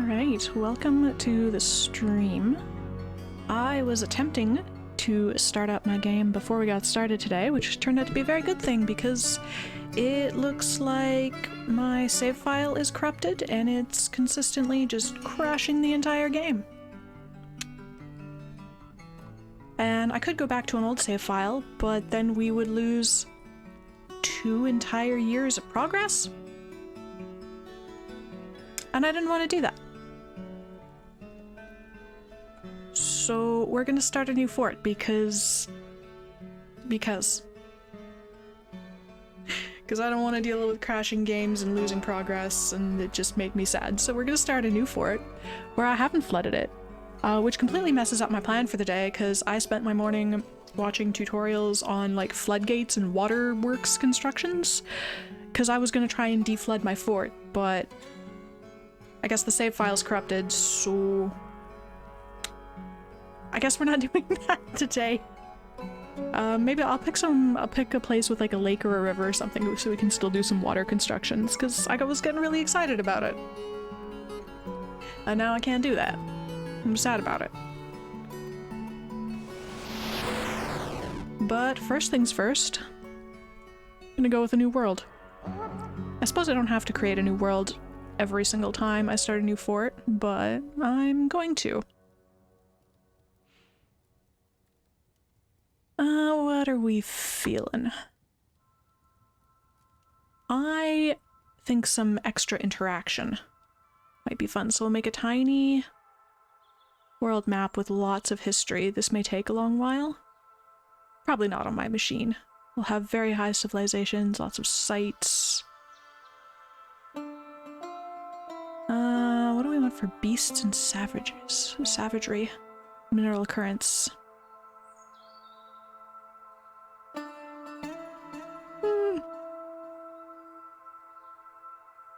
Alright, welcome to the stream. I was attempting to start up my game before we got started today, which turned out to be a very good thing because it looks like my save file is corrupted and it's consistently just crashing the entire game. And I could go back to an old save file, but then we would lose 2 entire years of progress. And I didn't want to do that. So we're gonna start a new fort because I don't want to deal with crashing games and losing progress, and it just made me sad. So we're gonna start a new fort where I haven't flooded it, which completely messes up my plan for the day because I spent my morning watching tutorials on like floodgates and waterworks constructions because I was gonna try and deflood my fort, but I guess the save file's corrupted, so I guess we're not doing that today. Maybe I'll pick a place with like a lake or a river or something so we can still do some water constructions, because I was getting really excited about it. And now I can't do that. I'm sad about it. But first things first, I'm gonna go with a new world. I suppose I don't have to create a new world every single time I start a new fort, but I'm going to. What are we feeling? I think some extra interaction might be fun, so we'll make a tiny world map with lots of history. This may take a long while. Probably not on my machine. We'll have very high civilizations, lots of sites. What do we want for beasts and savages? Savagery. Mineral occurrence.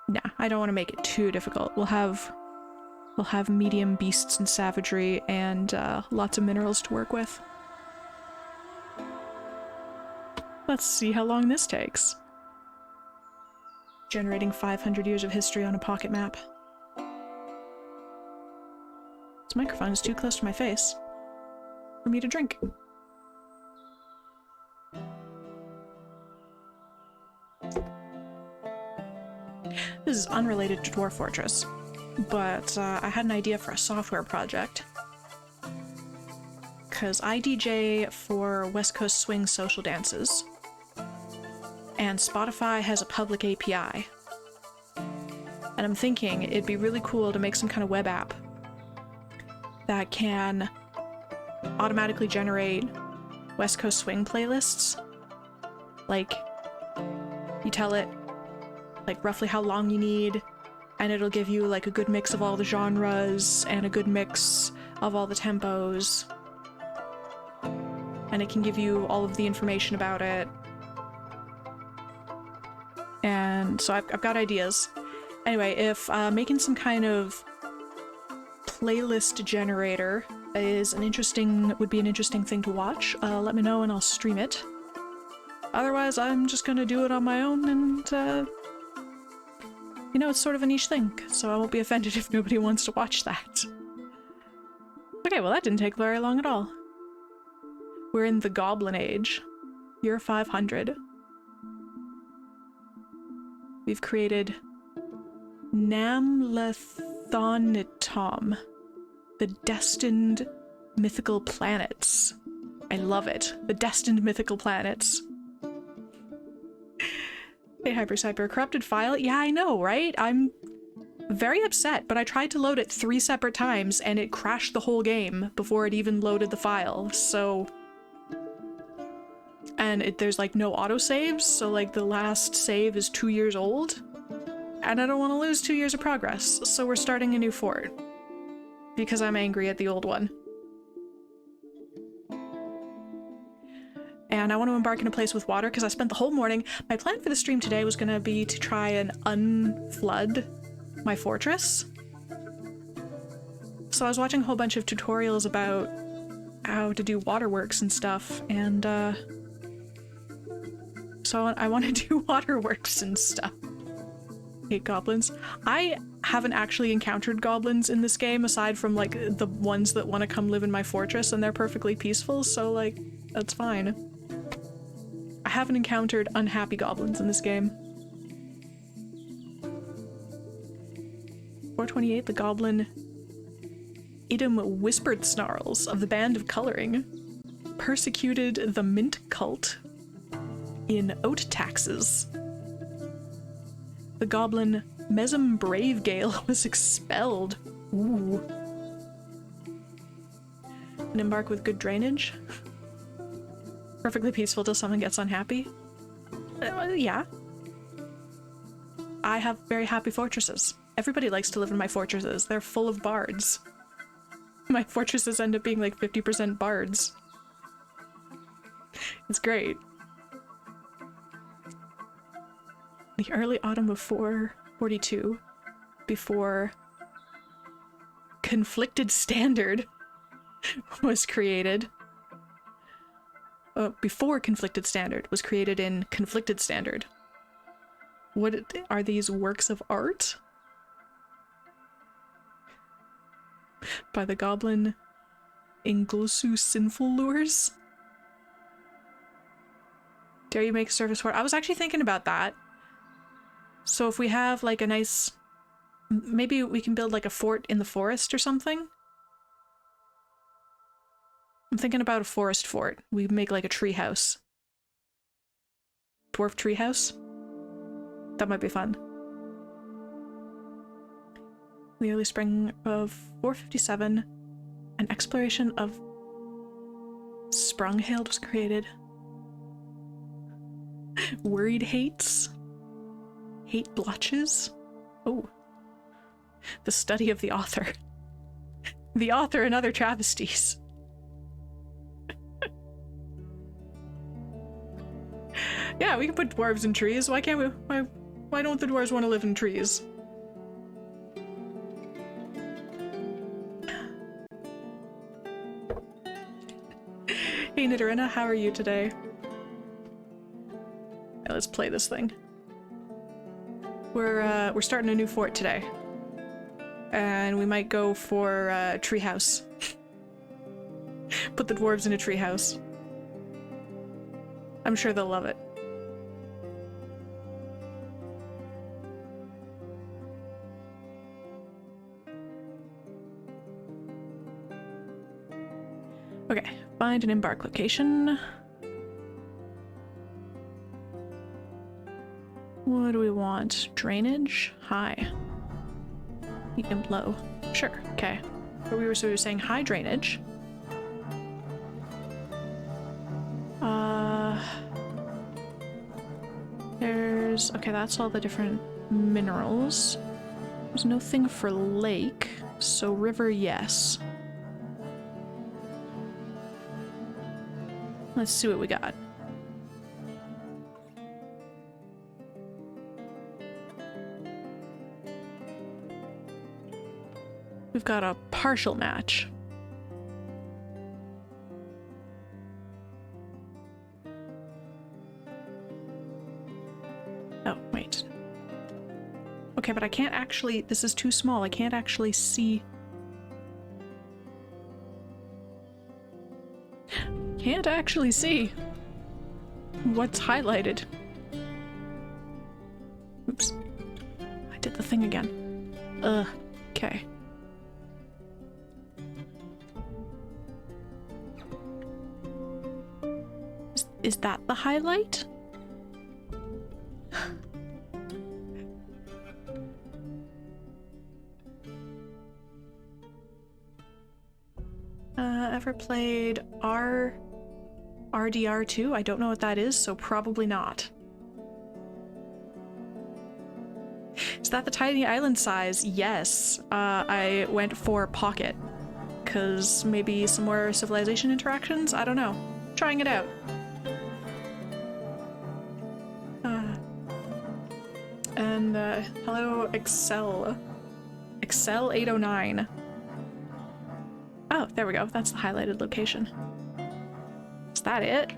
Nah, I don't want to make it too difficult. We'll have medium beasts and savagery and lots of minerals to work with. Let's see how long this takes. Generating 500 years of history on a pocket map. This microphone is too close to my face for me to drink. This is unrelated to Dwarf Fortress, but I had an idea for a software project. Because I DJ for West Coast Swing social dances, and Spotify has a public API. And I'm thinking it'd be really cool to make some kind of web app that can automatically generate West Coast Swing playlists. Like, you tell it like roughly how long you need, and it'll give you like a good mix of all the genres and a good mix of all the tempos. And it can give you all of the information about it. And so I've got ideas. Anyway, if making some kind of playlist generator would be an interesting thing to watch, let me know and I'll stream it. Otherwise, I'm just gonna do it on my own, and you know, it's sort of a niche thing, so I won't be offended if nobody wants to watch that. Okay, well that didn't take very long at all. We're in the Goblin Age, year 500. We've created Namlethonitom, the Destined Mythical Planets. I love it. The Destined Mythical Planets. Hey, Hyper, corrupted file? Yeah, I know, right? I'm very upset, but I tried to load it 3 separate times and it crashed the whole game before it even loaded the file, so... And there's like no autosaves, so like the last save is 2 years old. And I don't want to lose 2 years of progress, so we're starting a new fort. Because I'm angry at the old one. And I want to embark in a place with water because I spent the whole morning. My plan for the stream today was going to be to try and unflood my fortress. So I was watching a whole bunch of tutorials about how to do waterworks and stuff, and so I want to do waterworks and stuff. Hate goblins. I haven't actually encountered goblins in this game aside from like the ones that want to come live in my fortress, and they're perfectly peaceful, so like that's fine. I haven't encountered unhappy goblins in this game. 428, the goblin Idum Whispered Snarls of the Band of Coloring persecuted the mint cult in oat taxes. The goblin Mesum Bravegale was expelled. Ooh. An embark with good drainage. Perfectly peaceful till someone gets unhappy. Yeah. I have very happy fortresses. Everybody likes to live in my fortresses. They're full of bards. My fortresses end up being like 50% bards. It's great. The early autumn of 442, before Conflicted Standard was created. Before Conflicted Standard was created in Conflicted Standard. What are these works of art? By the goblin Inglusu Sinful Lures? Dare you make service fort? I was actually thinking about that. So if we have like a nice... Maybe we can build like a fort in the forest or something? I'm thinking about a forest fort. We make like a tree house. Dwarf tree house? That might be fun. The early spring of 457, an exploration of Sprunghild was created. Worried hates? Hate blotches? Oh. The study of the author. The author and other travesties. Yeah, we can put dwarves in trees. Why can't we? Why don't the dwarves want to live in trees? Hey Nidorina, how are you today? Yeah, let's play this thing. We're starting a new fort today. And we might go for a treehouse. Put the dwarves in a treehouse. I'm sure they'll love it. Okay, find an embark location. What do we want? Drainage? High. Medium, low. Sure, okay. But we were sort of saying high drainage. There's... okay, that's all the different minerals. There's no thing for lake, so river, yes. Let's see what we got. We've got a partial match. Oh, wait. Okay, but I can't actually... this is too small. I can't actually see... can't actually see what's highlighted. Oops. I did the thing again. Okay. Is that the highlight? Ever played RDR2? I don't know what that is, so probably not. Is that the tiny island size? Yes. I went for pocket. Because maybe some more civilization interactions? I don't know. Trying it out. Hello, Excel. Excel 809. Oh, there we go. That's the highlighted location. Is that it?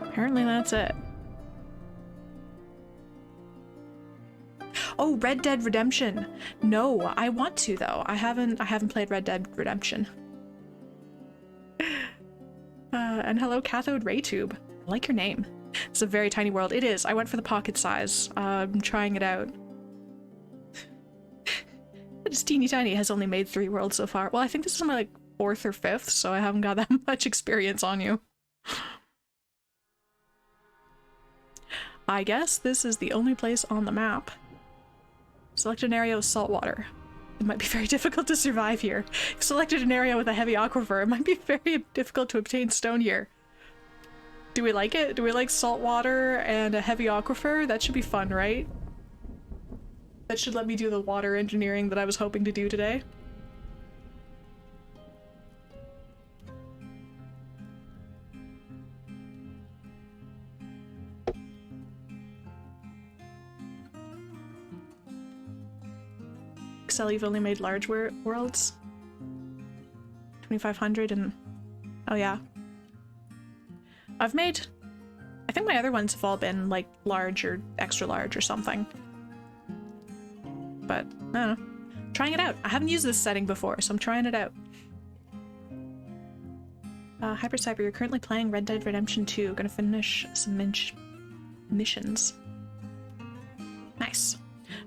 Apparently that's it. Oh, Red Dead Redemption. No, I want to though. I haven't played Red Dead Redemption. And hello, Cathode Ray Tube. I like your name. It's a very tiny world. It is. I went for the pocket size. I'm trying it out. It's teeny tiny. It has only made 3 worlds so far. Well, I think this is my like 4th or 5th, so I haven't got that much experience on you. I guess this is the only place on the map. Select an area with salt water. It might be very difficult to survive here. If selected an area with a heavy aquifer, it might be very difficult to obtain stone here. Do we like it? Do we like salt water and a heavy aquifer? That should be fun, right? That should let me do the water engineering that I was hoping to do today. Excel, you've only made large worlds? 2,500 and... oh yeah. I've made... I think my other ones have all been like large or extra large or something. But, I don't know. Trying it out. I haven't used this setting before, so I'm trying it out. Hypercyber, you're currently playing Red Dead Redemption 2. Gonna finish some missions. Nice.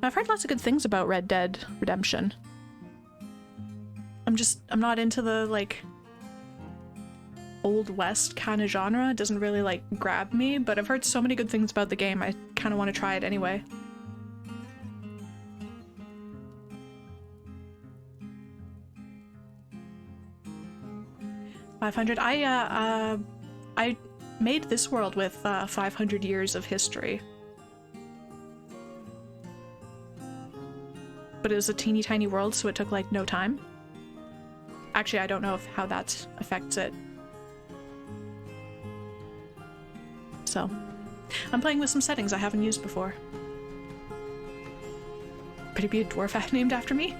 I've heard lots of good things about Red Dead Redemption. I'm not into the, like, Old West kind of genre. It doesn't really, like, grab me, but I've heard so many good things about the game, I kind of want to try it anyway. $500. I made this world with 500 years of history. But it was a teeny tiny world, so it took like no time. Actually, I don't know how that affects it. So, I'm playing with some settings I haven't used before. Could it be a dwarf named after me?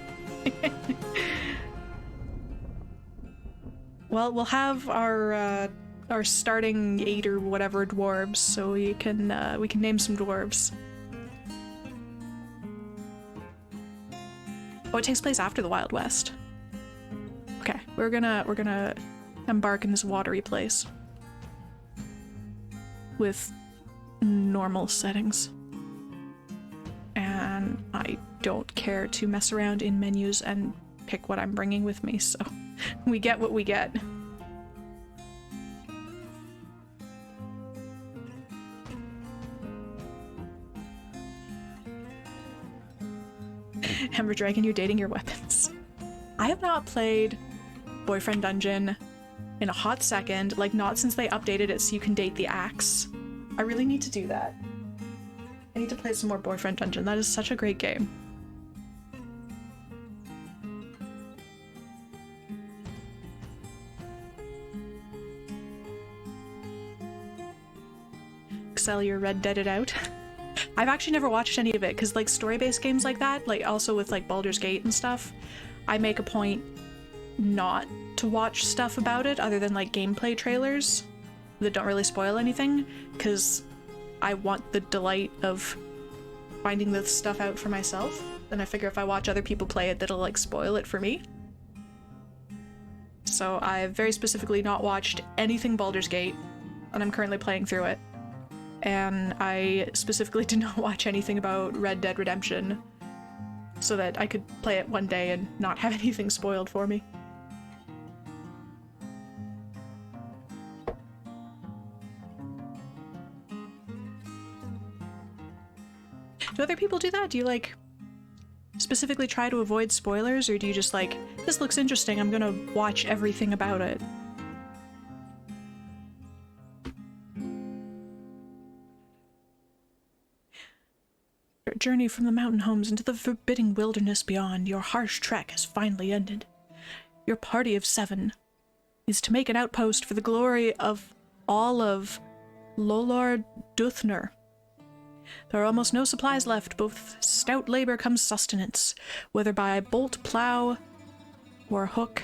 Well, we'll have our starting 8 or whatever dwarves, so we can name some dwarves. Oh, it takes place after the Wild West. Okay, we're gonna embark in this watery place with normal settings. And I don't care to mess around in menus and pick what I'm bringing with me, so we get what we get. Ember Dragon, you're dating your weapons. I have not played Boyfriend Dungeon in a hot second, like not since they updated it so you can date the axe. I really need to do that. I need to play some more Boyfriend Dungeon. That is such a great game. Excel, you're Red Deaded out. I've actually never watched any of it, because like story-based games like that, like also with like Baldur's Gate and stuff, I make a point not to watch stuff about it other than like gameplay trailers that don't really spoil anything, because I want the delight of finding this stuff out for myself. And I figure if I watch other people play it, that'll like spoil it for me. So I've very specifically not watched anything Baldur's Gate, and I'm currently playing through it. And I specifically did not watch anything about Red Dead Redemption so that I could play it one day and not have anything spoiled for me. Do other people do that? Do you like specifically try to avoid spoilers, or do you just like, this looks interesting, I'm gonna watch everything about it? Your journey from the mountain homes into the forbidding wilderness beyond, your harsh trek has finally ended. Your party of 7 is to make an outpost for the glory of all of Lolar Duthner. There are almost no supplies left, but with stout labor comes sustenance, whether by bolt, plow, or hook.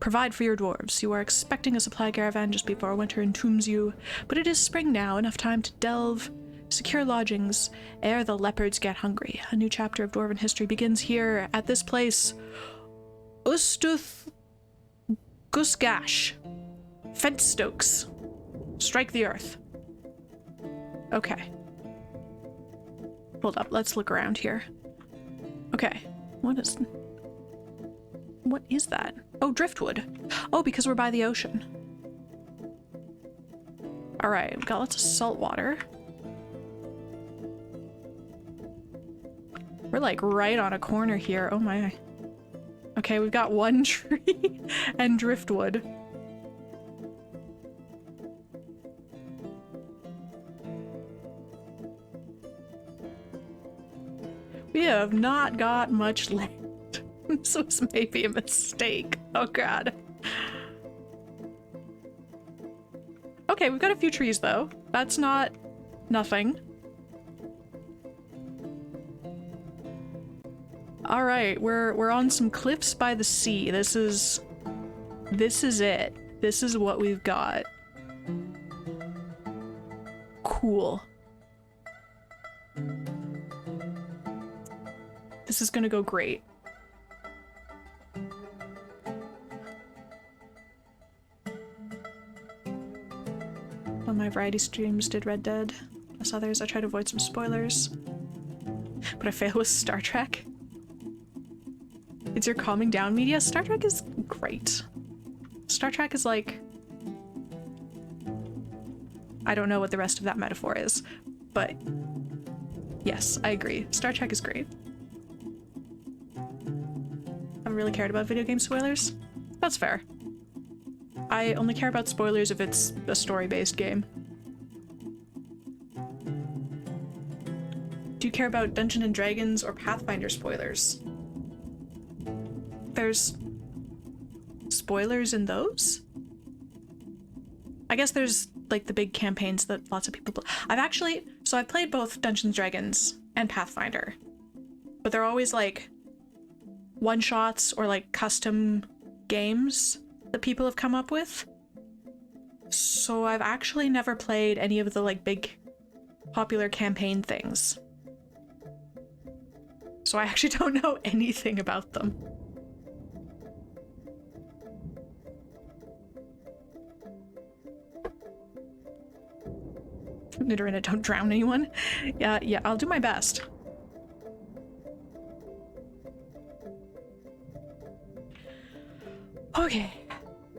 Provide for your dwarves. You are expecting a supply caravan just before winter entombs you, but it is spring now, enough time to delve Secure lodgings, ere the leopards get hungry. A new chapter of Dwarven history begins here, at this place. Ustuth Gusgash. Fentstokes. Strike the earth. Okay. Hold up, let's look around here. Okay, what is that? Oh, driftwood. Oh, because we're by the ocean. Alright, we've got lots of salt water. We're like right on a corner here. Oh my. Okay, we've got one tree and driftwood. We have not got much land. This was maybe a mistake. Oh god. Okay, we've got a few trees though. That's not nothing. All right, we're on some cliffs by the sea. This is it. This is what we've got. Cool. This is gonna go great. On my variety streams did Red Dead. As others, I try to avoid some spoilers. But I fail with Star Trek. It's your calming down media? Star Trek is great. Star Trek is like... I don't know what the rest of that metaphor is, but yes, I agree. Star Trek is great. Haven't really cared about video game spoilers? That's fair. I only care about spoilers if it's a story-based game. Do you care about Dungeons and Dragons or Pathfinder spoilers? There's spoilers in those? I guess there's like the big campaigns that lots of people play. I've played both Dungeons and Dragons and Pathfinder, but they're always like one-shots or like custom games that people have come up with. So I've actually never played any of the like big popular campaign things. So I actually don't know anything about them. Nidorina, don't drown anyone. Yeah, I'll do my best. Okay,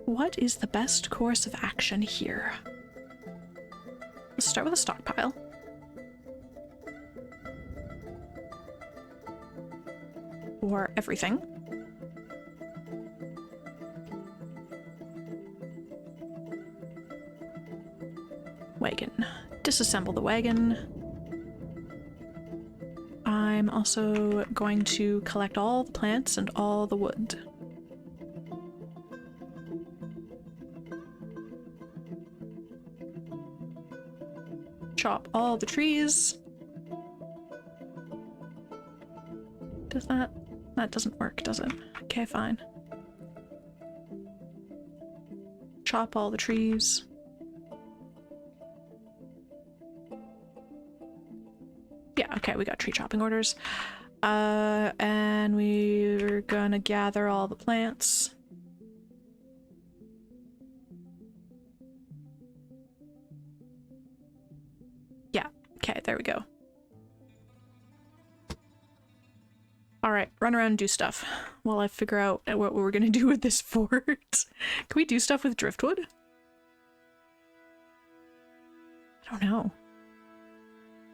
what is the best course of action here? Let's start with a stockpile. For everything. Wagon. Disassemble the wagon. I'm also going to collect all the plants and all the wood. Chop all the trees. Does that? That doesn't work, does it? Okay, fine. Chop all the trees. Yeah, okay, we got tree chopping orders. And we're gonna gather all the plants. Yeah, okay, there we go. Alright, run around and do stuff while I figure out what we're gonna do with this fort. Can we do stuff with driftwood? I don't know.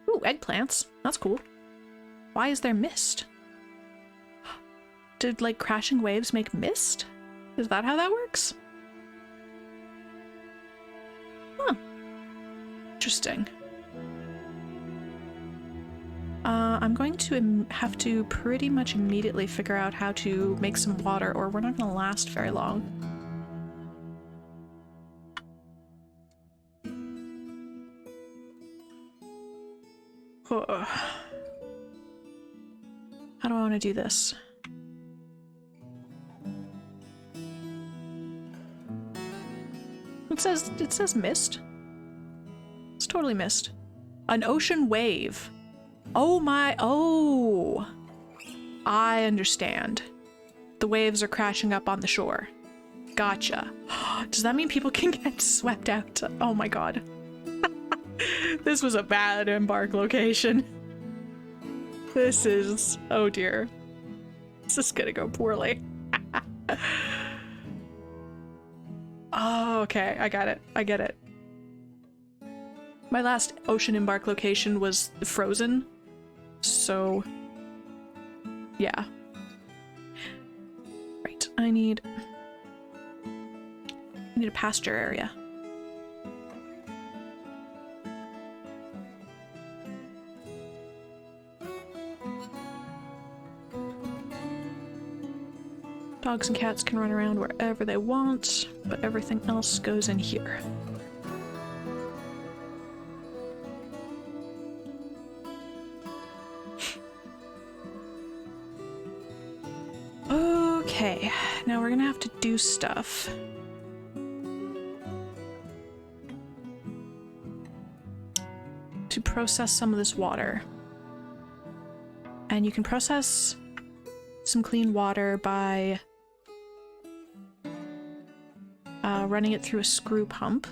Ooh, eggplants. That's cool. Why is there mist? Did, like, crashing waves make mist? Is that how that works? Huh. Interesting. I'm going to have to pretty much immediately figure out how to make some water, or we're not going to last very long. How do I want to do this? It says mist. It's totally mist. An ocean wave. Oh my, oh. I understand. The waves are crashing up on the shore. Gotcha. Does that mean people can get swept out? Oh my god. This was a bad embark location. This is, oh dear. This is gonna go poorly. Oh, okay, I got it. I get it. My last ocean embark location was frozen, so yeah. Right, I need a pasture area. Dogs and cats can run around wherever they want, but everything else goes in here. Okay, now we're gonna have to do stuff. To process some of this water. And you can process some clean water by running it through a screw pump.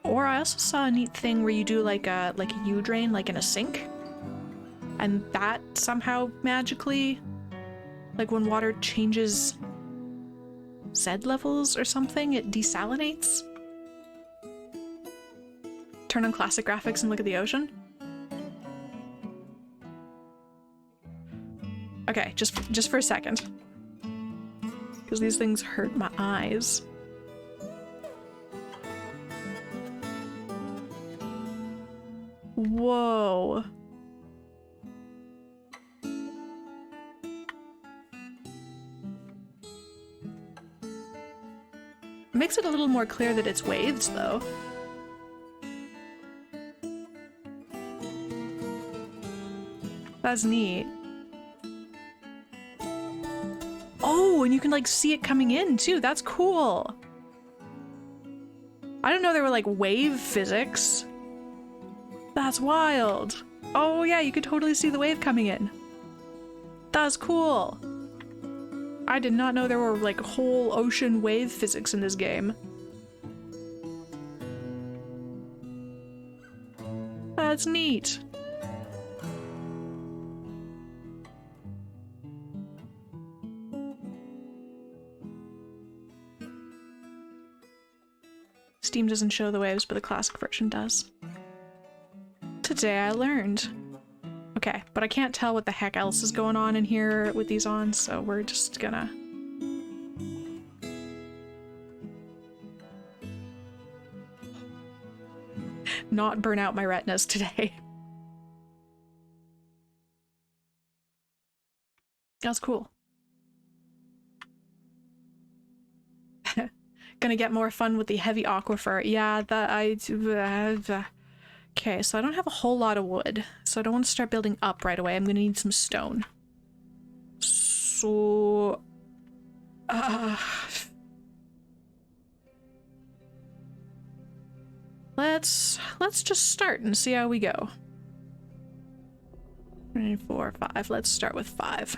Or I also saw a neat thing where you do like a U-drain, like in a sink. And that somehow magically, like when water changes Z levels or something, it desalinates. Turn on classic graphics and look at the ocean. Okay, just for a second. Because these things hurt my eyes. Whoa. Makes it a little more clear that it's waves, though. That's neat. Oh, and you can like see it coming in too. That's cool. I didn't know there were like wave physics. That's wild. Oh yeah, you could totally see the wave coming in. That's cool. I did not know there were like whole ocean wave physics in this game. That's neat. Steam doesn't show the waves, but the classic version does. Today I learned. Okay, but I can't tell what the heck else is going on in here with these on, so we're just gonna... not burn out my retinas today. That's cool. Gonna get more fun with the heavy aquifer. Yeah, that okay, so I don't have a whole lot of wood, so I don't want to start building up right away. I'm gonna need some stone. So... let's just start and see how we go. 3, 4, 5. Let's start with 5.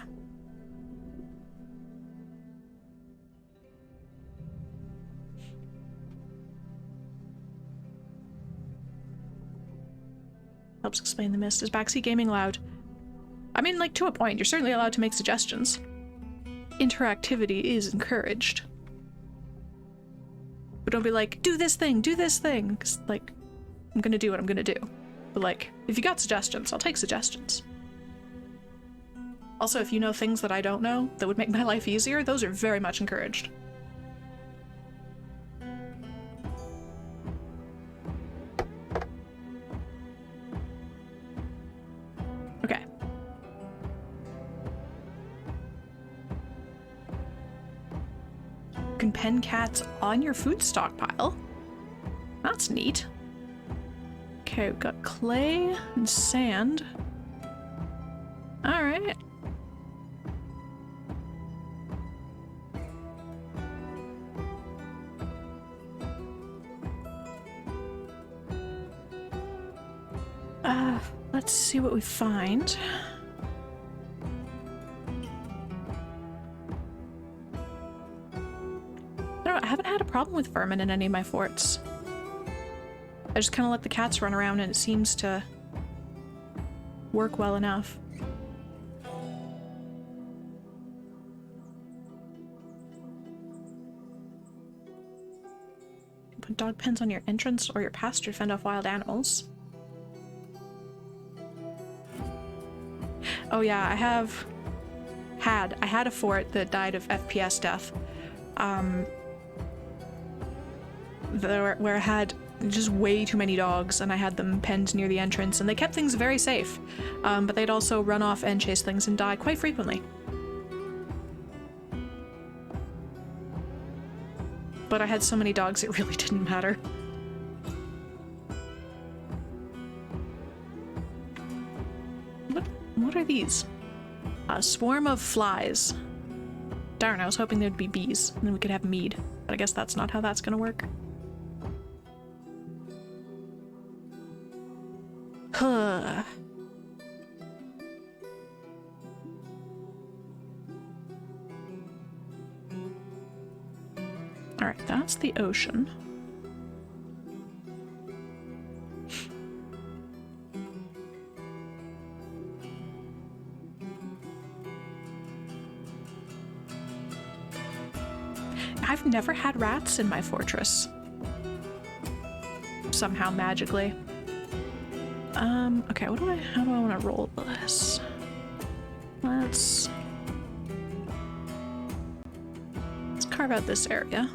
Helps explain the mist. Is backseat gaming allowed? I mean, like, to a point. You're certainly allowed to make suggestions. Interactivity is encouraged. But don't be like, do this thing, do this thing. Because, like, I'm gonna do what I'm gonna do. But, like, if you got suggestions, I'll take suggestions. Also, if you know things that I don't know that would make my life easier, those are very much encouraged. Okay. You can pen cats on your food stockpile. That's neat. Okay, we've got clay and sand. All right. Let's see what we find. I haven't had a problem with vermin in any of my forts. I just kind of let the cats run around and it seems to work well enough. Put dog pens on your entrance or your pasture to fend off wild animals. Oh yeah, I had a fort that died of FPS death. Where I had just way too many dogs and I had them penned near the entrance and they kept things very safe. But they'd also run off and chase things and die quite frequently. But I had so many dogs it really didn't matter. What are these? A swarm of flies. Darn, I was hoping there'd be bees and then we could have mead. But I guess that's not how that's gonna work. Huh. Alright, that's the ocean. I've never had rats in my fortress. Somehow magically. Okay, how do I want to roll this? Let's carve out this area.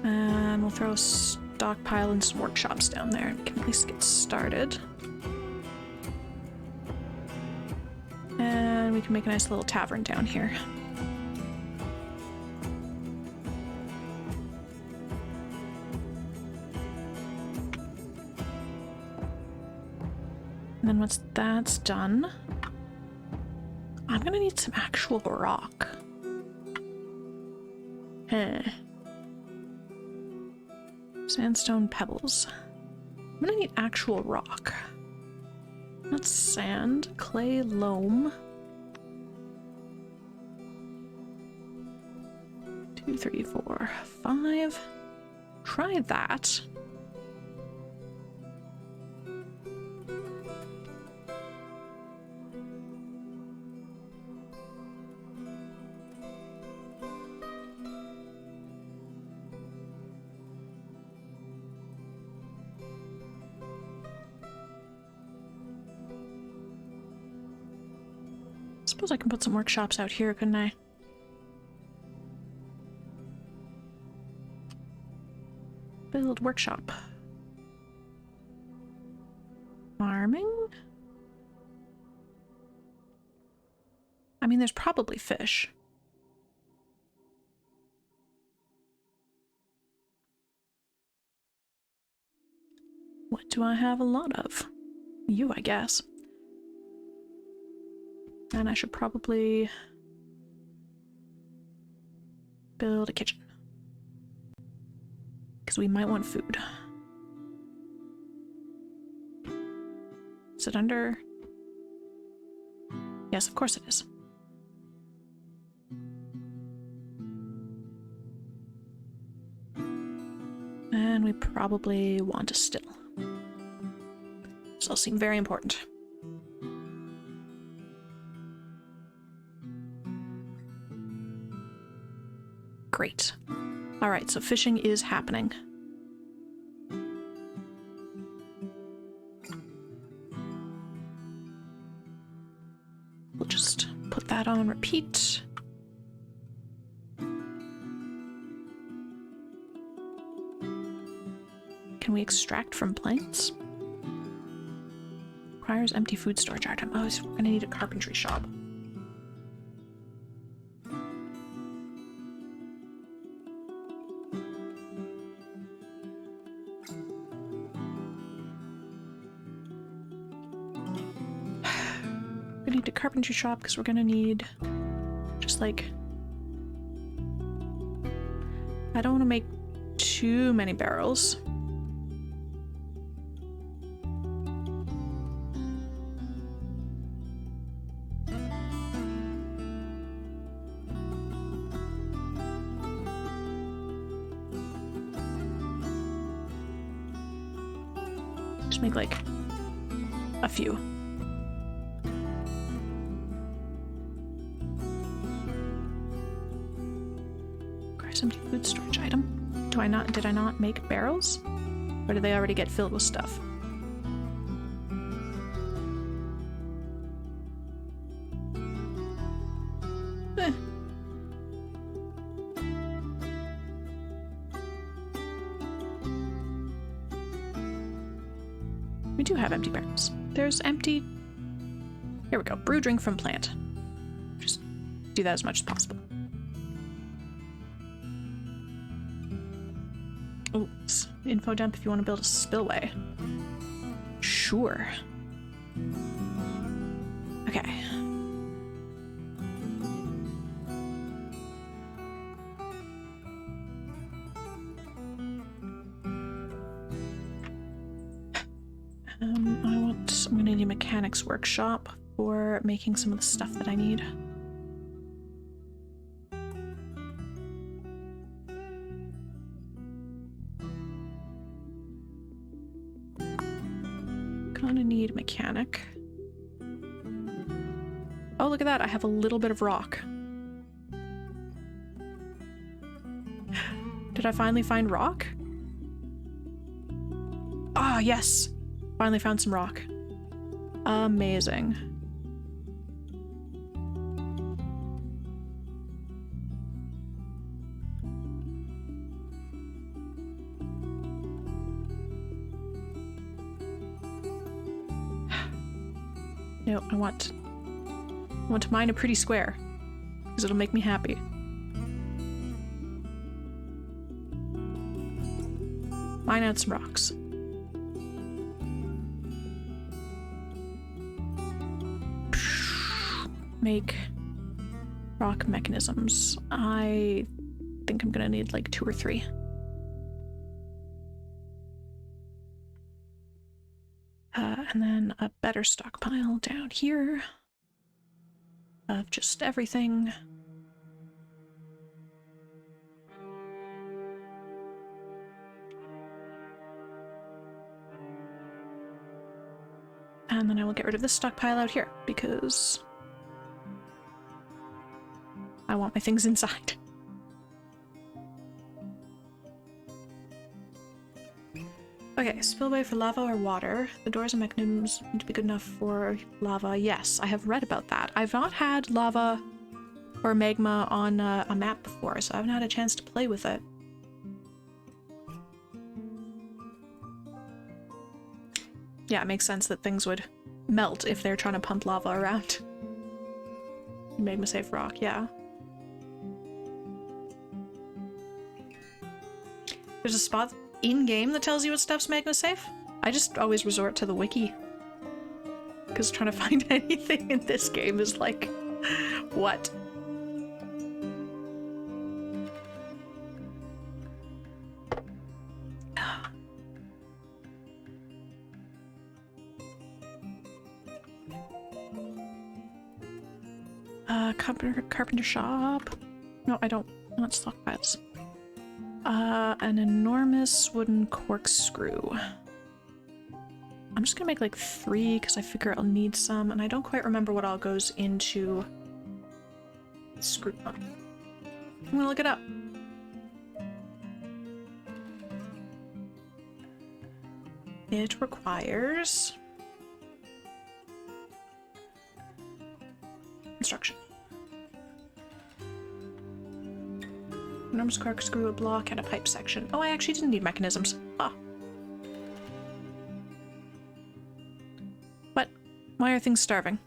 And we'll throw a stockpile and some workshops down there. We can at least get started. And we can make a nice little tavern down here. And then once that's done, I'm gonna need some actual rock. Sandstone pebbles. I'm gonna need actual rock. That's sand, clay, loam. 2, 3, 4, 5. Try that. Suppose I can put some workshops out here, couldn't I? Build workshop. Farming? I mean, there's probably fish. What do I have a lot of? You, I guess. And I should probably build a kitchen. Because we might want food. Is it under? Yes, of course it is. And we probably want a still. This all seem very important. Great. Alright, so fishing is happening. We'll just put that on repeat. Can we extract from plants? Requires empty food storage item. Oh, so we're gonna need a carpentry shop. We need a carpentry shop because we're gonna need Just like... I don't want to make too many barrels. Just make like a few. Empty food storage item. Did I not make barrels? Or did they already get filled with stuff? Eh. We do have empty barrels. There's empty... Here we go. Brew drink from plant. Just do that as much as possible. Oops. Info dump if you want to build a spillway. Sure. Okay. I'm gonna need a mechanics workshop for making some of the stuff that I need. Gonna need a mechanic. Oh, look at that. I have a little bit of rock. Did I finally find rock? Ah, yes. Finally found some rock. Amazing. No, I want to mine a pretty square, because it'll make me happy. Mine out some rocks. Make rock mechanisms. I think I'm gonna need like 2 or 3. And then a better stockpile down here of just everything. And then I will get rid of this stockpile out here because I want my things inside. Okay, spillway for lava or water. The doors and mechanisms need to be good enough for lava. Yes, I have read about that. I've not had lava or magma on a map before, so I haven't had a chance to play with it. Yeah, it makes sense that things would melt if they're trying to pump lava around. Magma safe rock, yeah. There's a spot in-game that tells you what stuff's magma safe? I just always resort to the wiki. Because trying to find anything in this game is like, what? Carpenter shop. No, I don't want stockpiles. An enormous wooden corkscrew. I'm just gonna make like 3 because I figure I'll need some, and I don't quite remember what all goes into the screw. Oh. I'm gonna look it up. It requires construction. Enormous corkscrew, a block, and a pipe section. Oh, I actually didn't need mechanisms. Ah. What? Why are things starving?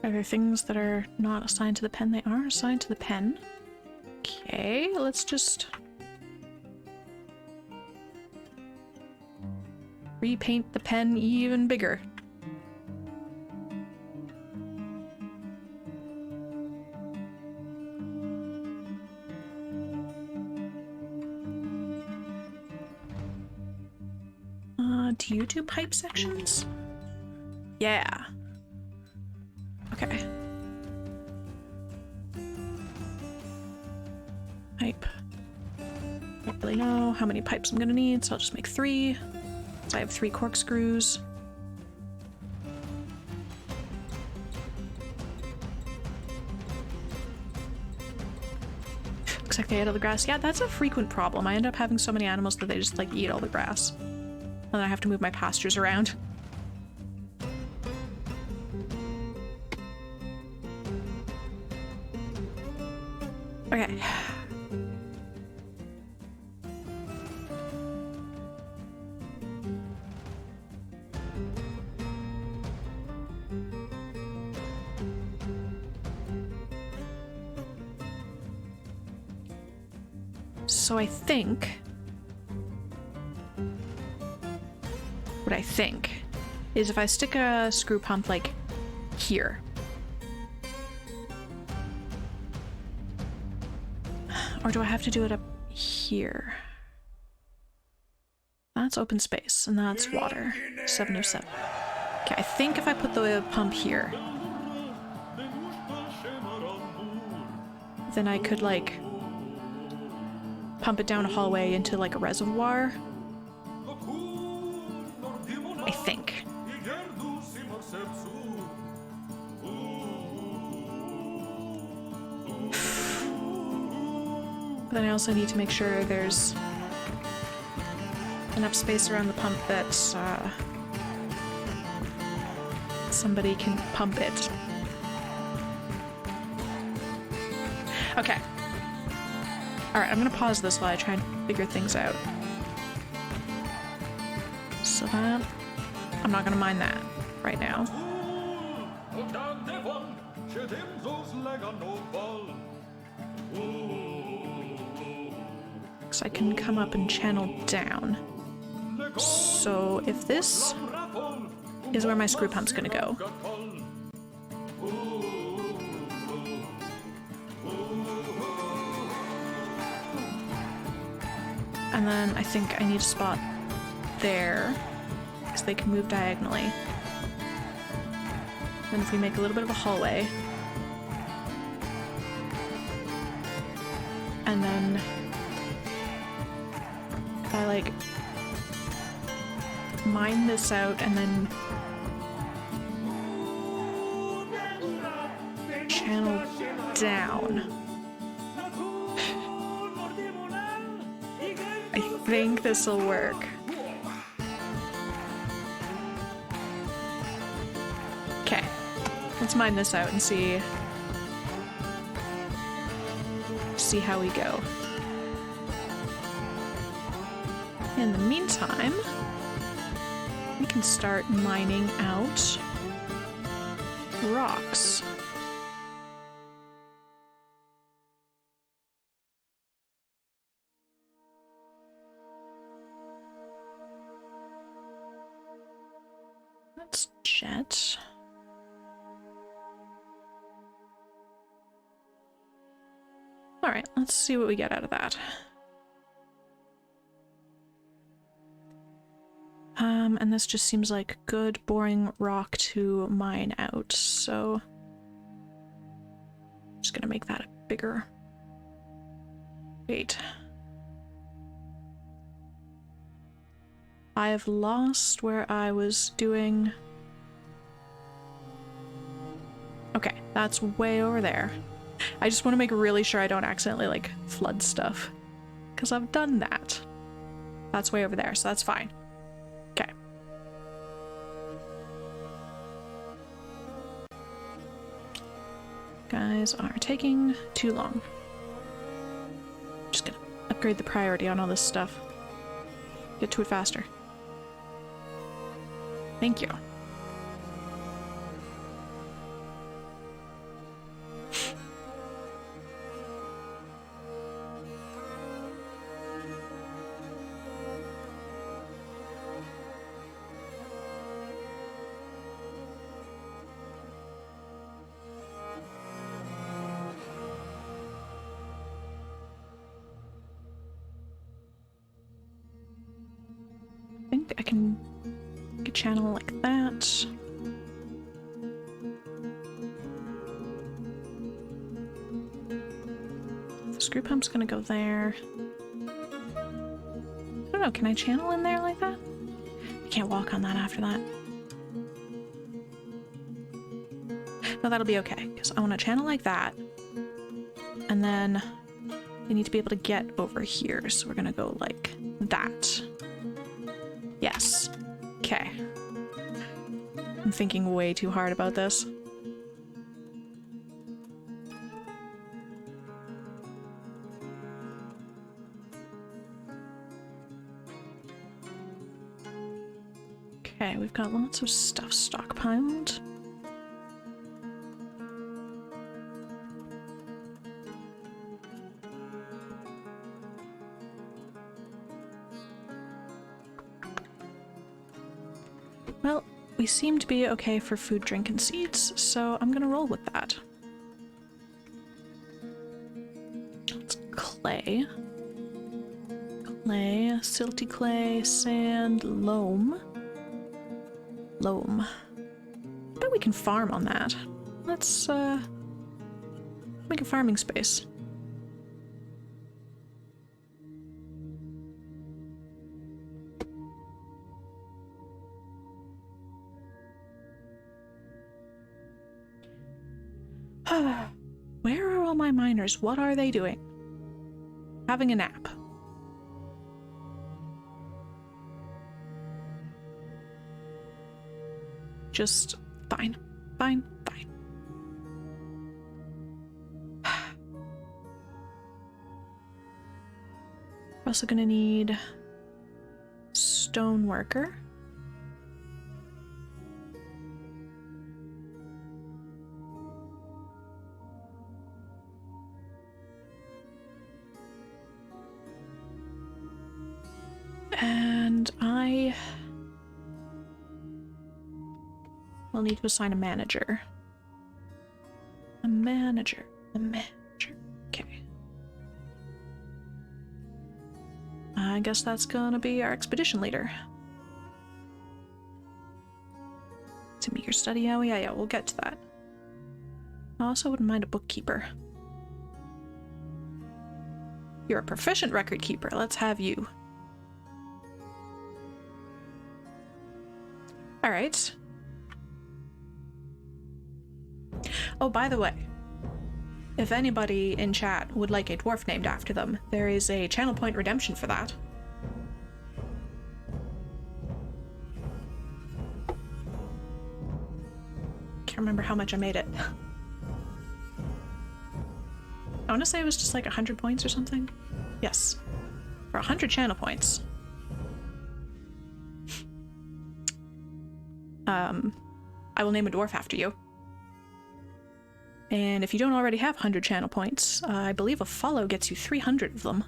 Are there things that are not assigned to the pen? They are assigned to the pen. Okay, let's just repaint the pen even bigger. Do you do pipe sections? Yeah. Okay. Pipe. Don't really know how many pipes I'm gonna need, so I'll just make 3. So I have 3 corkscrews. Looks like they ate all the grass. Yeah, that's a frequent problem. I end up having so many animals that they just like eat all the grass. And then I have to move my pastures around. Okay. So I think what I think is if I stick a screw pump like here. Or do I have to do it up here? That's open space, and that's water. 707. Okay, I think if I put the pump here, then I could, like, pump it down a hallway into, like, a reservoir. I think. But then I also need to make sure there's enough space around the pump that somebody can pump it. Okay. Alright, I'm gonna pause this while I try and figure things out. So that... I'm not gonna mind that right now. So I can come up and channel down. So if this is where my screw pump's gonna go. And then I think I need a spot there, because they can move diagonally. Then if we make a little bit of a hallway, and then if I like mine this out and then channel down, I think this will work. Okay, let's mine this out and see how we go. In the meantime, we can start mining out rocks. That's jet. Alright, let's see what we get out of that. And this just seems like good, boring rock to mine out, so I'm just gonna make that bigger. Wait. I've lost where I was doing... Okay, that's way over there. I just want to make really sure I don't accidentally, like, flood stuff. Because I've done that. That's way over there, so that's fine. Okay. Guys are taking too long. Just gonna upgrade the priority on all this stuff. Get to it faster. Thank you. I can make a channel like that. The screw pump's gonna go there. I don't know, can I channel in there like that? I can't walk on that after that. No, that'll be okay, because I want to channel like that. And then I need to be able to get over here, so we're gonna go like that. Yes. Okay. I'm thinking way too hard about this. Okay, we've got lots of stuff stockpiled. Well, we seem to be okay for food, drink, and seeds, so I'm gonna roll with that. It's clay. Clay, silty clay, sand, loam. Loam. I bet we can farm on that. Let's, make a farming space. Where are all my miners? What are they doing? Having a nap. Just fine. Fine. Fine. We're also gonna need stone worker. And I will need to assign a manager. A manager. A manager. Okay. I guess that's gonna be our expedition leader. To meet your study. Oh, yeah, we'll get to that. I also wouldn't mind a bookkeeper. You're a proficient record keeper. Let's have you. Alright. Oh, by the way, if anybody in chat would like a dwarf named after them, there is a channel point redemption for that. Can't remember how much I made it. I want to say it was just like 100 points or something. Yes. For 100 channel points. I will name a dwarf after you. And if you don't already have 100 channel points, I believe a follow gets you 300 of them.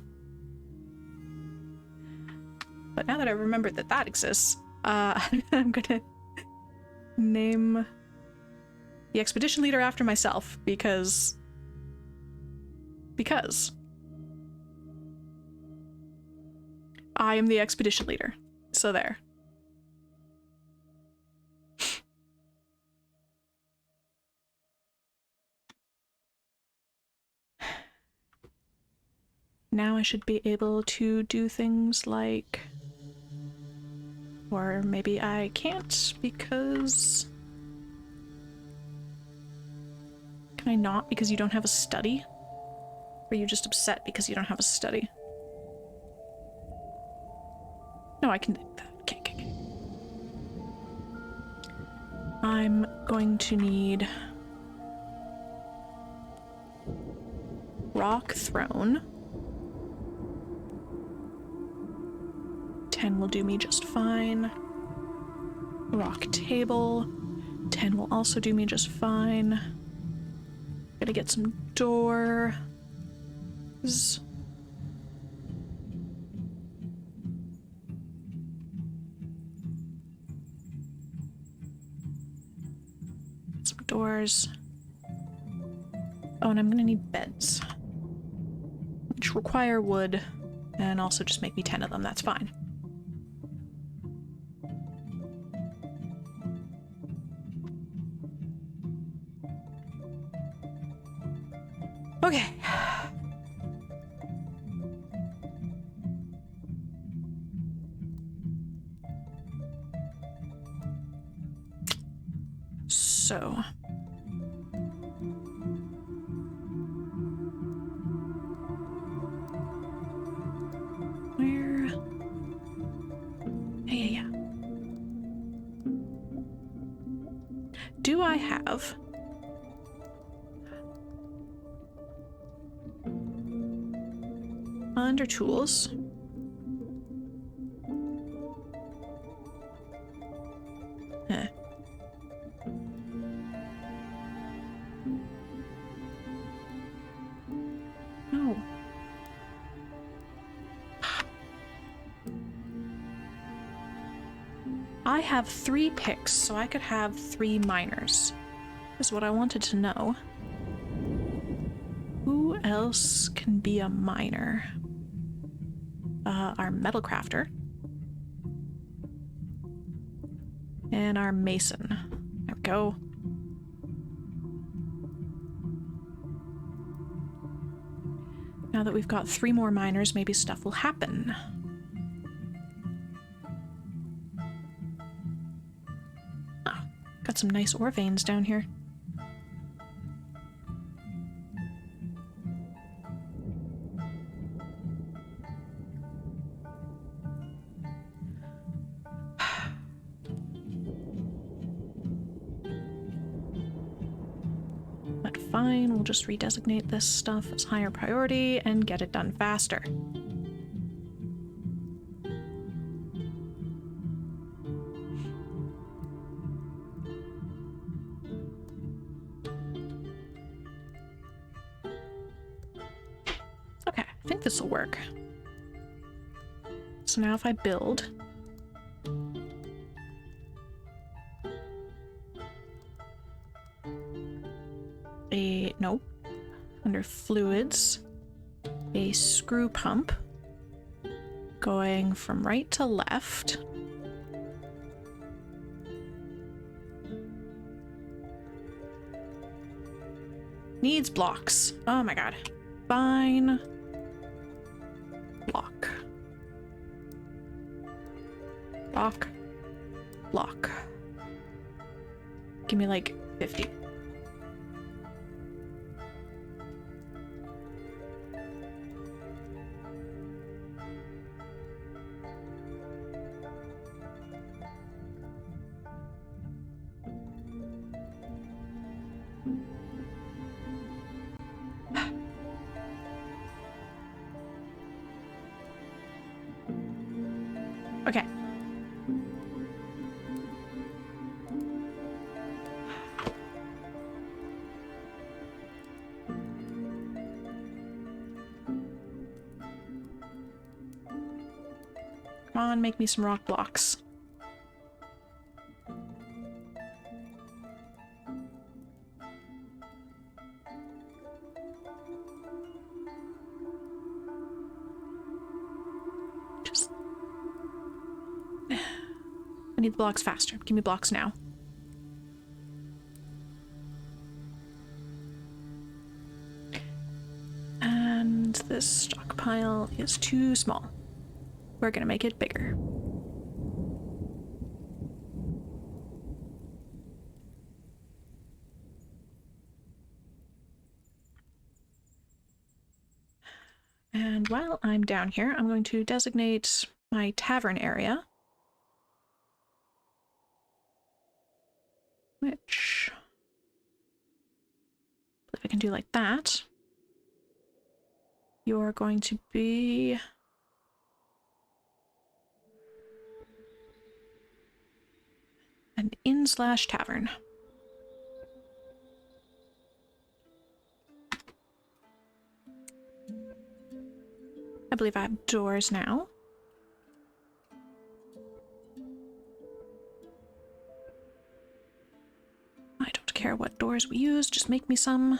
But now that I remembered that that exists, I'm gonna name the expedition leader after myself, because I am the expedition leader. So there. Now I should be able to do things like... Or maybe I can't because... Can I not because you don't have a study? Or are you just upset because you don't have a study? No, I can do that. Okay. I'm going to need... Rock throne. 10 will do me just fine. Rock table. 10 will also do me just fine. Gotta get some doors. Some doors. Oh, and I'm gonna need beds, which require wood, and also just make me 10 of them. That's fine. Okay. So. Where? Yeah. Do I have under tools? Huh. No. I have 3 picks, so I could have 3 miners. Is what I wanted to know. Who else can be a miner? Our metal crafter. And our mason. There we go. Now that we've got 3 more miners, maybe stuff will happen. Oh, got some nice ore veins down here. But fine, we'll just redesignate this stuff as higher priority and get it done faster. Okay, I think this will work. So now if I build nope, under fluids, a screw pump going from right to left. Needs blocks. Oh my god. Fine. Block. Block. Block. Give me like 50. Okay. Come on, make me some rock blocks. Just... I need the blocks faster. Give me blocks now. And this stockpile is too small. We're gonna make it bigger. And while I'm down here, I'm going to designate my tavern area. Which... if I can do like that. You're going to be... an inn/tavern. I believe I have doors now. I don't care what doors we use, just make me some.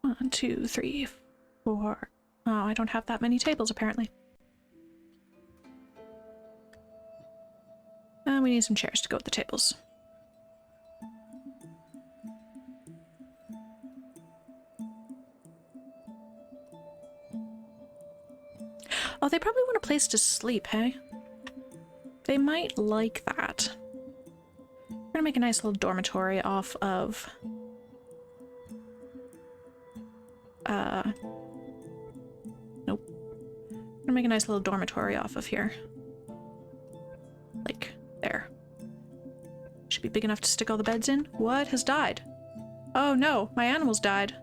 One, two, three, four. Oh, I don't have that many tables apparently. we need some chairs to go with the tables. Oh, they probably want a place to sleep, hey? They might like that. We're gonna make a nice little dormitory off of... Nope. I'm gonna make a nice little dormitory off of here. Like, there. Should be big enough to stick all the beds in. What has died? Oh no, my animals died.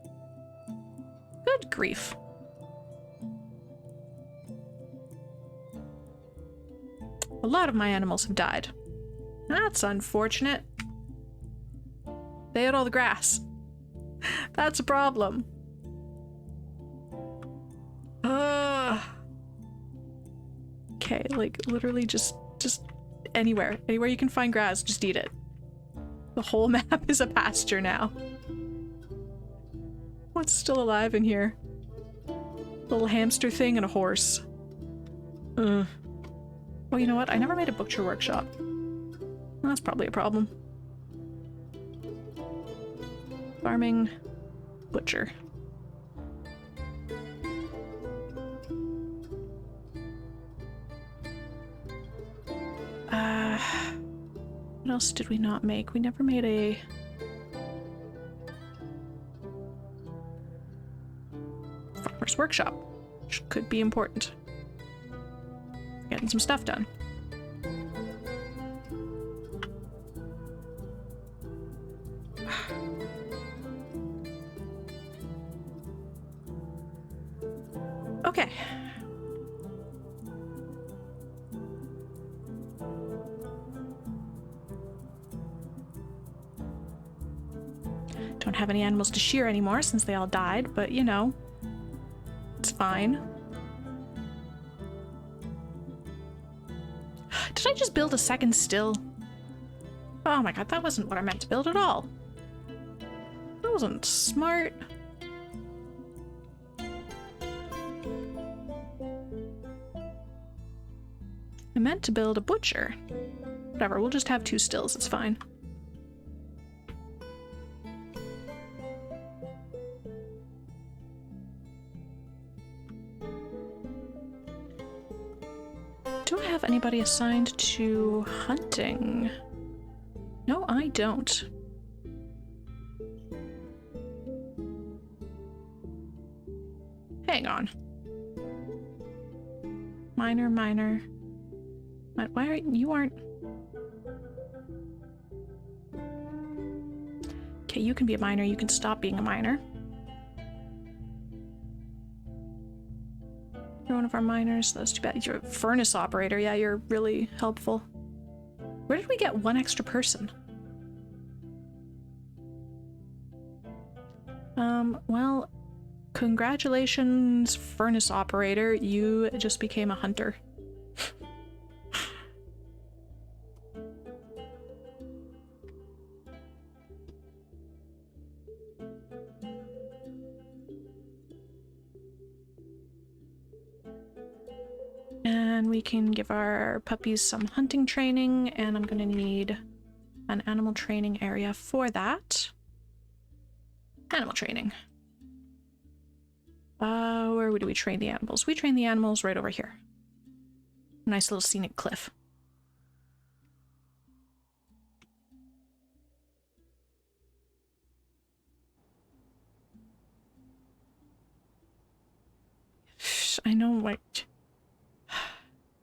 Good grief. A lot of my animals have died. That's unfortunate. They ate all the grass. That's a problem. Okay, like literally just anywhere. Anywhere you can find grass, just eat it. The whole map is a pasture now. What's still alive in here? Little hamster thing and a horse. Oh, you know what? I never made a butcher workshop. That's probably a problem. Farming, butcher. What else did we not make? We never made a... farmer's workshop, which could be important. Getting some stuff done. Okay. Don't have any animals to shear anymore since they all died, but you know, it's fine. Did I just build a second still? Oh my god, that wasn't what I meant to build at all. That wasn't smart. I meant to build a butcher. Whatever, we'll just have two stills, it's fine. Do I have anybody assigned to hunting? No, I don't. Hang on. Miner. Why aren't you aren't... Okay, you can be a miner, you can stop being a miner. You're one of our miners, that's too bad. You're a furnace operator, yeah, you're really helpful. Where did we get one extra person? Well, congratulations, furnace operator, you just became a hunter. And we can give our puppies some hunting training, and I'm gonna need an animal training area for that. Animal training. Where do we train the animals? We train the animals right over here. Nice little scenic cliff. I know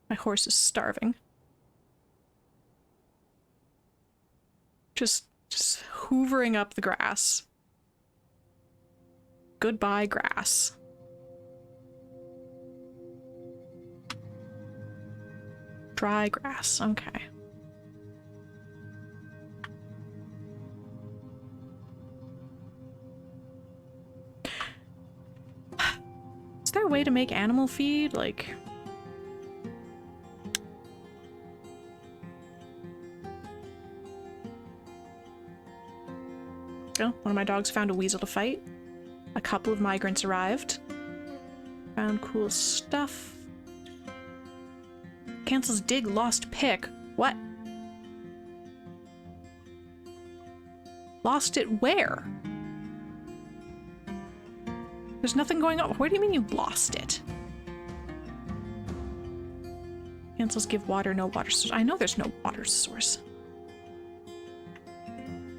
my horse is starving. Just hoovering up the grass. Goodbye, grass. Dry grass, okay. Is there a way to make animal feed? Like... Oh, one of my dogs found a weasel to fight. A couple of migrants arrived. Found cool stuff. Cancels dig lost pick. What? Lost it where? There's nothing going on. What do you mean you lost it? Cancels give water, no water source. I know there's no water source.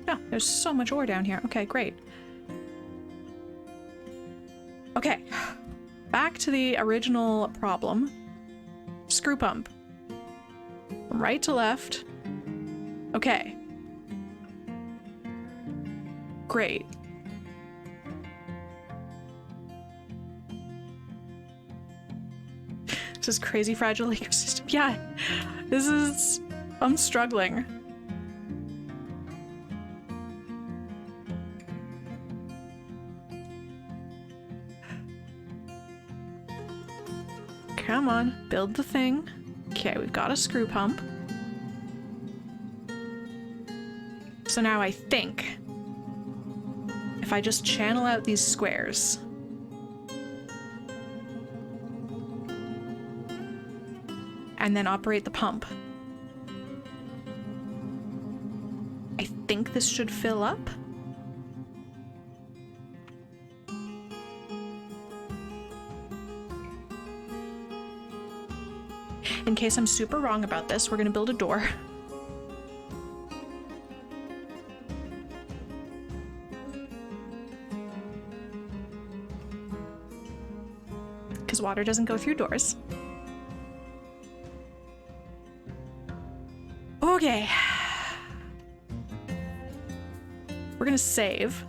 Yeah, there's so much ore down here. Okay, great. Okay, back to the original problem. Screw pump. From right to left. Okay. Great. This is crazy fragile ecosystem. Yeah, this is... I'm struggling. Come on, build the thing. Okay, we've got a screw pump. So now I think if I just channel out these squares and then operate the pump, I think this should fill up. In case I'm super wrong about this, we're gonna build a door. Because water doesn't go through doors. Okay. We're gonna save.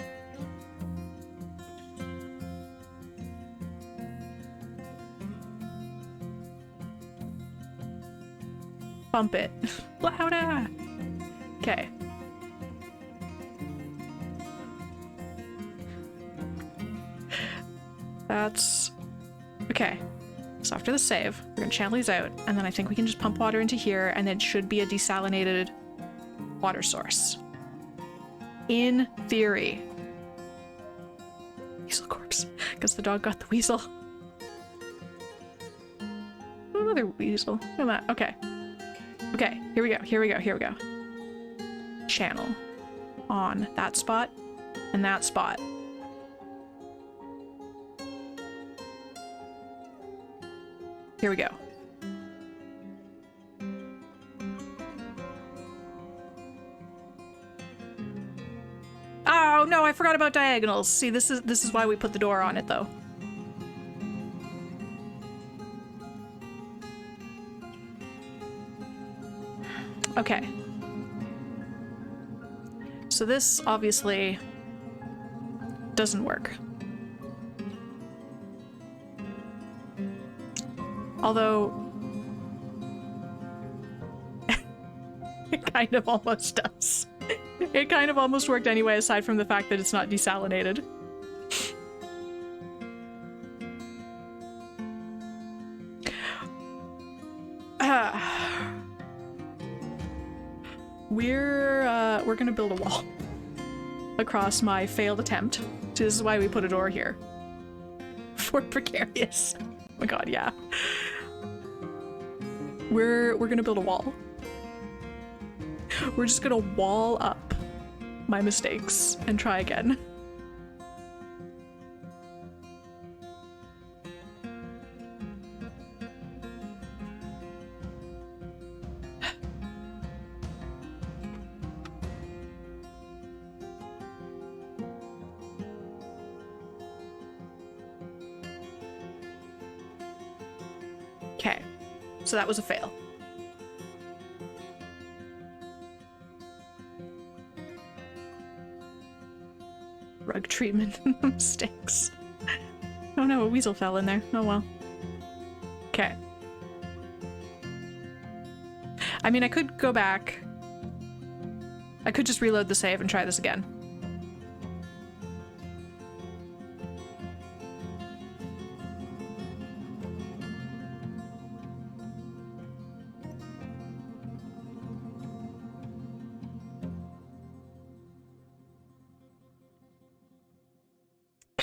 Bump it. Louder! Okay. That's... okay. So after the save, we're gonna channel these out, and then I think we can just pump water into here, and it should be a desalinated water source. In theory. Weasel corpse. Because the dog got the weasel. Another weasel. Come on. Okay. Okay, here we go, here we go, here we go. Channel on that spot and that spot. Here we go. Oh no, I forgot about diagonals. See, this is why we put the door on it though. Okay. So this obviously doesn't work. Although it kind of almost does. It kind of almost worked anyway, aside from the fact that it's not desalinated. We're gonna build a wall across my failed attempt. This is why we put a door here. For precarious. Oh my god, yeah. We're gonna build a wall. We're just gonna wall up my mistakes and try again. Okay, so that was a fail. Rug treatment mistakes. Oh no, a weasel fell in there. Oh well. Okay. I mean, I could go back. I could just reload the save and try this again.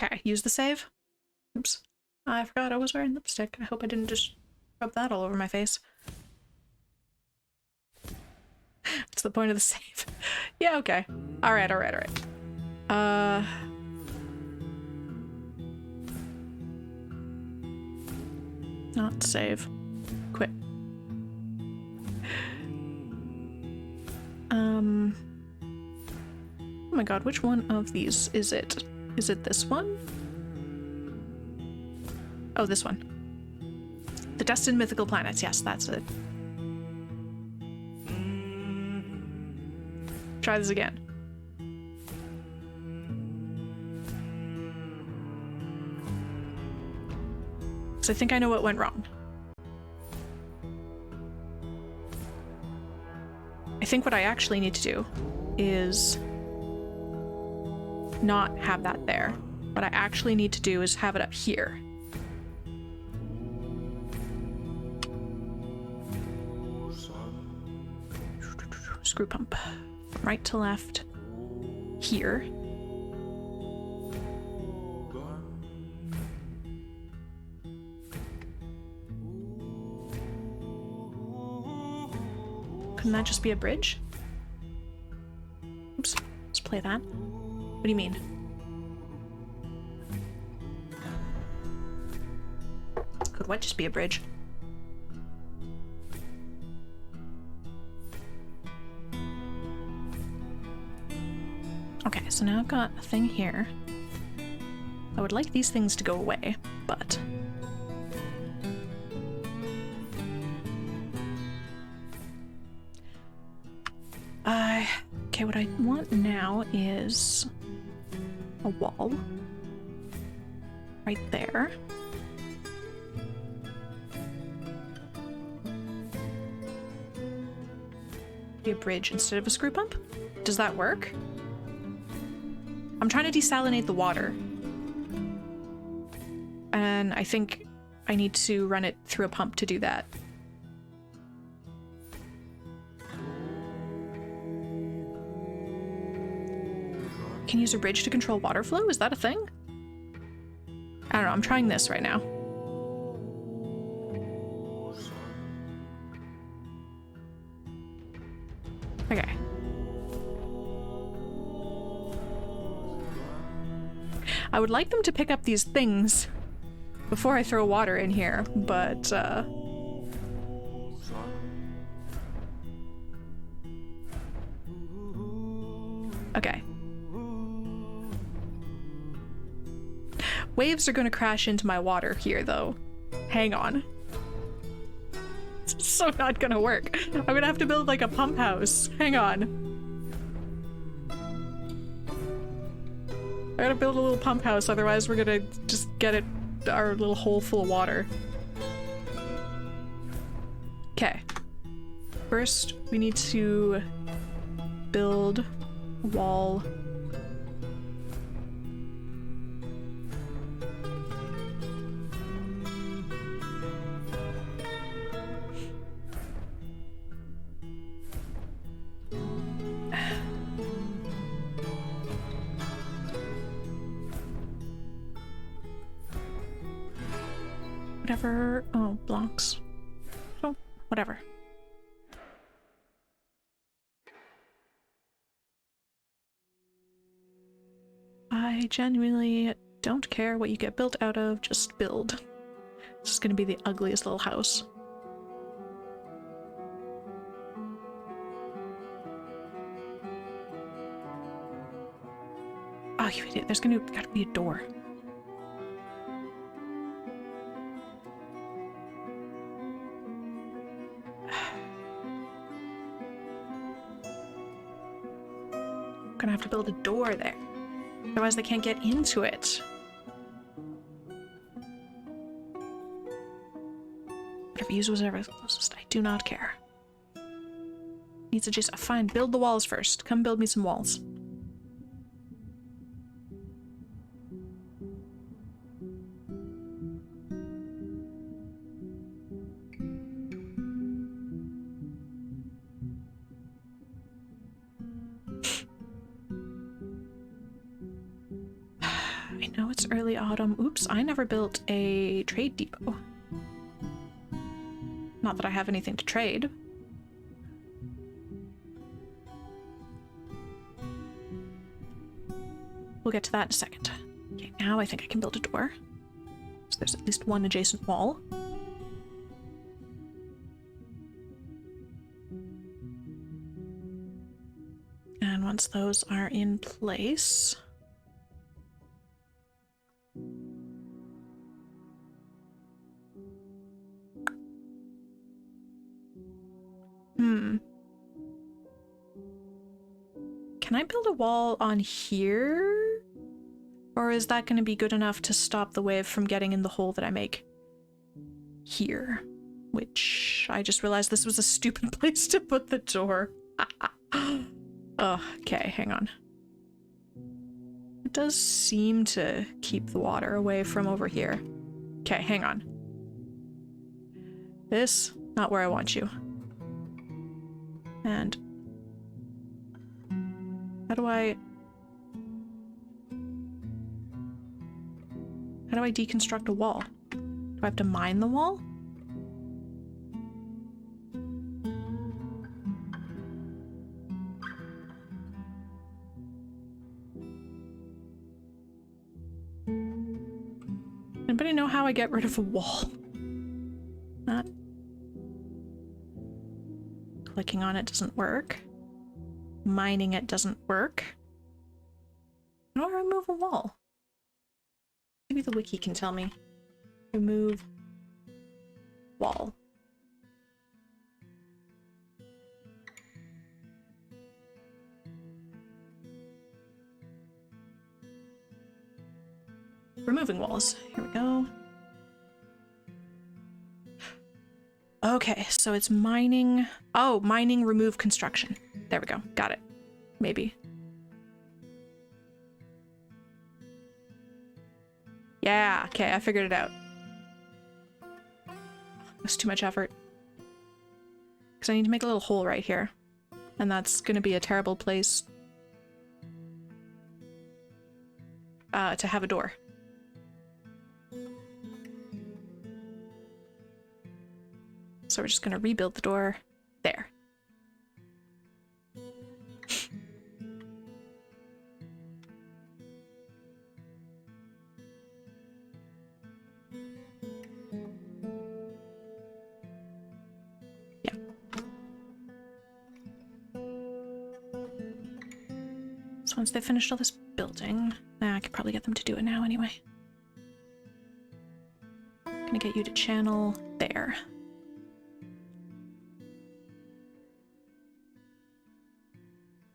Okay, use the save. Oops. I forgot I was wearing lipstick. I hope I didn't just rub that all over my face. What's the point of the save? Yeah, okay. Alright, alright, alright. Not save. Quit. Oh my god, which one of these is it? Is it this one? Oh, this one. The Destined Mythical Planets, yes, that's it. Try this again. So I think I know what went wrong. I think what I actually need to do is not have that there. What I actually need to do is have it up here. Screw pump. From right to left. Here. Couldn't that just be a bridge? Oops. Let's play that. What do you mean? Could what just be a bridge? Okay, so now I've got a thing here. I would like these things to go away, but... okay, what I want now is a wall right there. Be a bridge instead of a screw pump? Does that work? I'm trying to desalinate the water. And I think I need to run it through a pump to do that. Can you use a bridge to control water flow? Is that a thing? I don't know, I'm trying this right now. Okay. I would like them to pick up these things before I throw water in here, but, okay. Waves are gonna crash into my water here, though. Hang on. It's so not gonna work. I'm gonna have to build, like, a pump house. Hang on. I gotta build a little pump house, otherwise we're gonna just get it, our little hole full of water. Okay. First, we need to build a wall. Whatever. Oh, blocks. Oh, whatever. I genuinely don't care what you get built out of, just build. This is gonna be the ugliest little house. Oh, you idiot. There's gotta be a door. Gonna have to build a door there. Otherwise they can't get into it. Whatever, use whatever's closest. I do not care. Needs to just fine, build the walls first. Come build me some walls. I know it's early autumn. Oops, I never built a trade depot. Not that I have anything to trade. we'll get to that in a second. Okay, now I think I can build a door. So there's at least one adjacent wall. And once those are in place... Can I build a wall on here? Or is that going to be good enough to stop the wave from getting in the hole that I make here? Which I just realized this was a stupid place to put the door. Oh, okay, hang on. It does seem to keep the water away from over here. Okay, hang on. This, not where I want you. And how do I deconstruct a wall? Do I have to mine the wall? Anybody know how I get rid of a wall? Not clicking on it doesn't work. Mining it doesn't work. How do I remove a wall? Maybe the wiki can tell me. Remove wall. Removing walls. Here we go. Okay, so it's mining. Oh, mining, remove construction. There we go. Got it. Maybe. Yeah, okay, I figured it out. That's too much effort. Because I need to make a little hole right here. And that's going to be a terrible place to have a door. So we're just going to rebuild the door there. Yeah. So once they finished all this building, I could probably get them to do it now anyway. I'm gonna get you to channel there.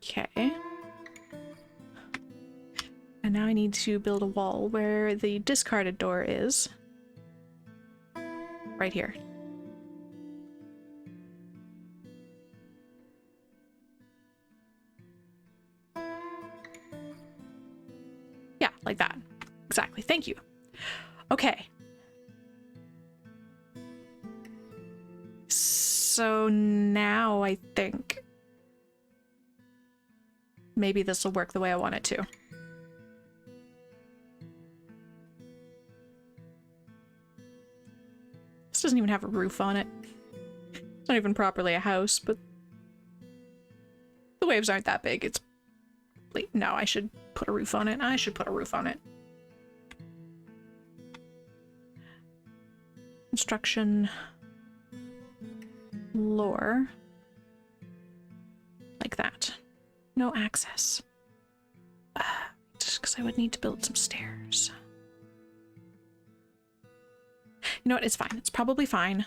Okay. And now I need to build a wall where the discarded door is. Right here. Yeah, like that. Exactly. Thank you. Okay. So now I think maybe this will work the way I want it to. This doesn't even have a roof on it. It's not even properly a house, but the waves aren't that big. It's... No, I should put a roof on it. I should put a roof on it. Construction... lore. Like that. No access. Just because I would need to build some stairs. You know what? It's fine. It's probably fine.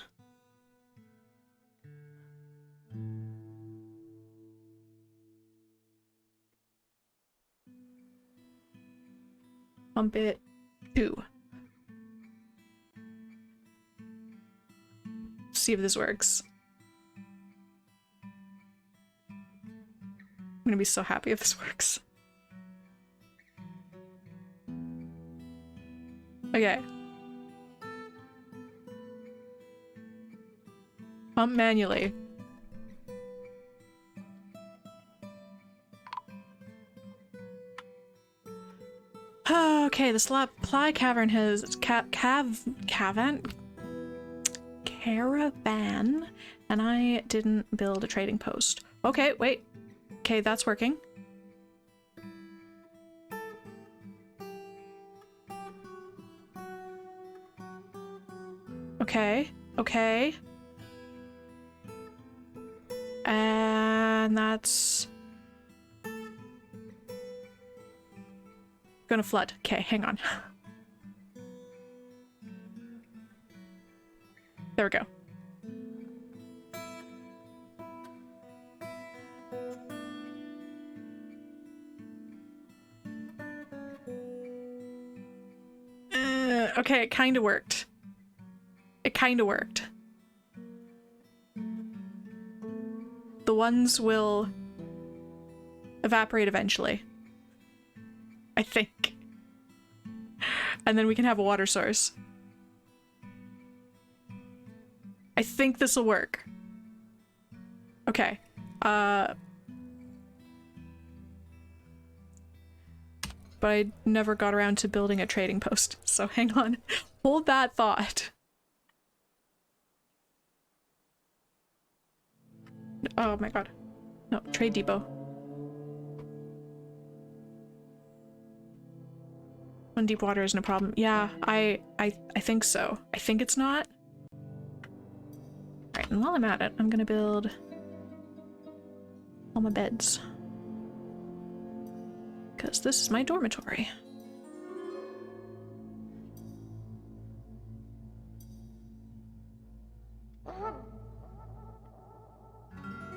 Bump it 2. See if this works. I'm gonna be so happy if this works. Okay. Pump manually. Okay, the supply cavern has caravan, and I didn't build a trading post. Okay, wait. Okay, that's working. Okay. Okay. And that's gonna flood. Okay, hang on. There we go. Okay, it kind of worked. It kind of worked. The ones will evaporate eventually. I think. And then we can have a water source. I think this will work. Okay. But I never got around to building a trading post, so hang on. Hold that thought. Oh my god. No, trade depot. When deep water isn't a problem. Yeah, I think so. I think it's not. Alright, and while I'm at it, I'm gonna build all my beds. Because this is my dormitory.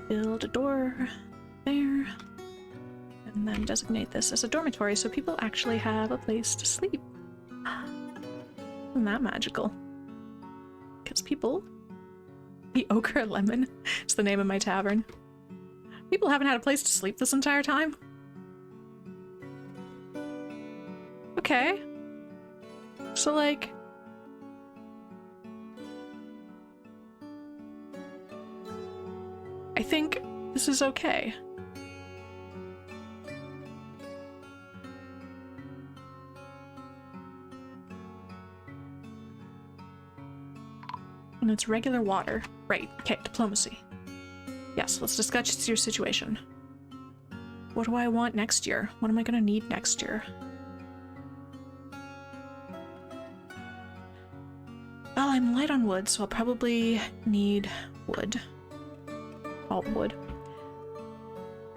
Build a door there. And then designate this as a dormitory so people actually have a place to sleep. Isn't that magical? Because people... The Ochre Lemon is the name of my tavern. People haven't had a place to sleep this entire time. Okay. So, like... I think this is okay. And it's regular water. Right, okay, diplomacy. Yes, let's discuss your situation. What do I want next year? What am I gonna need next year? Well, I'm light on wood, so I'll probably need wood. All wood.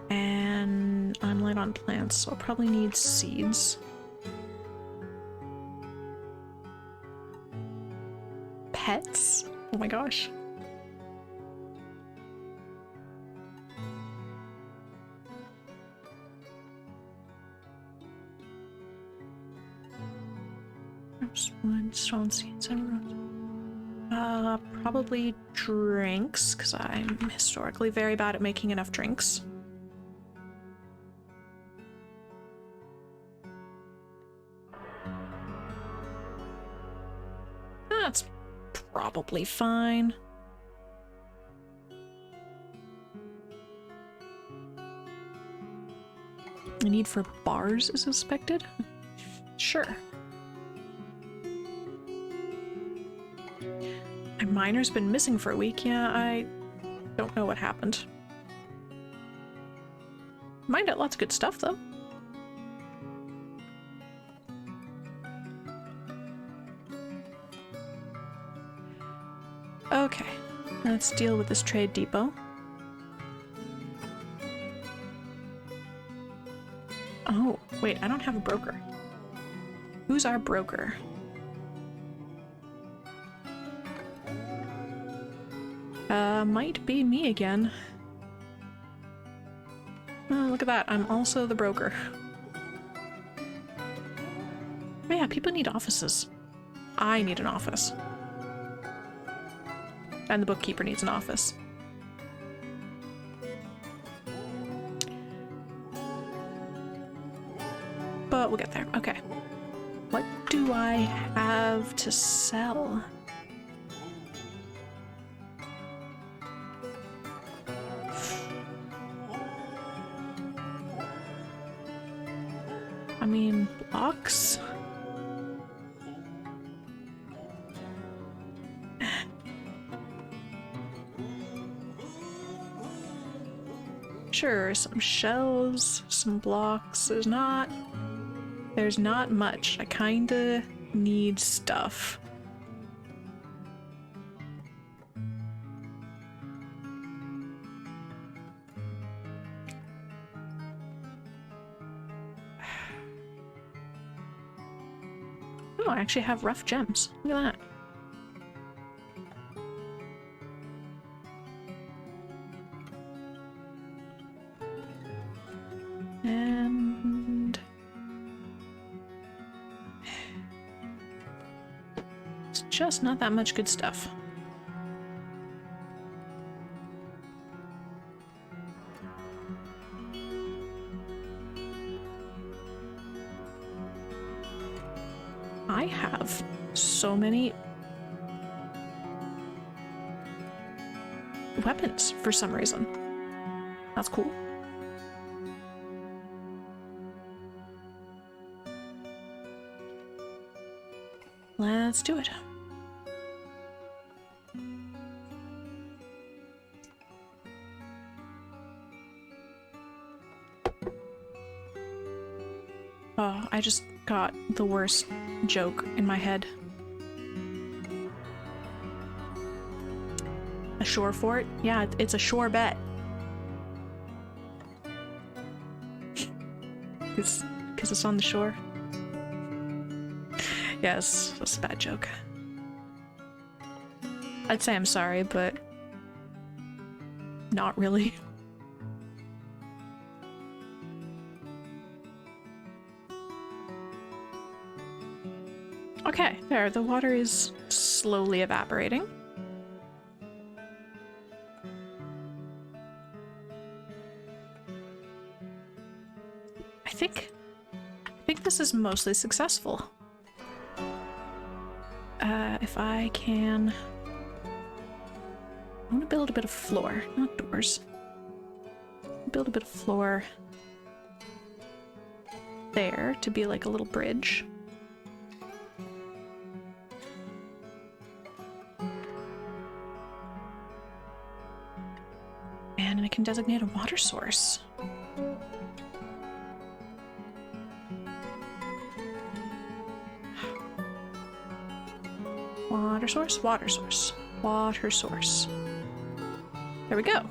And I'm light on plants, so I'll probably need seeds. Pets? Oh my gosh. Wood, stone seeds, probably drinks, because I'm historically very bad at making enough drinks. That's probably fine. The need for bars is suspected? Sure. My miner's been missing for a week. Yeah, I don't know what happened. Mined out lots of good stuff, though. Okay, let's deal with this trade depot. Oh, wait, I don't have a broker. Who's our broker? Might be me again. Oh, look at that, I'm also the broker. But yeah, people need offices. I need an office. And the bookkeeper needs an office. But we'll get there. Okay. What do I have to sell? I mean, blocks? Sure, some shells, some blocks. There's not much. I kinda need stuff. Oh, I actually have rough gems. Look at that. And it's just not that much good stuff. I have so many weapons for some reason. That's cool. Let's do it. Oh, I just got the worst joke in my head. A shore fort? Yeah, it's a shore bet. Because it's on the shore. Yes, that's a bad joke. I'd say I'm sorry, but not really. Okay, there, the water is slowly evaporating. I think this is mostly successful. If I can... I want to build a bit of floor, not doors. Build a bit of floor there to be like a little bridge. And I can designate a water source. Water source, water source, water source. There we go.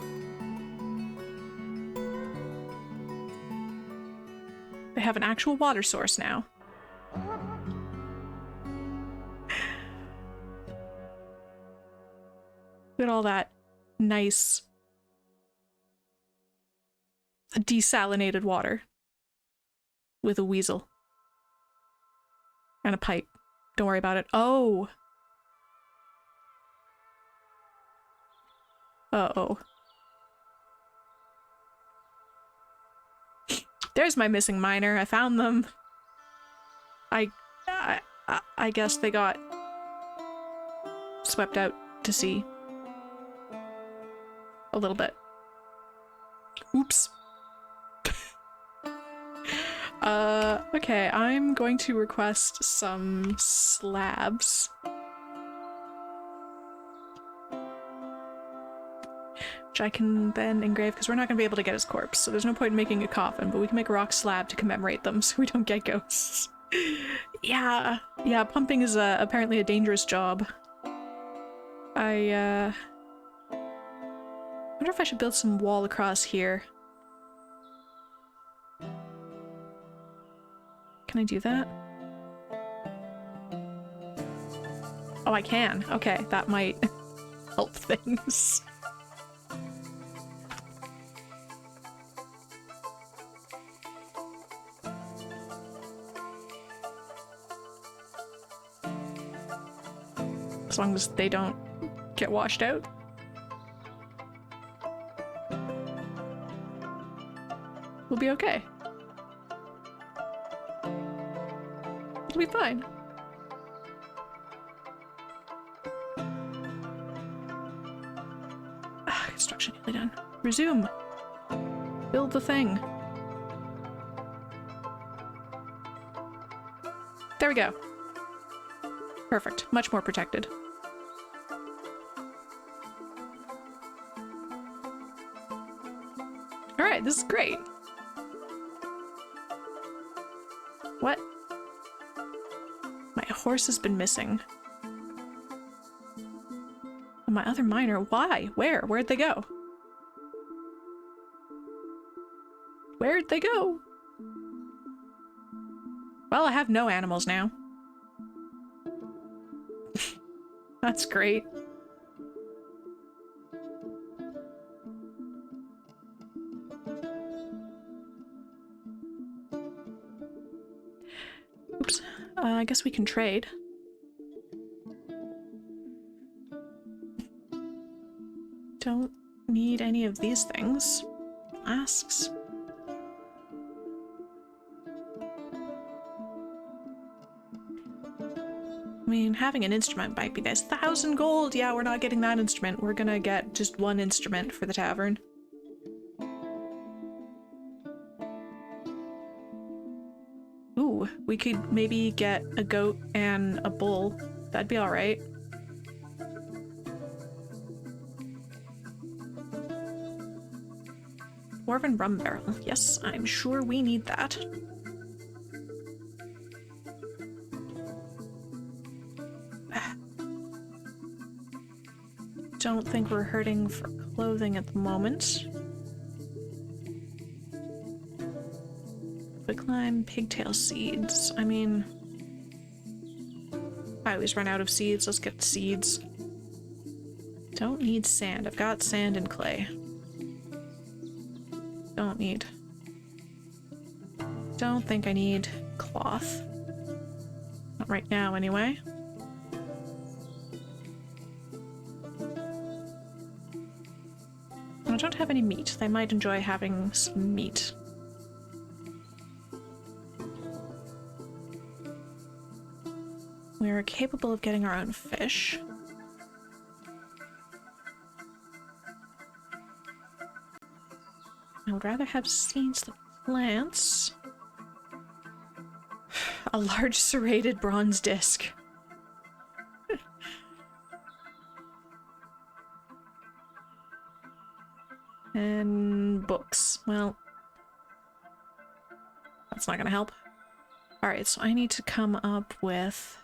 They have an actual water source now. Look at all that nice desalinated water with a weasel and a pipe. Don't worry about it. Oh. Uh-oh. There's my missing miner. I found them. I guess they got swept out to sea. A little bit. Oops. Okay, I'm going to request some slabs. Which I can then engrave, because we're not going to be able to get his corpse, so there's no point in making a coffin, but we can make a rock slab to commemorate them so we don't get ghosts. Yeah, pumping is apparently a dangerous job. I wonder if I should build some wall across here. Can I do that? Oh, I can. Okay, that might help things. As long as they don't get washed out. We'll be okay. It'll be fine. Construction nearly done. Resume. Build the thing. There we go. Perfect. Much more protected. Alright, this is great. What? My horse has been missing. And my other miner, why? Where? Where'd they go? Where'd they go? Well, I have no animals now. That's great. Oops. I guess we can trade. Don't need any of these things. Flasks. I mean, having an instrument might be nice. 1,000 gold! Yeah, we're not getting that instrument. We're gonna get just one instrument for the tavern. Ooh, we could maybe get a goat and a bull. That'd be alright. Dwarven rum barrel. Yes, I'm sure we need that. Don't think we're hurting for clothing at the moment. Quicklime, pigtail seeds. I mean, I always run out of seeds. Let's get seeds. Don't need sand. I've got sand and clay. Don't need. Don't think I need cloth. Not right now, anyway. I don't have any meat. They might enjoy having some meat. We're capable of getting our own fish. I would rather have seeds than plants. A large serrated bronze disc. And books. Well, that's not gonna help. Alright, so I need to come up with...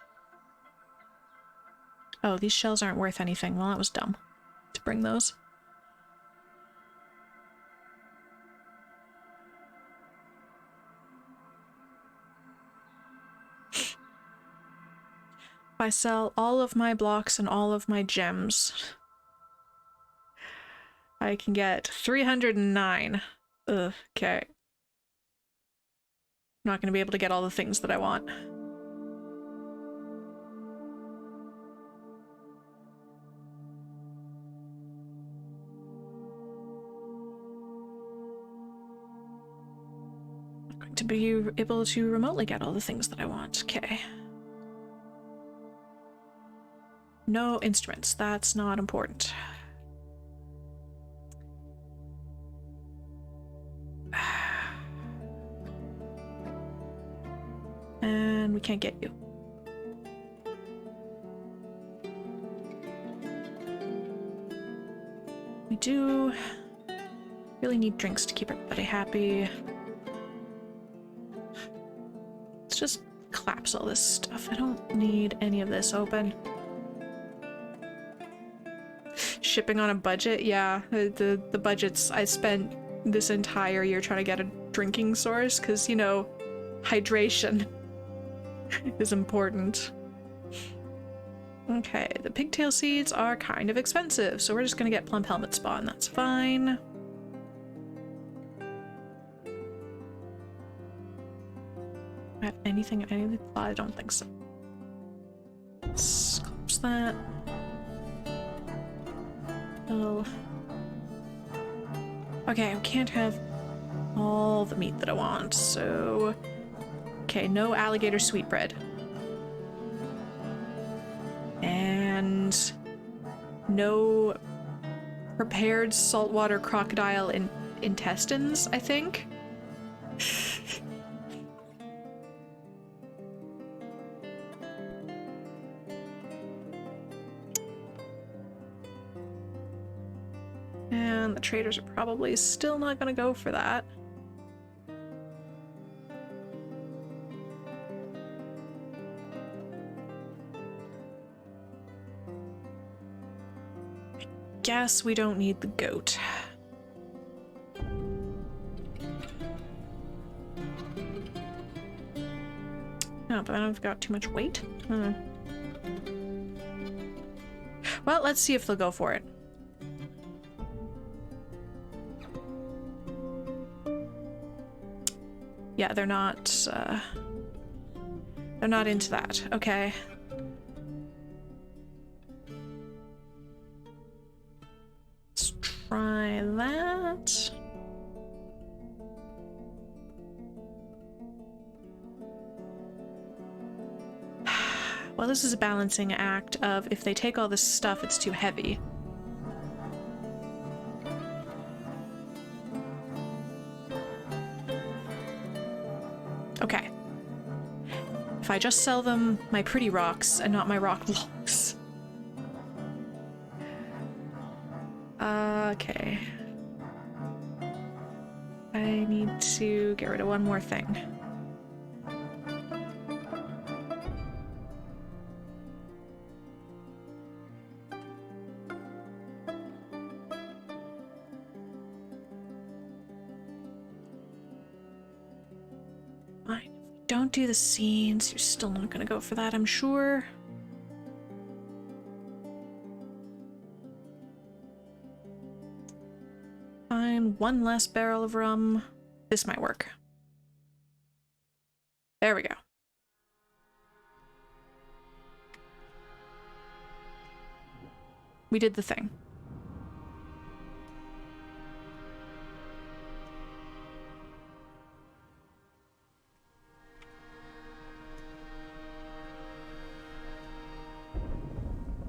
Oh, these shells aren't worth anything. Well, that was dumb to bring those. If I sell all of my blocks and all of my gems, I can get 309. Ugh, okay. I'm not gonna be able to get all the things that I want. I'm going to be able to remotely get all the things that I want. Okay. No instruments. That's not important. And we can't get you. We do really need drinks to keep everybody happy. Let's just collapse all this stuff. I don't need any of this open. Shipping on a budget? Yeah, the budgets. I spent this entire year trying to get a drinking source because, you know, hydration is important. Okay, the pigtail seeds are kind of expensive, so we're just gonna get plump helmet spawn. That's fine. Have anything? I don't think so. Let's collapse that. Oh. Okay, we can't have all the meat that I want, so... Okay, no alligator sweetbread. And... no prepared saltwater crocodile intestines, I think? And the traders are probably still not gonna go for that. I guess we don't need the goat. No, but I've got too much weight. Well, let's see if they'll go for it. Yeah, they're not into that. Okay. Let's try that. Well, this is a balancing act of if they take all this stuff, it's too heavy. Okay. If I just sell them my pretty rocks and not my rock blocks. Okay. I need to get rid of one more thing. Don't do the scenes. You're still not gonna go for that, I'm sure. Fine, one less barrel of rum. This might work. There we go. We did the thing.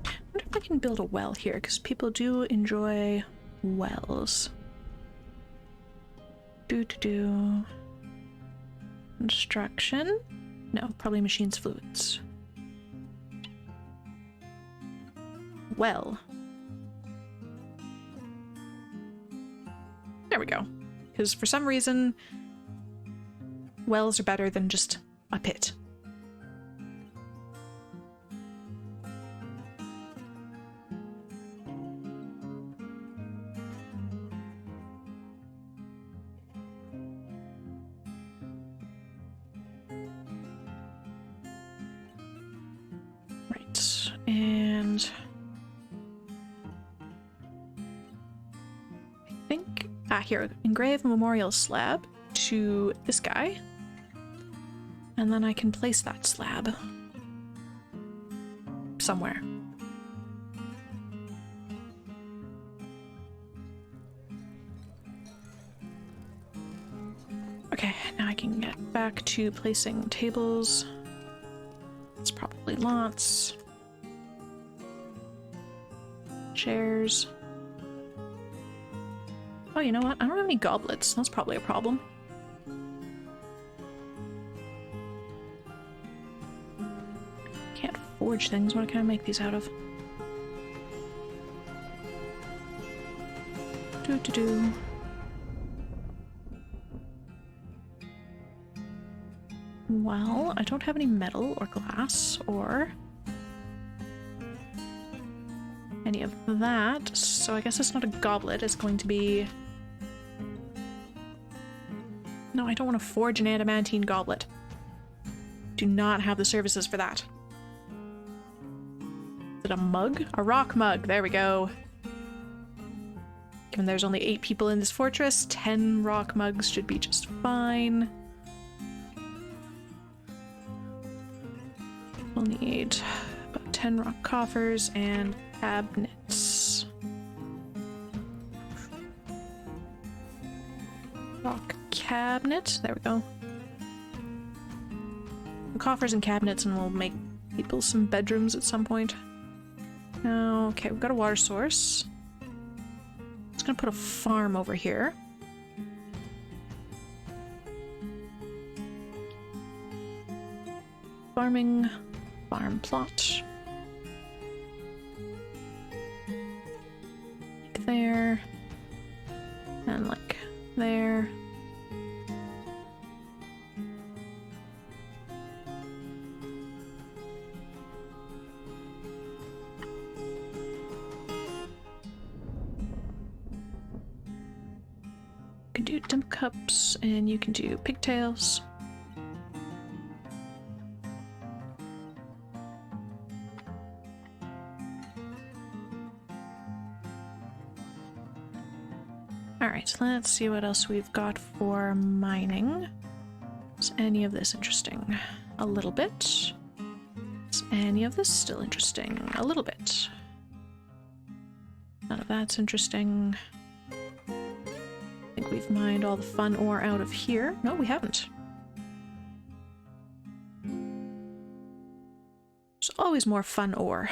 I wonder if I can build a well here, because people do enjoy wells. Construction? No, probably machines fluids. Well. There we go. Because for some reason, wells are better than just a pit. And I think, here, engrave a memorial slab to this guy. And then I can place that slab somewhere. Okay, now I can get back to placing tables. It's probably lots. Chairs. Oh, you know what? I don't have any goblets. That's probably a problem. Can't forge things. What can I make these out of? Do. Well, I don't have any metal or glass or any of that, so I guess it's not a goblet, it's going to be... No, I don't want to forge an adamantine goblet. Do not have the services for that. Is it a mug? A rock mug, there we go. Given there's only 8 people in this fortress, 10 rock mugs should be just fine. We'll need about 10 rock coffers and cabinets. Rock cabinet. There we go. Coffers and cabinets, and we'll make people some bedrooms at some point. Okay, we've got a water source. Just gonna put a farm over here. Farming, farm plot. Like there. And like there. You can do dump cups, and you can do pigtails. Alright, let's see what else we've got for mining. Is any of this interesting? A little bit. Is any of this still interesting? A little bit. None of that's interesting. I think we've mined all the fun ore out of here. No, we haven't. There's always more fun ore.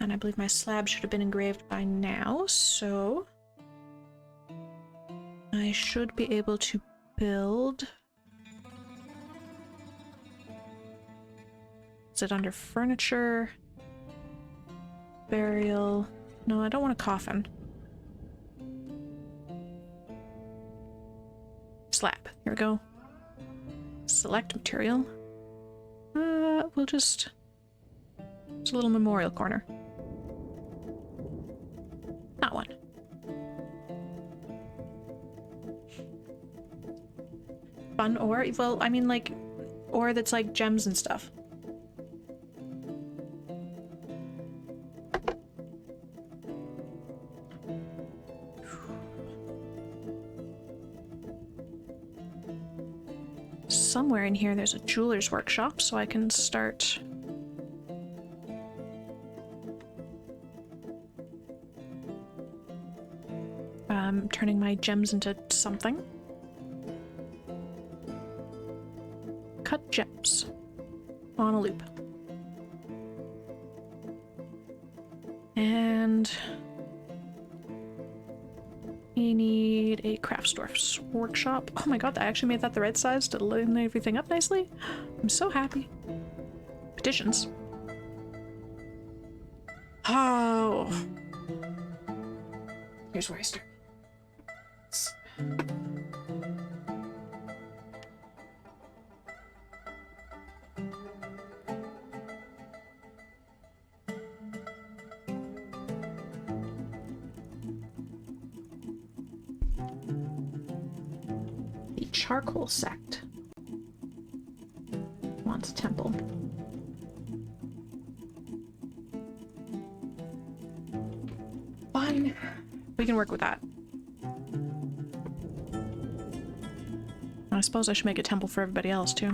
And I believe my slab should have been engraved by now, so I should be able to build. Is it under furniture? Burial? No, I don't want a coffin. Slab. Here we go. Select material. We'll just... It's a little memorial corner. That one. Fun ore? Well, I mean, like, ore that's like gems and stuff. Somewhere in here there's a jeweler's workshop, so I can start turning my gems into something. Cut gems on a loop. And we need a craftsdwarf's workshop. Oh my god, I actually made that the right size to line everything up nicely. I'm so happy. Petitions. Oh. Here's where I start. The charcoal sect wants a temple. Fine. We can work with that. I suppose I should make a temple for everybody else, too.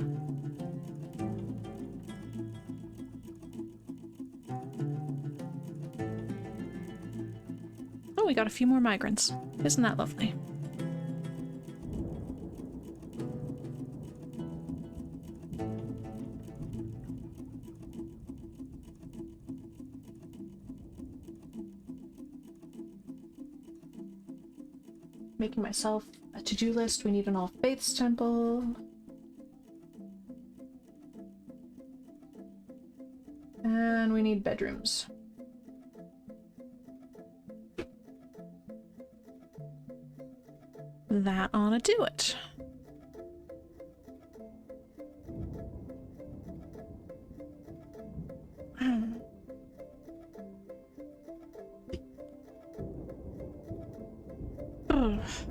Oh, we got a few more migrants. Isn't that lovely? Making myself a to-do list. We need an All Faiths temple. And we need bedrooms. That ought to do it.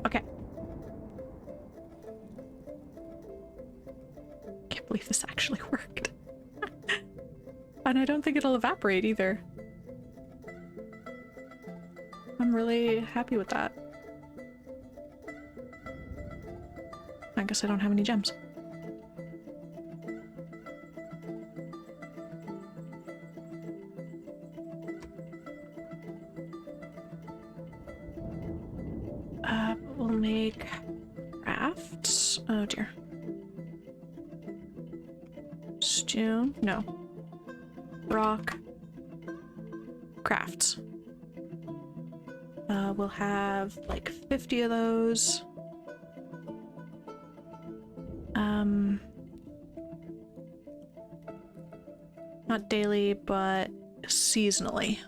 Okay. Can't believe this actually worked. And I don't think it'll evaporate either. I'm really happy with that. I guess I don't have any gems. We'll make crafts. Oh dear. Stone? No. Rock. Crafts. We'll have like 50 of those. Not daily, but seasonally.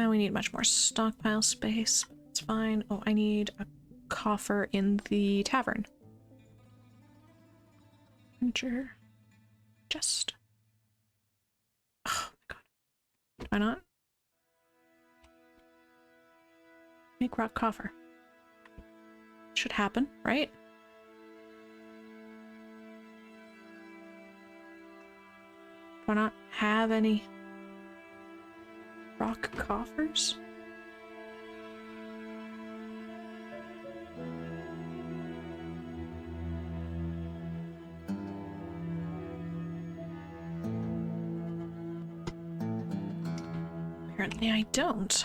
We need much more stockpile space. It's fine. Oh, I need a coffer in the tavern. Furniture. Just. Why not? Make rock coffer. Should happen, right? Why not have any rock coffers? Apparently I don't.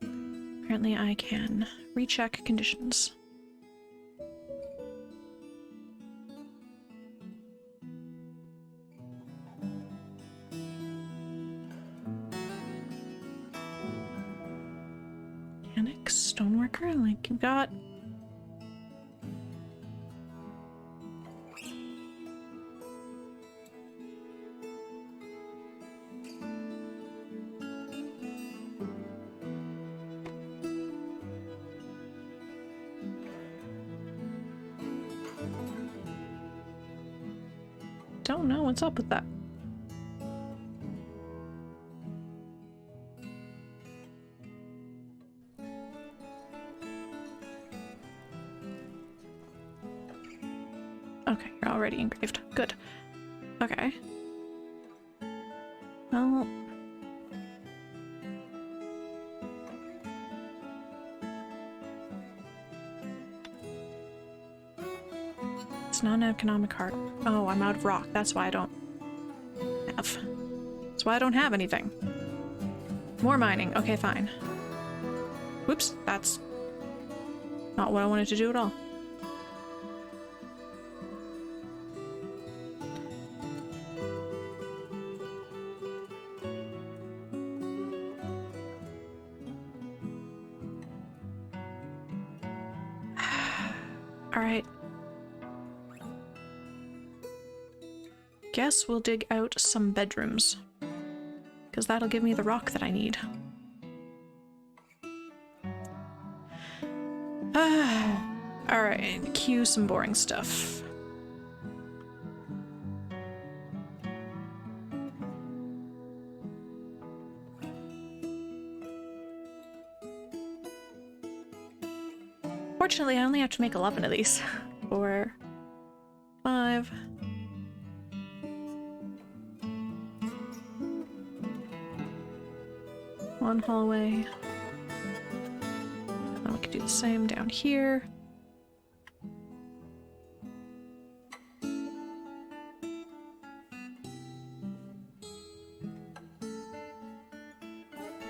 Apparently I can recheck conditions. Mechanics, stoneworker, like you've got. Don't know what's up with that. Okay, you're already engraved. Good. Okay. Well... it's not an economic heart. Oh, I'm out of rock. That's why I don't have. That's why I don't have anything. More mining. Okay, fine. Whoops, that's not what I wanted to do at all. Alright. Guess we'll dig out some bedrooms. Because that'll give me the rock that I need. Alright, cue some boring stuff. Fortunately, I only have to make 11 of these. 4, 5. One hallway. And we could do the same down here.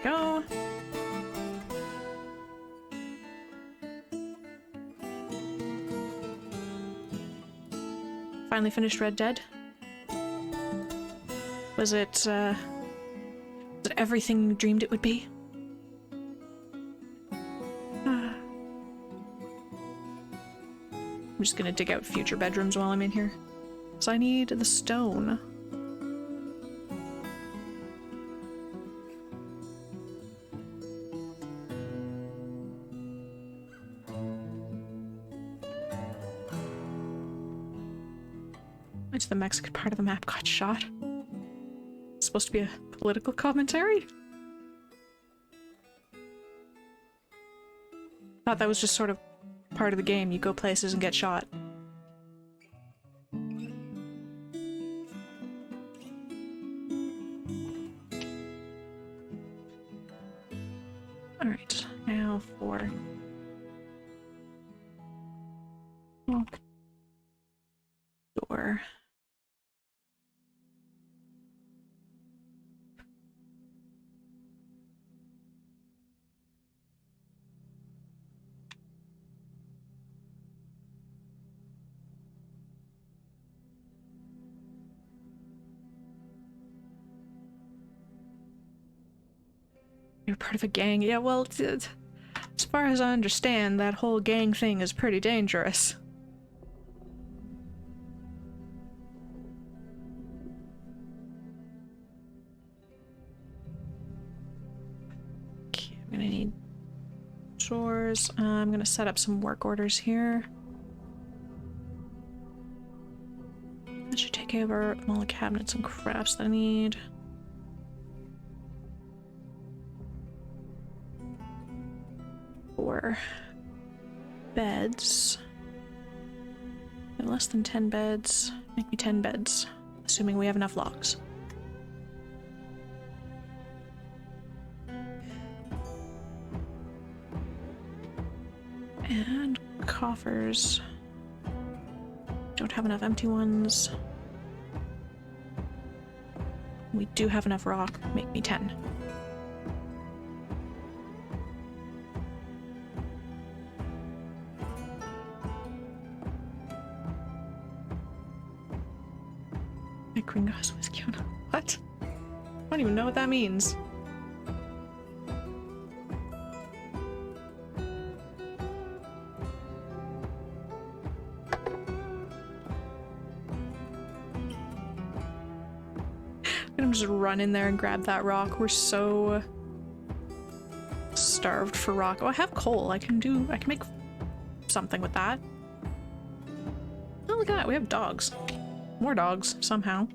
Go. Finally finished Red Dead. Was it everything you dreamed it would be? I'm just gonna dig out future bedrooms while I'm in here. So I need the stone. Which the Mexican part of the map got shot. It's supposed to be a political commentary? Thought that was just sort of part of the game. You go places and get shot. Alright, now for... oh. Door. You're part of a gang. Yeah, well, as far as I understand, that whole gang thing is pretty dangerous. Okay, I'm gonna need drawers. I'm gonna set up some work orders here. That should take over all the cabinets and crafts that I need. for beds. And less than 10 beds. Make me 10 beds, assuming we have enough logs. And coffers. Don't have enough empty ones. We do have enough rock. Make me 10. Gringos whiskey on. What? I don't even know what that means. I'm gonna just run in there and grab that rock. We're so starved for rock. Oh, I have coal. I can make something with that. Oh, look at that. We have dogs. More dogs, somehow.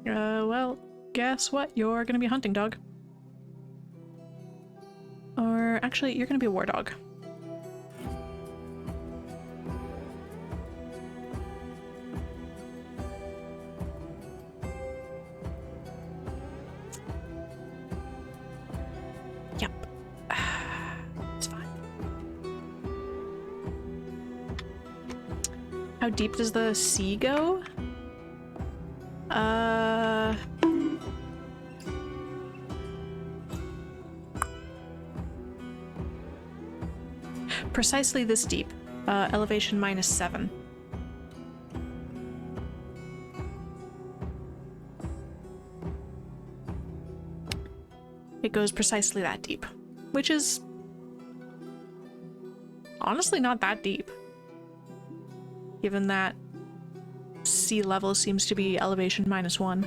Well, guess what? You're gonna be a hunting dog. Or, actually, you're gonna be a war dog. Yep. It's fine. How deep does the sea go? Precisely this deep. Elevation -7. It goes precisely that deep, which is honestly not that deep, given that sea level seems to be elevation -1.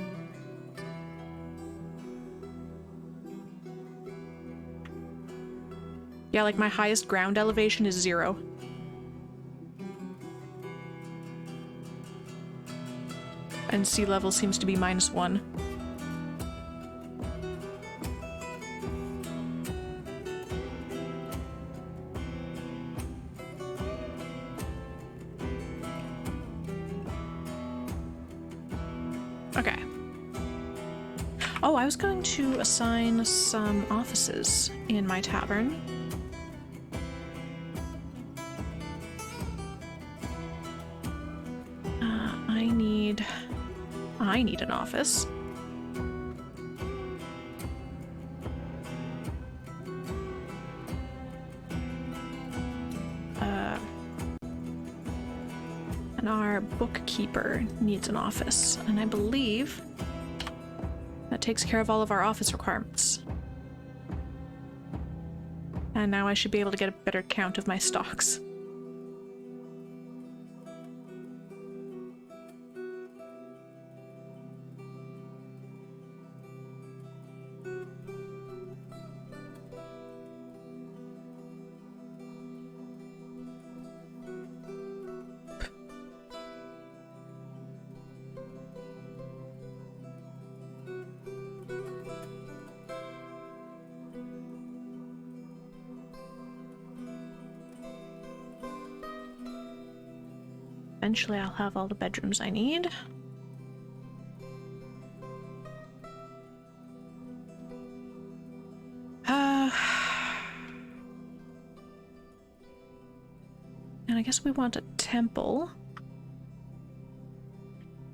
Yeah, like my highest ground elevation is 0. And sea level seems to be -1. Okay. Oh, I was going to assign some offices in my tavern. I need an office. And our bookkeeper needs an office, and I believe that takes care of all of our office requirements. And now I should be able to get a better count of my stocks. Eventually I'll have all the bedrooms I need. And I guess we want a temple.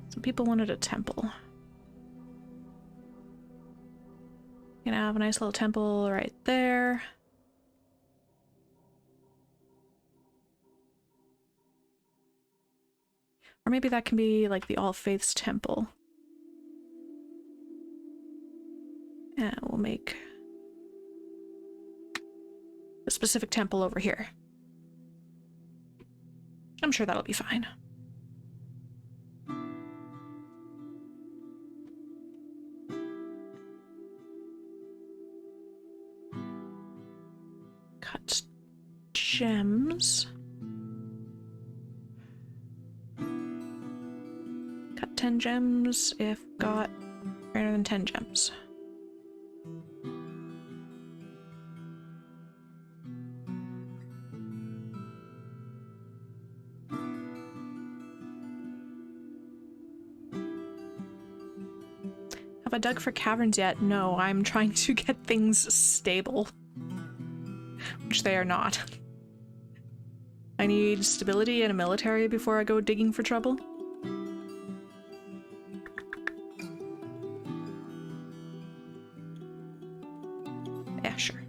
Some people wanted a temple. Gonna have a nice little temple right there. Or maybe that can be like the All Faiths Temple. And we'll make a specific temple over here. I'm sure that'll be fine. Cut gems. Cut 10 gems if got greater than 10 gems. Have I dug for caverns yet? No, I'm trying to get things stable. Which they are not. I need stability and a military before I go digging for trouble. Yeah, sure.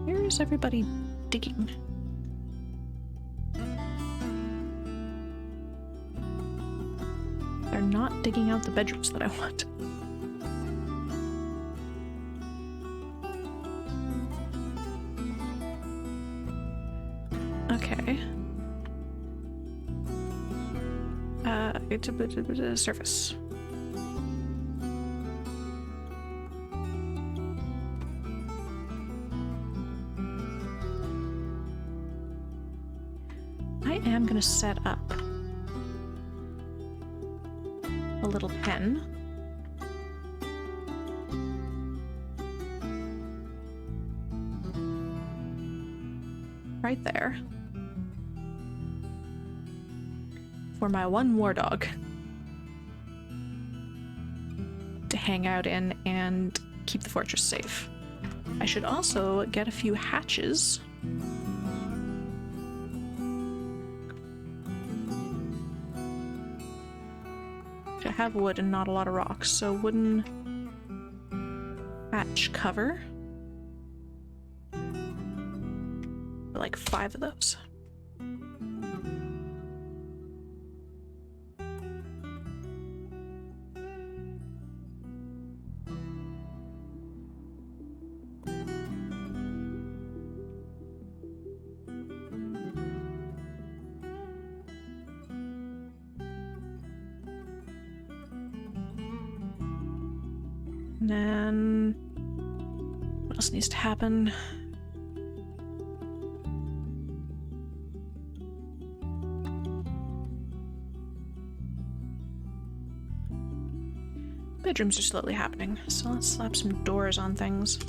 Where is everybody digging? They're not digging out the bedrooms that I want. Okay. It's a surface. I am gonna set up a little pen. Right there. For my one war dog to hang out in and keep the fortress safe. I should also get a few hatches. I have wood and not a lot of rocks, so wooden hatch cover. Like 5 of those. And then what else needs to happen? Bedrooms are slowly happening, so let's slap some doors on things.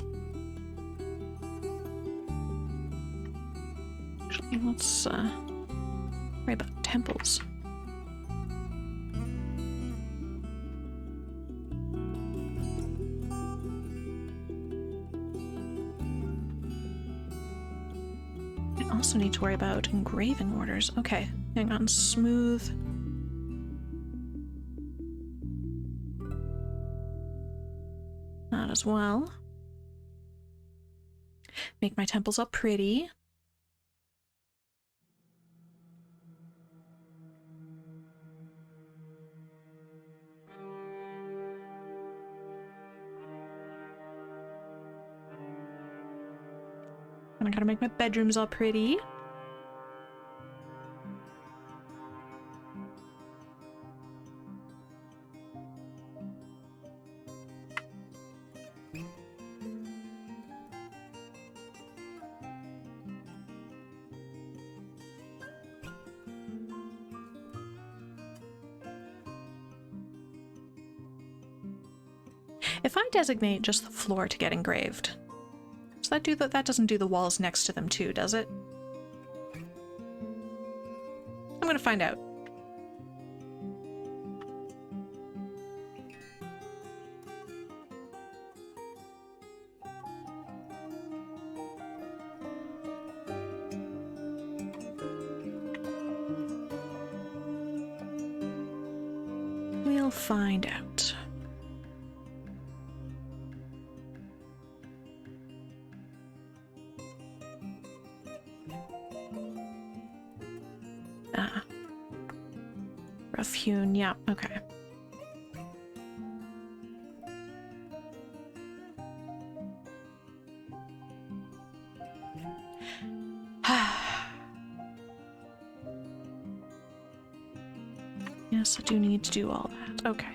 Actually, let's worry about temples. I also need to worry about engraving orders. Okay, hang on, smooth. That as well. Make my temples all pretty. And I gotta make my bedrooms all pretty. If I designate just the floor to get engraved, does that do that? That doesn't do the walls next to them too, does it? I'm gonna find out. We'll find out. Rough hewn, yeah, okay. Yes, I do need to do all that. Okay.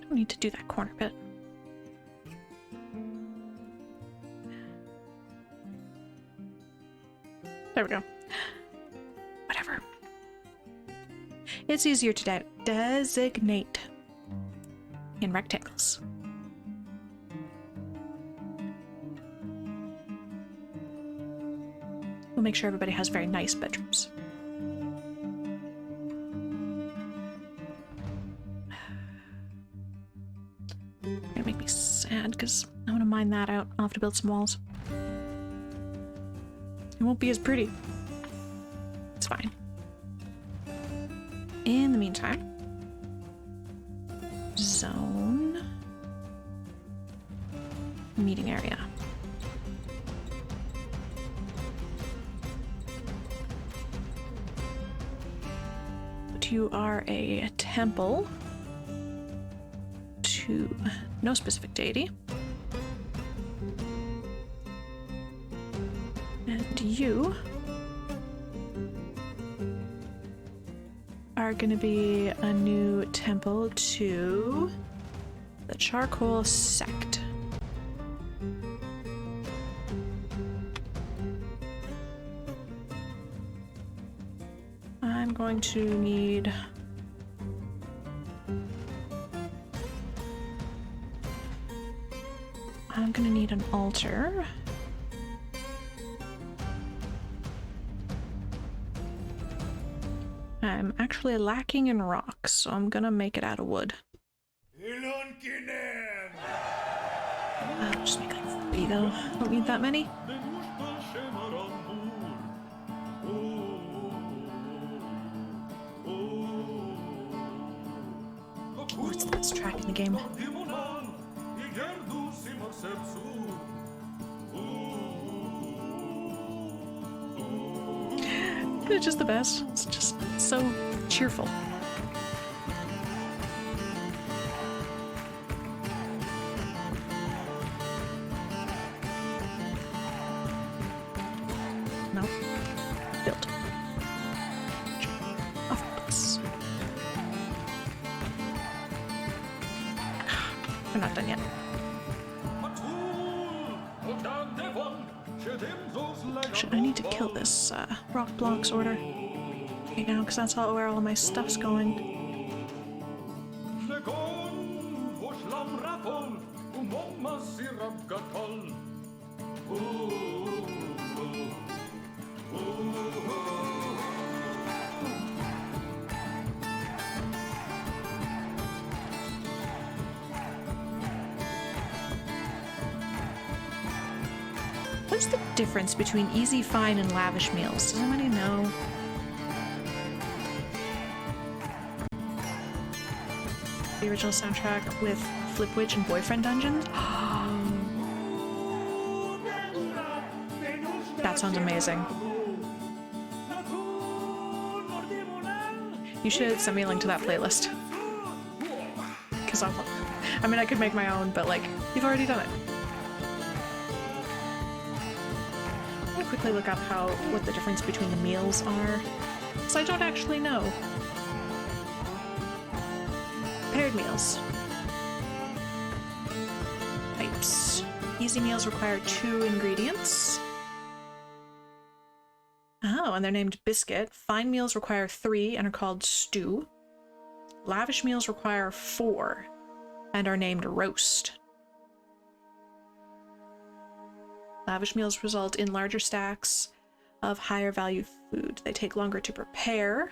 don't need to do that corner bit. There we go. Whatever. It's easier to designate in rectangles. We'll make sure everybody has very nice bedrooms. Gonna make me sad because I want to mine that out. I'll have to build some walls. It won't be as pretty. It's fine. In the meantime, zone meeting area. But you are a temple to no specific deity. And you are going to be a new temple to the Charcoal Sect. I'm going to need an altar. I'm actually lacking in rocks, so I'm gonna make it out of wood. I'll just make like 3 though. Don't need that many. What's the best track in the game? It's just the best. It's just so cheerful. No. Build. Off books. We're not done yet. Should I need to kill this rock blocks order right now, because that's where all of my stuff's going. What's the difference between easy, fine, and lavish meals? Does anybody know? The original soundtrack with Flipwitch and Boyfriend Dungeons? That sounds amazing. You should send me a link to that playlist. Because I mean, I could make my own, but like, you've already done it. Quickly look up what the difference between the meals are, because I don't actually know. Paired meals. Types. Easy meals require 2 ingredients. Oh, and they're named biscuit. Fine meals require 3 and are called stew. Lavish meals require 4 and are named roast. Lavish meals result in larger stacks of higher value food. They take longer to prepare.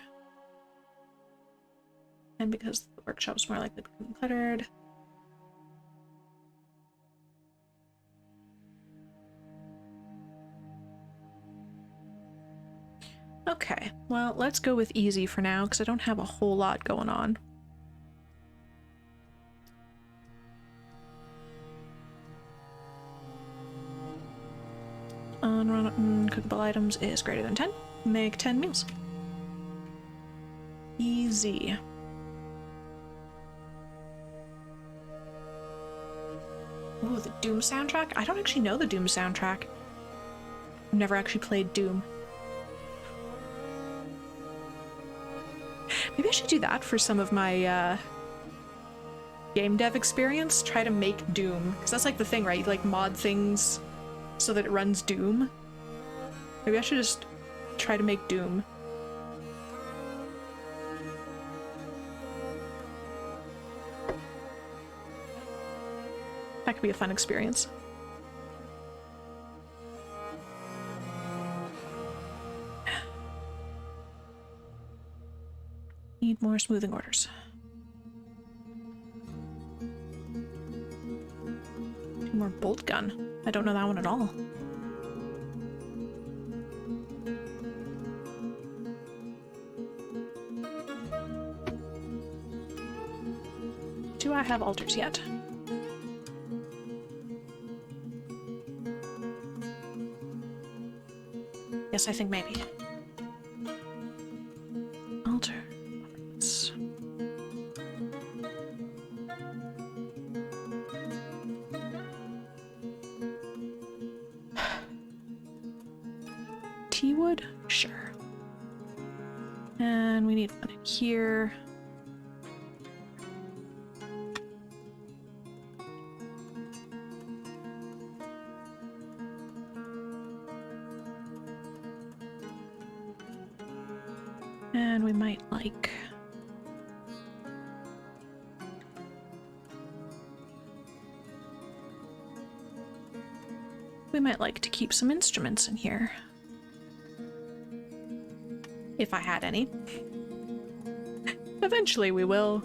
And because the workshop is more likely to become cluttered. Okay, well, let's go with easy for now, because I don't have a whole lot going on. Cookable items is greater than 10. Make 10 meals. Easy. Ooh, the Doom soundtrack? I don't actually know the Doom soundtrack. I've never actually played Doom. Maybe I should do that for some of my, game dev experience, try to make Doom. Because that's like the thing, right? You like mod things so that it runs Doom. Maybe I should just try to make Doom. That could be a fun experience. Need more smoothing orders. More bolt gun. I don't know that one at all. Do I have altars yet? Yes, I think maybe. Altar. T-wood? Sure. And we need one here. And we might like... We might like to keep some instruments in here. If I had any. Eventually we will.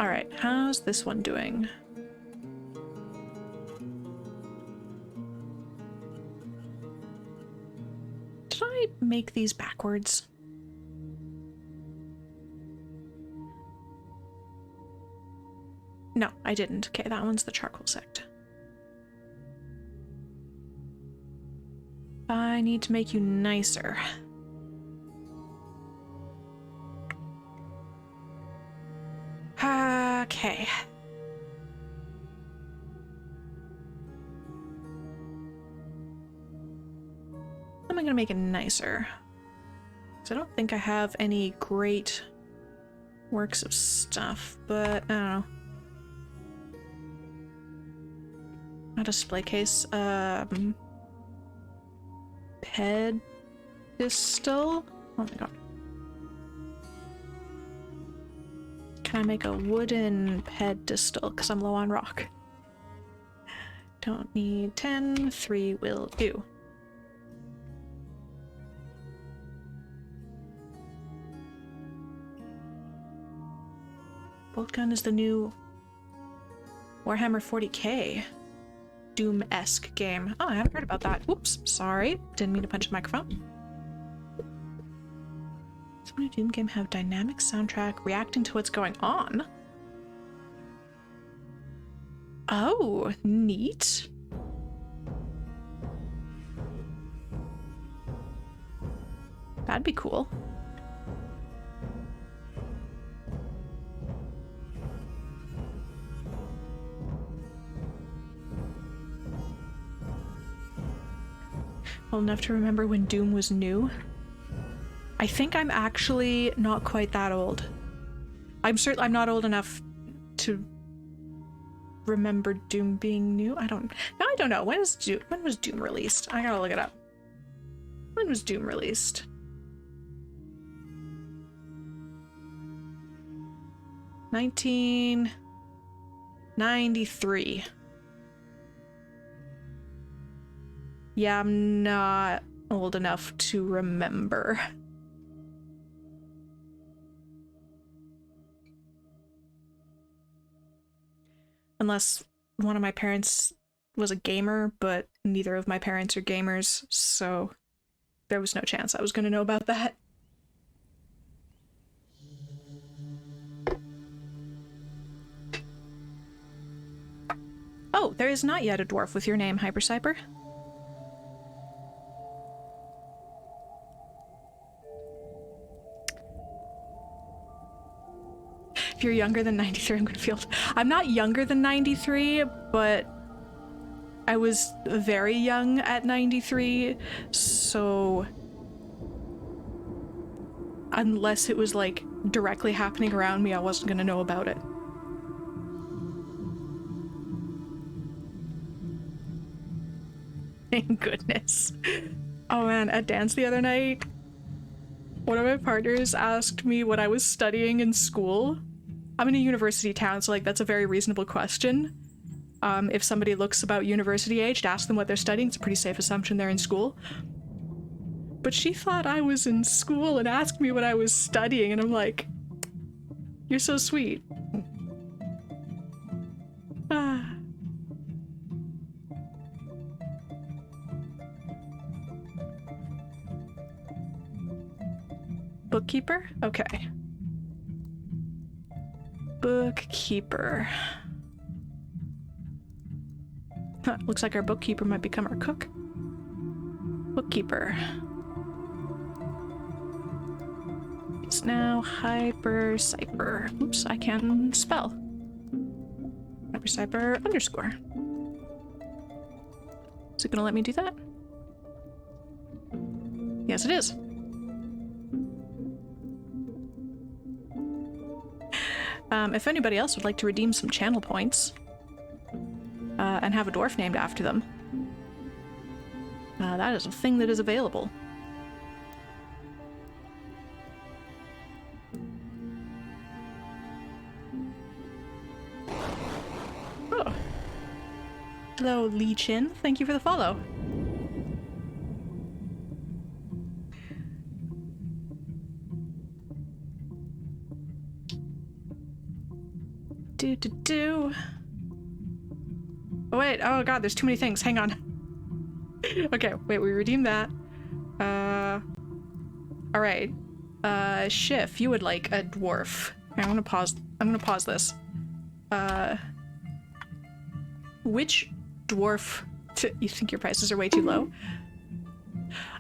Alright, how's this one doing? Did I make these backwards? No, I didn't. Okay, that one's the charcoal sect. I need to make you nicer. Okay. How am I gonna make it nicer? Because I don't think I have any great works of stuff, but I don't know. A display case. Pedestal? Oh my god. Can I make a wooden pedestal? Because I'm low on rock. Don't need 10. 3 will do. Bolt gun is the new Warhammer 40k. Doom-esque game. Oh, I haven't heard about that. Whoops, sorry. Didn't mean to punch a microphone. Does a new Doom game have dynamic soundtrack reacting to what's going on? Oh, neat. That'd be cool. Old enough to remember when Doom was new. I think I'm actually not quite that old. I'm not old enough to remember Doom being new. I don't know. When was Doom released? I gotta look it up. When was Doom released? $1993. Yeah, I'm not old enough to remember. Unless one of my parents was a gamer, but neither of my parents are gamers, so there was no chance I was going to know about that. Oh, there is not yet a dwarf with your name, Hypercyper. If you're younger than 93, I'm gonna feel... I'm not younger than 93, but I was very young at 93, so... unless it was like directly happening around me, I wasn't gonna know about it. Thank goodness. Oh man, at dance the other night, one of my partners asked me what I was studying in school. I'm in a university town, so like that's a very reasonable question. If somebody looks about university age, to ask them what they're studying, it's a pretty safe assumption they're in school. But she thought I was in school and asked me what I was studying, and I'm like, you're so sweet. Ah. Bookkeeper? Okay. Bookkeeper. Huh, looks like our bookkeeper might become our cook. Bookkeeper. It's now hypercyper. Oops, I can spell. Hypercyper underscore. Is it gonna let me do that? Yes, it is. If anybody else would like to redeem some channel points and have a dwarf named after them, that is a thing that is available. Oh. Hello, Lee Chin. Thank you for the follow. Do. Oh wait, oh god, there's too many things. Hang on. Okay, wait, we redeemed that. Alright. Schiff, you would like a dwarf. Okay, I'm gonna pause this. Which dwarf you think your prices are way too low?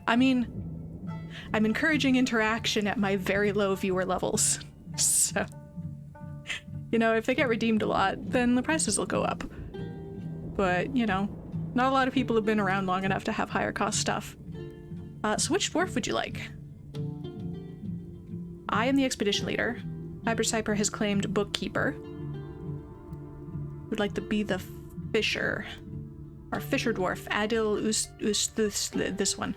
I mean, I'm encouraging interaction at my very low viewer levels. So, you know, if they get redeemed a lot, then the prices will go up. But, you know, not a lot of people have been around long enough to have higher cost stuff. So which dwarf would you like? I am the expedition leader. Hypercyper has claimed bookkeeper. Would like to be the fisher. Or fisher dwarf. Adil this one.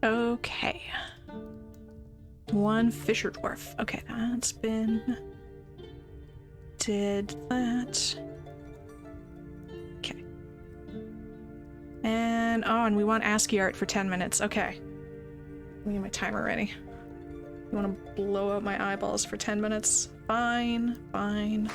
Okay. One fisher dwarf. Okay, that's been... Did that. Okay. And we want ASCII art for 10 minutes. Okay. Let me get my timer ready. You want to blow out my eyeballs for 10 minutes? Fine, fine.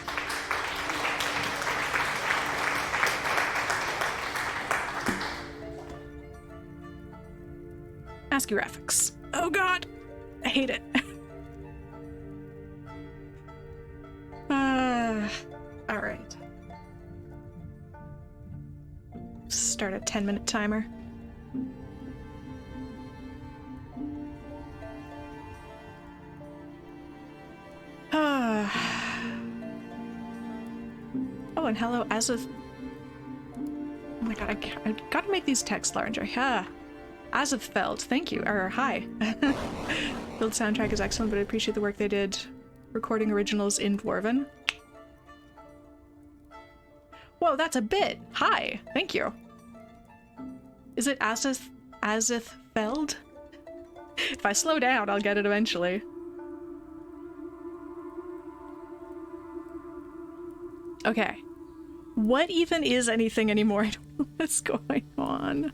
ASCII graphics. Oh god! I hate it. Alright. Start a 10-minute timer. Oh, and hello, Azith. Oh my god, I gotta make these texts larger. Azithfeld, thank you. Or hi. Build soundtrack is excellent, but I appreciate the work they did recording originals in Dwarven. Whoa, that's a bit. Hi, thank you. Is it Azithfeld? If I slow down, I'll get it eventually. Okay. What even is anything anymore? I don't know what's going on.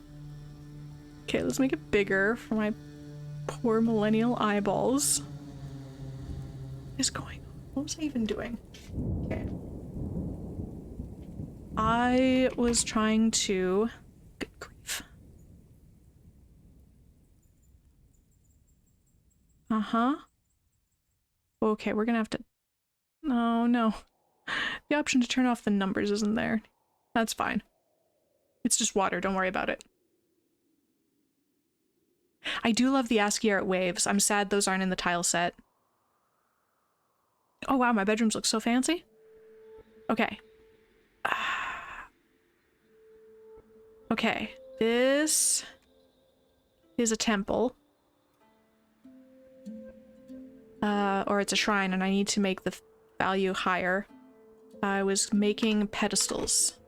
Okay, let's make it bigger for my poor millennial eyeballs. What is going on? What was I even doing? Okay. I was trying to... Good grief. Uh-huh. Okay, we're gonna have to... Oh, no. The option to turn off the numbers isn't there. That's fine. It's just water, don't worry about it. I do love the ASCII art waves. I'm sad those aren't in the tile set. Oh wow, my bedrooms look so fancy. Okay. Okay, this is a temple. Or it's a shrine, and I need to make the value higher. I was making pedestals.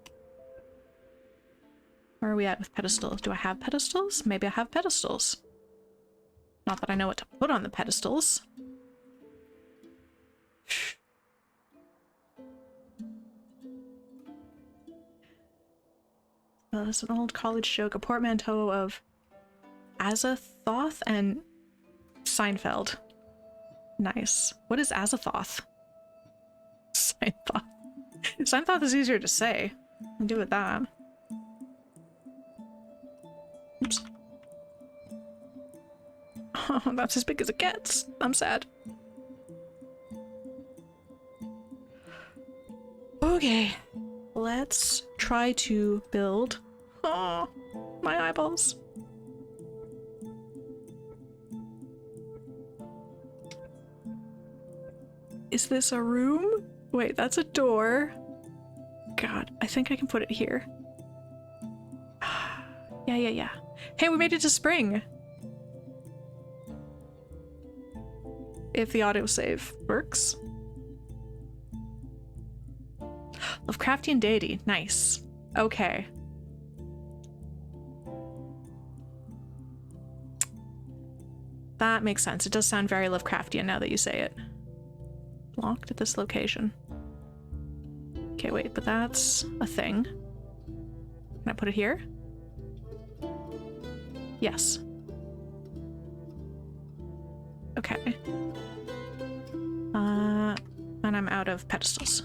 Where are we at with pedestals? Do I have pedestals? Maybe I have pedestals. Not that I know what to put on the pedestals. It's an old college joke, a portmanteau of Azathoth and Seinfeld. Nice. What is Azathoth? Seinfeld. Seinfeld is easier to say. I'll do with that. Oops. Oh, that's as big as it gets. I'm sad. Okay. Let's try to build. Oh, my eyeballs. Is this a room? Wait, that's a door. God, I think I can put it here. Yeah. Hey, we made it to spring! If the autosave works. Lovecraftian deity. Nice. Okay. That makes sense. It does sound very Lovecraftian now that you say it. Locked at this location. Okay, wait, but that's a thing. Can I put it here? Yes. Okay. And I'm out of pedestals.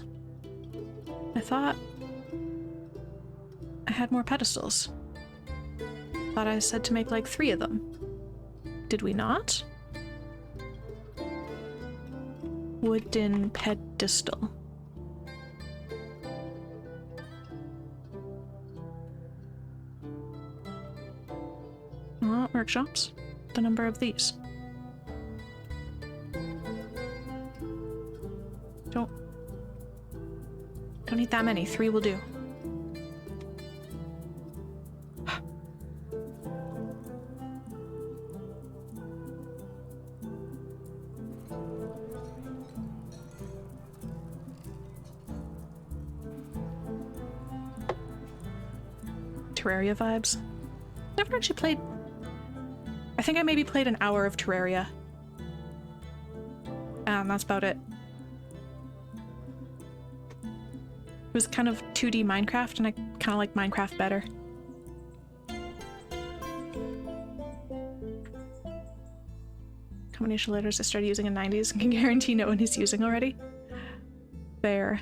I thought I had more pedestals. Thought I said to make like 3 of them. Did we not? Wooden pedestal. Workshops. The number of these. Don't need that many. 3 will do. Terraria vibes. Never actually played. I think I maybe played an hour of Terraria. And that's about it. It was kind of 2D Minecraft, and I kind of like Minecraft better. Combination letters I started using in the 90s and can guarantee no one is using already. Fair.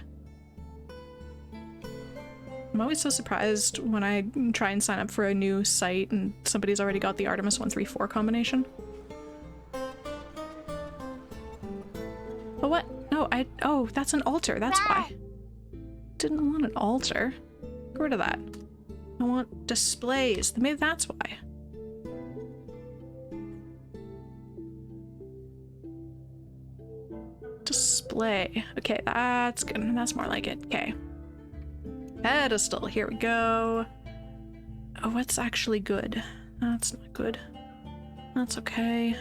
I'm always so surprised when I try and sign up for a new site and somebody's already got the Artemis 134 combination. Oh, what? No, oh, that's an altar, that's why. Didn't want an altar. Get rid of that. I want displays. Maybe that's why. Display. Okay, that's good. That's more like it. Okay. Pedestal. Here we go. Oh, what's actually good? That's not good. That's okay.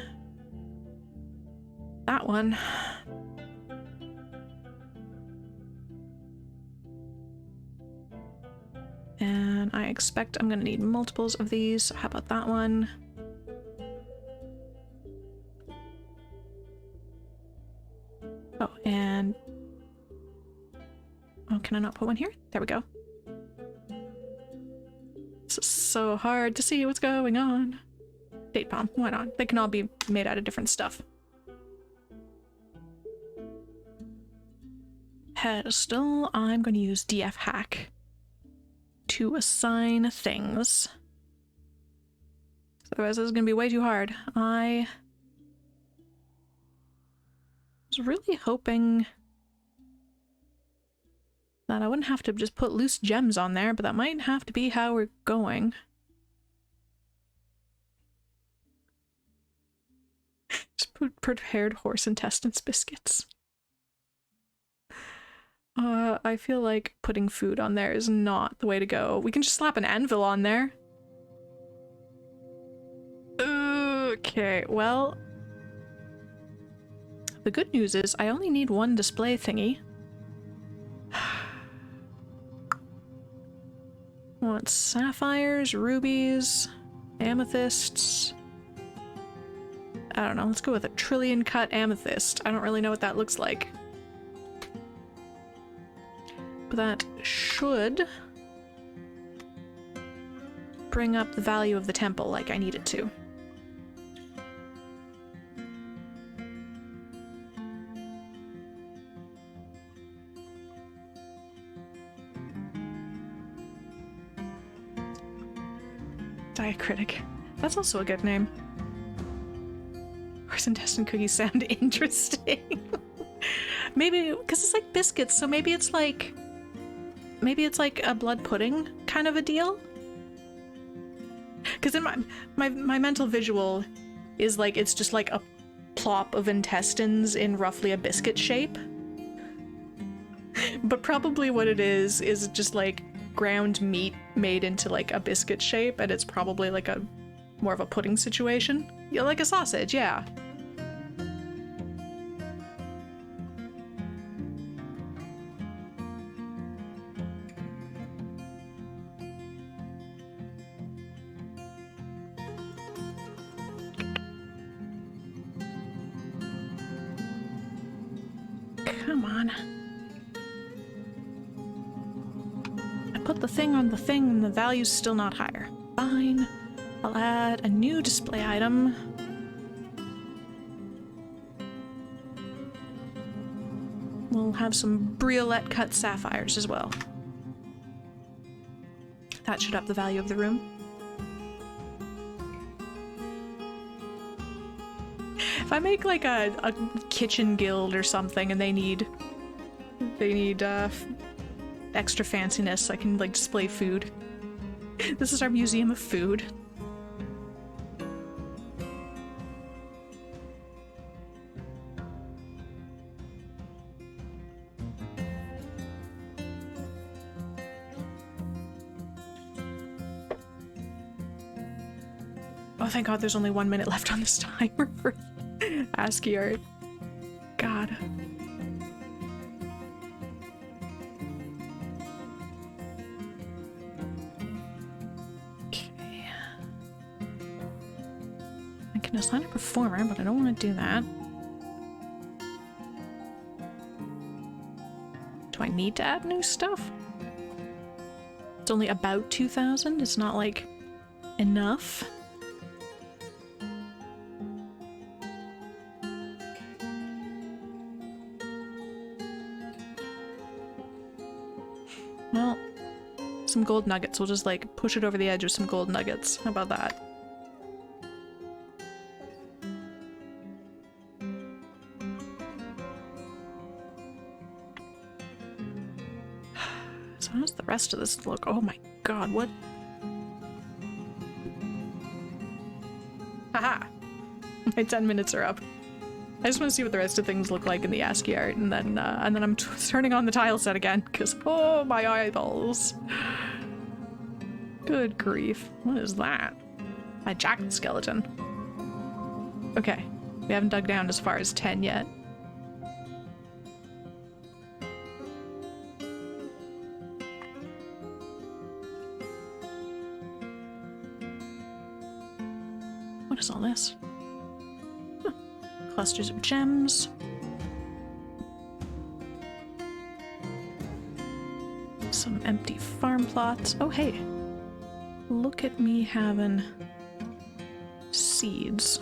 That one. And I expect I'm gonna need multiples of these, so how about that one? Oh, and... oh, can I not put one here? There we go. This is so hard to see what's going on. Date palm, why not? They can all be made out of different stuff. Pedestal, I'm gonna use DF hack to assign things. Otherwise this is gonna be way too hard. I was really hoping that I wouldn't have to just put loose gems on there, but that might have to be how we're going. Just put prepared horse intestines biscuits. I feel like putting food on there is not the way to go. We can just slap an anvil on there. Okay, well... The good news is I only need one display thingy. Want sapphires, rubies, amethysts. I don't know, let's go with a trillion cut amethyst. I don't really know what that looks like. But that should bring up the value of the temple like I need it to. Diacritic. That's also a good name. Horse intestine cookies sound interesting. Maybe, because it's like biscuits, so maybe it's like a blood pudding kind of a deal? Because in my mental visual is like, it's just like a plop of intestines in roughly a biscuit shape. But probably what it is just like ground meat made into like a biscuit shape, and it's probably like a more of a pudding situation. Yeah, like a sausage, yeah. Come on. I put the thing on the thing and the value's still not higher. Fine. I'll add a new display item. We'll have some briolette cut sapphires as well. That should up the value of the room. If I make like a kitchen guild or something and they need extra fanciness, I can like display food. This is our museum of food. Oh, thank God there's only 1 minute left on this timer for ASCII art. God. Okay. I can assign a performer, but I don't want to do that. Do I need to add new stuff? It's only about 2,000. It's not like enough. Well, some gold nuggets. We'll just like push it over the edge with some gold nuggets. How about that? So how does the rest of this look? Oh my God, what? Haha! My 10 minutes are up. I just want to see what the rest of things look like in the ASCII art, and then I'm turning on the tile set again, because oh, my eyeballs. Good grief. What is that? A jacket skeleton. Okay, we haven't dug down as far as 10 yet. What is all this? Clusters of gems. Some empty farm plots. Oh, hey. Look at me having seeds.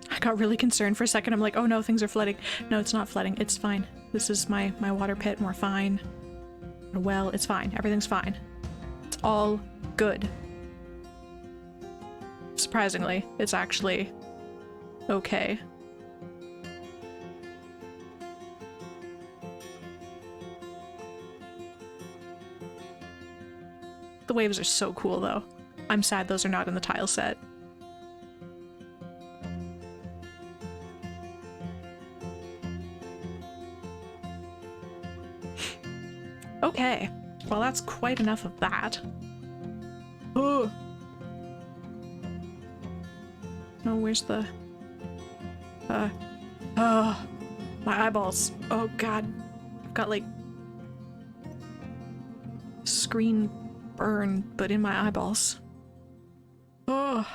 I got really concerned for a second. I'm like, oh no, things are flooding. No, it's not flooding. It's fine. This is my water pit and we're fine. Well, it's fine. Everything's fine. It's all good. Surprisingly, it's actually okay. The waves are so cool, though. I'm sad those are not in the tile set. Okay, well that's quite enough of that. Oh! Oh, where's the... oh, my eyeballs. Oh god. I've got like... screen burn, but in my eyeballs. Oh.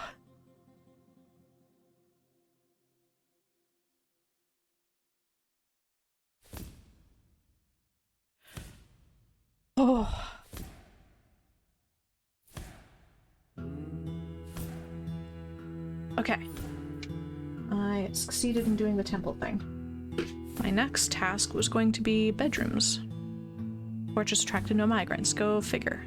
Oh. Okay. I succeeded in doing the temple thing. My next task was going to be bedrooms. Fortress attracted no migrants. Go figure.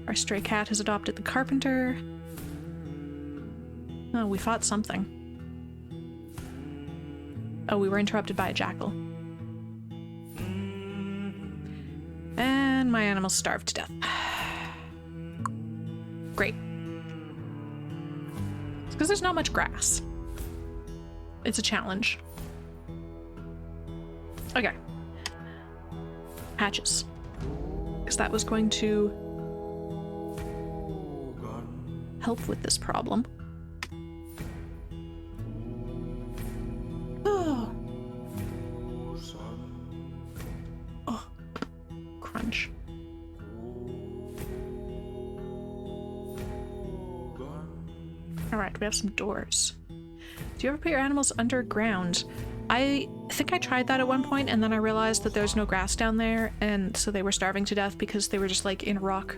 Our stray cat has adopted the carpenter. Oh, we fought something. Oh, we were interrupted by a jackal. And my animal starved to death. Great. It's because there's not much grass. It's a challenge. Okay. Hatches. Because that was going to help with this problem. Oh. Oh. Crunch. Alright, we have some doors. Do you ever put your animals underground? I think I tried that at one point, and then I realized that there's no grass down there, and so they were starving to death because they were just like in a rock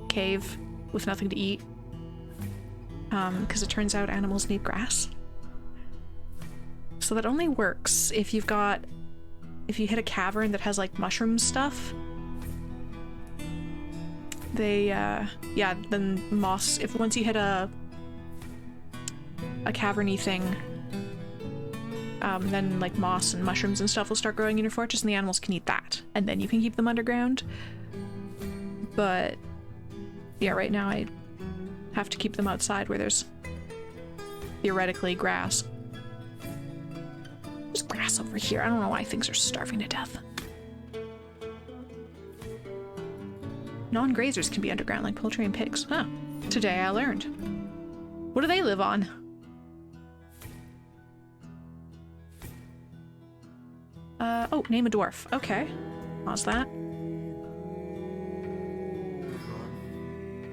cave with nothing to eat. Because it turns out animals need grass. So that only works if you've got... if you hit a cavern that has like mushroom stuff. They, yeah, then moss... if once you hit a caverny thing, then like moss and mushrooms and stuff will start growing in your fortress and the animals can eat that. And then you can keep them underground. But yeah, right now I have to keep them outside where there's theoretically grass. There's grass over here. I don't know why things are starving to death. Non-grazers can be underground like poultry and pigs. Huh. Today I learned. What do they live on? Oh, name a dwarf. Okay. Pause that.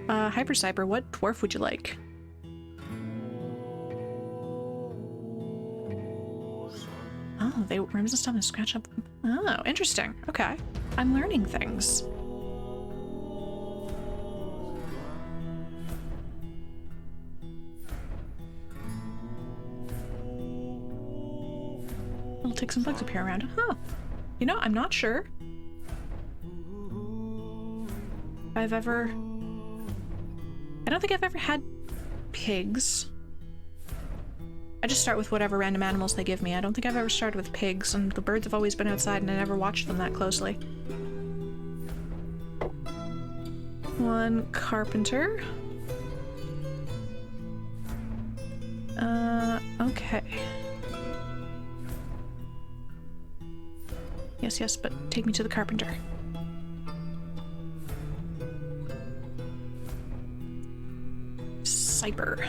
Hypercyber, what dwarf would you like? Oh, they worms and stuff and scratch up. Oh, interesting. Okay. I'm learning things. Little ticks and bugs appear around. Huh. You know, I'm not sure I've ever... I don't think I've ever had pigs. I just start with whatever random animals they give me. I don't think I've ever started with pigs, and the birds have always been outside and I never watched them that closely. One carpenter. Okay. Yes, yes, but take me to the carpenter. Cyber.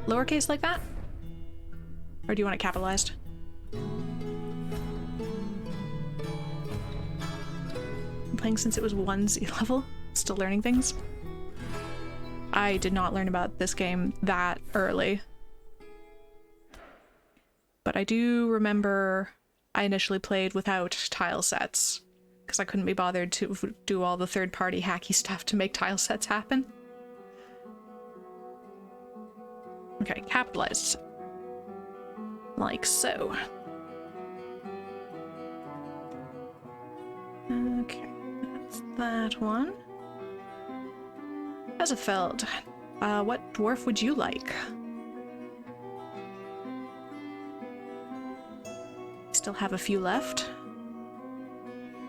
Lowercase like that? Or do you want it capitalized? I'm playing since it was 1Z level. Still learning things. I did not learn about this game that early. But I do remember I initially played without tile sets, because I couldn't be bothered to do all the third-party hacky stuff to make tile sets happen. Okay, capitalized. Like so. Okay, that's that one. Azafeld, what dwarf would you like? Still have a few left.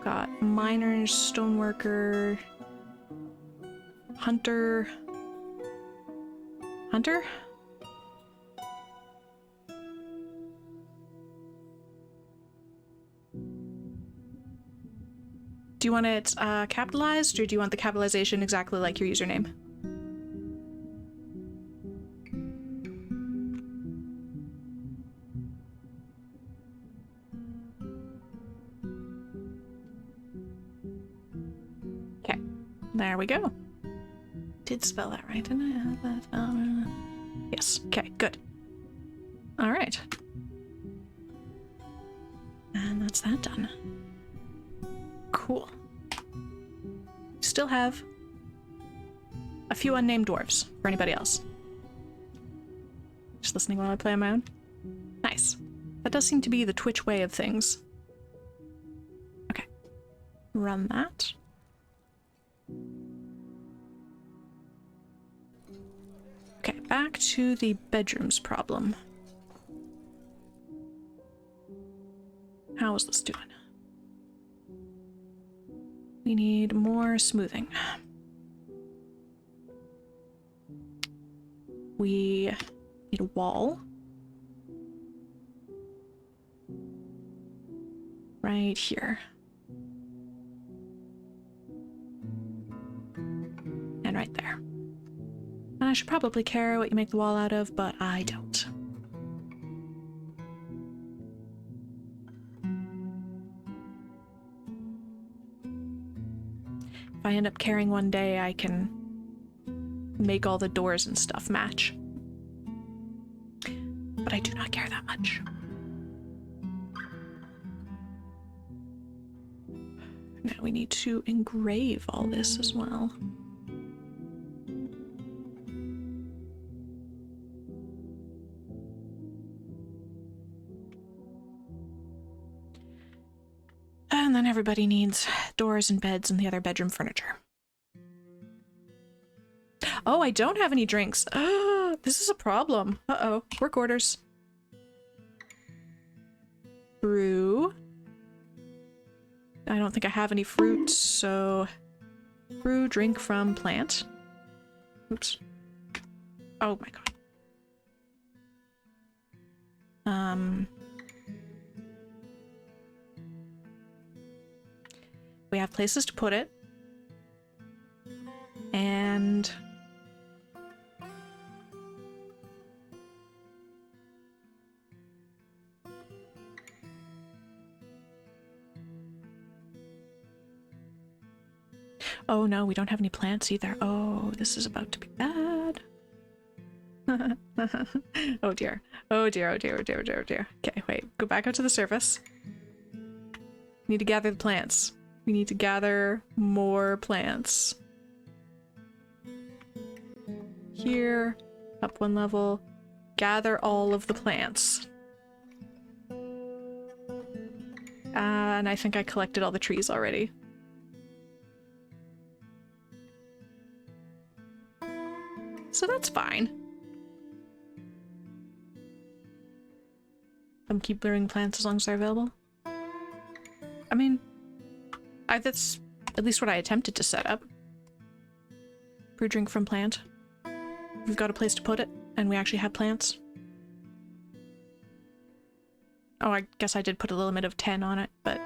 Got miners, stoneworker, hunter. Hunter? Do you want it capitalized, or do you want the capitalization exactly like your username? Okay, there we go. Did spell that right, didn't I? Yes, okay, good. All right. And that's that done. Cool. Still have a few unnamed dwarves for anybody else. Just listening while I play on my own. Nice. That does seem to be the Twitch way of things. Okay. Run that. Okay, back to the bedrooms problem. How is this doing? We need more smoothing. We need a wall. Right here. And right there. And I should probably care what you make the wall out of, but I don't. If I end up caring one day, I can make all the doors and stuff match. But I do not care that much. Now we need to engrave all this as well. And then everybody needs doors and beds and the other bedroom furniture. Oh, I don't have any drinks. This is a problem. Uh-oh. Work orders. Brew. I don't think I have any fruit, so... Brew, drink from plant. Oops. Oh my god. We have places to put it. And... oh no, we don't have any plants either. Oh, this is about to be bad. Oh dear. Oh dear, oh dear, oh dear, oh dear, oh dear. Okay, wait, go back out to the surface. We need to gather the plants. We need to gather more plants. Here, up one level, gather all of the plants. And I think I collected all the trees already. So that's fine. Keep clearing plants as long as they're available. I mean, that's at least what I attempted to set up. Brew drink from plant. We've got a place to put it, and we actually have plants. Oh, I guess I did put a limit of 10 on it, but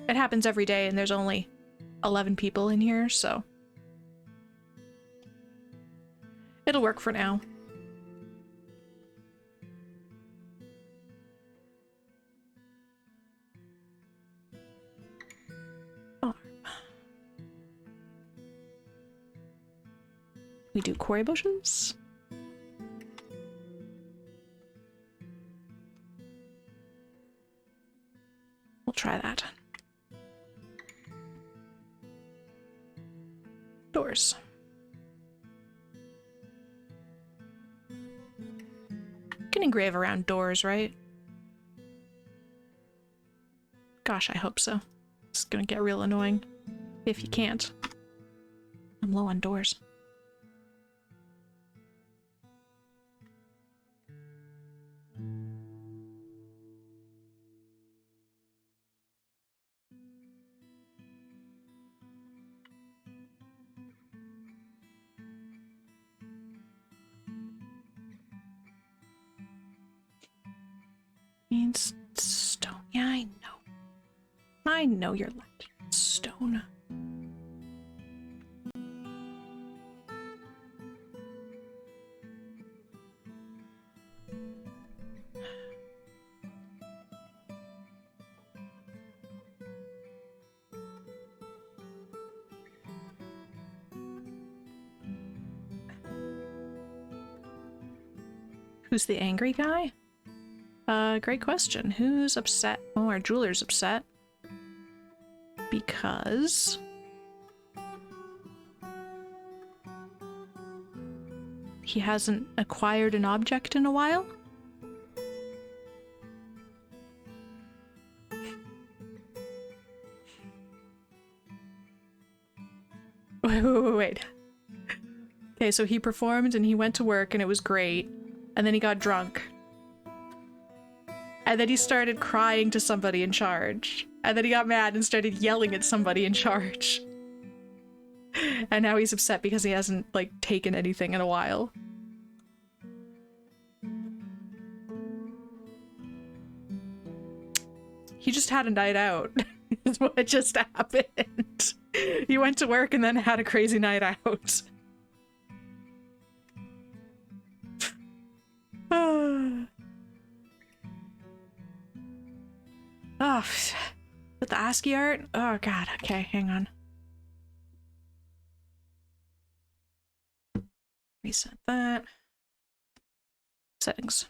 it happens every day, and there's only 11 people in here, so it'll work for now. We do quarry bushes. We'll try that. Doors. Can engrave around doors, right? Gosh, I hope so. It's gonna get real annoying if you can't. I'm low on doors. Stone. Yeah, I know. I know you're lacking stone. Who's the angry guy? Great question. Who's upset? Oh, our jeweler's upset. Because... he hasn't acquired an object in a while? Wait. Okay, so he performed and he went to work and it was great. And then he got drunk. And then he started crying to somebody in charge. And then he got mad and started yelling at somebody in charge. And now he's upset because he hasn't, like, taken anything in a while. He just had a night out. Is what just happened. He went to work and then had a crazy night out. Oh, with the ASCII art? Oh god, okay, hang on. Reset that. Settings.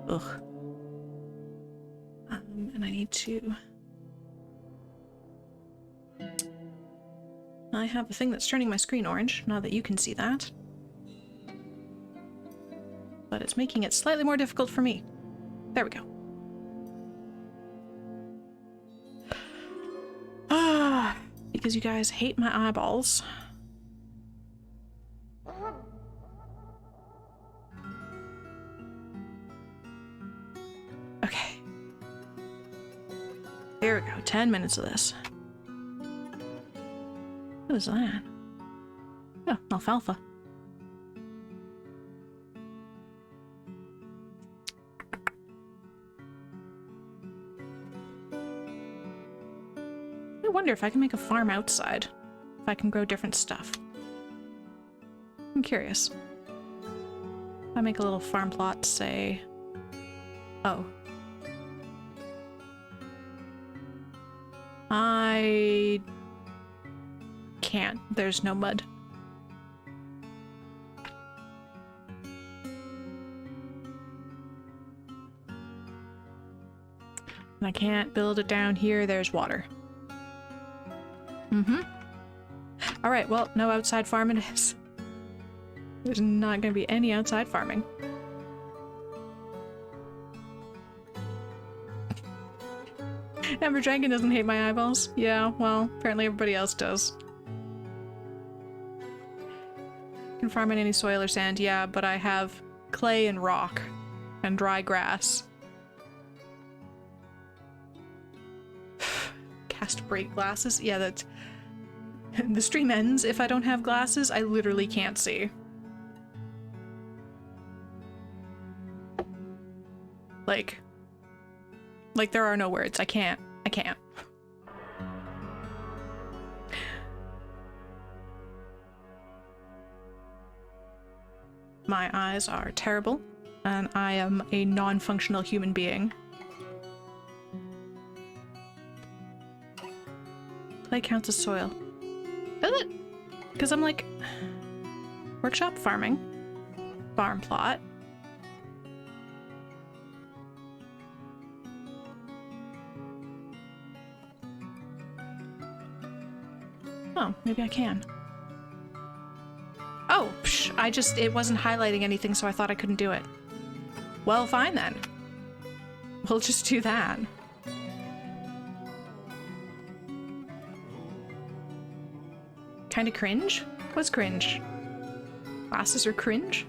Ugh. And I need to... I have a thing that's turning my screen orange, now that you can see that. But it's making it slightly more difficult for me. There we go. Ah, because you guys hate my eyeballs. Okay. Here we go. 10 minutes of this. What is that? Oh, alfalfa. I wonder if I can make a farm outside. If I can grow different stuff. I'm curious. If I make a little farm plot, say... Oh. I... can't. There's no mud. And I can't build it down here. There's water. Mm-hmm. Alright, well, no outside farming is. There's not gonna be any outside farming. Ember Dragon doesn't hate my eyeballs. Yeah, well, apparently everybody else does. Can farm in any soil or sand, yeah, but I have clay and rock and dry grass. Cast break glasses? Yeah, that's... The stream ends if I don't have glasses. I literally can't see. Like there are no words. I can't. My eyes are terrible, and I am a non-functional human being. Clay counts as soil. Does it? Because I'm like... Workshop farming. Farm plot. Oh, maybe I can. Oh, psh, it wasn't highlighting anything, so I thought I couldn't do it. Well, fine then. We'll just do that. Kinda cringe? What's cringe? Glasses are cringe?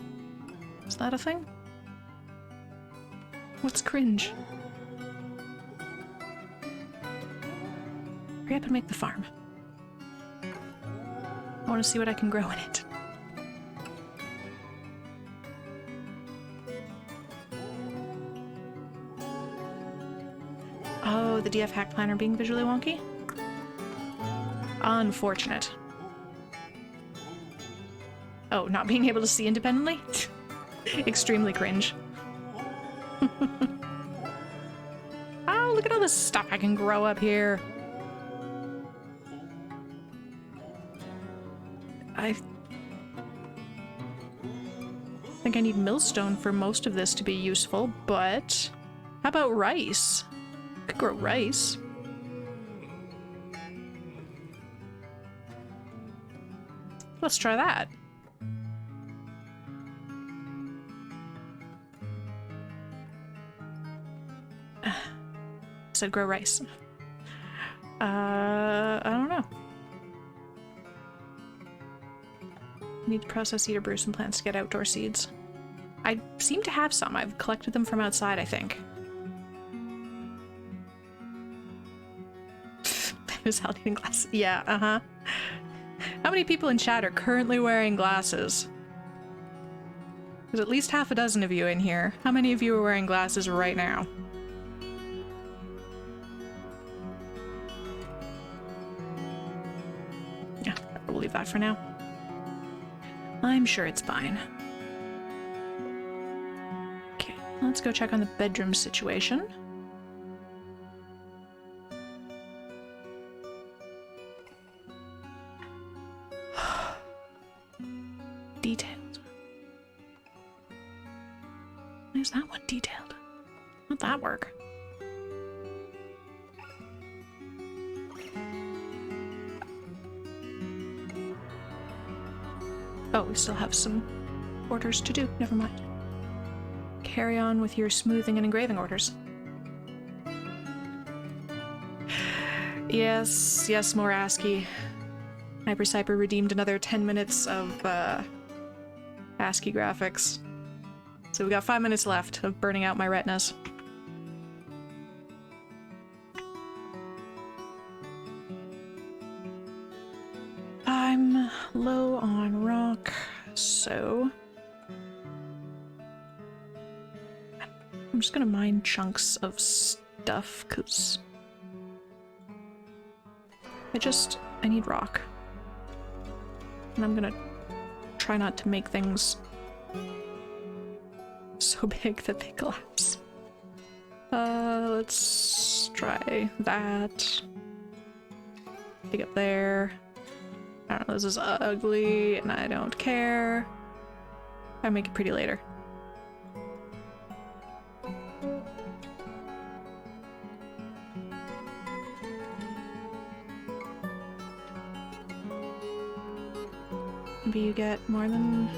Is that a thing? What's cringe? Hurry up and make the farm. I want to see what I can grow in it. Oh, the DF hack planner being visually wonky? Unfortunate. Oh, not being able to see independently? Extremely cringe. Oh, look at all this stuff I can grow up here. I think I need millstone for most of this to be useful, but how about rice? I could grow rice. Let's try that. Said grow rice. I don't know. Need to process seed or brew some plants to get outdoor seeds. I seem to have some. I've collected them from outside, I think. Who's needing glasses? Yeah, uh-huh. How many people in chat are currently wearing glasses? There's at least half a dozen of you in here. How many of you are wearing glasses right now? Yeah, we'll leave that for now. I'm sure it's fine. Okay, let's go check on the bedroom situation. Detailed. Why is that one detailed? How'd that work? Oh, we still have some orders to do. Never mind. Carry on with your smoothing and engraving orders. Yes, yes, more ASCII. Hypercyper redeemed another 10 minutes of ASCII graphics. So we got 5 minutes left of burning out my retinas. I'm low on rock, so I'm just gonna mine chunks of stuff, because I need rock. And I'm gonna try not to make things so big that they collapse. Let's try that. Dig up there. I don't know, this is ugly and I don't care. I'll make it pretty later. Maybe you get more than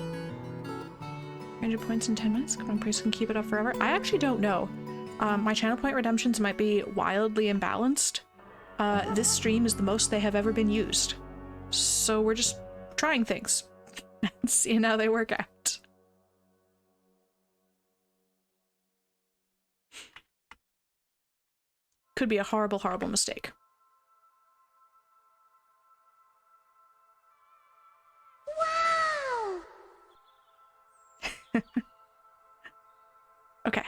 300 points in 10 minutes. Come on, please, can keep it up forever. I actually don't know. My channel point redemptions might be wildly imbalanced. This stream is the most they have ever been used. So we're just trying things and seeing how they work out. Could be a horrible, horrible mistake. Wow! Okay.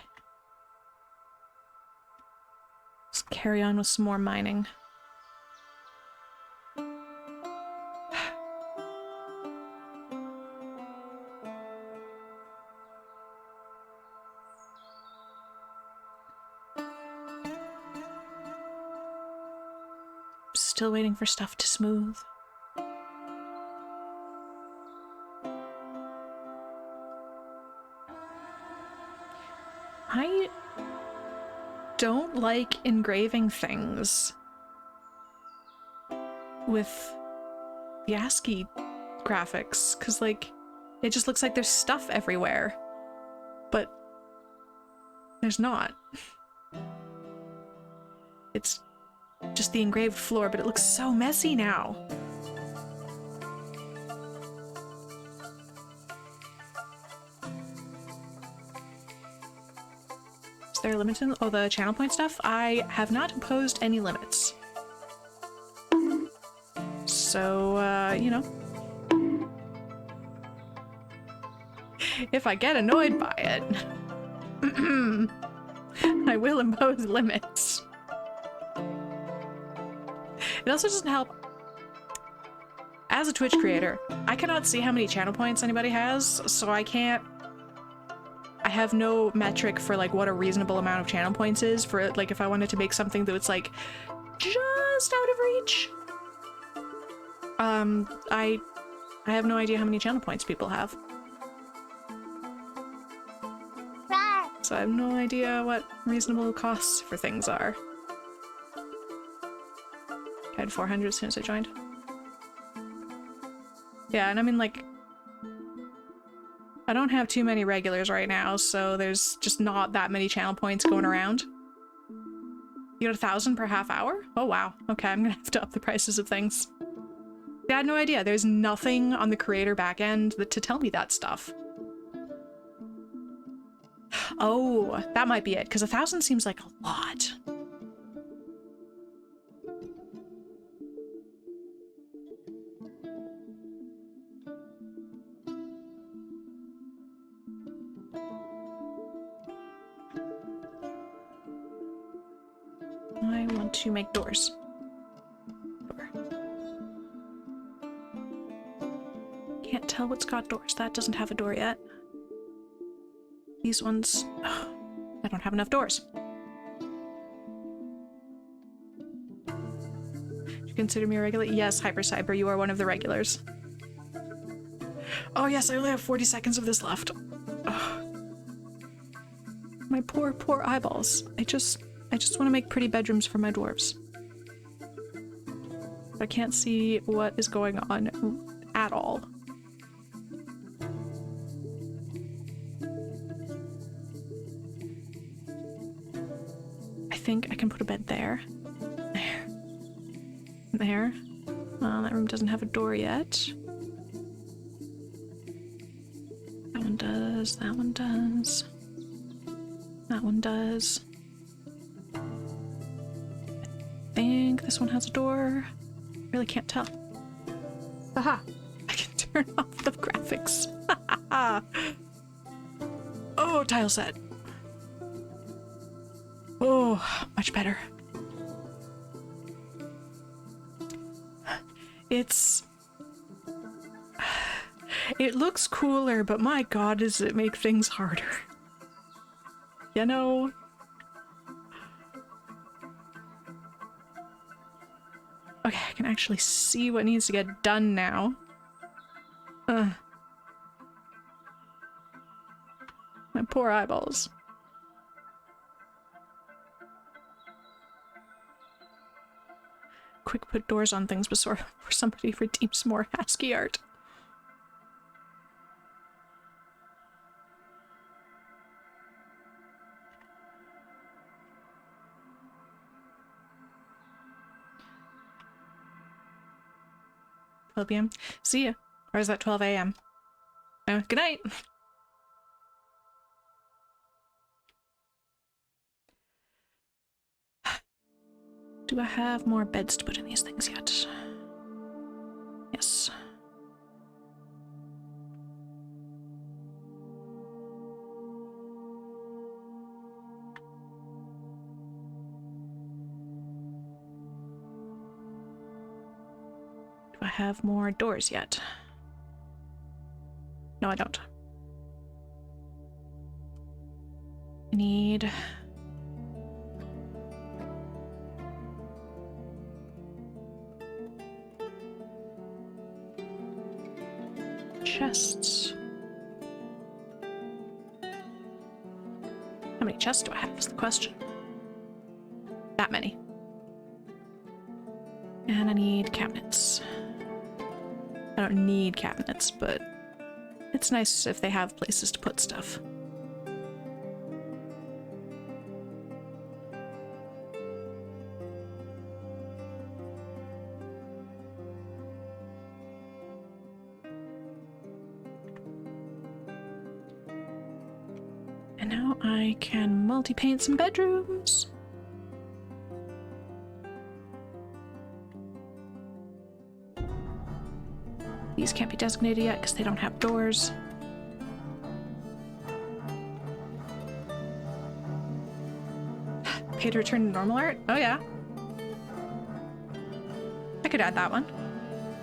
Let's carry on with some more mining. Still waiting for stuff to smooth. I don't like engraving things with the ASCII graphics, because, like, it just looks like there's stuff everywhere, but there's not. It's just the engraved floor, but it looks so messy now. Is there a limit to the channel point stuff? I have not imposed any limits. So, you know. If I get annoyed by it, I will impose limits. It also doesn't help. As a Twitch creator, I cannot see how many channel points anybody has, so I have no metric for like what a reasonable amount of channel points is for like if I wanted to make something that was like just out of reach. I have no idea how many channel points people have. So I have no idea what reasonable costs for things are. I had 400 as soon as I joined. Yeah, and I mean, like, I don't have too many regulars right now, so there's just not that many channel points going around. You got 1,000 per half hour? Oh wow. Okay, I'm gonna have to up the prices of things. I had no idea. There's nothing on the creator backend to tell me that stuff. Oh, that might be it, because 1,000 seems like a lot. I want to make doors. Door. Can't tell what's got doors. That doesn't have a door yet. These ones... Oh, I don't have enough doors. Do you consider me a regular? Yes, Hyper Cyber, you are one of the regulars. Oh yes, I only have 40 seconds of this left. Ugh. My poor, poor eyeballs. I just want to make pretty bedrooms for my dwarves. I can't see what is going on at all. I think I can put a bed there. There. There. That room doesn't have a door yet. That one does. That one does. That one does. I think this one has a door. Really can't tell. Haha! I can turn off the graphics. Oh, tile set. Oh, much better. It looks cooler, but my god, does it make things harder. You know? Okay, I can actually see what needs to get done now. My poor eyeballs. Quick put doors on things before somebody redeems more ASCII art. PM. See ya. Or is that 12 a.m.? Good night. Do I have more beds to put in these things yet? Yes. Do I have more doors yet? No, I don't. I need... chests. How many chests do I have is the question. That many. And I need cabinets. I don't need cabinets, but it's nice if they have places to put stuff. And now I can multi-paint some bedrooms. These can't be designated yet because they don't have doors. Pay to return to normal art? Oh yeah. could add that one.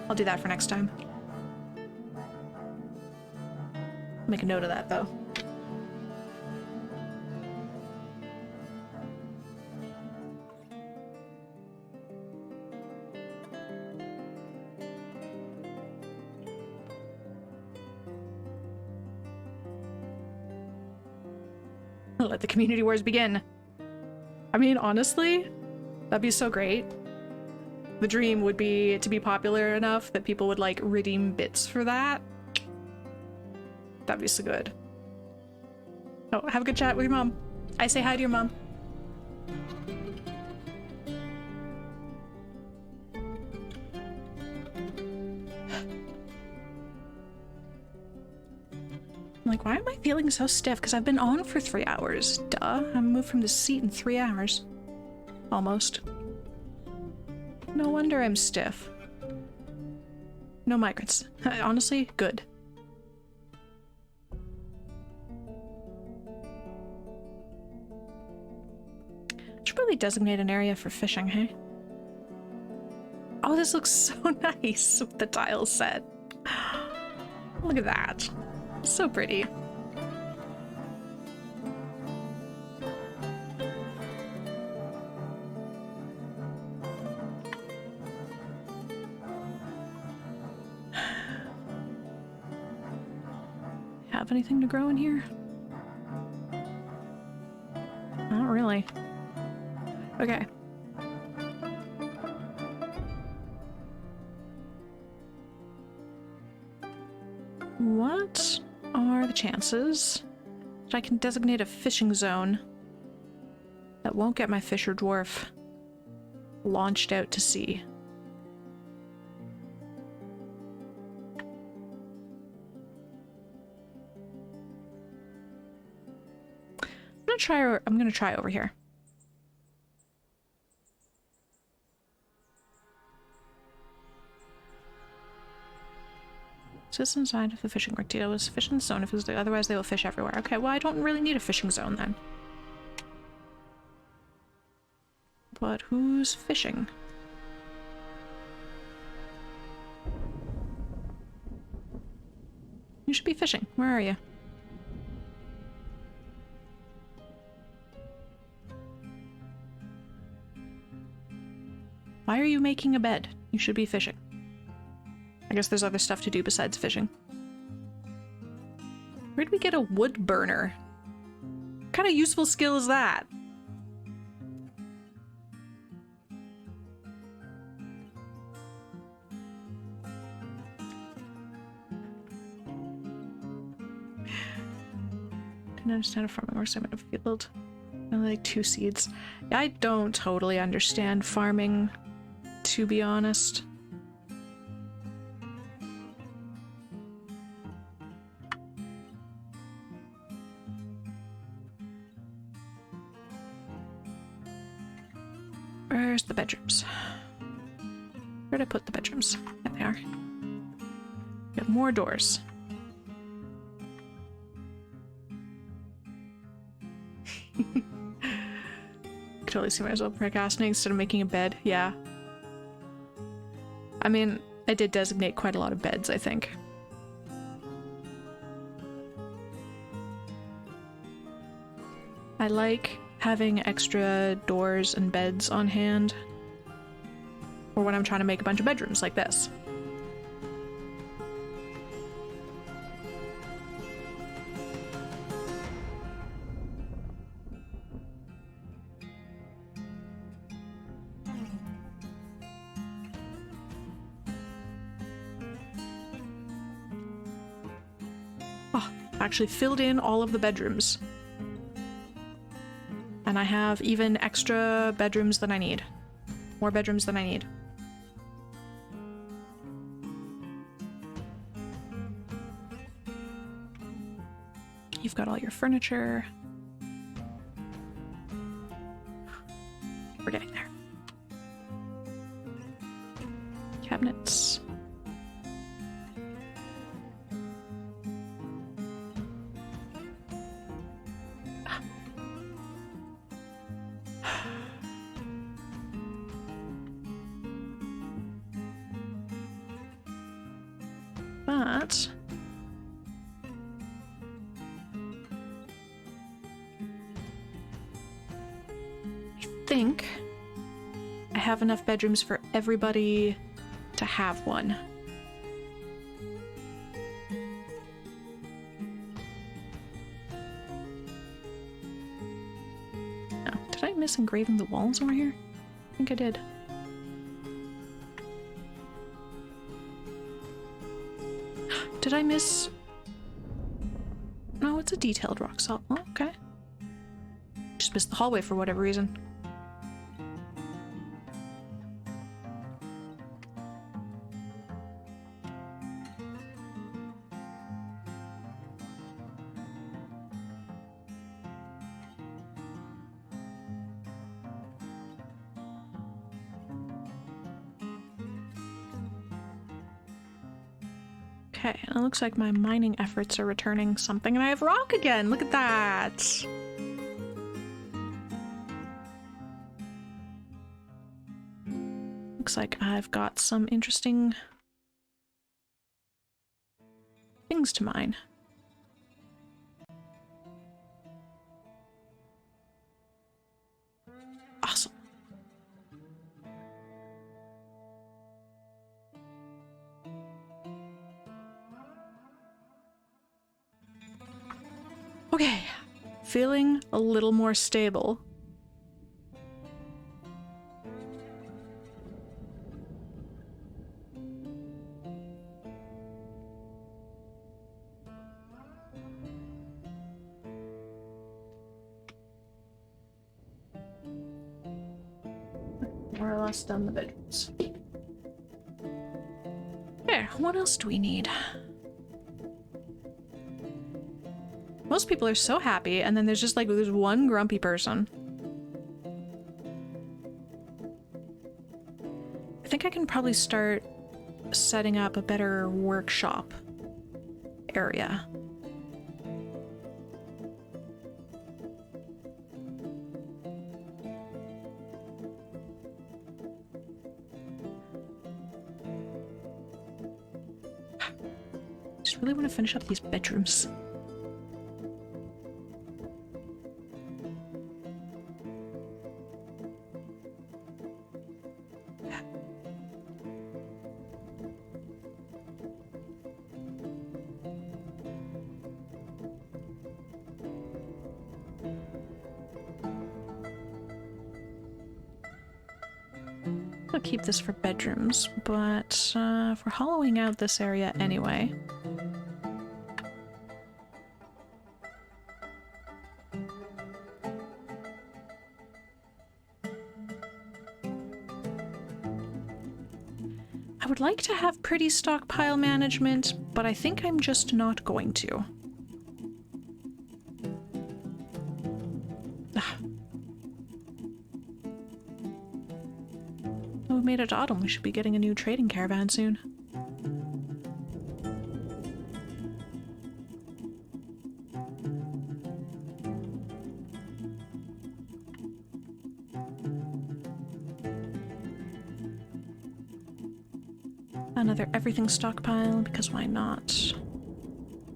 I'll do that for next time. Make a note of that, though. Let the community wars begin. I mean, honestly, that'd be so great. The dream would be to be popular enough that people would, like, redeem bits for that. That'd be so good. Oh, have a good chat with your mom. I say hi to your mom. I'm like, why am I feeling so stiff? Because I've been on for 3 hours. Duh. I moved from the seat in 3 hours. Almost. No wonder I'm stiff. No migrants. Honestly, good. Should probably designate an area for fishing, hey? Oh, this looks so nice with the tile set. Look at that. So pretty. Have anything to grow in here? Not really. Okay. What are the chances that I can designate a fishing zone that won't get my fisher dwarf launched out to sea? I'm gonna try over here. Citizen inside of the fishing rectangle was fish in the zone if it was otherwise they will fish everywhere. Okay, well I don't really need a fishing zone then. But who's fishing? You should be fishing. Where are you? Why are you making a bed? You should be fishing. I guess there's other stuff to do besides fishing. Where'd we get a wood burner? What kind of useful skill is that? Didn't understand a farming works. I'm in a field. Only like 2 seeds. Yeah, I don't totally understand farming, to be honest. Where's the bedrooms? Where'd I put the bedrooms? There they are. We have more doors. Could totally see myself procrastinating instead of making a bed. Yeah. I mean, I did designate quite a lot of beds, I think. I like having extra doors and beds on hand. Or when I'm trying to make a bunch of bedrooms like this. Oh, I actually filled in all of the bedrooms. And I have even extra bedrooms than I need. More bedrooms than I need. You've got all your furniture. We're getting there. Cabinets. that. I think I have enough bedrooms for everybody to have one. Oh, did I miss engraving the walls over here? I think I did. Did I miss... No, it's a detailed rock salt. Oh, okay. Just missed the hallway for whatever reason. Okay, and it looks like my mining efforts are returning something, and I have rock again! Look at that! Looks like I've got some interesting things to mine. Awesome. Okay, feeling a little more stable. More or less done the bedrooms. There, what else do we need? Most people are so happy, and then there's just like, there's one grumpy person. I think I can probably start setting up a better workshop area. Just really want to finish up these bedrooms. I'll keep this for bedrooms, but if we're hollowing out this area anyway. I would like to have pretty stockpile management, but I think I'm just not going to. Oh, we made it autumn. We should be getting a new trading caravan soon. Another everything stockpile, because why not?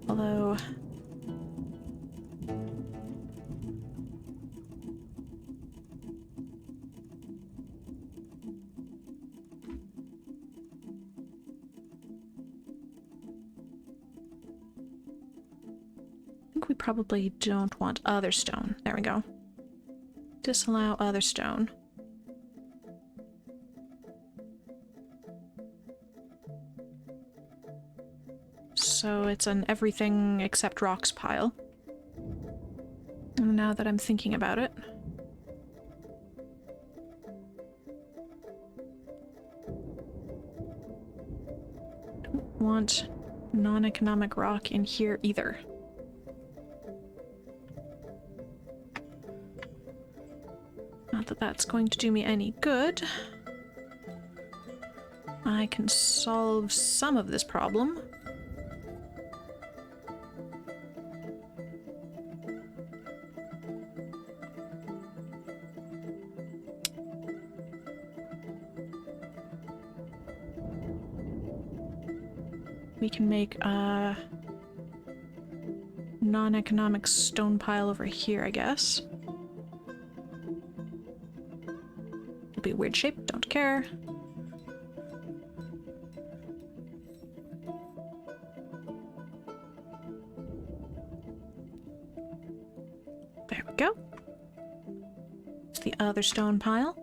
Although... I think we probably don't want other stone. There we go. Disallow other stone. So it's an everything except rocks pile. And now that I'm thinking about it. Don't want non-economic rock in here either. Not that that's going to do me any good. I can solve some of this problem. We can make a non-economic stone pile over here, I guess. It'll be a weird shape, don't care. There we go. It's the other stone pile.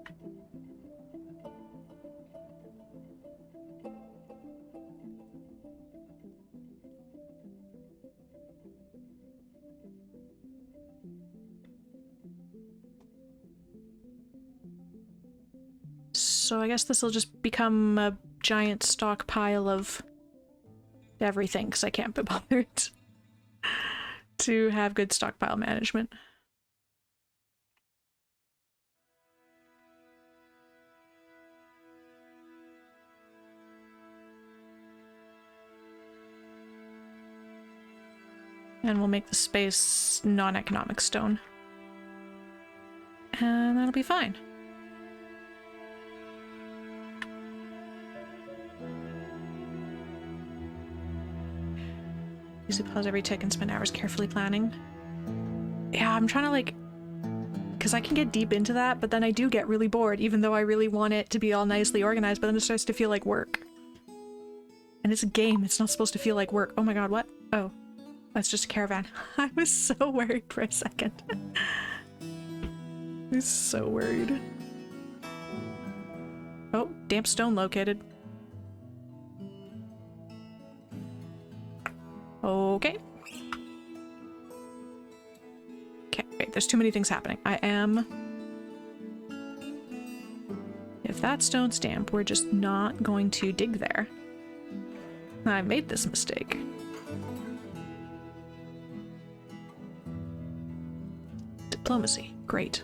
So I guess this will just become a giant stockpile of everything, because I can't be bothered to have good stockpile management. And we'll make the space non-economic stone. And that'll be fine. Usually pause every tick and spend hours carefully planning. Yeah, I'm trying to like... Because I can get deep into that, but then I do get really bored, even though I really want it to be all nicely organized, but then it starts to feel like work. And it's a game, it's not supposed to feel like work. Oh my god, what? Oh. That's just a caravan. I was so worried for a second. I was so worried. Oh, damp stone located. Okay. Okay, wait, there's too many things happening. If that stone's damp, we're just not going to dig there. I made this mistake. Diplomacy. Great.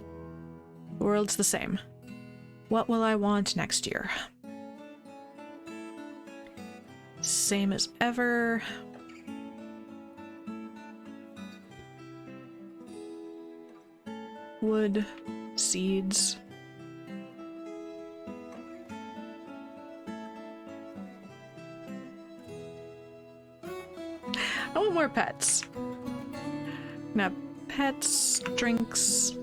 The world's the same. What will I want next year? Same as ever. Wood, seeds. I want more pets. Now, pets, drinks,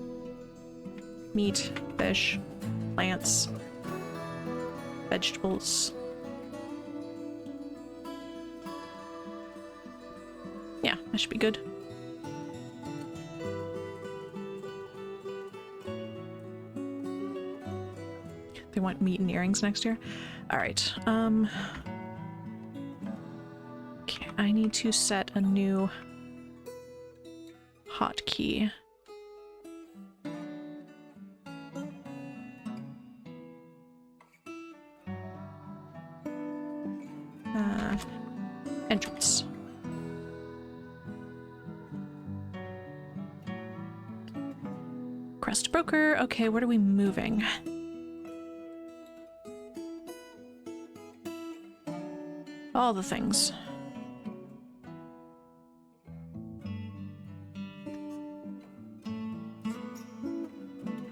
meat, fish, plants, vegetables. Yeah, that should be good. They want meat and earrings next year? Alright, okay, I need to set a new hotkey. Entrance. Crest broker. Okay, what are we moving? All the things.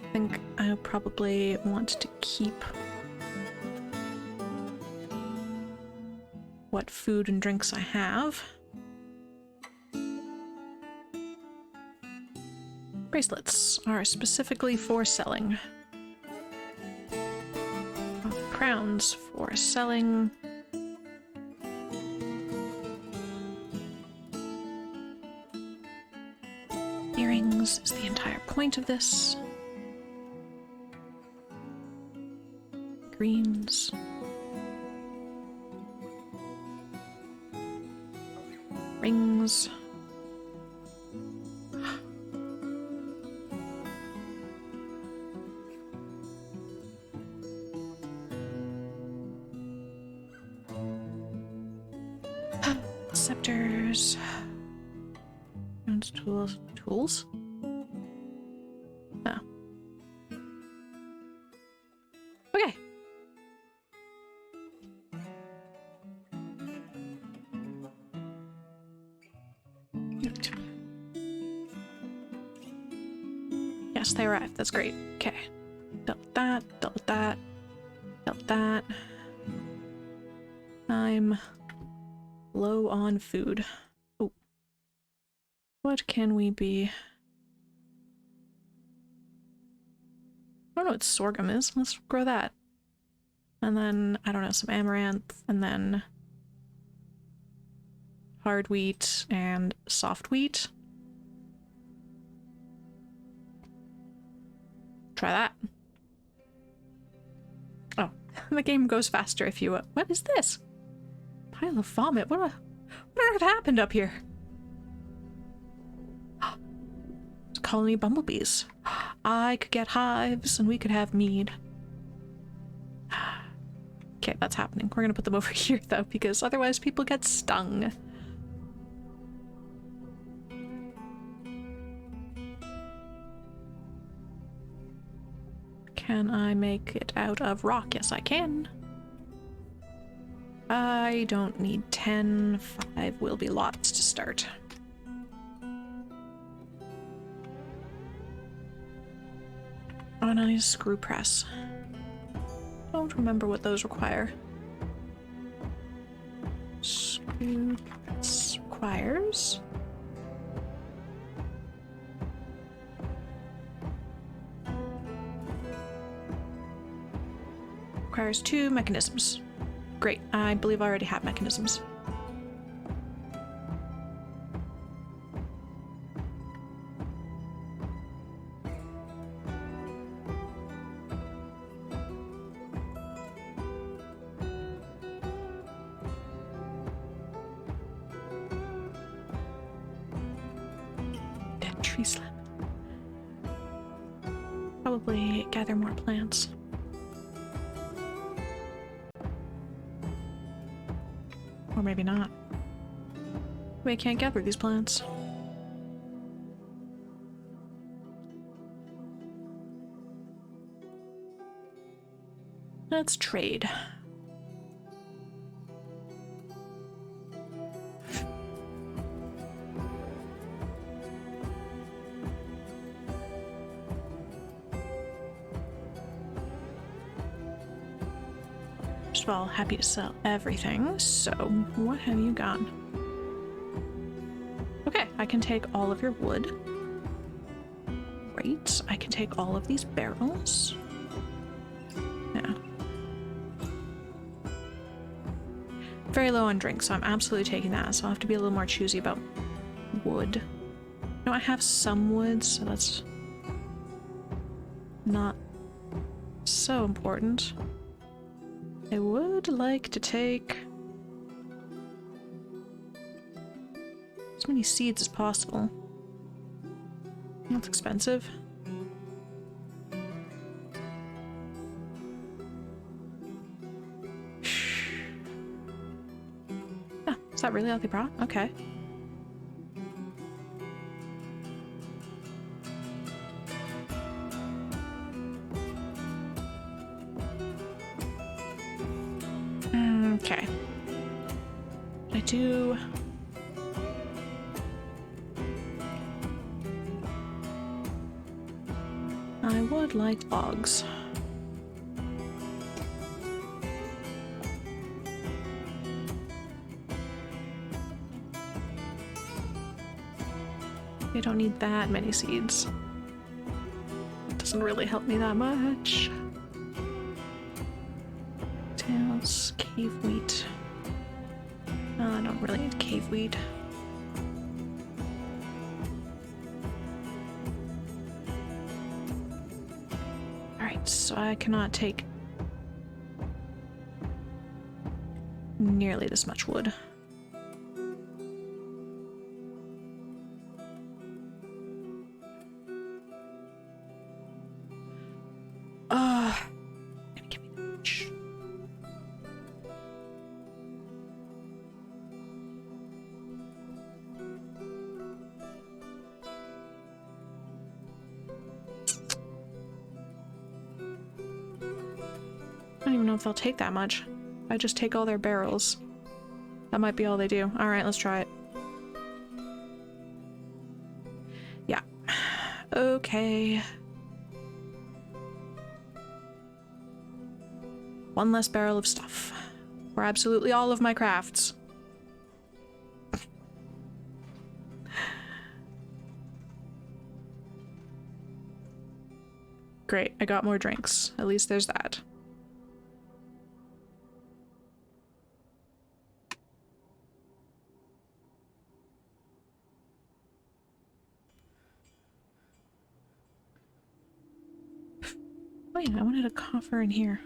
I think I probably want to keep what food and drinks I have. Bracelets are specifically for selling. Crowns for selling. Earrings is the entire point of this. Greens. Rings. Scepters. Tools. Tools? Oh. Okay. Yes, they arrived. That's great. Okay. Dealt that, dealt that, dealt that. I'm Low on food. Oh. What can we be? I don't know what sorghum is. Let's grow that. And then, I don't know, some amaranth, and then hard wheat and soft wheat. Try that. Oh, the game goes faster if you... what is this? Pile of vomit. What happened up here? Colony bumblebees. I could get hives and we could have mead. Okay, that's happening. We're gonna put them over here though, because otherwise people get stung. Can I make it out of rock? Yes, I can. I don't need 10. 5 will be lots to start. Oh, and I need a screw press. Don't remember what those require. Screw press requires... requires 2 mechanisms. Great, I believe I already have mechanisms. Dead tree slip. Probably gather more plants. Or maybe not. We can't gather these plants. Let's trade. First of all, happy to sell everything, so what have you got? Okay, I can take all of your wood. Great, I can take all of these barrels. Yeah. Very low on drinks, so I'm absolutely taking that, so I'll have to be a little more choosy about wood. No, I have some wood, so that's not so important. I would like to take as many seeds as possible. That's expensive. Ah, is that really all they brought? Okay. Okay. I do... I would like logs. I don't need that many seeds. Doesn't really help me that much. Tails, cave wheat. I don't really need cave wheat. Alright, so I cannot take nearly this much wood. Give me that much. I don't even know if they'll take that much. I just take all their barrels. That might be all they do. Alright, let's try it. Yeah. Okay. One less barrel of stuff. For absolutely all of my crafts. Great, I got more drinks. At least there's that. Oh yeah, I wanted a coffer in here.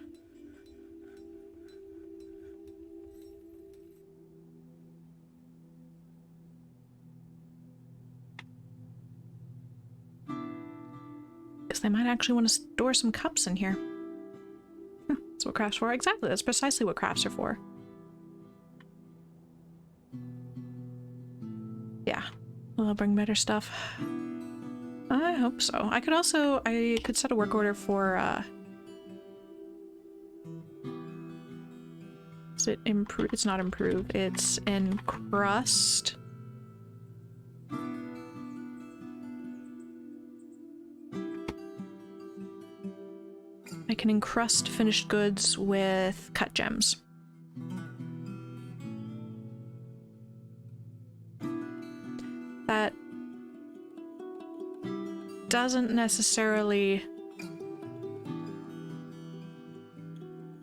Guess they might actually want to store some cups in here. That's what crafts are for. Exactly, that's precisely what crafts are for. Yeah, will bring better stuff. I hope so. I could set a work order for, is it improve? It's not improve, it's encrust. I can encrust finished goods with cut gems. That doesn't necessarily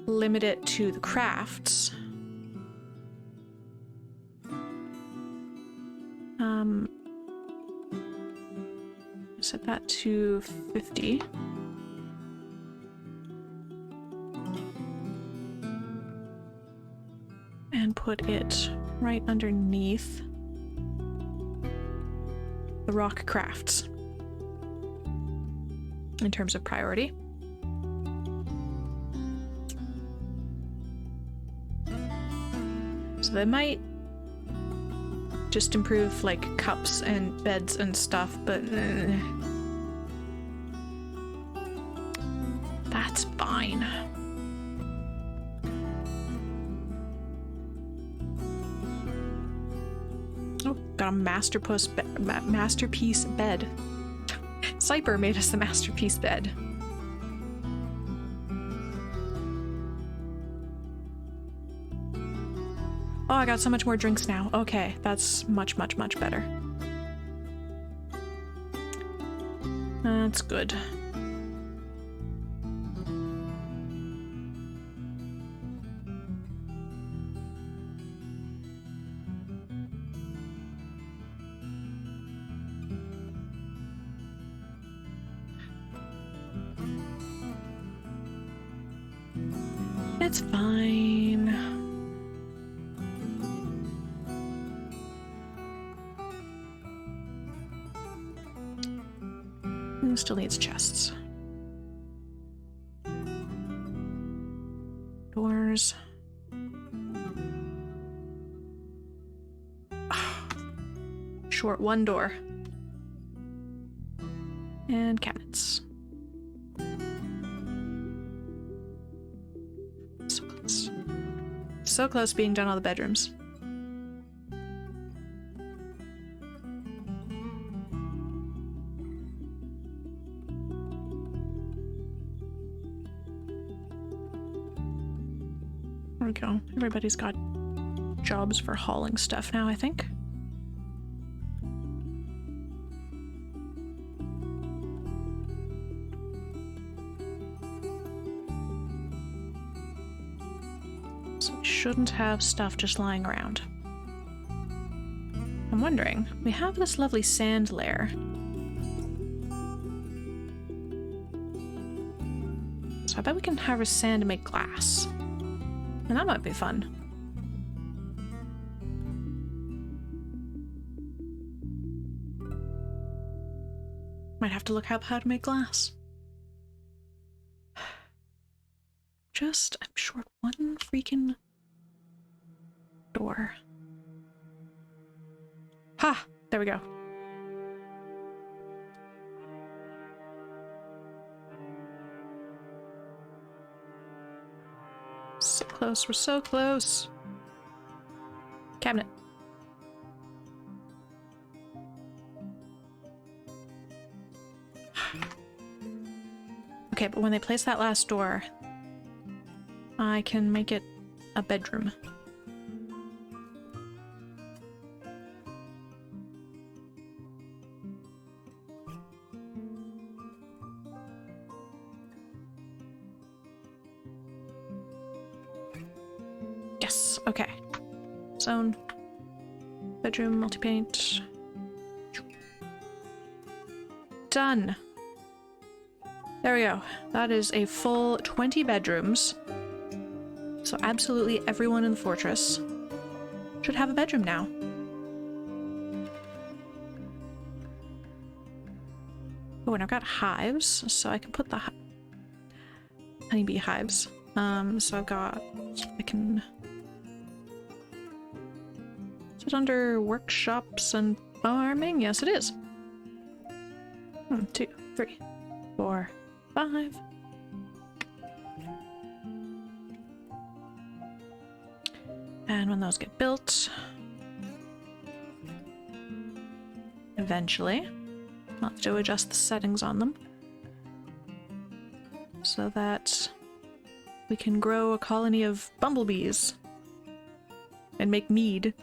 limit it to the crafts. Set that to 50. And put it right underneath the rock crafts in terms of priority. So they might just improve like cups and beds and stuff, but that's fine. Oh, got a masterpiece bed. Cyper made us the masterpiece bed. Oh, I got so much more drinks now. Okay, that's much, much, much better. That's good. It's fine. Still needs chests. Doors. Short one door. And cabinets. So close. So close being done all the bedrooms. There we go. Everybody's got jobs for hauling stuff now, I think. So we shouldn't have stuff just lying around. I'm wondering, we have this lovely sand layer. So I bet we can harvest sand to make glass. And that might be fun. Might have to look up how to make glass. I'm short one freaking door. Ha! There we go. So close, we're so close. Cabinet. Okay, but when they place that last door, I can make it a bedroom. Yes, okay. Zone. Bedroom, multi-paint. Done. There we go. That is a full 20 bedrooms. So absolutely everyone in the fortress should have a bedroom now. Oh, and I've got hives, so I can put the honeybee hives. So I've got, I can, is it under workshops and farming? Yes, it is. 1, 2, 3, 4, 5. And when those get built, eventually, I'll have to adjust the settings on them so that we can grow a colony of bumblebees and make mead.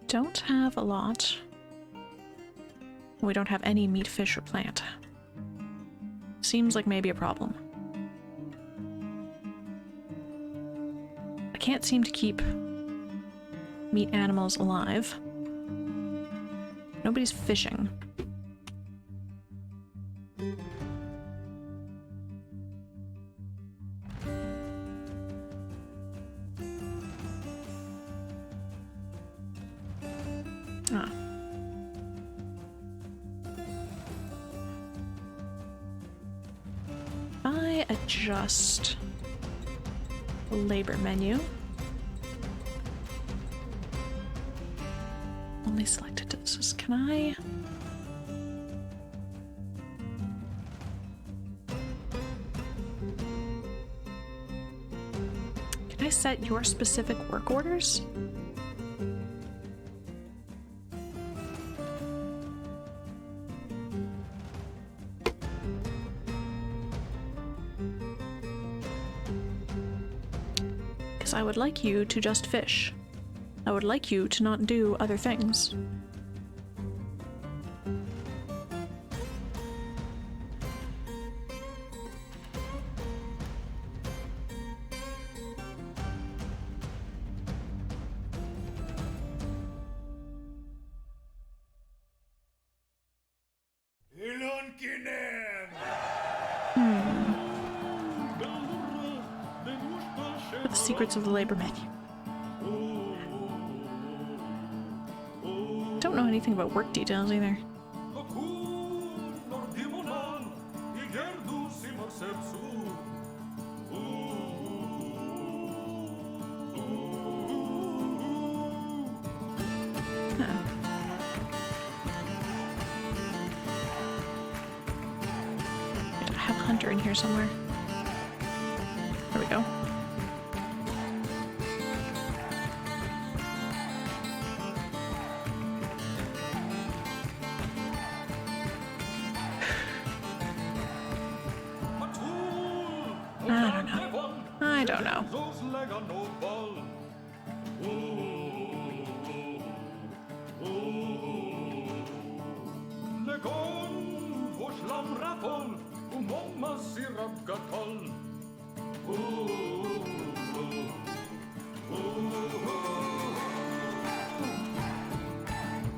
Don't have a lot. We don't have any meat, fish, or plant. Seems like maybe a problem. I can't seem to keep meat animals alive. Nobody's fishing. Ah. I adjust the labor menu. Only selected doses. Can I? Can I set your specific work orders? I would like you to just fish. I would like you to not do other things. The secrets of the labor menu. Don't know anything about work details either. I have a hunter in here somewhere. There we go. I don't know.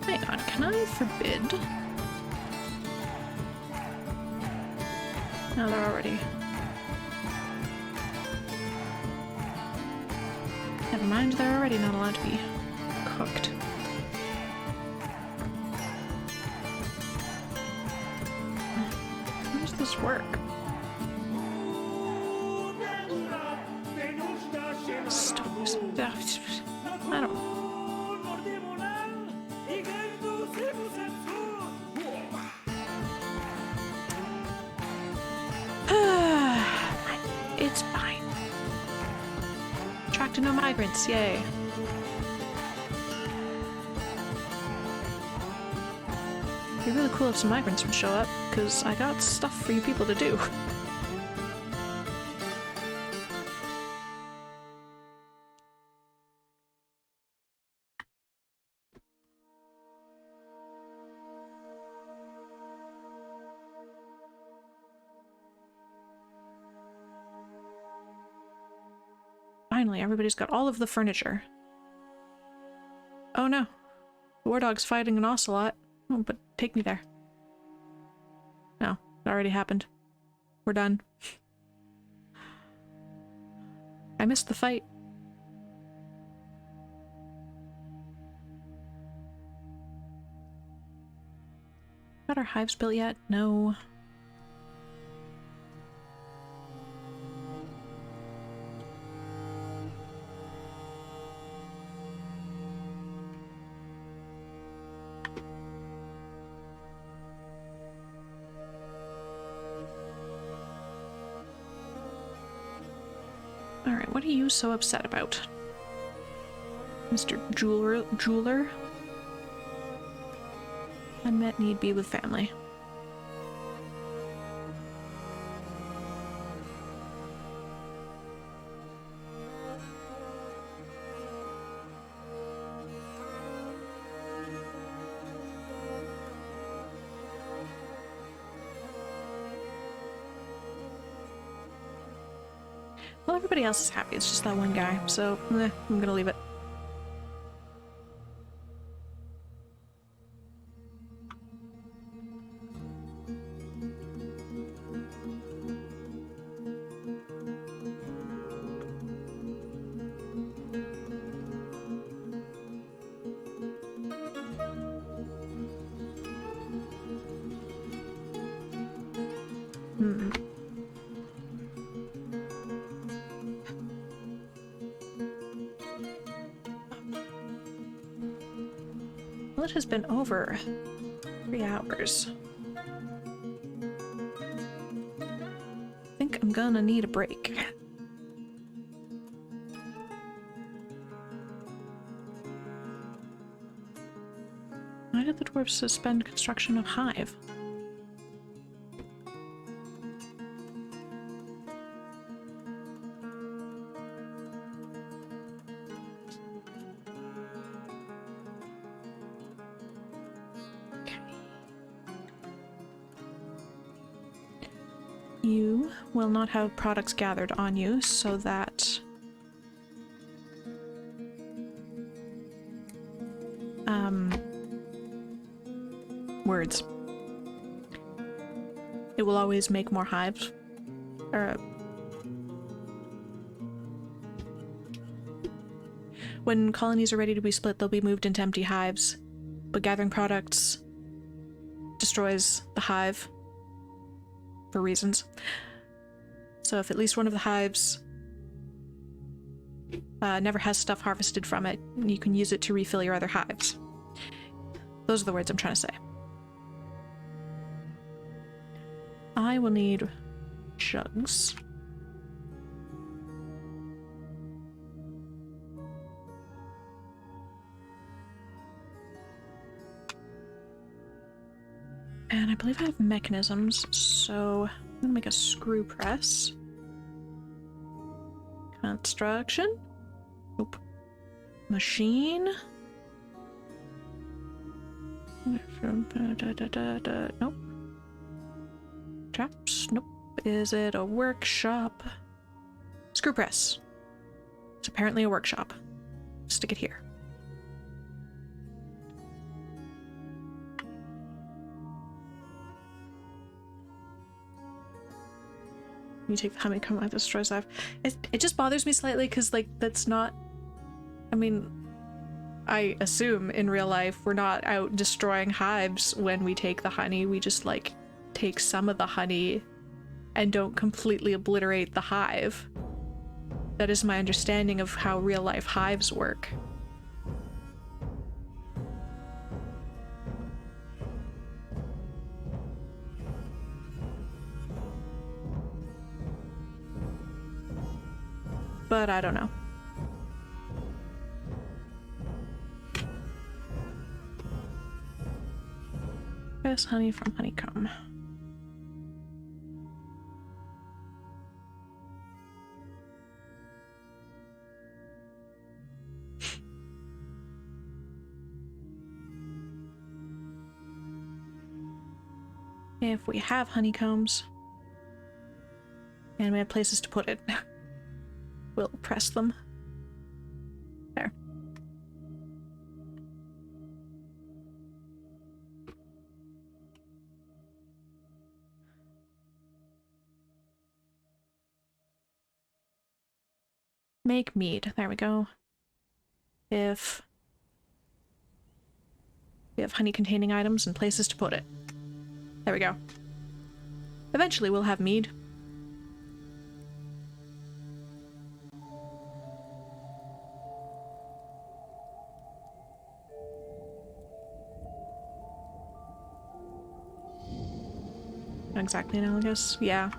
Hang on, can I forbid? No, they're already... Never mind, they're already not allowed to be cooked. How does this work? I don't know. It's fine. Track to no migrants, yay. It'd be really cool if some migrants would show up, because I got stuff for you people to do. Finally, everybody's got all of the furniture. Oh no. The war dog's fighting an ocelot. Oh, but take me there. No, it already happened. We're done. I missed the fight. Got our hives built yet? No. Alright, what are you so upset about? Mr. Jeweler? Unmet need be with family. Well, everybody else is happy. It's just that one guy, so I'm gonna leave it. Well, it has been over 3 hours. I think I'm gonna need a break. Why did the dwarves suspend construction of hive? You will not have products gathered on you, so that words. It will always make more hives. When colonies are ready to be split, they'll be moved into empty hives, but gathering products destroys the hive for reasons. So if at least one of the hives never has stuff harvested from it, you can use it to refill your other hives. Those are the words I'm trying to say. I will need jugs. And I believe I have mechanisms, so I'm gonna make a screw press. Construction? Nope. Machine? Nope. Traps? Nope. Is it a workshop? Screw press. It's apparently a workshop. Stick it here. You take the honeycomb out, destroys hive. It just bothers me slightly because, like, that's not... I mean, I assume in real life we're not out destroying hives when we take the honey. We just, like, take some of the honey and don't completely obliterate the hive. That is my understanding of how real-life hives work. But I don't know. this honey from honeycomb. If we have honeycombs and we have places to put it, we'll press them. There. Make mead. There we go. If we have honey-containing items and places to put it. There we go. Eventually we'll have mead. Not exactly analogous. Yeah.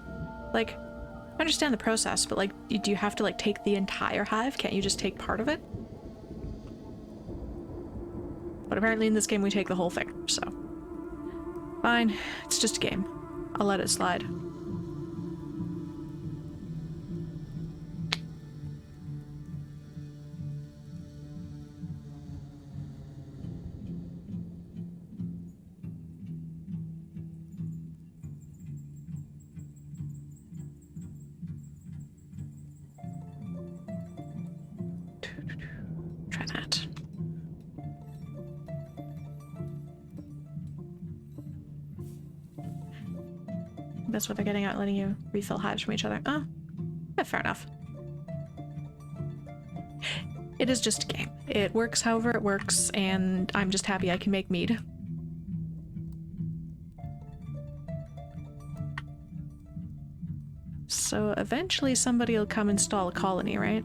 Like, I understand the process, but like, do you have to like take the entire hive? Can't you just take part of it? But apparently in this game we take the whole thing, so. Fine, it's just a game. I'll let it slide. Try that. That's what they're getting at, letting you refill hives from each other. Oh, yeah, fair enough. It is just a game. It works however it works, and I'm just happy I can make mead. So eventually somebody will come install a colony, right?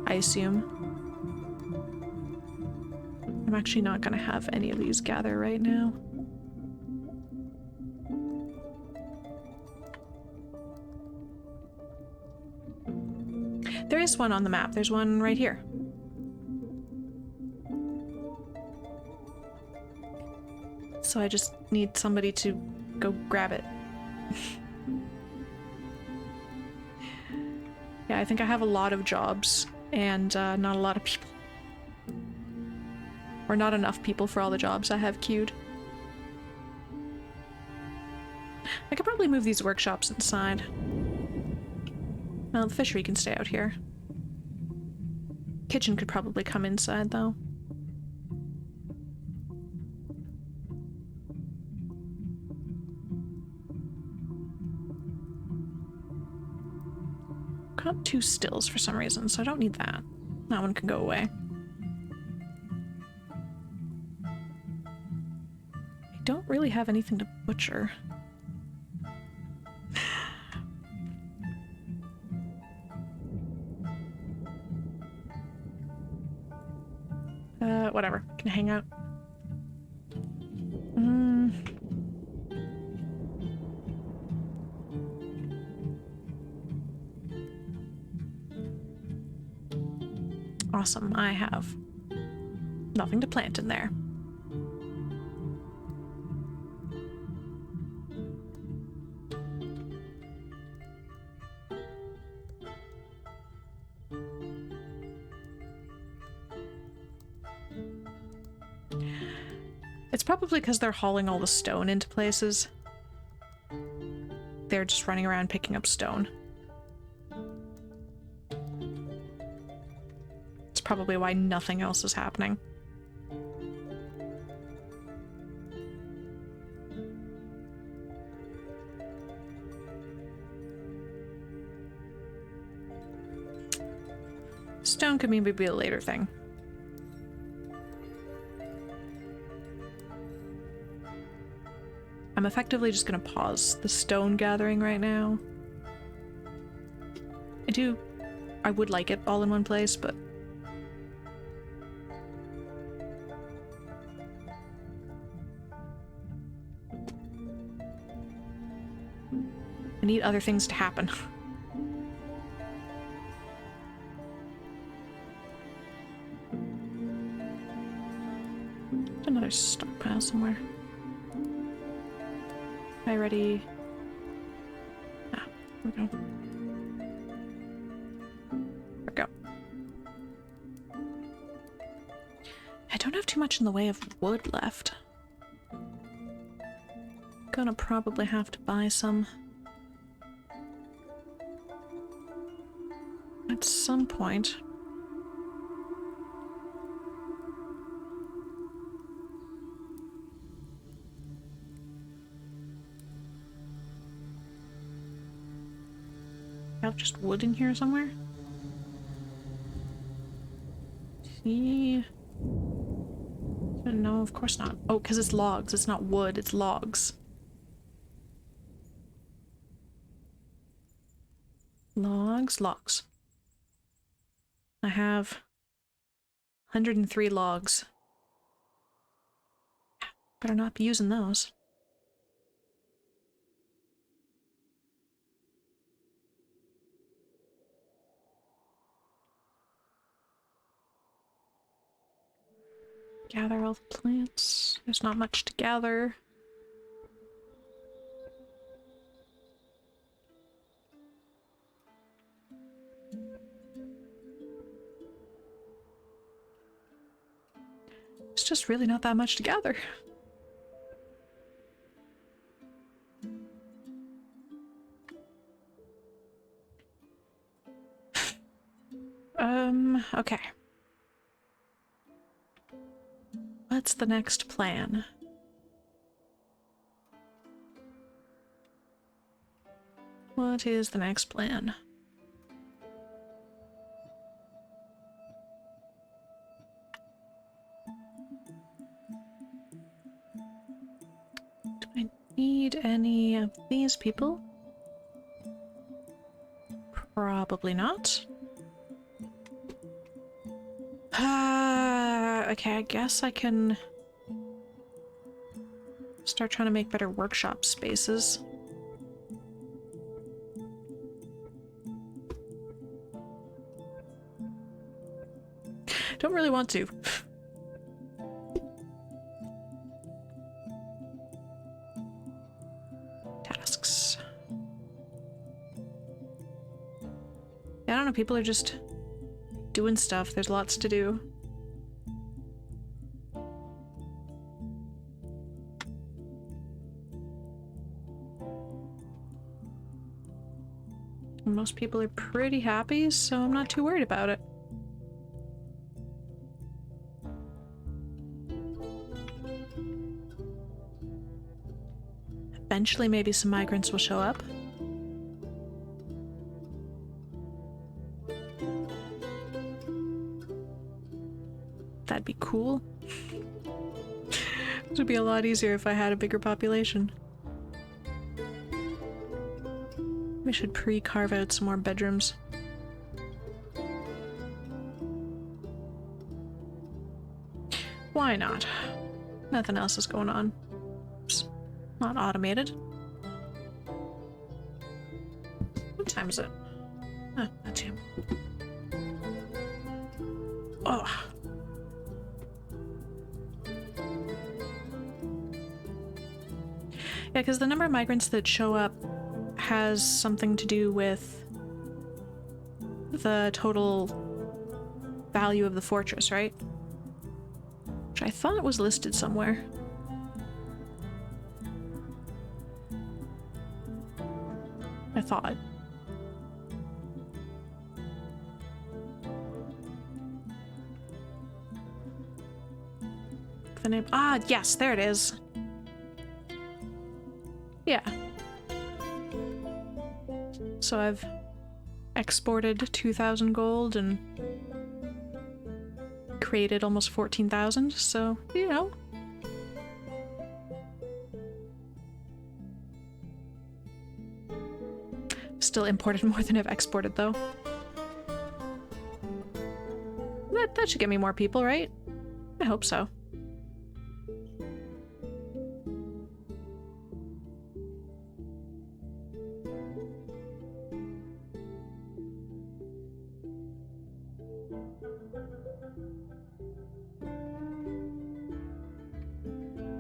I assume. I'm actually not gonna have any of these gather right now. There is one on the map. There's one right here. So I just need somebody to go grab it. Yeah, I think I have a lot of jobs and not a lot of people. Or not enough people for all the jobs I have queued. I could probably move these workshops inside. Well, the fishery can stay out here. Kitchen could probably come inside, though. Got 2 stills for some reason, so I don't need that. That one can go away. I don't really have anything to butcher. Whatever. Can I hang out? Awesome. I have nothing to plant in there. It's probably because they're hauling all the stone into places. They're just running around picking up stone. It's probably why nothing else is happening. Stone could maybe be a later thing. I'm effectively just gonna pause the stone gathering right now. I would like it all in one place, but I need other things to happen. Another stockpile somewhere. I ready? Ah, here we go. There we go. I don't have too much in the way of wood left. Gonna probably have to buy some at some point. I have just wood in here somewhere. See? No, of course not. Oh, because it's logs. It's not wood, it's logs. Logs, logs. I have 103 logs. Better not be using those. Gather all the plants. There's not much to gather. It's just really not that much to gather. Okay. What's the next plan? What is the next plan? Do I need any of these people? Probably not. Okay, I guess I can start trying to make better workshop spaces. Don't really want to. Tasks. Yeah, I don't know, people are just doing stuff. There's lots to do. Most people are pretty happy, so I'm not too worried about it. Eventually, maybe some migrants will show up. That'd be cool. It would be a lot easier if I had a bigger population. We should pre-carve out some more bedrooms. Why not? Nothing else is going on. Oops. Not automated. What time is it? Oh, that's him. Oh. Yeah, because the number of migrants that show up has something to do with the total value of the fortress, right? Which I thought was listed somewhere. I thought. The name. Ah, yes, there it is. Yeah. So I've exported 2,000 gold and created almost 14,000, so, you know. Still imported more than I've exported, though. That should get me more people, right? I hope so.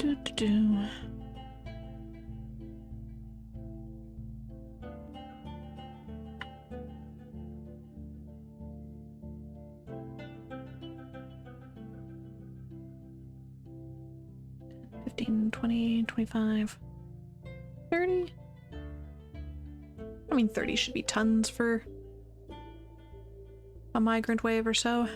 Do, do, do. $15, $20, $25, $30. I mean, 30 should be tons for a migrant wave or so.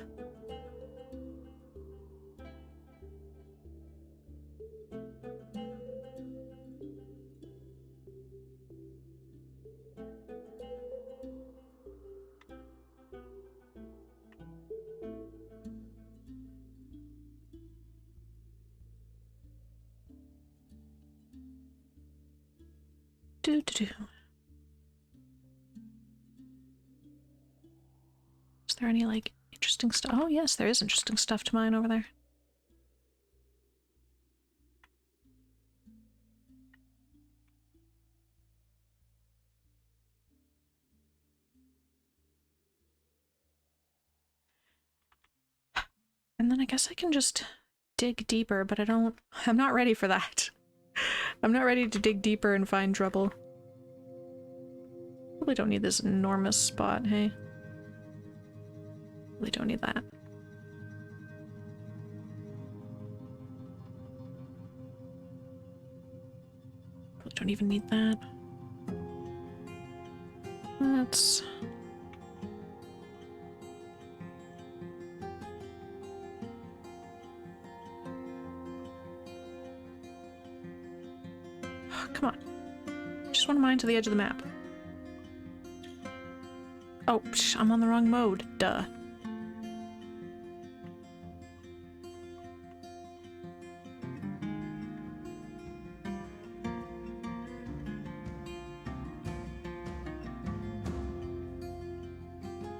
Do, do, do. Is there any, like, interesting stuff? Oh, yes, there is interesting stuff to mine over there. And then I guess I can just dig deeper, but I'm not ready for that. I'm not ready to dig deeper and find trouble. Probably don't need this enormous spot, hey? Really don't need that. Probably don't even need that. That's... Oh, come on. Just want to mine to the edge of the map. Oh, I'm on the wrong mode. Duh.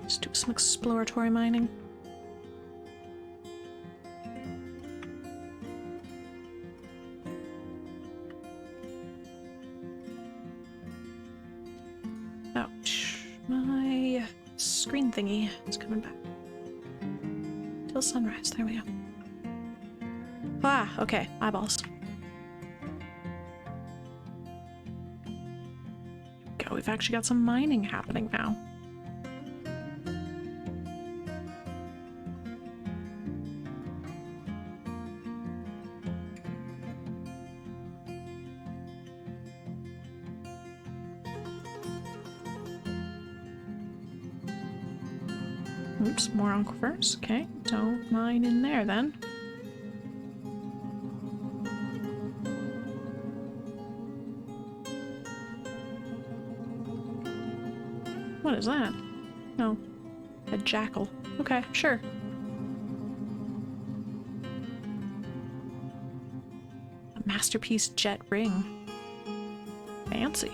Let's do some exploratory mining. Ouch. My screen thingy is coming back. Till sunrise. There we go. Ah, okay. Eyeballs. Go. We've actually got some mining happening now. Oops, more aquifers. Okay, don't mine in there then. What is that? No. A jackal. Okay, sure. A masterpiece jet ring. Fancy.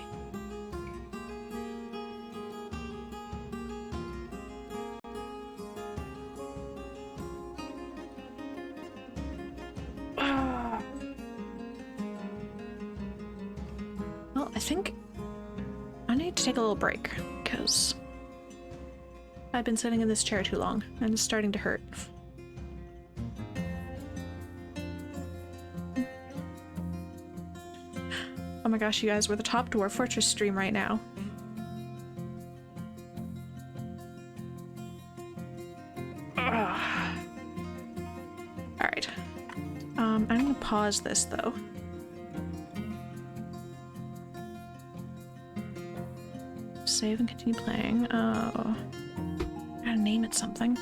Well, I think I need to take a little break, because I've been sitting in this chair too long, and it's starting to hurt. Oh my gosh, you guys, we're the top Dwarf Fortress stream right now. Alright. I'm gonna pause this, though. Save and continue playing. Oh. I gotta name it something.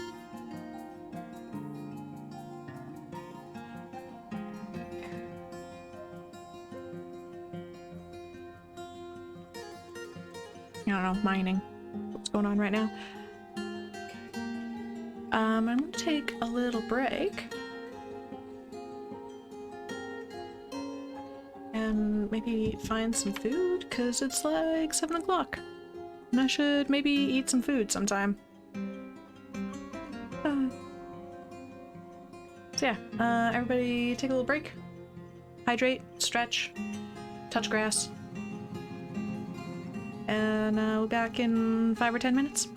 I don't know, mining. What's going on right now? I'm gonna take a little break. And maybe find some food, because it's like 7 o'clock. And I should maybe eat some food sometime. So yeah, everybody take a little break. Hydrate, stretch, touch grass. And we'll be back in 5 or 10 minutes.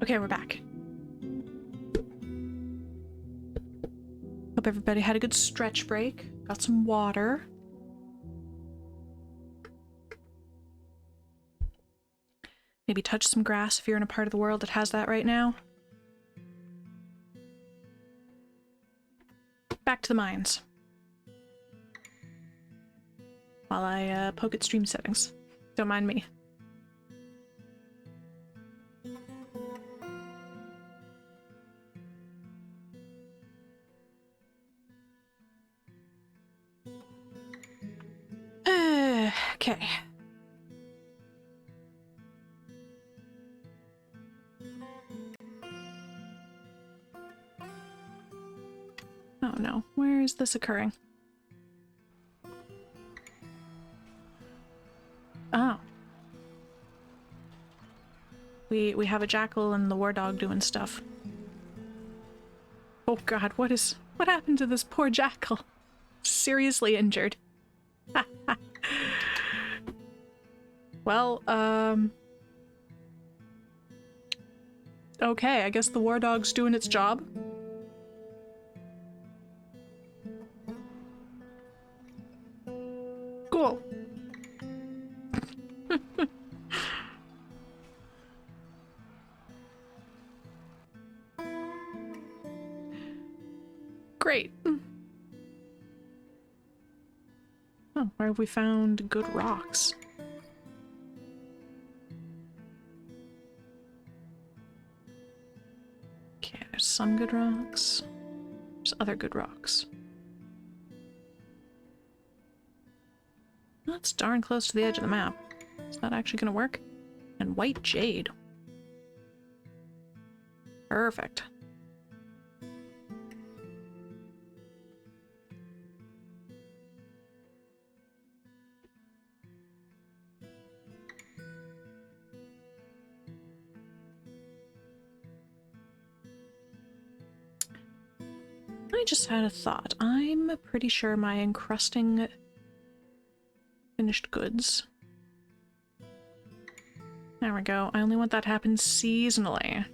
Okay, we're back. Hope everybody had a good stretch break. Got some water. Maybe touch some grass if you're in a part of the world that has that right now. Back to the mines. While I poke at stream settings. Don't mind me. Okay. Oh no, where is this occurring? Oh. We have a jackal and the war dog doing stuff. Oh god, what happened to this poor jackal? Seriously injured. Well, okay, I guess the war dog's doing its job. Cool. Great. Oh, where have we found good rocks? Okay, there's some good rocks. There's other good rocks. That's darn close to the edge of the map. Is that actually gonna work? And white jade. Perfect. I just had a thought. I'm pretty sure my encrusting finished goods. There we go. I only want that to happen seasonally.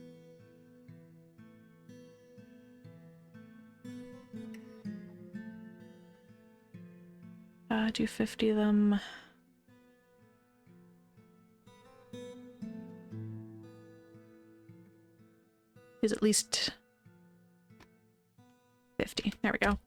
Do 50 of them. Is at least 50. There we go.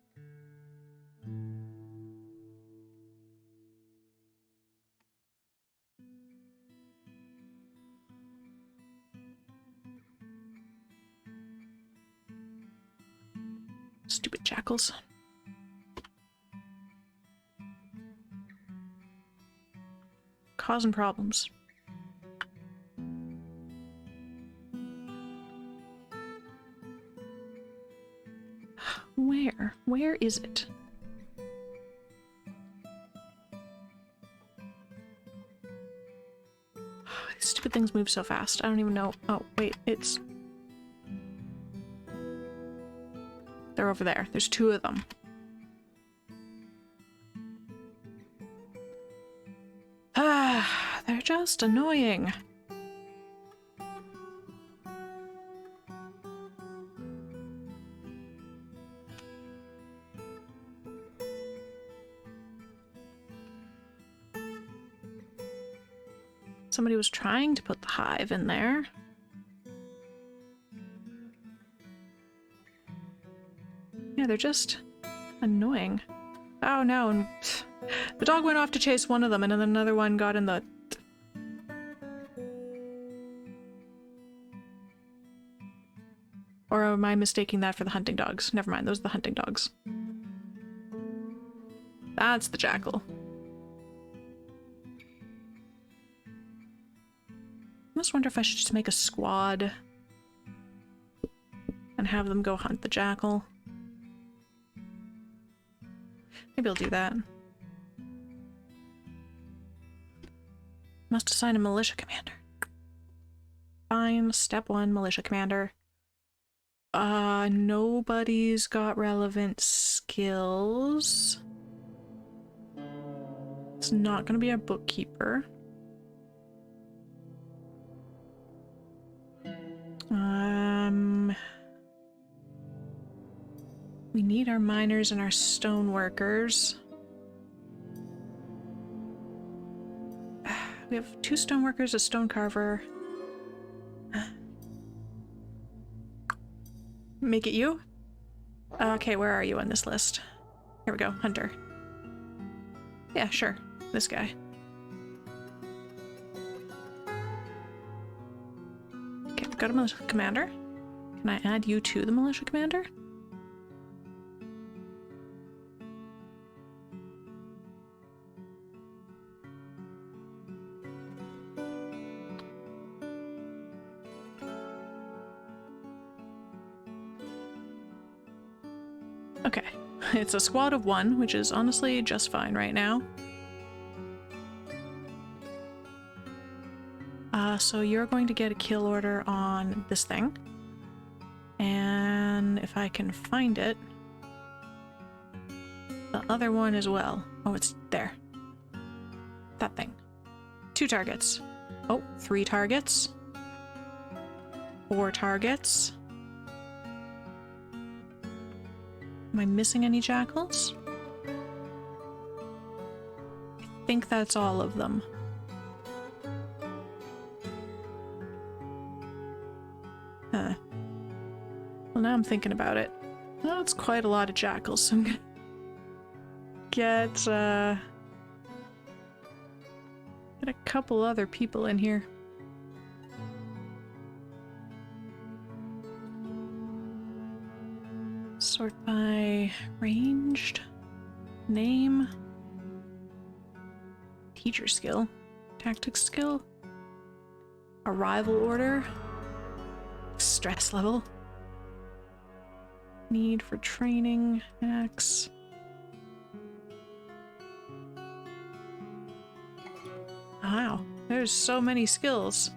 Stupid jackals. Causing problems. Where? Where is it? These stupid things move so fast. I don't even know. Oh, wait, it's... They're over there. There's two of them. Ah, they're just annoying. Somebody was trying to put the hive in there. Yeah, they're just annoying. Oh no, and the dog went off to chase one of them and then another one got in the... Or am I mistaking that for the hunting dogs? Never mind, those are the hunting dogs. That's the jackal. I just wonder if I should just make a squad and have them go hunt the jackal. Maybe I'll do that. Must assign a militia commander. Fine, step 1, militia commander. Nobody's got relevant skills. It's not gonna be a bookkeeper. We need our miners and our stone workers. We have 2 stone workers, a stone carver. Make it you? Okay, where are you on this list? Here we go, Hunter. Yeah, sure. This guy. Okay, we've got a militia commander. Can I add you to the militia commander? Okay, it's a squad of 1, which is honestly just fine right now. So you're going to get a kill order on this thing. And if I can find it, the other one as well. Oh, it's there. That thing. 2 targets. Oh, 3 targets. 4 targets. Am I missing any jackals? I think that's all of them. Huh. Well, now I'm thinking about it. Well, it's quite a lot of jackals, so I'm gonna get a couple other people in here. Sort by ranged, name, teacher skill, tactics skill, arrival order, stress level, need for training, X. Wow, there's so many skills.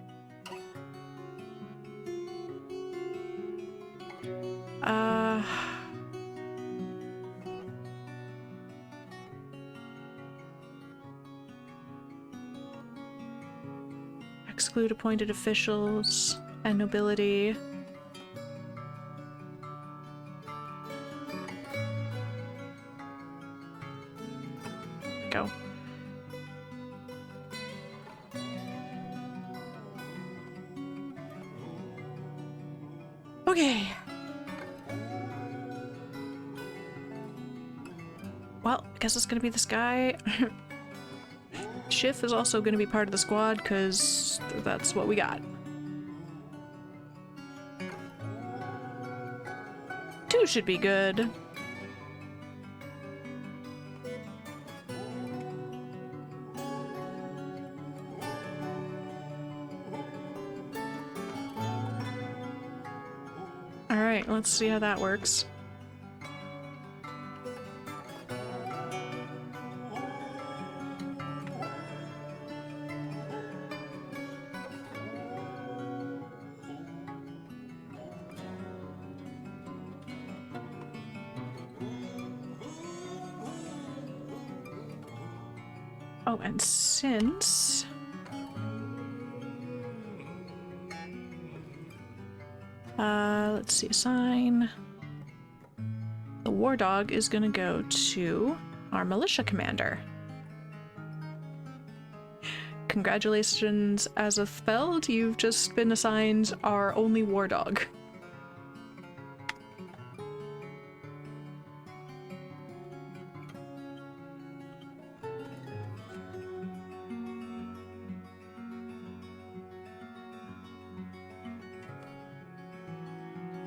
Exclude appointed officials and nobility. Go. Okay. Well, I guess it's gonna be this guy. Schiff is also gonna be part of the squad, because that's what we got. 2 should be good. Alright, let's see how that works. Oh, and since... let's see, assign... The war dog is gonna go to our militia commander. Congratulations, Azethfeld, you've just been assigned our only war dog.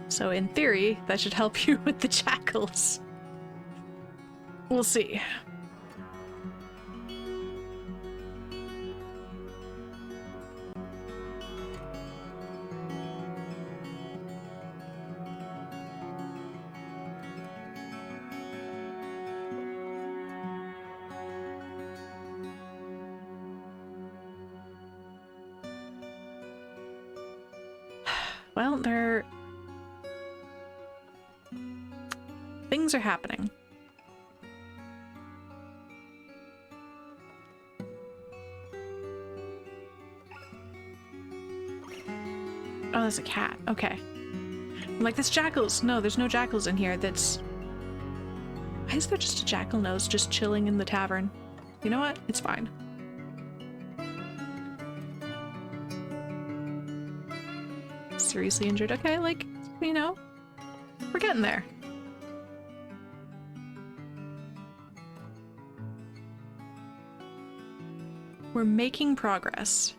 So in theory, that should help you with the jackals. We'll see. Well, things are happening. Oh, that's a cat. Okay. I'm like, that's jackals. No, there's no jackals in here. That's Why is there just a jackal nose just chilling in the tavern? You know what? It's fine. Seriously injured. Okay, like, you know, we're getting there. We're making progress.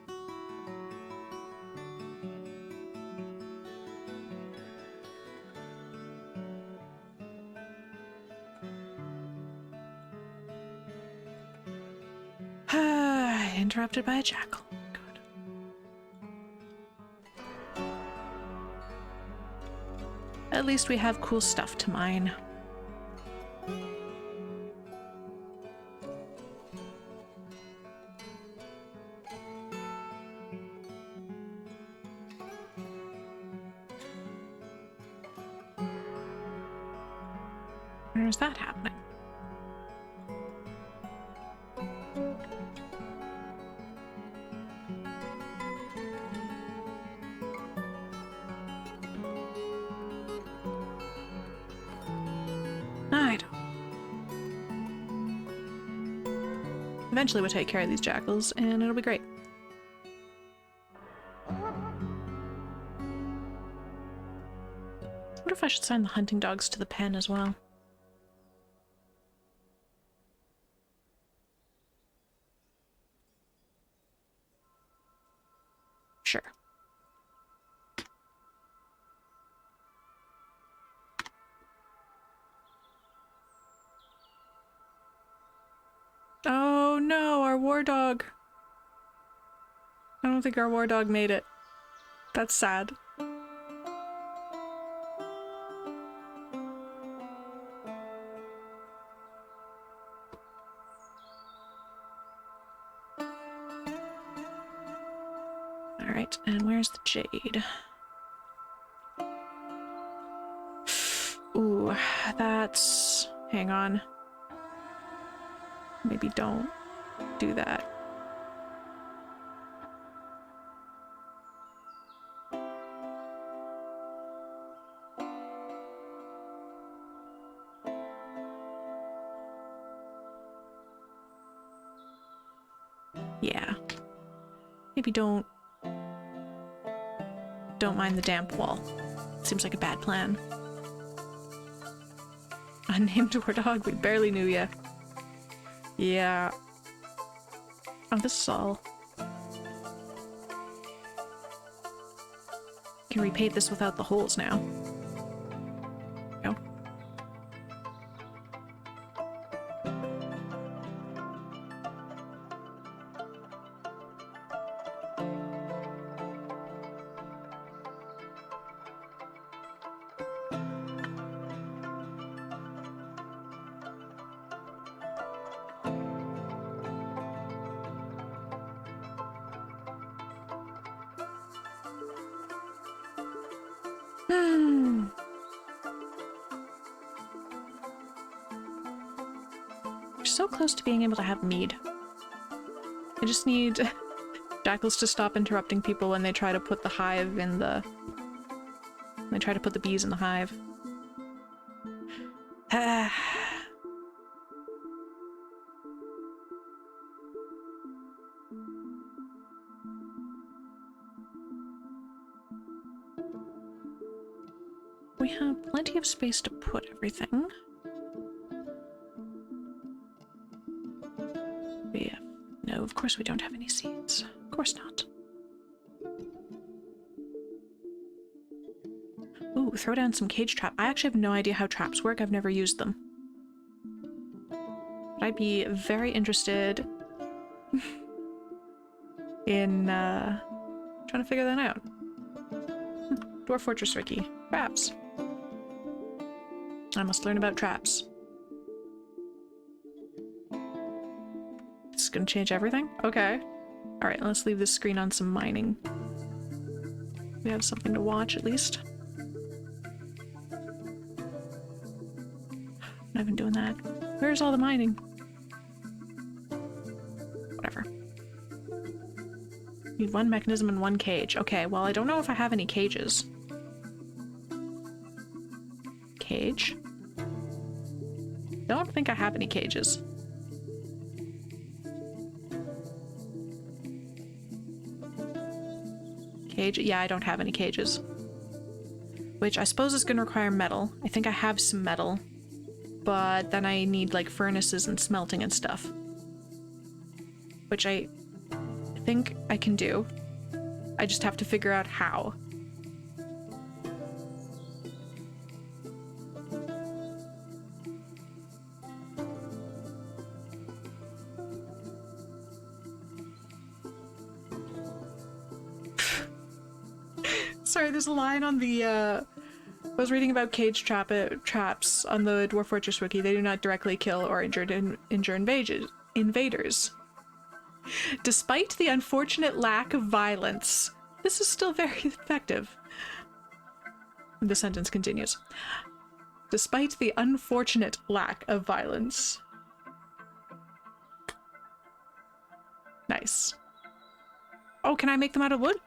Interrupted by a jackal. Good. At least we have cool stuff to mine. Where's that happening? I don't. Eventually we'll take care of these jackals and it'll be great. What if I should sign the hunting dogs to the pen as well? Sure. Oh no, our war dog. I don't think our war dog made it. That's sad. Alright, and where's the jade? Ooh, that's... hang on. Maybe don't do that. Yeah. Maybe don't mind the damp wall. Seems like a bad plan. Unnamed war dog, we barely knew ya. Yeah. Oh, this is all. Can repaint this without the holes now. Go. We're so close to being able to have mead. I just need jackals to stop interrupting people when they try to put the hive in the... when they try to put the bees in the hive. We have plenty of space to put everything. No, of course we don't have any seeds. Of course not. Ooh, throw down some cage trap. I actually have no idea how traps work. I've never used them. But I'd be very interested in trying to figure that out. Dwarf Fortress Ricky. Traps. I must learn about traps. It's gonna change everything? Okay. Alright, let's leave this screen on some mining. We have something to watch, at least. I'm not even doing that. Where's all the mining? Whatever. Need one mechanism and one cage. Okay, well, I don't know if I have any cages. Cage. don't think I have any cages. Cage? Yeah, I don't have any cages. Which I suppose is going to require metal. I think I have some metal. But then I need, like, furnaces and smelting and stuff. Which I think I can do. I just have to figure out how. Sorry, there's a line on the, I was reading about cage traps on the Dwarf Fortress wiki. They do not directly kill or injure invaders. Despite the unfortunate lack of violence, this is still very effective. The sentence continues. Despite the unfortunate lack of violence. Nice. Oh, can I make them out of wood?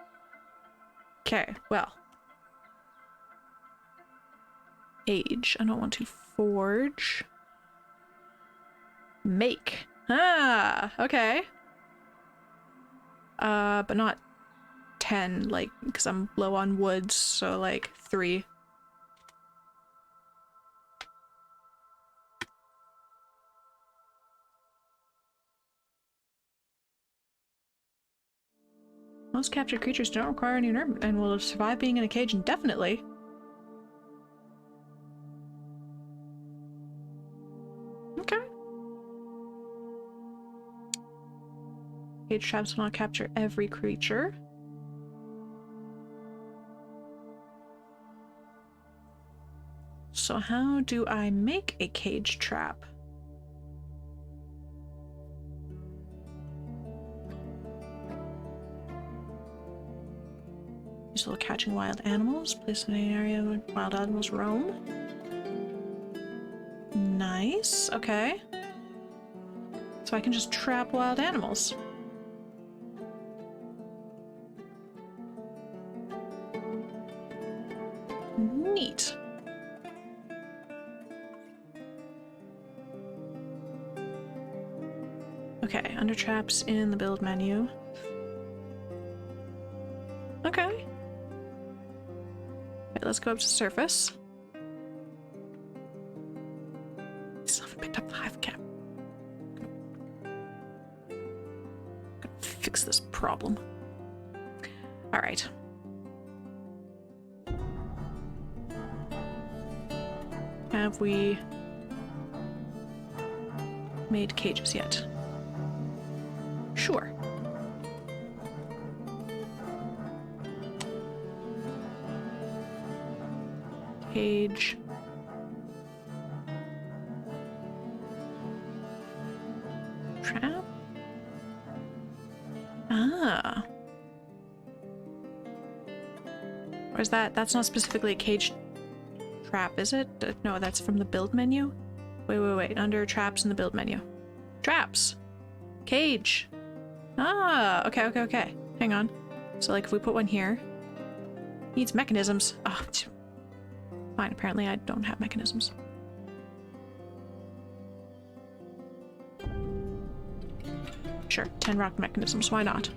Okay, well. Age. I don't want to forge. Make. Ah, okay. But not 10, like, because I'm low on wood, so like 3. Most captured creatures don't require any nerve and will survive being in a cage indefinitely. Okay. Cage traps will not capture every creature. So how do I make a cage trap? Useful catching wild animals. Place in an area where wild animals roam. Nice. Okay. So I can just trap wild animals. Neat. Okay, under traps in the build menu. Okay. Okay, let's go up to the surface. I still haven't picked up the hive cap. Gotta fix this problem. Alright. Have we made cages yet? Sure. Cage. Trap? Ah. Or is that? That's not specifically a cage trap, is it? No, that's from the build menu? Wait. Under traps in the build menu. Traps! Cage! Ah, okay. Hang on. So, like, if we put one here... Needs mechanisms. Oh, fine, apparently I don't have mechanisms. Sure, 10 rock mechanisms, why not?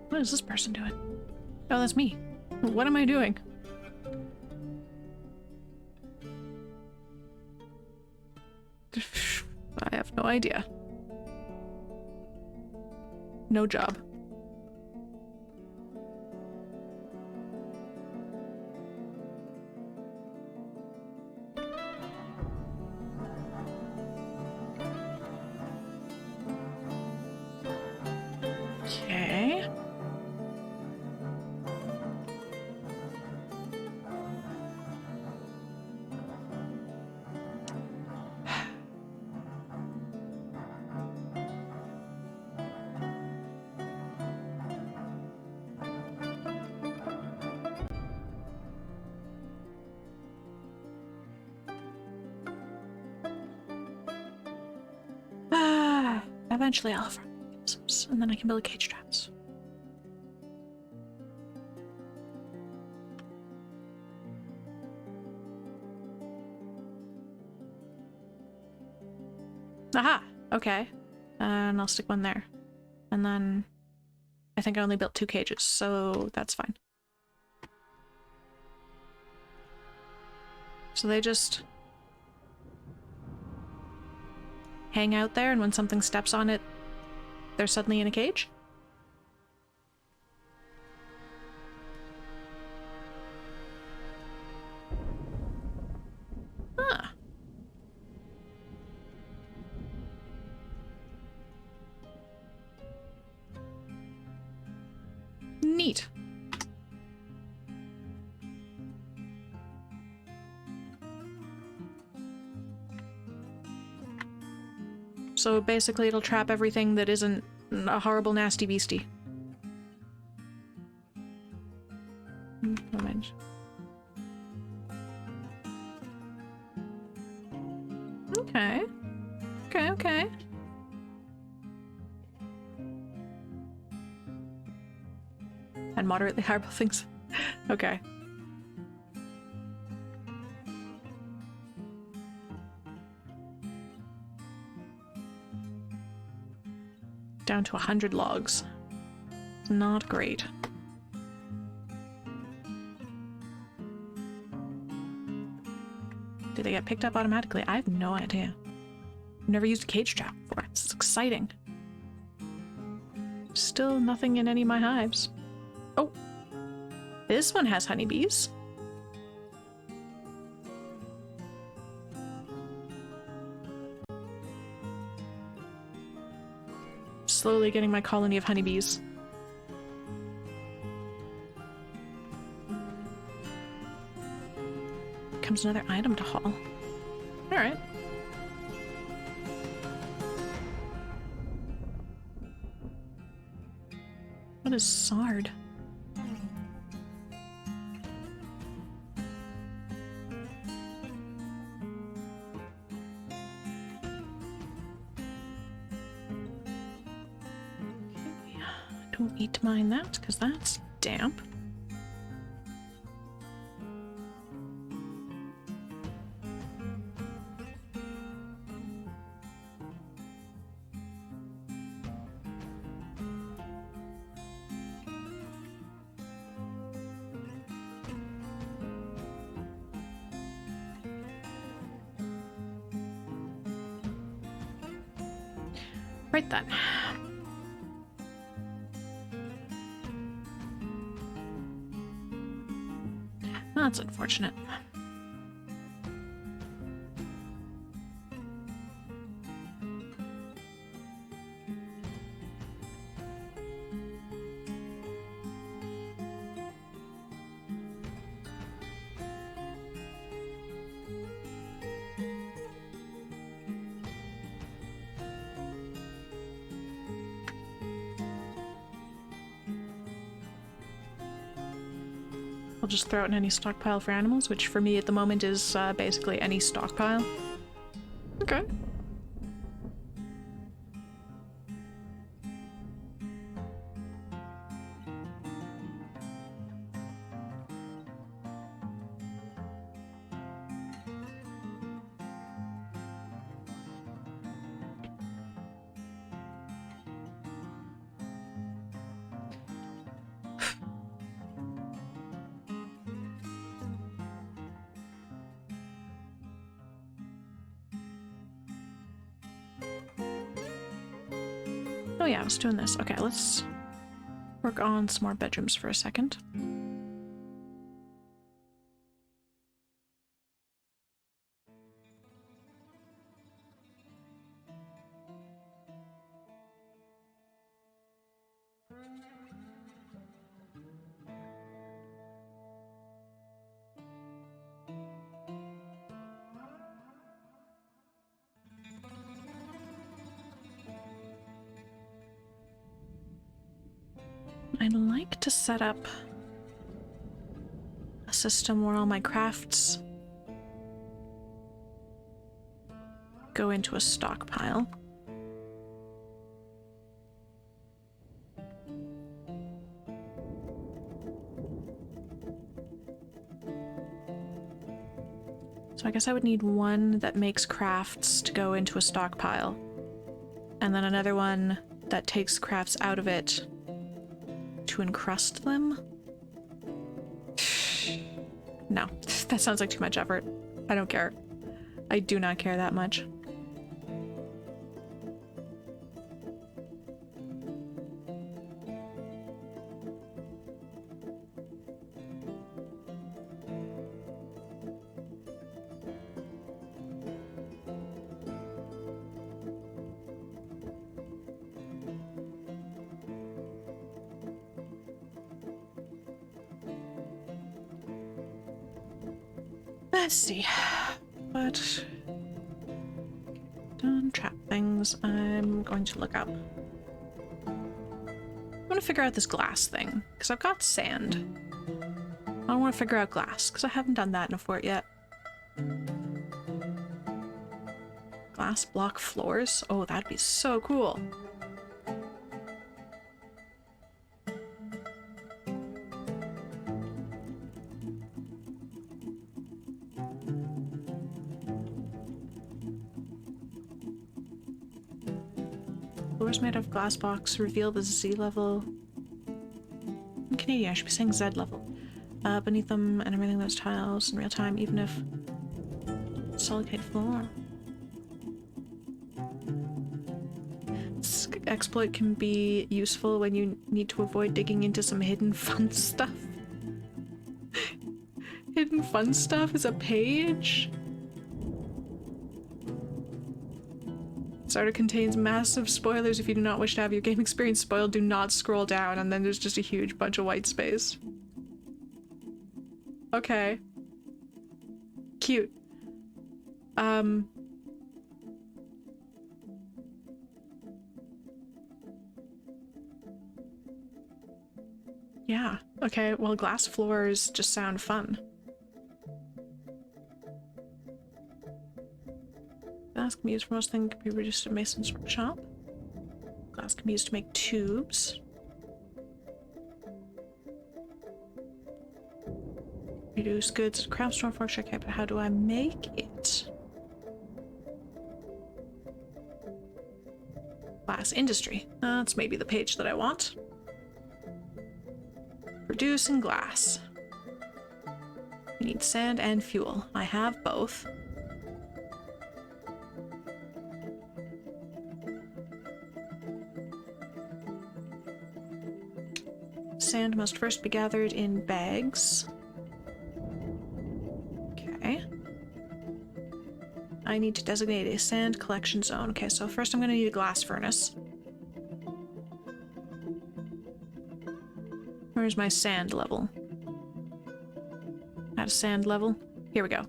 What is this person doing? Oh, that's me. What am I doing? I have no idea. No job. Okay. eventually I'll have mechanisms, and then I can build cage traps. Aha! Okay. And I'll stick one there. And then I think I only built 2 cages, so that's fine. So they just hang out there, and when something steps on it, they're suddenly in a cage? Huh. Neat. So basically it'll trap everything that isn't a horrible nasty beastie. Moment. Okay. Okay, okay. And moderately horrible things. Okay. Down to 100 logs. Not great. Do they get picked up automatically? I have no idea. I've never used a cage trap before. This is exciting. Still nothing in any of my hives. Oh! This one has honeybees. Slowly getting my colony of honeybees. Comes another item to haul. Alright. What is sard? Don't need to mine that, because that's damp. Right then. That's unfortunate. I'll just throw it in any stockpile for animals, which for me at the moment is basically any stockpile. Okay. Oh yeah, I was doing this. Okay, let's work on some more bedrooms for a second. I'd like to set up a system where all my crafts go into a stockpile. So I guess I would need one that makes crafts to go into a stockpile. And then another one that takes crafts out of it to encrust them. No, that sounds like too much effort. I don't care. I do not care that much. Let's see. What done trap things I'm going to look up. I want to figure out this glass thing, because I've got sand. I don't want to figure out glass, because I haven't done that in a fort yet. Glass block floors? Oh, that'd be so cool. Floors made of glass blocks reveal the Z level. In Canadian, I should be saying Z level. Beneath them and everything those tiles in real time, even if solid floor. This exploit can be useful when you need to avoid digging into some hidden fun stuff. Hidden fun stuff is a page? This article contains massive spoilers. If you do not wish to have your game experience spoiled, do not scroll down, and then there's just a huge bunch of white space. Okay. Cute. Yeah. Okay, well, glass floors just sound fun. Glass can be used for most things, can be reduced in Mason's workshop. Glass can be used to make tubes. Reduce goods, craft store workshop. Okay, but how do I make it? Glass industry. That's maybe the page that I want. Producing glass. We need sand and fuel. I have both. Sand must first be gathered in bags. Okay. I need to designate a sand collection zone. Okay, so first I'm going to need a glass furnace. Where's my sand level? At a sand level? Here we go.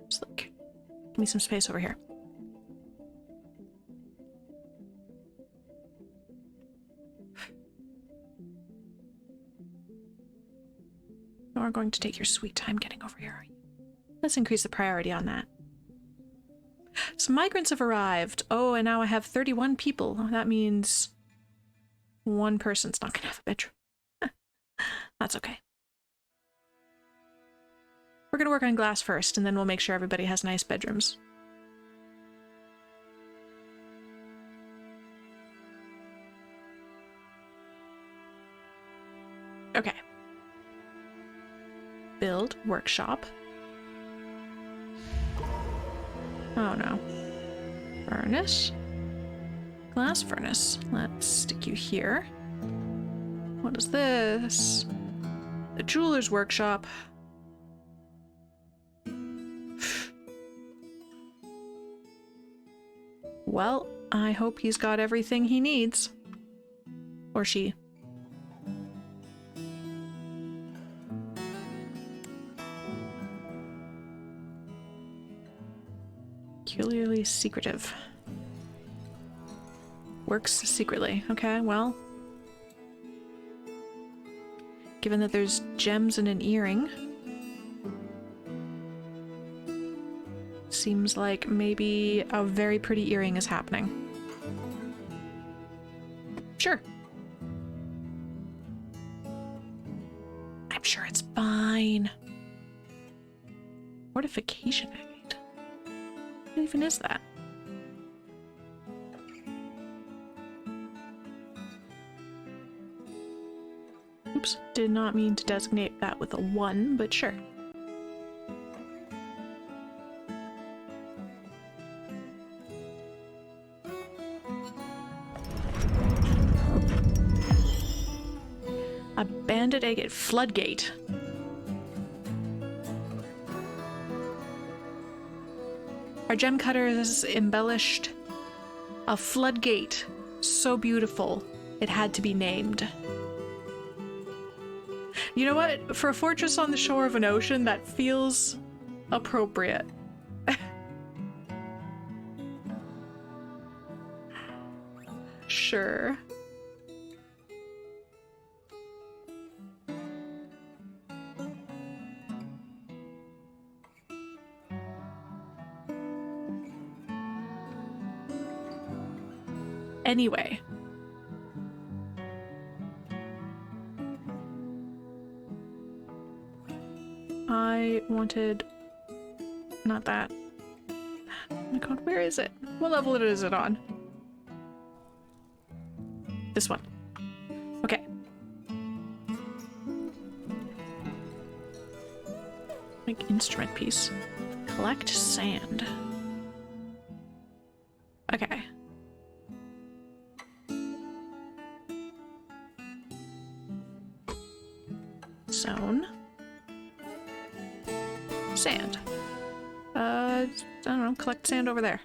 Just look. Give me some space over here. You're going to take your sweet time getting over here. Let's increase the priority on that. Some migrants have arrived. Oh, and now I have 31 people. That means one person's not gonna have a bedroom. That's okay. We're gonna work on glass first, and then we'll make sure everybody has nice bedrooms. Okay. Build workshop. Oh no. Furnace. Glass furnace. Let's stick you here. What is this? The jeweler's workshop. Well, I hope he's got everything he needs. Or she. Peculiarly secretive. Works secretly. Okay, well. Given that there's gems in an earring. Seems like maybe a very pretty earring is happening. Sure. I'm sure it's fine. Fortification agate. What even is that? Oops, did not mean to designate that with a 1, but sure. A bandit agate floodgate. Our gem cutter is embellished. A floodgate. So beautiful. It had to be named. You know what? For a fortress on the shore of an ocean, that feels appropriate. Sure. Anyway. I wanted... not that. Oh my god, where is it? What level is it on? This one. Okay. Make instrument piece. Collect sand. Okay. Zone. Sand. I don't know, collect sand over there.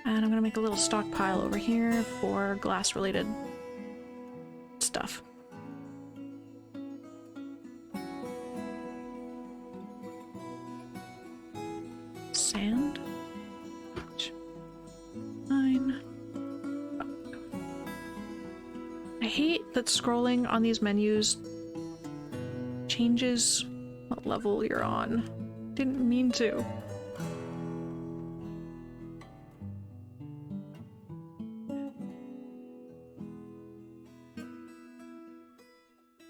And I'm gonna make a little stockpile over here for glass-related stuff. Sand. 9. I hate that scrolling on these menus changes what level you're on. Didn't mean to.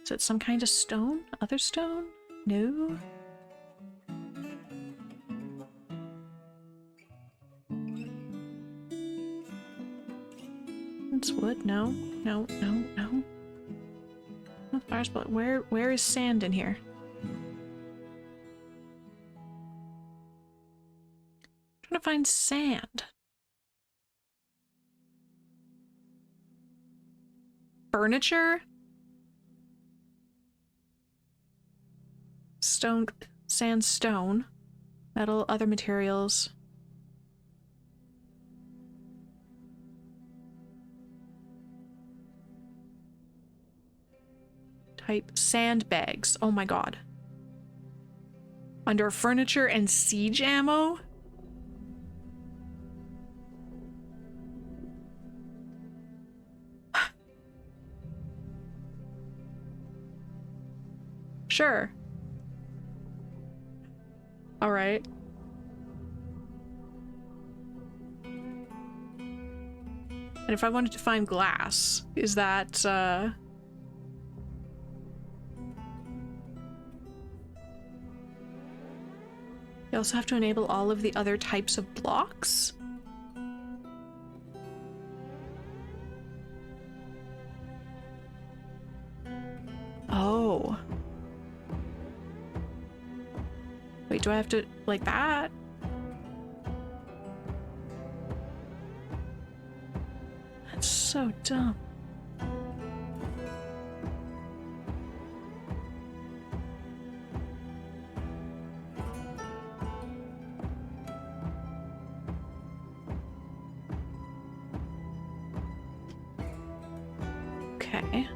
Is it some kind of stone? Other stone? No. It's wood? No. No, no, no. No fire spot. Where is sand in here? I'm trying to find sand. Furniture? Stone, sandstone, metal, other materials. Type sandbags. Oh my god. Under furniture and siege ammo? Sure. All right. And if I wanted to find glass, is that, you also have to enable all of the other types of blocks? Oh. Wait, do I have to, like that? That's so dumb. Okay.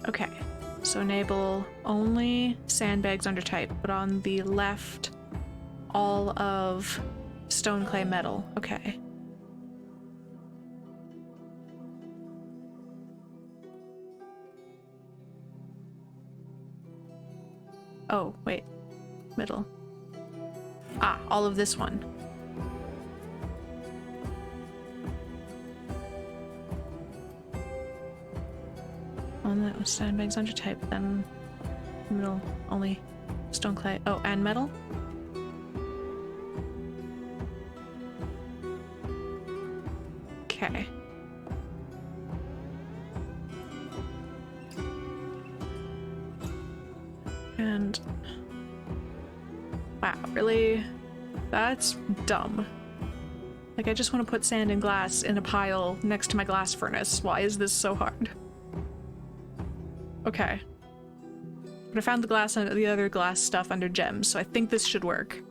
Okay, so enable only sandbags under type, but on the left, all of stone, clay, metal. Okay. Oh, wait. Middle. Ah, all of this one. On the sandbags under type, then middle only stone, clay. Oh, and metal? Okay. And wow, really? That's dumb. Like, I just want to put sand and glass in a pile next to my glass furnace. Why is this so hard? Okay. But I found the glass and the other glass stuff under gems, so I think this should work.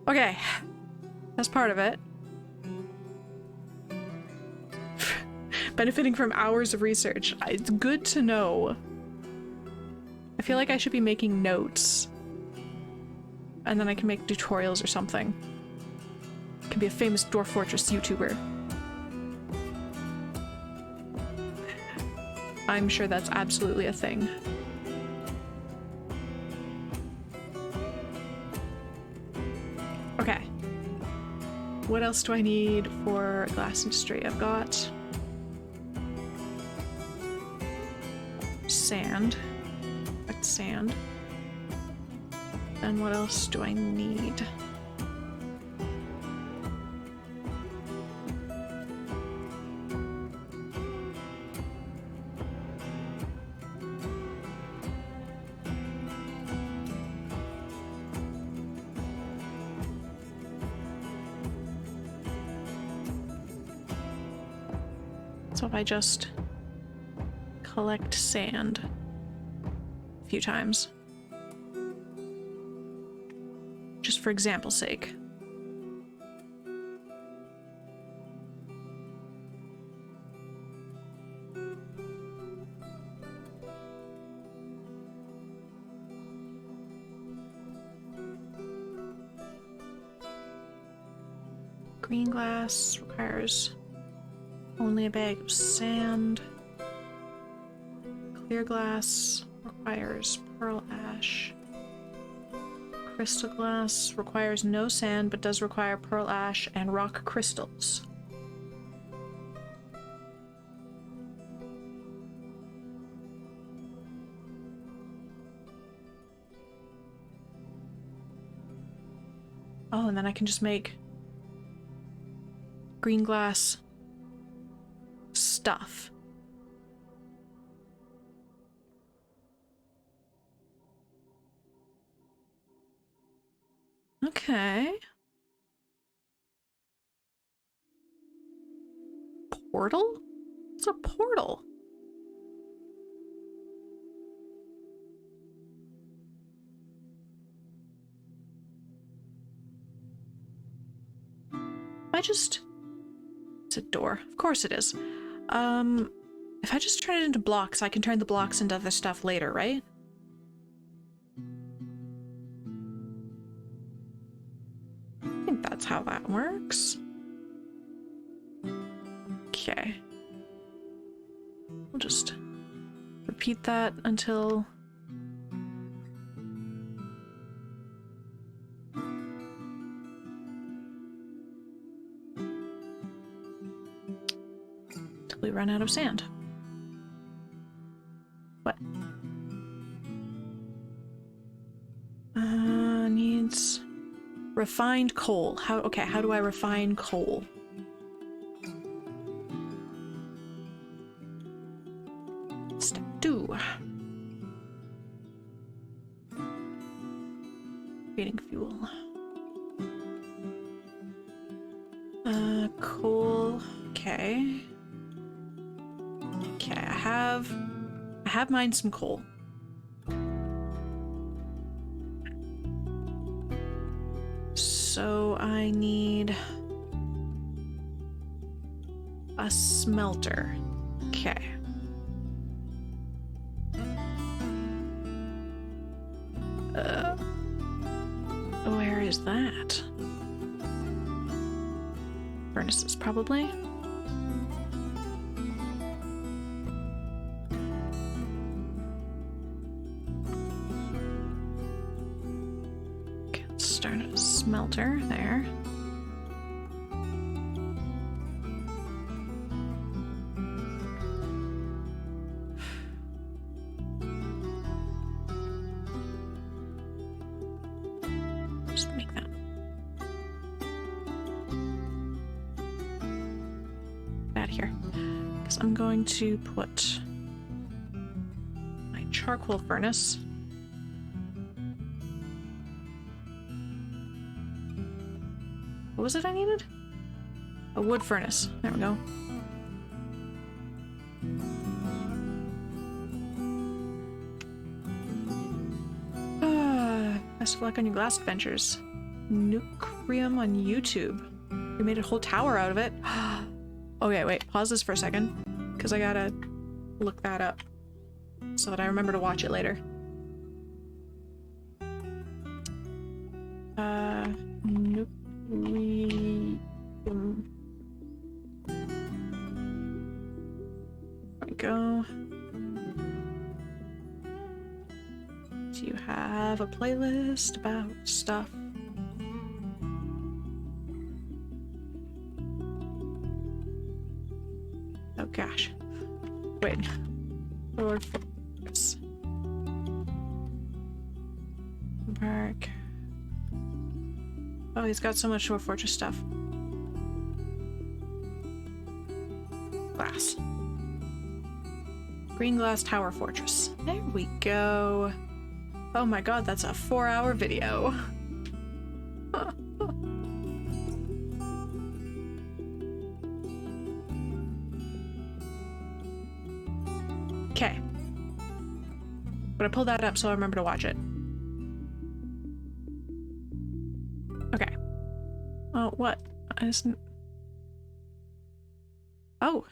Okay. That's part of it. Benefiting from hours of research. It's good to know. I feel like I should be making notes. And then I can make tutorials or something. I can be a famous Dwarf Fortress YouTuber. I'm sure that's absolutely a thing. Okay. What else do I need for glass industry? I've got sand. That's sand. And what else do I need? So if I just collect sand a few times, just for example's sake. Green glass requires only a bag of sand. Clear glass requires pearl ash. Crystal glass requires no sand, but does require pearl ash and rock crystals. Oh, and then I can just make green glass stuff. Okay. Portal? It's a portal. It's a door. Of course it is. If I just turn it into blocks, I can turn the blocks into other stuff later, right? I think that's how that works. Okay. We'll just repeat that until... we run out of sand. What? Needs refined coal. How do I refine coal? Step 2. Creating fuel. Coal. Okay. Okay, I have mined some coal. So I need a smelter. Okay. is that? Furnaces, probably. Okay, let's start a smelter there. I'm going to put my charcoal furnace. What was it I needed? A wood furnace. There we go. Best of luck on your glass adventures. Nucrium on YouTube. We made a whole tower out of it. Okay, wait. Pause this for a second. Because I gotta look that up so that I remember to watch it later. Nucleum. There we go. Do you have a playlist about stuff? Oh gosh. Wait. Dwarf Fortress. Park. Oh, he's got so much Dwarf Fortress stuff. Glass. Green glass tower fortress. There we go. Oh my god, that's a 4-hour video. Okay. But I pulled that up so I remember to watch it. Okay. Oh, what? I just... Oh,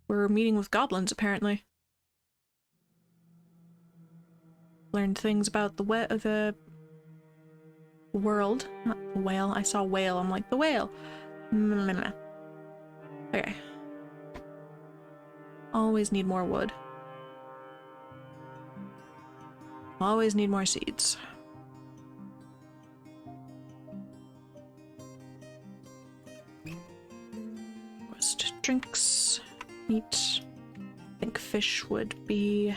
we're meeting with goblins, apparently. Learned things about the world. Not the whale. I saw whale. I'm like, the whale. Okay. Always need more wood. Always need more seeds. Quest drinks. Meat. I think fish would be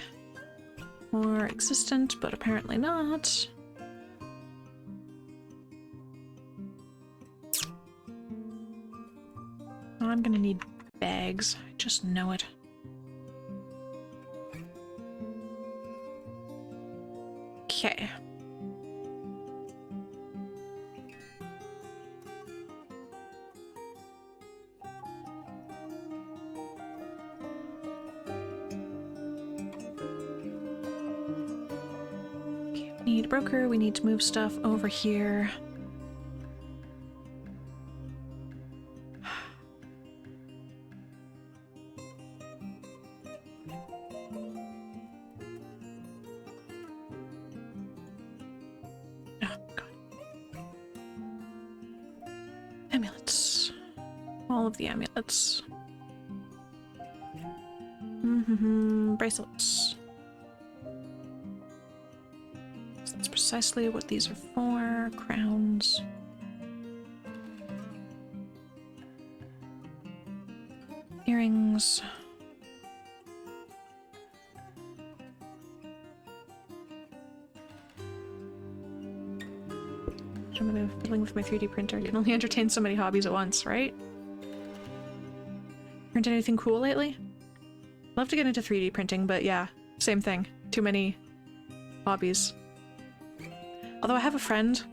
more existent, but apparently not. I'm gonna need bags. I just know it. Okay. Need a broker, we need to move stuff over here. Oh, God. Amulets. All of the amulets. Bracelets. That's precisely what these are for. Crowns. Earrings. I'm fiddling with my 3D printer. You can only entertain so many hobbies at once, right? Print anything cool lately? Love to get into 3D printing, but yeah, same thing. Too many hobbies. Although I have a friend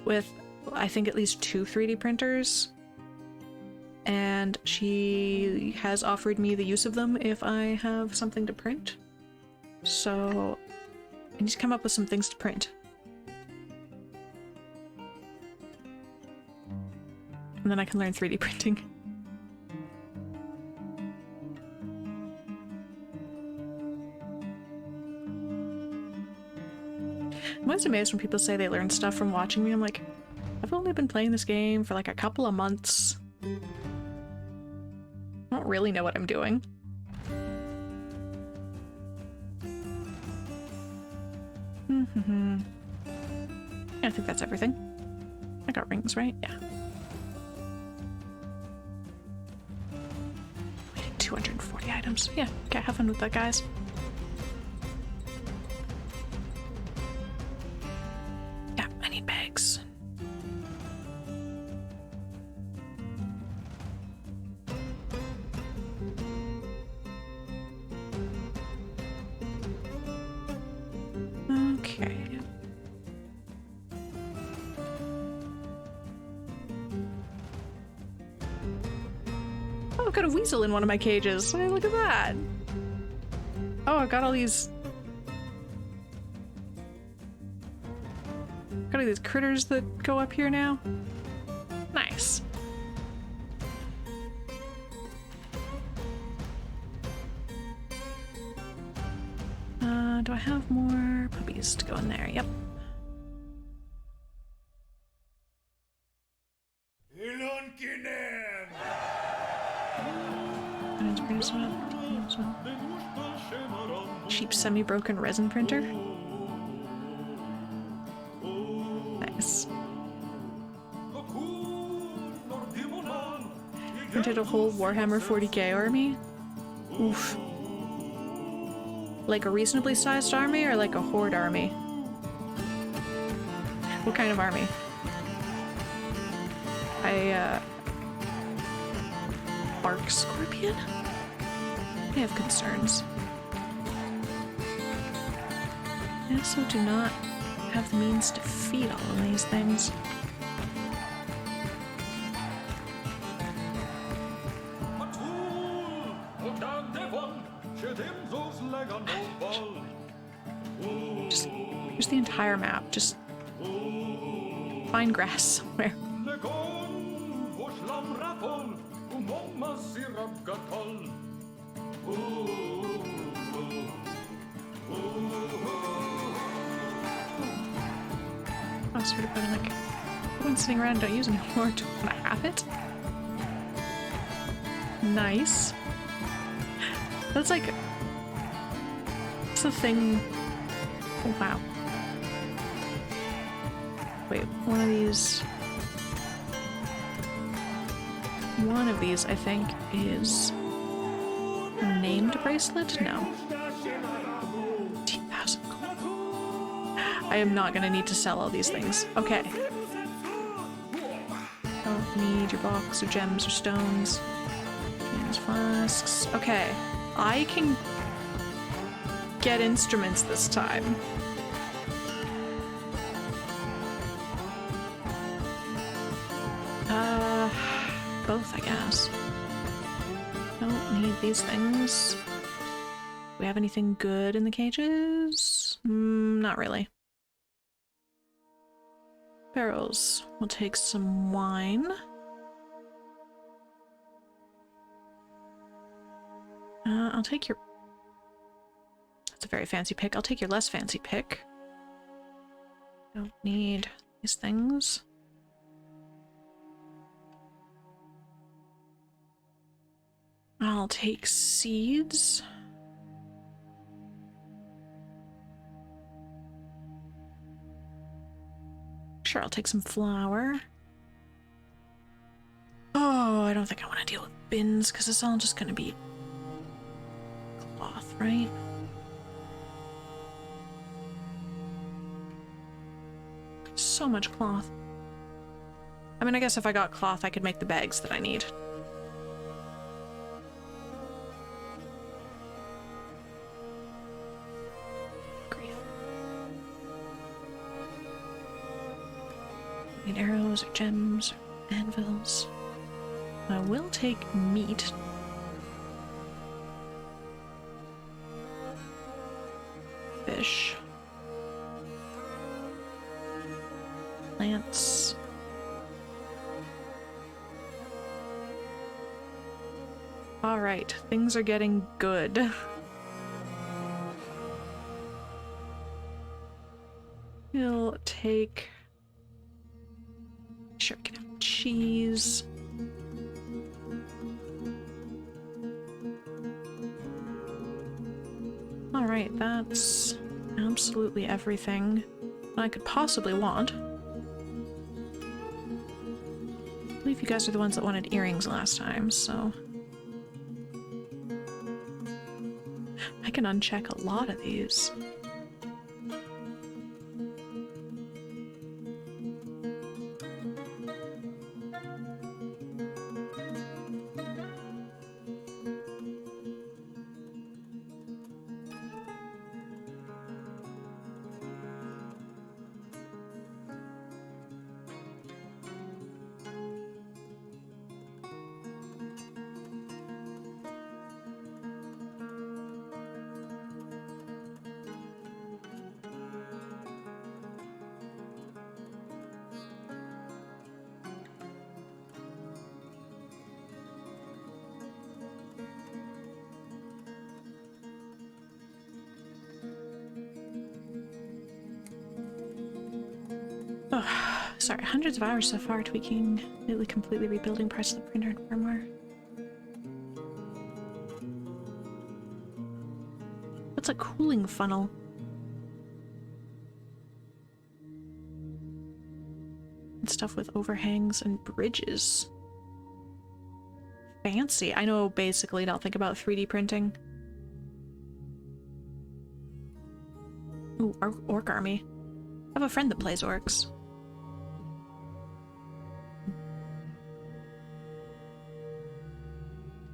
with, I think, at least 2 3D printers, and she has offered me the use of them if I have something to print. So I need to come up with some things to print. And then I can learn 3D printing. I'm always amazed when people say they learn stuff from watching me. I'm like, I've only been playing this game for like a couple of months. I don't really know what I'm doing. I think that's everything. I got rings, right? Yeah. We did 240 items. Yeah, okay, have fun with that, guys. Yeah, I need bags. Okay. Oh, I've got a weasel in one of my cages. Hey, look at that. Oh, I've got all these... Got all these critters that go up here now. Nice. Do I have more puppies to go in there? Yep. Cheap semi-broken resin printer. Nice. Printed a whole Warhammer 40k army. Oof. Like a reasonably sized army or like a horde army? What kind of army? Bark Scorpion? I have concerns. I also do not have the means to feed all of these things. Just, here's the entire map. Just find grass somewhere. I was sort of putting like, everyone's sitting around and don't use it anymore. Do I have it? Nice. That's like, it's the thing. Oh, wow. Wait, one of these, I think, is a named bracelet? No. 10,000 gold. I am not gonna need to sell all these things. Okay. Don't need your box or gems or stones. Cans, flasks. Okay. I can get instruments this time. Both, I guess. Don't need these things. Do we have anything good in the cages? Not really. Barrels. We'll take some wine. I'll take your... That's a very fancy pick. I'll take your less fancy pick. Don't need these things. I'll take seeds. Sure, I'll take some flour. Oh, I don't think I want to deal with bins because it's all just going to be cloth, right? So much cloth. I mean, I guess if I got cloth, I could make the bags that I need. Need arrows or gems or anvils. I will take meat. Fish. Plants. Alright, things are getting good. We'll take sure we can have cheese. Alright, that's absolutely everything I could possibly want. I believe you guys are the ones that wanted earrings last time, so... I can uncheck a lot of these. Oh, sorry, hundreds of hours so far tweaking, completely rebuilding parts of the printer and firmware. What's a cooling funnel? And stuff with overhangs and bridges. Fancy. I know basically don't think about 3D printing. Ooh, Orc Army. I have a friend that plays orcs.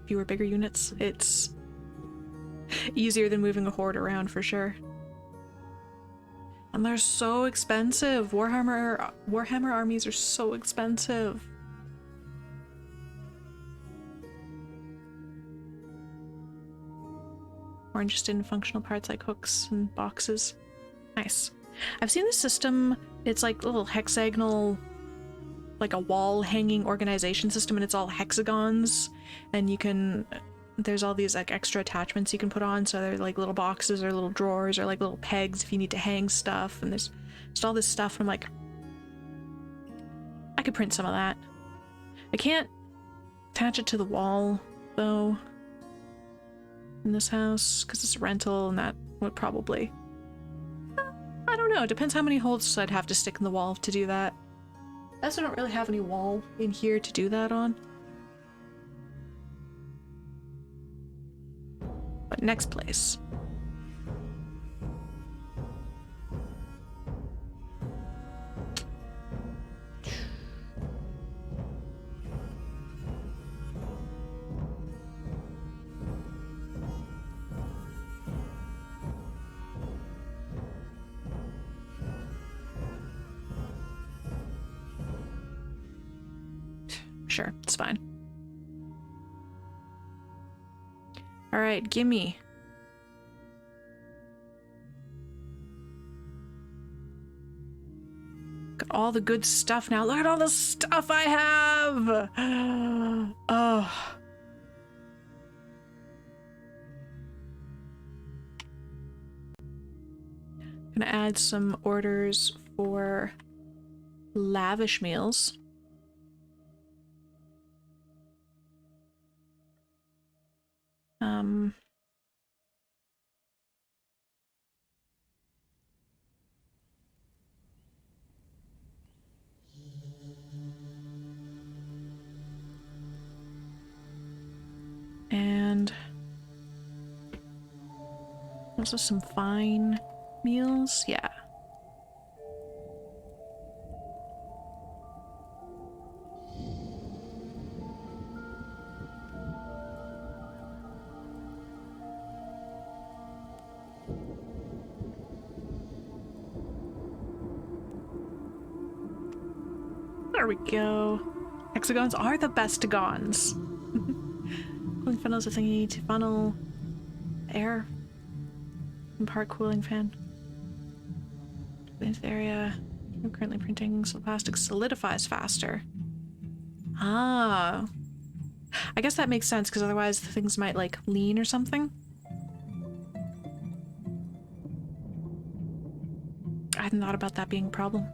Fewer bigger units. It's easier than moving a horde around for sure. And they're so expensive. Warhammer armies are so expensive. More interested in functional parts like hooks and boxes. Nice. I've seen this system. It's like a little hexagonal, like a wall hanging organization system, and it's all hexagons, and you can, there's all these like extra attachments you can put on, so they're like little boxes or little drawers or like little pegs if you need to hang stuff, and there's just all this stuff, and I'm like, I could print some of that. I can't attach it to the wall though in this house because it's a rental, and that would probably, I don't know, it depends how many holes I'd have to stick in the wall to do that. I also don't really have any wall in here to do that on. But next place. Sure, it's fine. Alright, gimme. Got all the good stuff now. Look at all the stuff I have! Oh. Gonna add some orders for lavish meals. And also some fine meals, yeah. There we go. Hexagons are the bestagons. Cooling funnel is a thing you need to funnel air. Impart cooling fan. Into the area. I'm currently printing some plastic solidifies faster. Ah. I guess that makes sense because otherwise the things might like lean or something. I hadn't thought about that being a problem.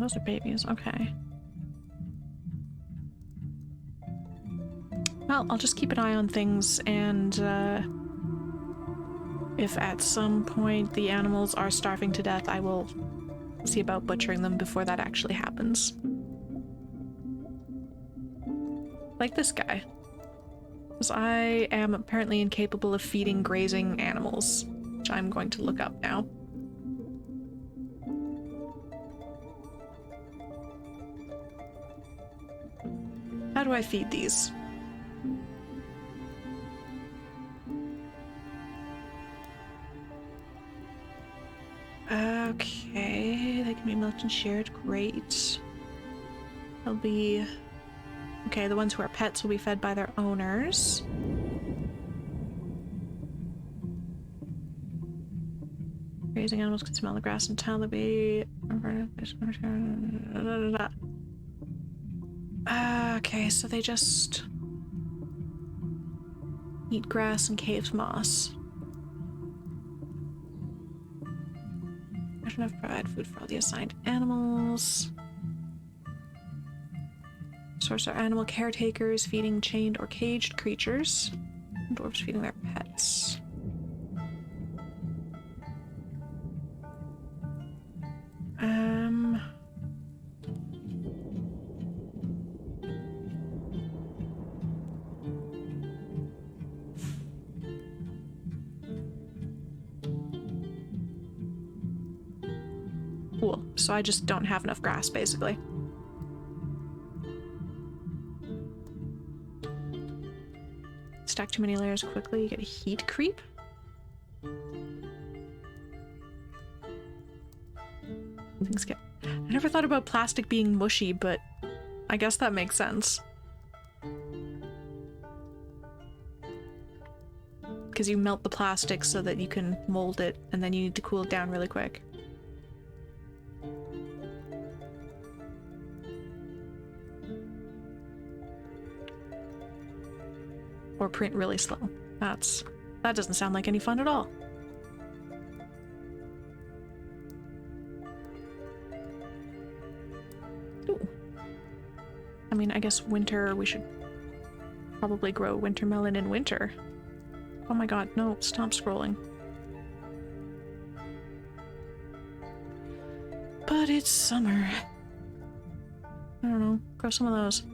those are babies. Okay. Well, I'll just keep an eye on things, and if at some point the animals are starving to death, I will see about butchering them before that actually happens. Like this guy. Because I am apparently incapable of feeding grazing animals, which I'm going to look up now. How do I feed these? Okay, they can be milked and shared. Great. They'll be... Okay, the ones who are pets will be fed by their owners. Grazing animals can smell the grass and tell the baby. Okay, so they just eat grass and cave moss. There's enough to provide food for all the assigned animals. Source are animal caretakers feeding chained or caged creatures. Dwarves feeding their pets. Cool. So I just don't have enough grass, basically. Stack too many layers quickly, you get a heat creep. Things get... I never thought about plastic being mushy, but I guess that makes sense. Because you melt the plastic so that you can mold it, and then you need to cool it down really quick. Or print really slow. That doesn't sound like any fun at all. Ooh. I mean, I guess winter, we should probably grow winter melon in winter. Oh my god, no, stop scrolling. But it's summer. I don't know, grow some of those.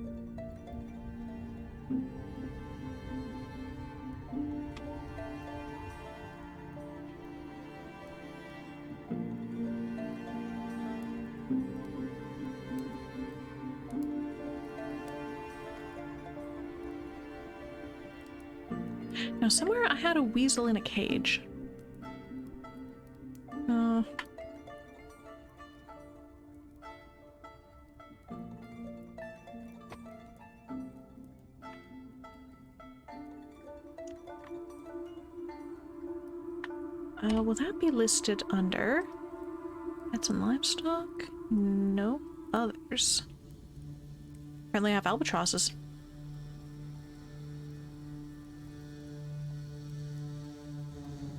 Now, somewhere I had a weasel in a cage. Will that be listed under pets and livestock? No. Others. Apparently I have albatrosses.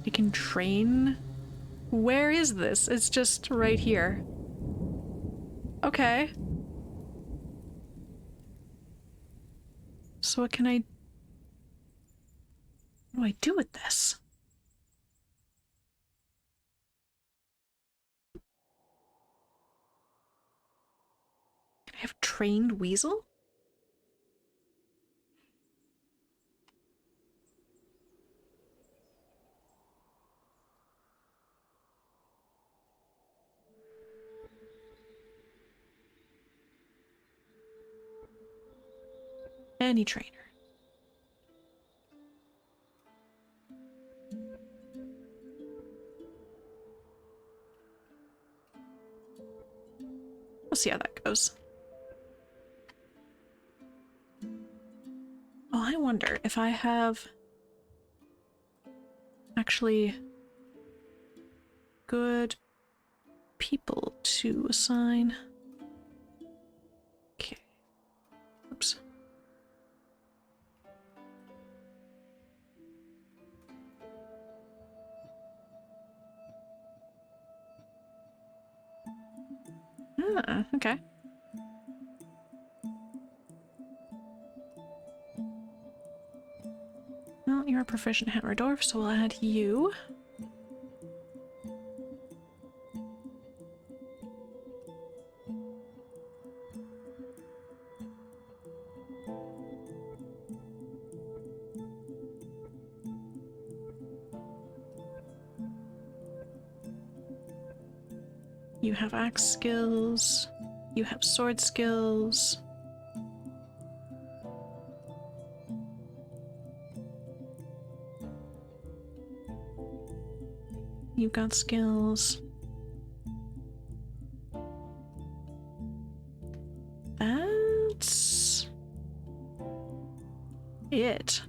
You can train? Where is this? It's just right here. Okay. So what can I... What do I do with this? Can I have a trained weasel? Any trainer. We'll see how that goes. Oh, I wonder if I have actually good people to assign. Okay. Oops. Ah, okay. Well, you're a proficient hammer dwarf, so we'll add you. You have axe skills. You have sword skills. You've got skills. That's it.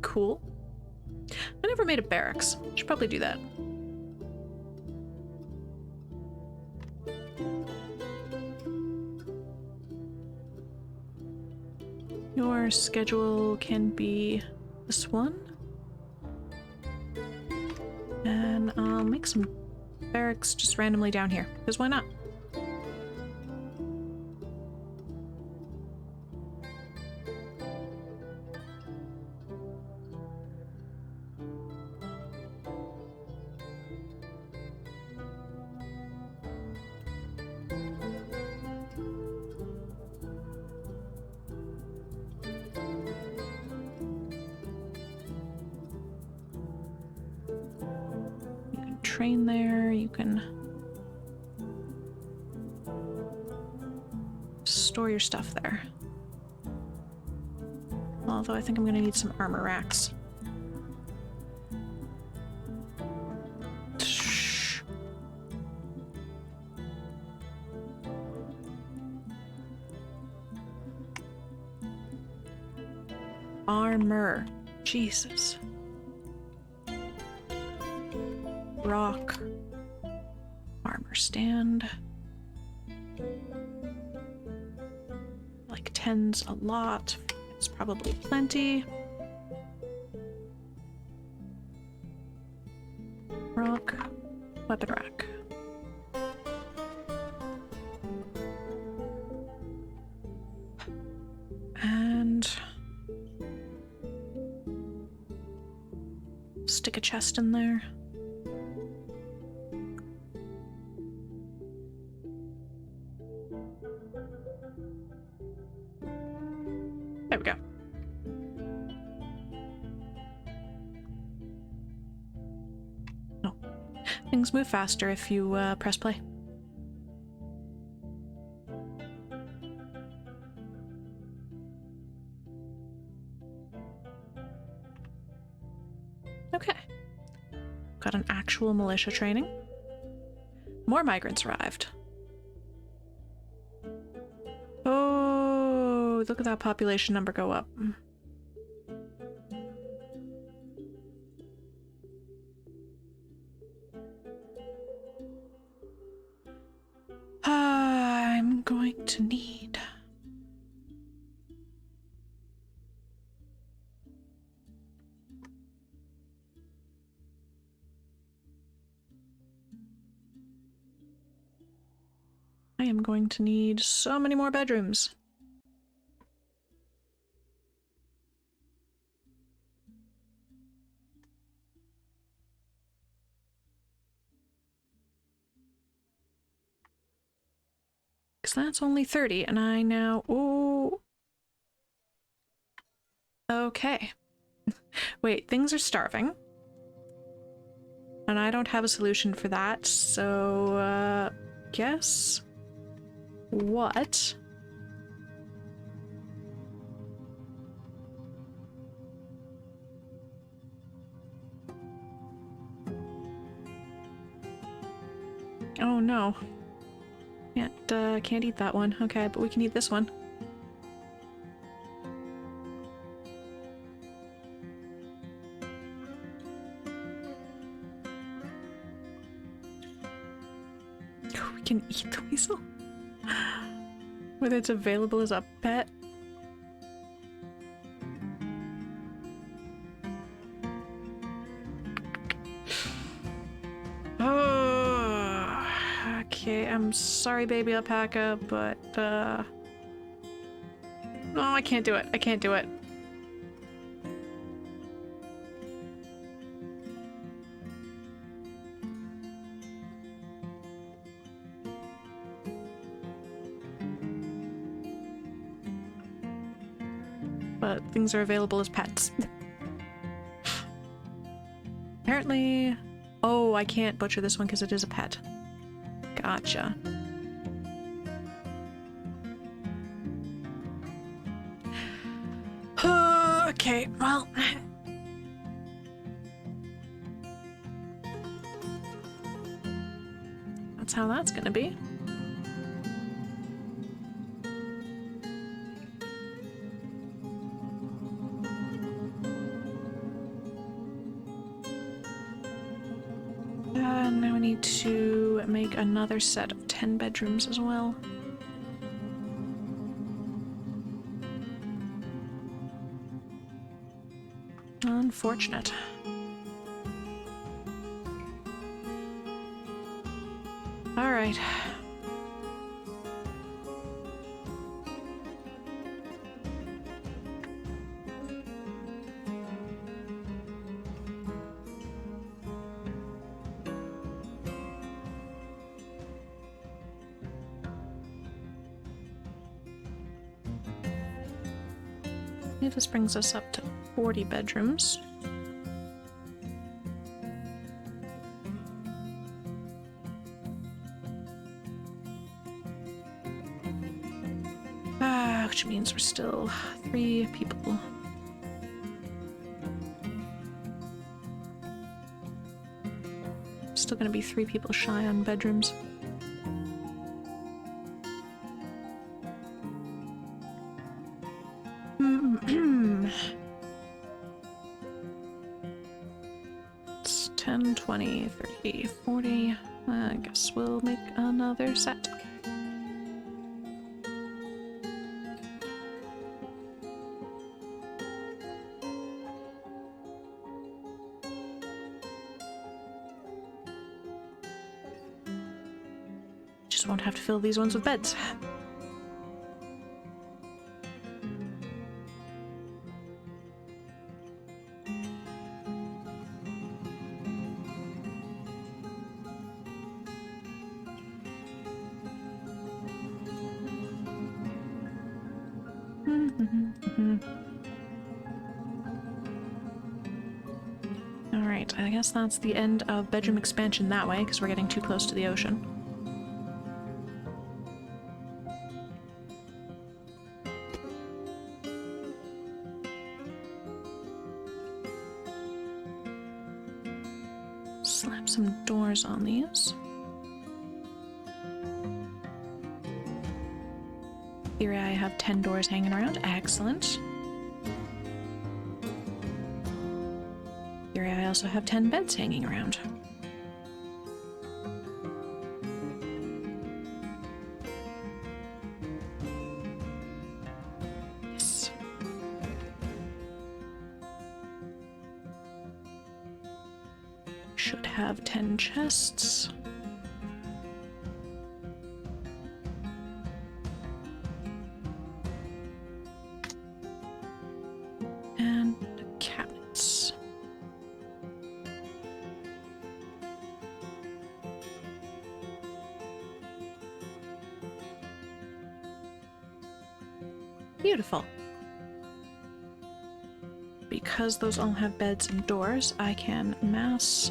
Cool. I never made a barracks. Should probably do that. Your schedule can be this one. And I'll make some barracks just randomly down here, because why not? Train there, you can store your stuff there. Although I think I'm gonna need some armor racks. Armor. Jesus. Rock. Armor stand. Like 10's a lot. It's probably plenty. Rock. Weapon rack. And stick a chest in there. There we go. No. Things move faster if you press play. Okay. Got an actual militia training. More migrants arrived. Oh, look at that population number go up. I'm going to need... I am going to need so many more bedrooms. Because that's only 30, and I now... Oh. Okay. Wait, things are starving. And I don't have a solution for that, so, guess... What? Oh no. Can't eat that one. Okay, but we can eat this one. We can eat the weasel? Whether it's available as a pet? Okay, I'm sorry, baby alpaca, but, no, I can't do it. I can't do it. But things are available as pets. Apparently... Oh, I can't butcher this one because it is a pet. Gotcha. Okay, well... That's how that's gonna be. Now I need to make another set of 10 bedrooms as well. Unfortunate. All right. This brings us up to 40 bedrooms. Which means we're still 3 people. Still gonna be 3 people shy on bedrooms. It's 10, 20, 30, 40. I guess we'll make another set. Just won't have to fill these ones with beds. Alright, I guess that's the end of bedroom expansion that way, because we're getting too close to the ocean. Slap some doors on these. Here I have 10 doors hanging around. Excellent. Here I also have 10 beds hanging around. Yes. Should have 10 chests. And cabinets. Beautiful. Because those all have beds and doors, I can mass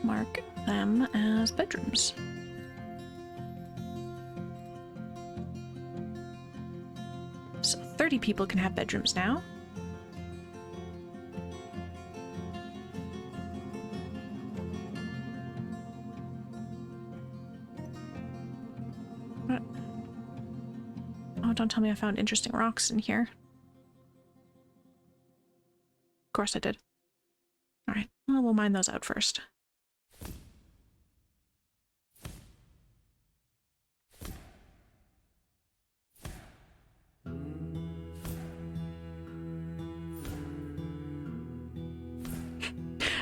mark them as bedrooms. So 30 people can have bedrooms now. What? Oh, don't tell me I found interesting rocks in here. Of course I did. Alright, well, we'll mine those out first.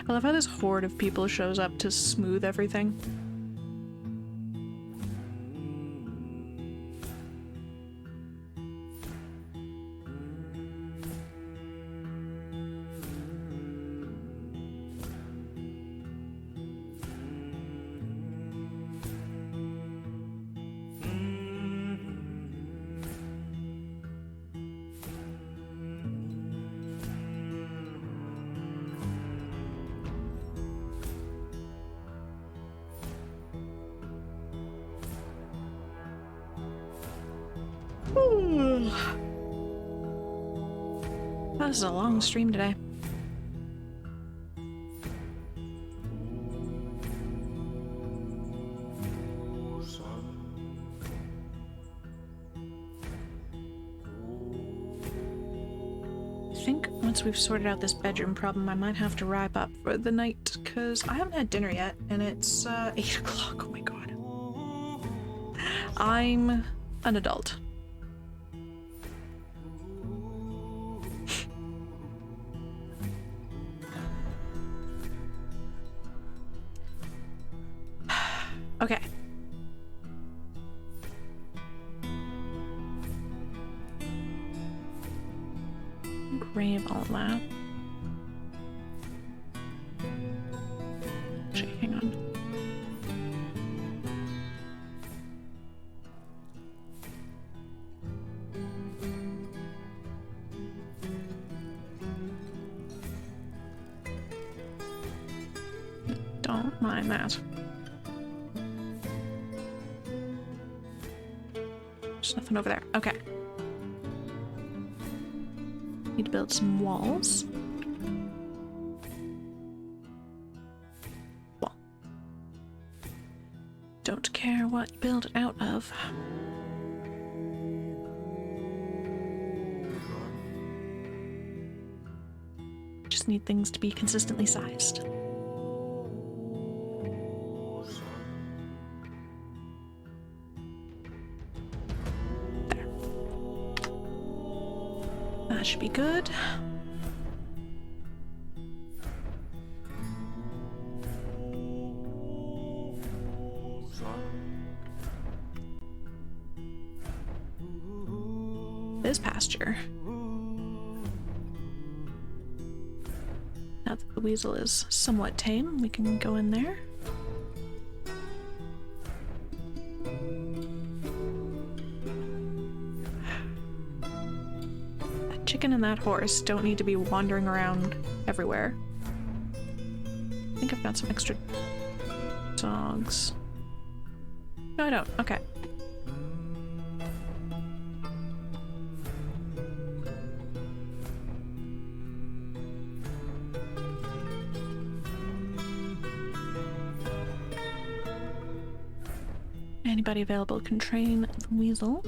I love how this horde of people shows up to smooth everything. Ooh. This is a long stream today. I think once we've sorted out this bedroom problem, I might have to wrap up for the night, because I haven't had dinner yet, and it's 8 o'clock. Oh my god. I'm an adult. Okay. Grave all that. Actually, hang on. Don't mind that. There's nothing over there. Okay. Need to build some walls. Wall. Don't care what you build it out of. Just need things to be consistently sized. That should be good. This pasture. Now that the weasel is somewhat tame, we can go in there. Chicken and that horse don't need to be wandering around everywhere. I think I've got some extra dogs. No, I don't. Okay. Anybody available can train the weasel.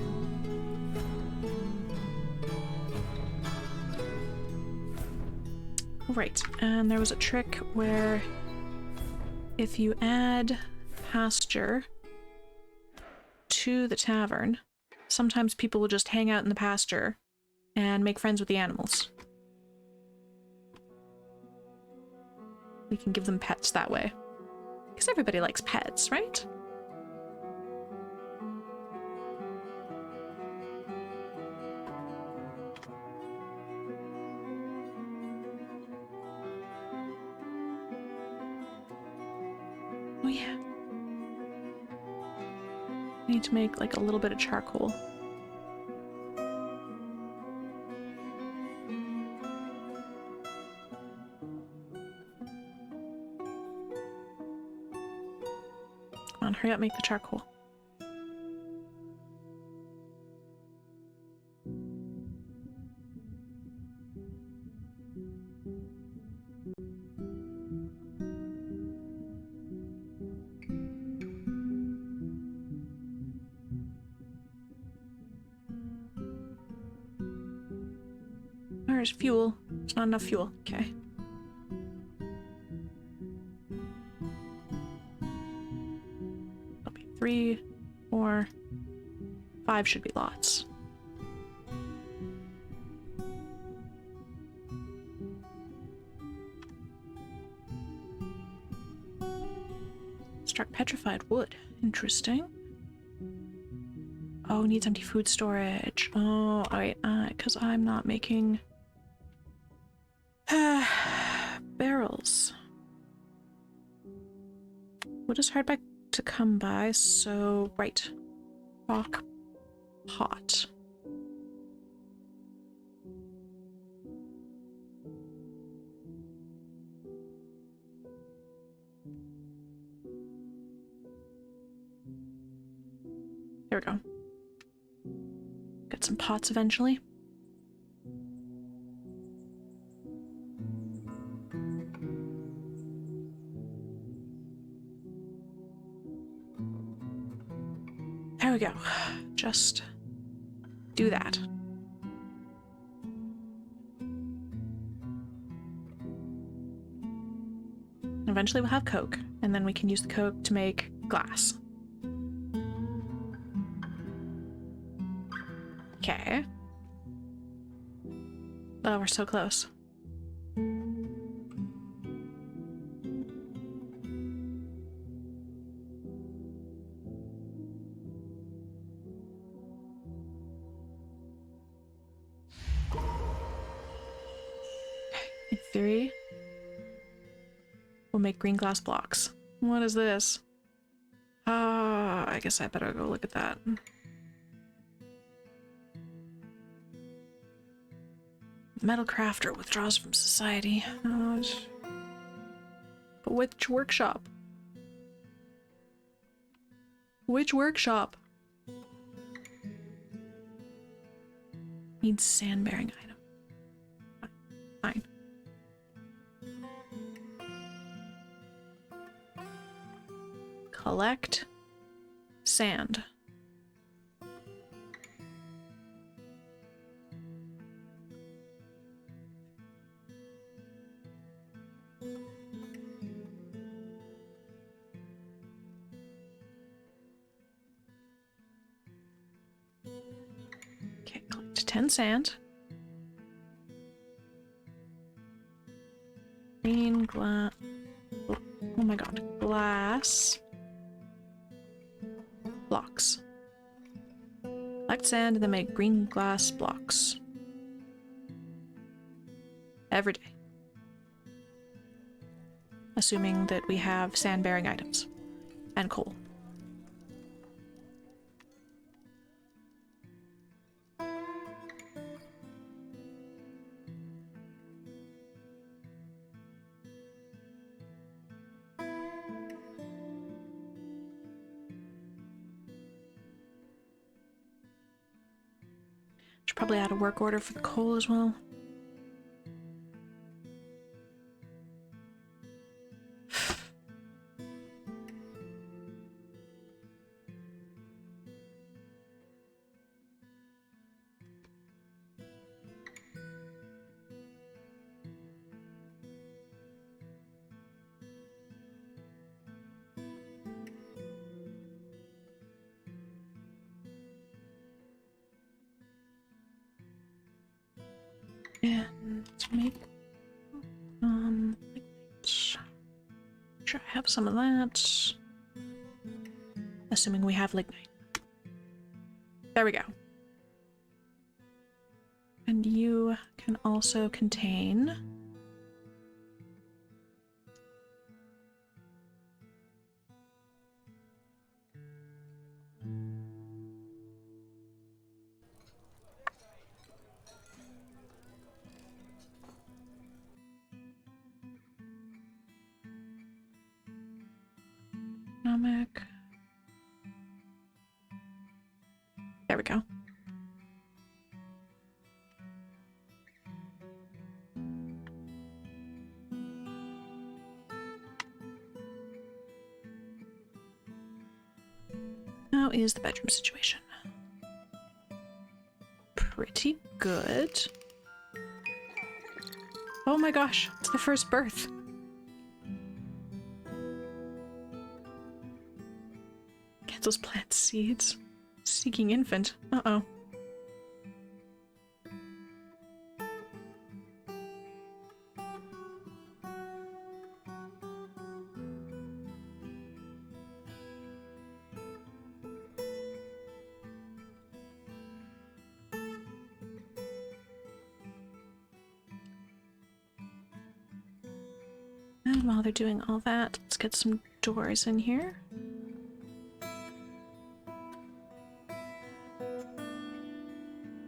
Right, and there was a trick where if you add pasture to the tavern, sometimes people will just hang out in the pasture and make friends with the animals. We can give them pets that way. Because everybody likes pets, right? Oh yeah. I need to make like a little bit of charcoal. Come on, hurry up, make the charcoal. There's fuel. There's not enough fuel. Okay. That'll be 3, 4, 5 should be lots. Struck petrified wood. Interesting. Oh, needs empty food storage. Oh, alright, because I'm not making barrels. Wood is hard to come by, so right. Rock pot. There we go. Got get some pots eventually. There we go. Just do that. Eventually we'll have Coke, and then we can use the Coke to make glass. Okay. Oh, we're so close. In theory, we'll make green glass blocks. What is this? I guess I better go look at that. Metal crafter withdraws from society. But which workshop? Which workshop? Needs sand-bearing item. Fine. Collect sand. Okay, collect 10 sand. Green glass. Oh my god. Glass blocks. Collect sand and then make green glass blocks. Every day. Assuming that we have sand-bearing items. And coal. Should probably add a work order for the coal as well. And make sure I have some of that. Assuming we have lignite. There we go. And you can also contain economic. There we go. How is the bedroom situation? Pretty good. Oh my gosh, it's the first birth. Cancels plant seeds. Seeking infant. Uh-oh. And while they're doing all that, let's get some doors in here.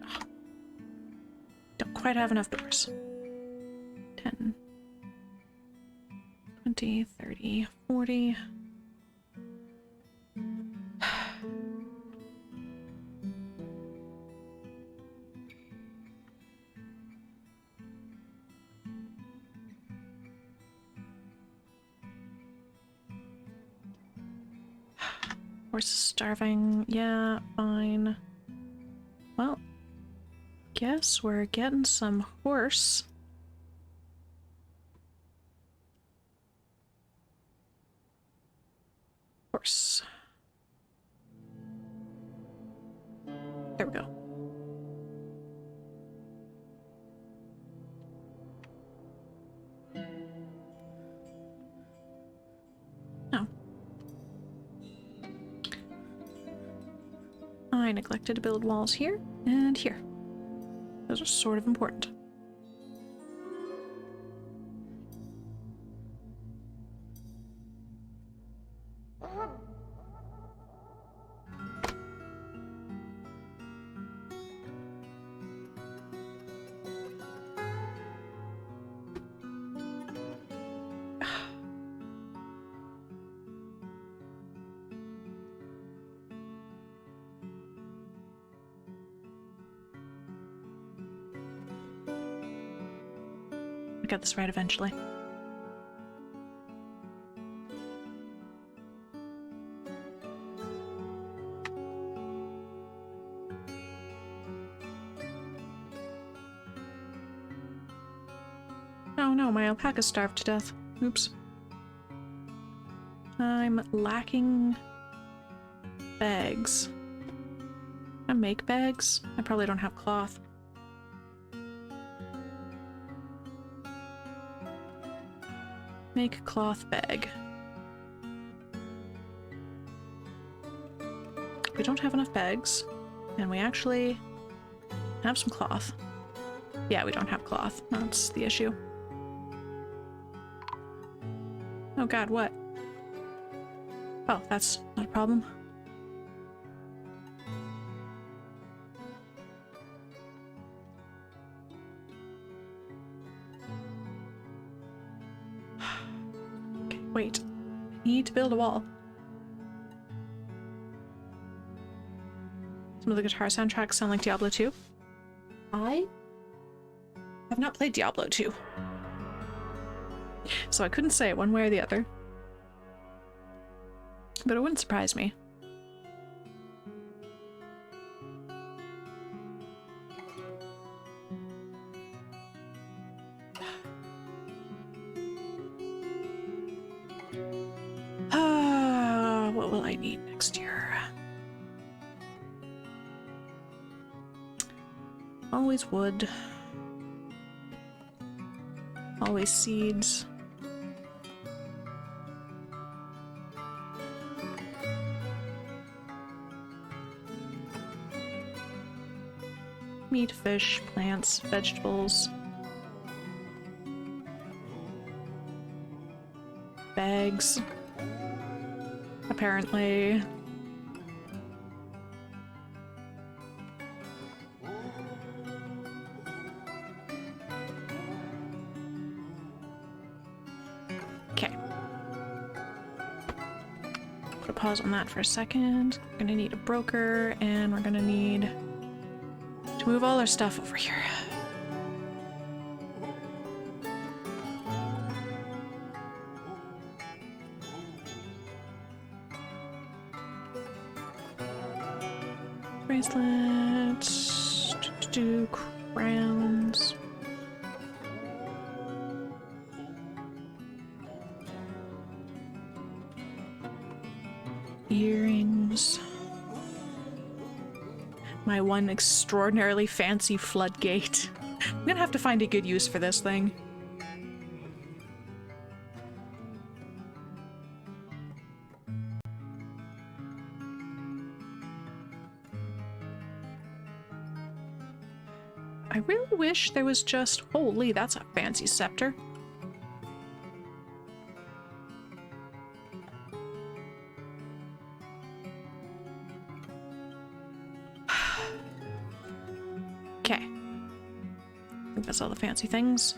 Oh, don't quite have enough doors. 10, 20, 30, 40. Horse is starving. Yeah, fine. Well, guess we're getting some horse. Horse. There we go. Oh. I neglected to build walls here and here. Those are sort of important. I got this right eventually. Oh no, my alpaca starved to death. Oops. I'm lacking bags. Can I make bags? I probably don't have cloth. Make cloth bag. We don't have enough bags, and we actually have some cloth. Yeah, we don't have cloth. That's the issue. Oh god, what? Oh, that's not a problem. Okay, wait. I need to build a wall. Some of the guitar soundtracks sound like Diablo 2. I have not played Diablo 2. So I couldn't say it one way or the other. But it wouldn't surprise me. What will I need next year? Always wood. Always seeds. Meat, fish, plants, vegetables. Bags. Apparently. Okay. Put a pause on that for a second. We're gonna need a broker, and we're gonna need to move all our stuff over here. Bracelets, crowns. Earrings. My one extraordinarily fancy floodgate. I'm gonna have to find a good use for this thing. I really wish there was just... Holy, that's a fancy scepter. Okay. I think that's all the fancy things.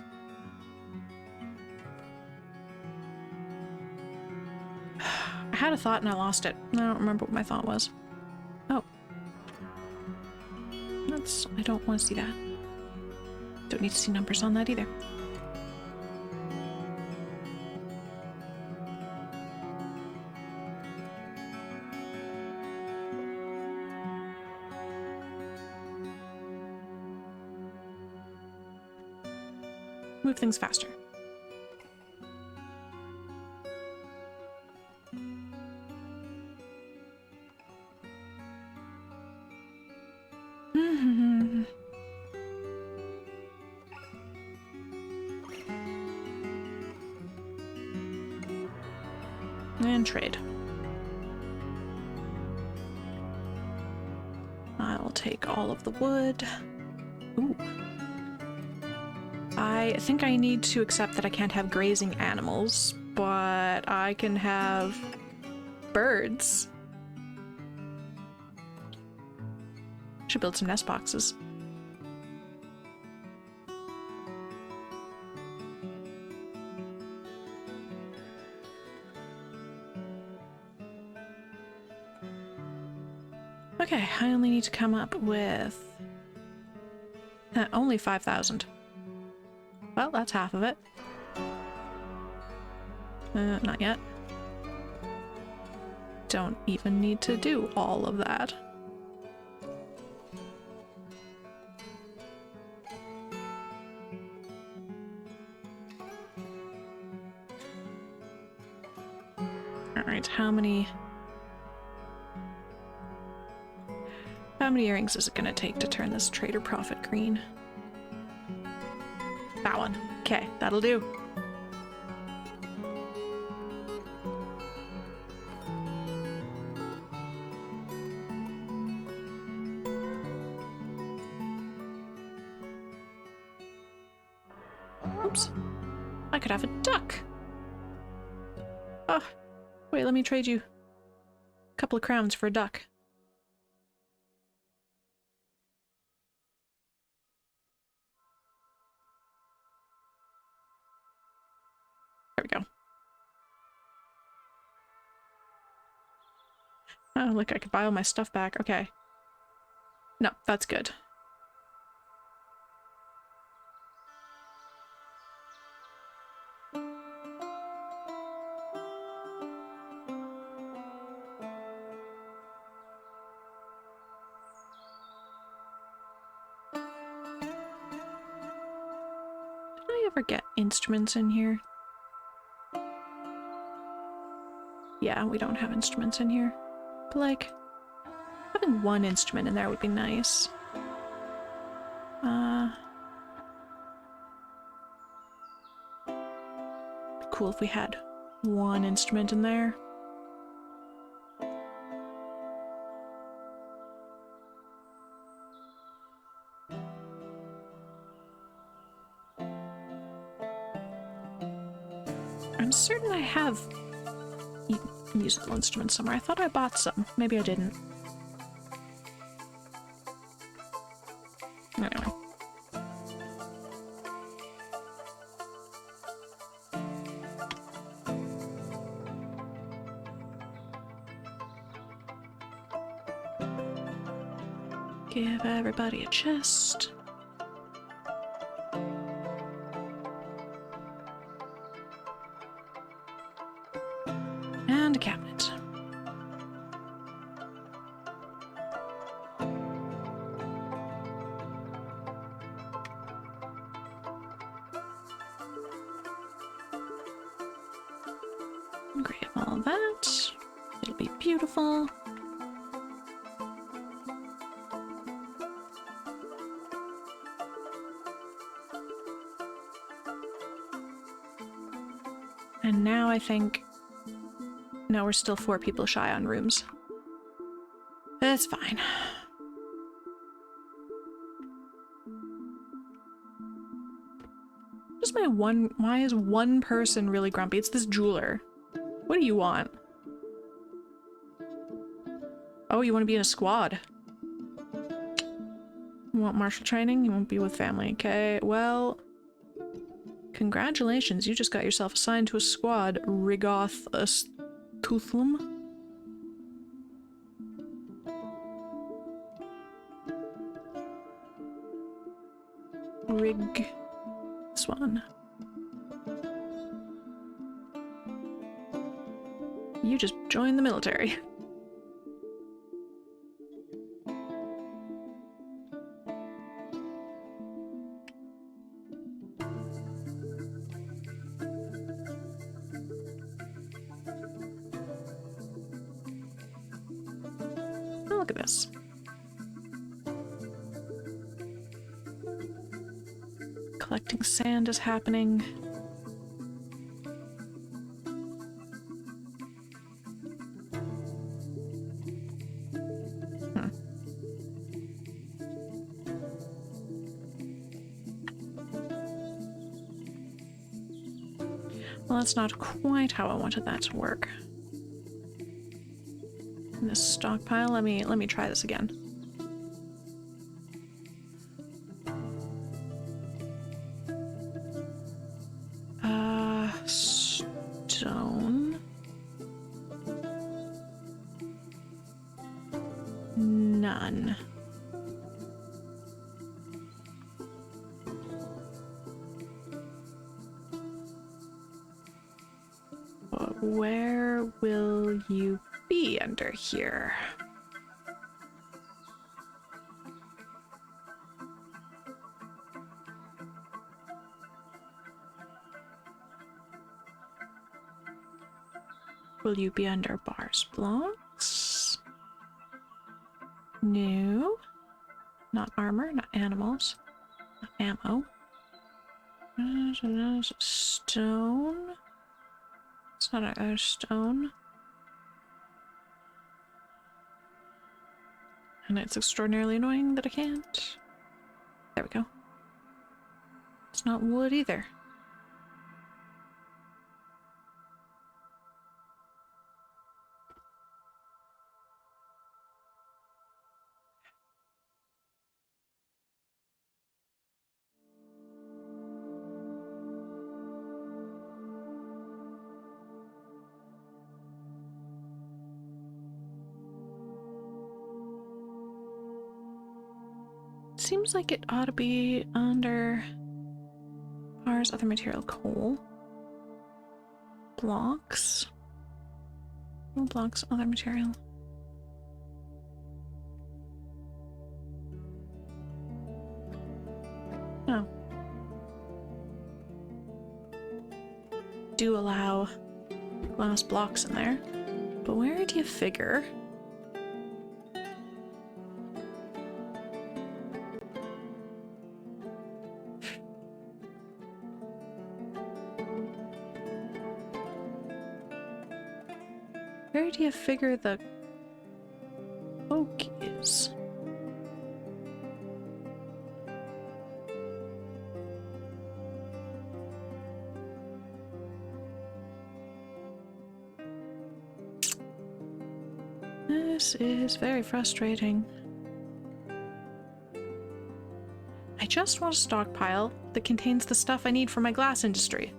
I had a thought and I lost it. I don't remember what my thought was. Oh. I don't want to see that. Don't need to see numbers on that either. Move things faster. And trade. I'll take all of the wood. Ooh. I think I need to accept that I can't have grazing animals, but I can have birds. Should build some nest boxes. Okay, I only need to come up with only 5,000. Well, that's half of it. Not yet. Don't even need to do all of that. Alright, how many earrings is it gonna take to turn this trader profit green? That one. Okay, that'll do. Oops. I could have a duck. Oh, wait, let me trade you a couple of crowns for a duck. There we go. Oh, look, I could buy all my stuff back. Okay. No, that's good. Did I ever get instruments in here? Yeah, we don't have instruments in here. But, like, having one instrument in there would be nice. Cool if we had one instrument in there. I'm certain I have musical instruments somewhere. I thought I bought some. Maybe I didn't. Anyway. Give everybody a chest. And a cabinet. Grab all that. It'll be beautiful. And now I think... No, we're still 4 people shy on rooms. That's fine. Just my one... Why is one person really grumpy? It's this jeweler. What do you want? Oh, you want to be in a squad? You want martial training? You won't be with family. Okay, well... Congratulations, you just got yourself assigned to a squad, Rigoth Tuthlum. Rig... This one. You just joined the military. look at this. Collecting sand is happening. Well, that's not quite how I wanted that to work. In this stockpile, let me try this again. Stone. None. But where will you be under here? Will you be under bars, blocks? No. Not armor, not animals, not ammo. Stone. It's not a stone. And it's extraordinarily annoying that I can't. There we go. It's not wood either. Seems like it ought to be under bars, other material, coal, blocks, blocks, other material. No. Do allow glass blocks in there, but where do you figure? Where do you figure the oak is? This is very frustrating. I just want a stockpile that contains the stuff I need for my glass industry.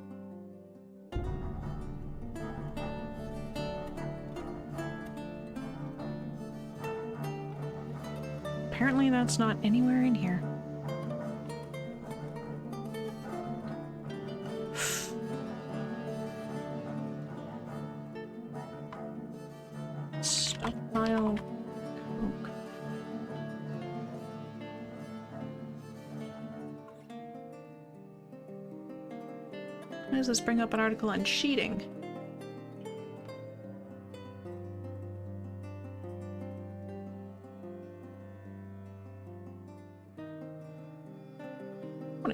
Apparently that's not anywhere in here. Stockpile. Oak. Why does this bring up an article on cheating?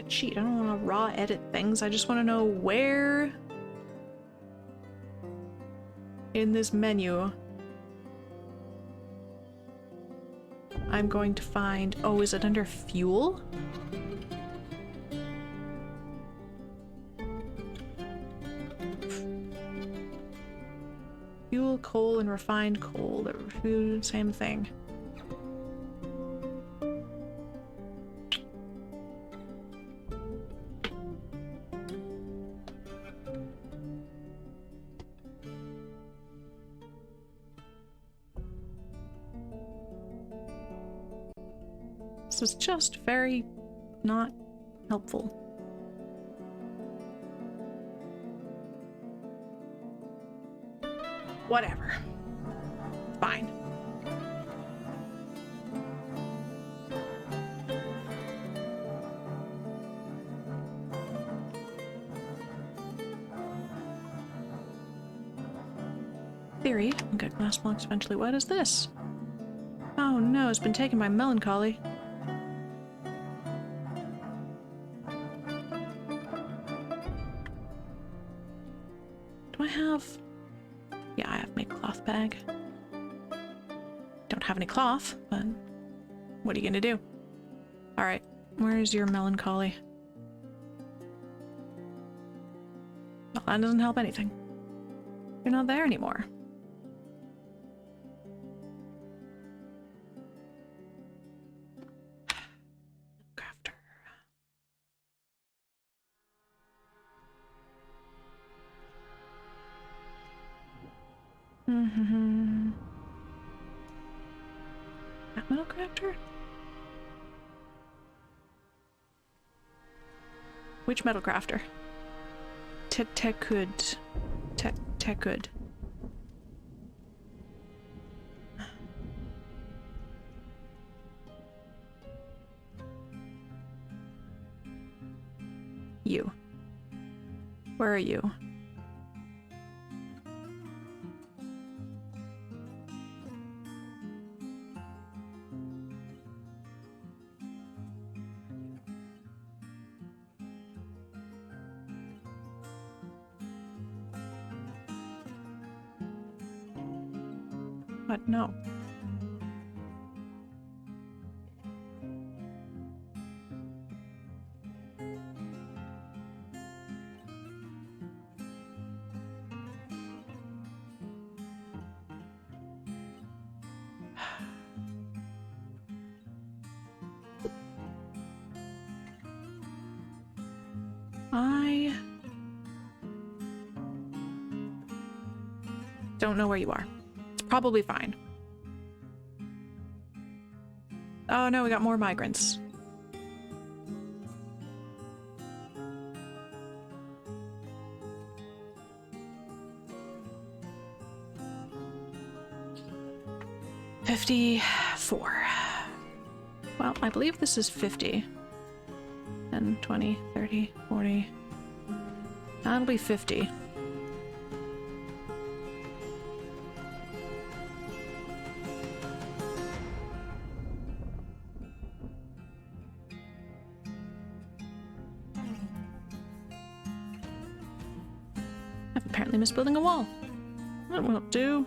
Cheat. I don't want to raw edit things. I just want to know where in this menu I'm going to find. Oh, is it under fuel? Fuel, coal, and refined coal. They're the same thing. This is just very not helpful. Whatever. Fine. Theory. I'll get glass blocks eventually. What is this? Oh. no, it's been taken by melancholy. Do I have... Yeah, I have made cloth bag. Don't have any cloth, but what are you gonna do? Alright, where's your melancholy? Well, that doesn't help anything. You're not there anymore. Crafter. That metal crafter? Which metal crafter? Tekud. Tekud. You. Where are you? What? No. I don't know where you are. It's probably fine. Oh no, we got more migrants. $54. Well, I believe this is 50. 10, 20, 30, 40. That'll be 50. I've apparently missed building a wall. That won't do.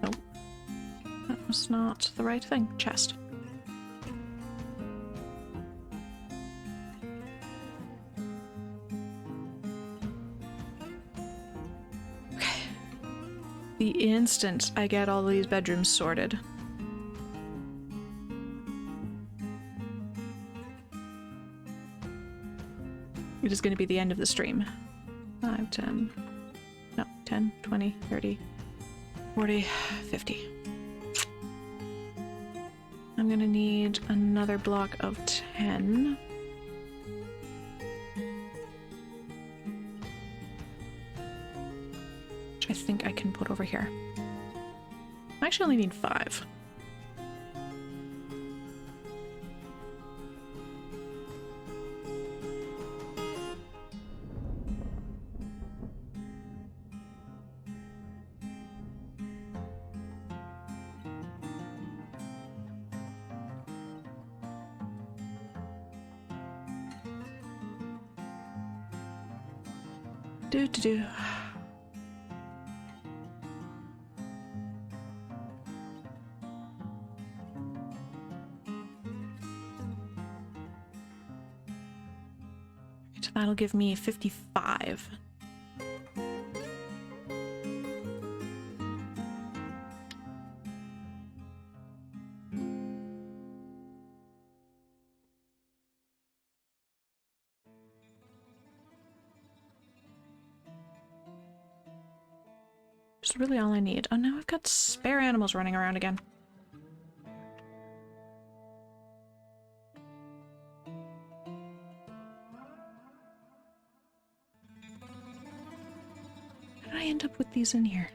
Nope. That was not the right thing. Chest. The instant I get all these bedrooms sorted. It is going to be the end of the stream. 5, 10, no, 10, 20, 30, 40, 50. I'm going to need another block of 10. I think I can put over here. I actually only need 5. Do. That'll give me 55. It's really all I need. Oh, now I've got spare animals running around again. I end up with these in here?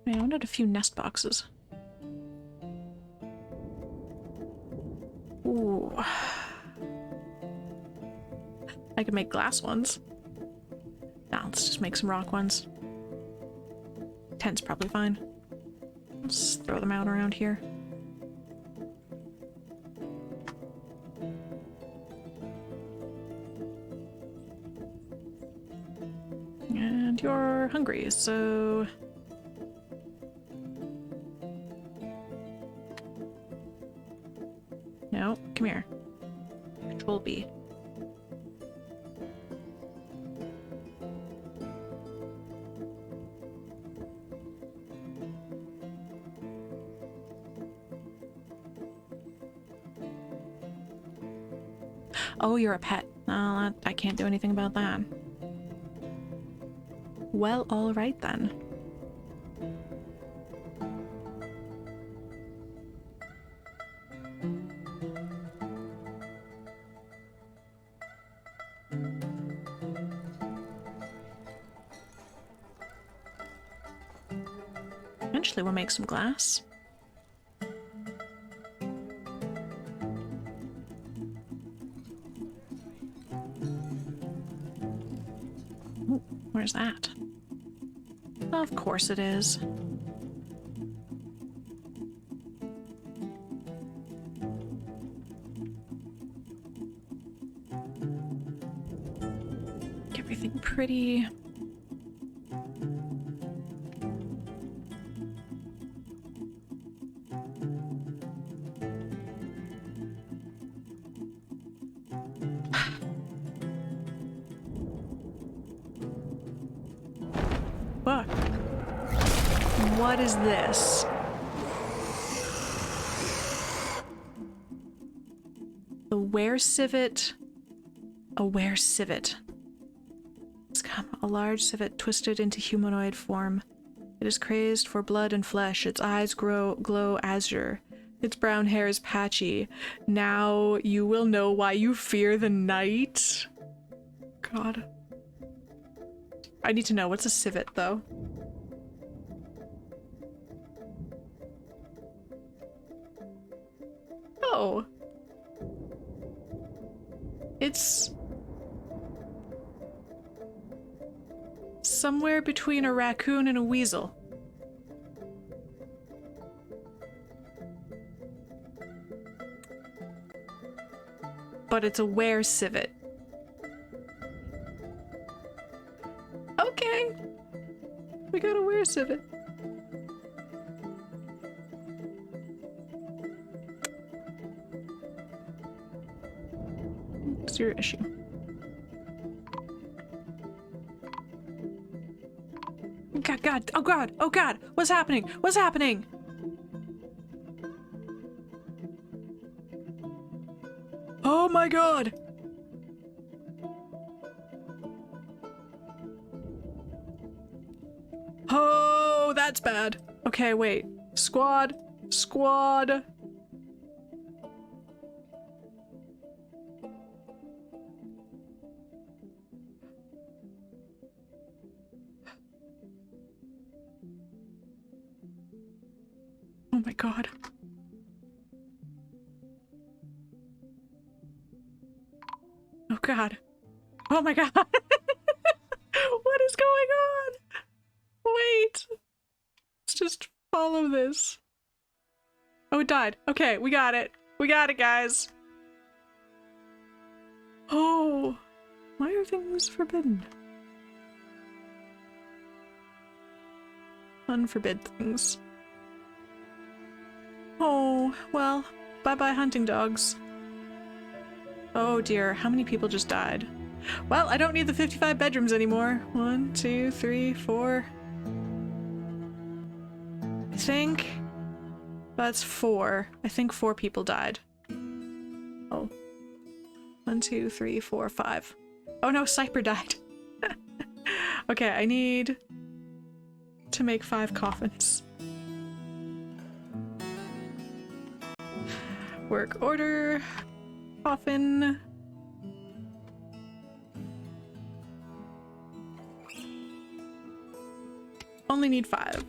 Man, I wanted a few nest boxes. Ooh. I could make glass ones. Nah, let's just make some rock ones. Tent's probably fine. Let's throw them out around here. And you're hungry, so... No, come here. Control B. Oh, you're a pet. No, I can't do anything about that. Well, alright then. Eventually we'll make some glass. Ooh, where's that? Of course it is. Make everything pretty. Fuck. What is this? The were-civet. A were-civet. It's come, a large civet twisted into humanoid form. It is crazed for blood and flesh. Its eyes glow azure. Its brown hair is patchy. Now you will know why you fear the night. God. I need to know, what's a civet, though? Oh. It's... somewhere between a raccoon and a weasel. But it's a were-civet. Okay. We got a were-civet. What's your issue? God, oh God, oh God, what's happening? What's happening? Oh my God! Oh, that's bad. Okay, wait. Squad. Squad. Oh my God. Oh God. Oh my God. What is going on? Wait. Let's just follow this. Oh, it died. Okay, we got it. We got it, guys. Oh. Why are things forbidden? Unforbid things. Oh, well, bye-bye hunting dogs. Oh dear, how many people just died? Well, I don't need the 55 bedrooms anymore. 1, 2, 3, 4. I think that's 4. I think 4 people died. Oh. 1, 2, 3, 4, 5. Oh no, Cyper died. Okay, I need to make 5 coffins. Work order. Coffin. Only need 5.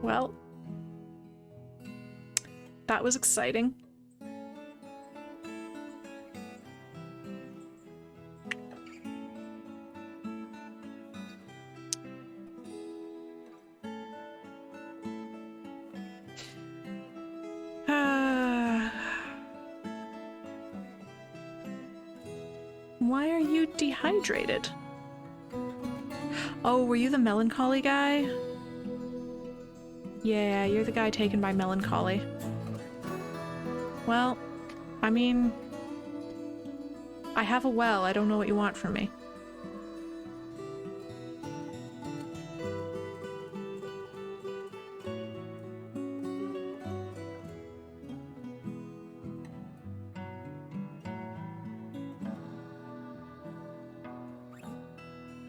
Well, that was exciting. Why are you dehydrated? Oh, were you the melancholy guy? Yeah, you're the guy taken by melancholy. Well, I mean, I have a well. I don't know what you want from me.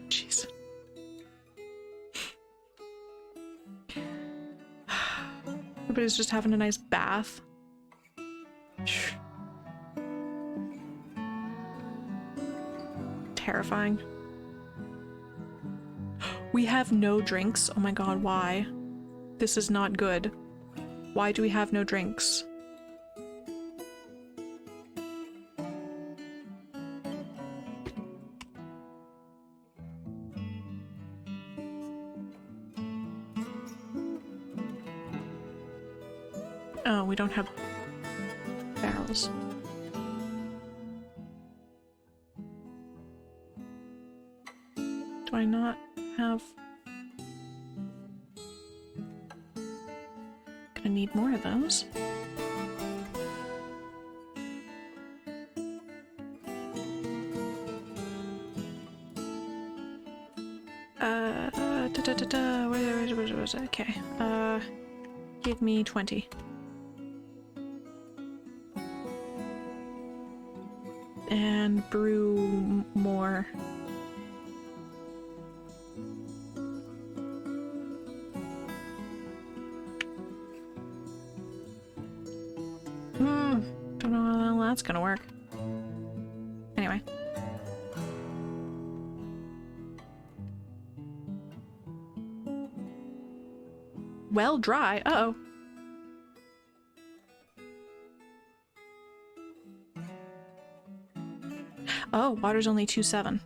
Jeez. Everybody's just having a nice bath. Terrifying. We have no drinks. Oh my god, why? This is not good. Why do we have no drinks? Oh, we don't have barrels. Do I not have... Gonna need more of those. Where was it? Okay. Give me 20. And brew more. Don't know how that's gonna work. Anyway. Well dry. Uh-oh. Oh, water's only 2.7.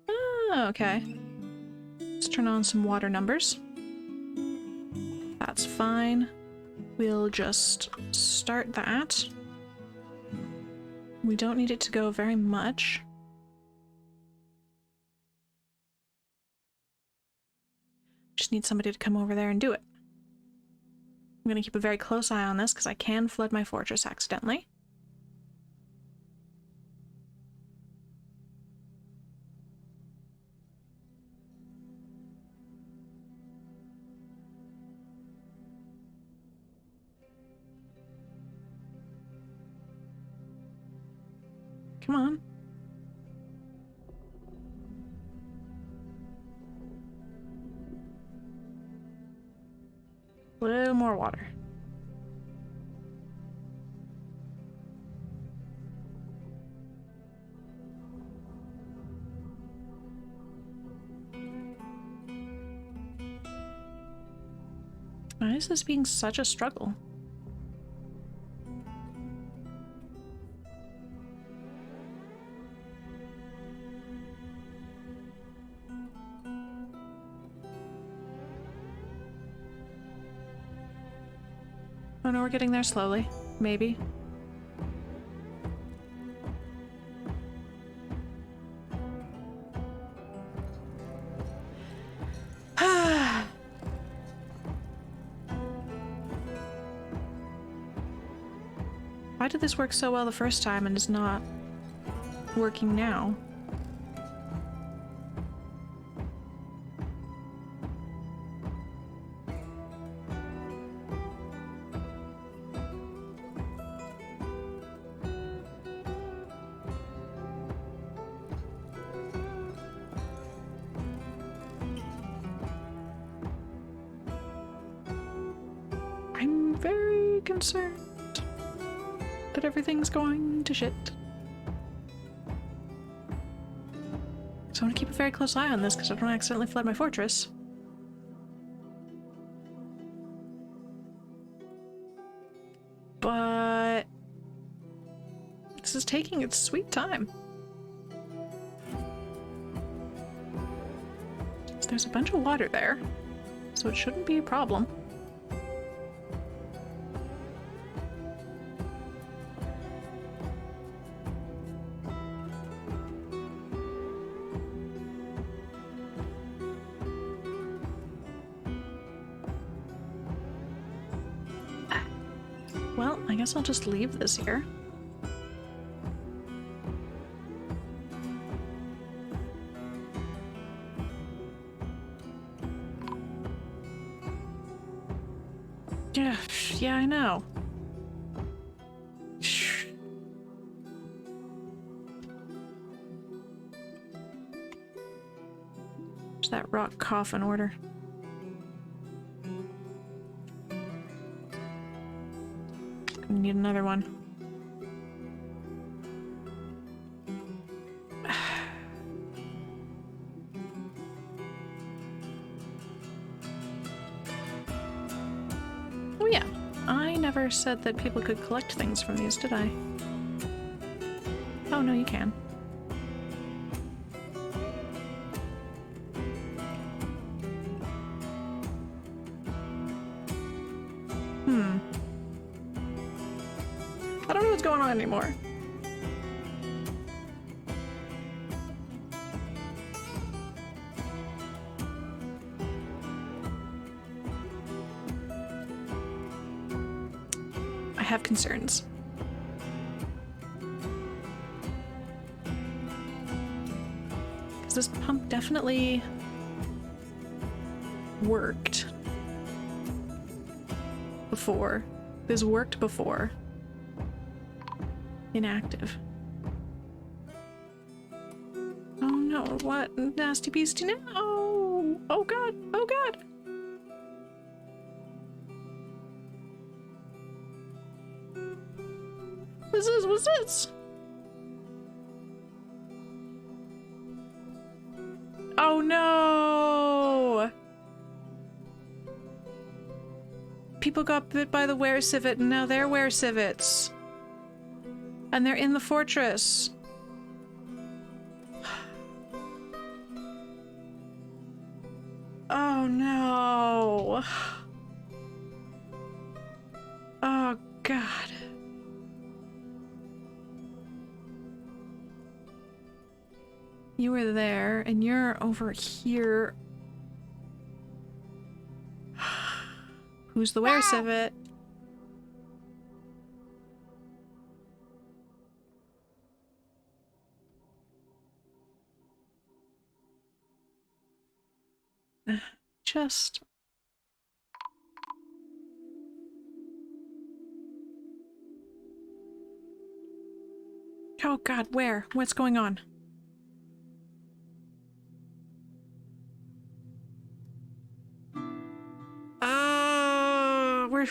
Oh, okay. Let's turn on some water numbers. That's fine. We'll just start that. We don't need it to go very much. Just need somebody to come over there and do it. I'm gonna keep a very close eye on this because I can flood my fortress accidentally. Come on. A little more water. Why is this being such a struggle? Oh no, we're getting there slowly. Maybe. Why did this work so well the first time and is not working now? very concerned that everything's going to shit. So I want to keep a very close eye on this because I don't accidentally flood my fortress. But this is taking its sweet time. So there's a bunch of water there, so it shouldn't be a problem. Well, I guess I'll just leave this here. Yeah, I know. There's that rock coffin order. Need another one. Oh yeah, I never said that people could collect things from these, did I? Oh no, you can. I don't know what's going on anymore. I have concerns. Because this pump definitely worked before. This worked before. Inactive. Oh no, what? Nasty beastie now? Oh, oh god, oh god! What's this? Oh no! People got bit by the were-civet and now they're were-civets. And they're in the fortress. Oh no. Oh god. You were there and you're over here. Who's the were-civet? Just... Oh god, where? What's going on?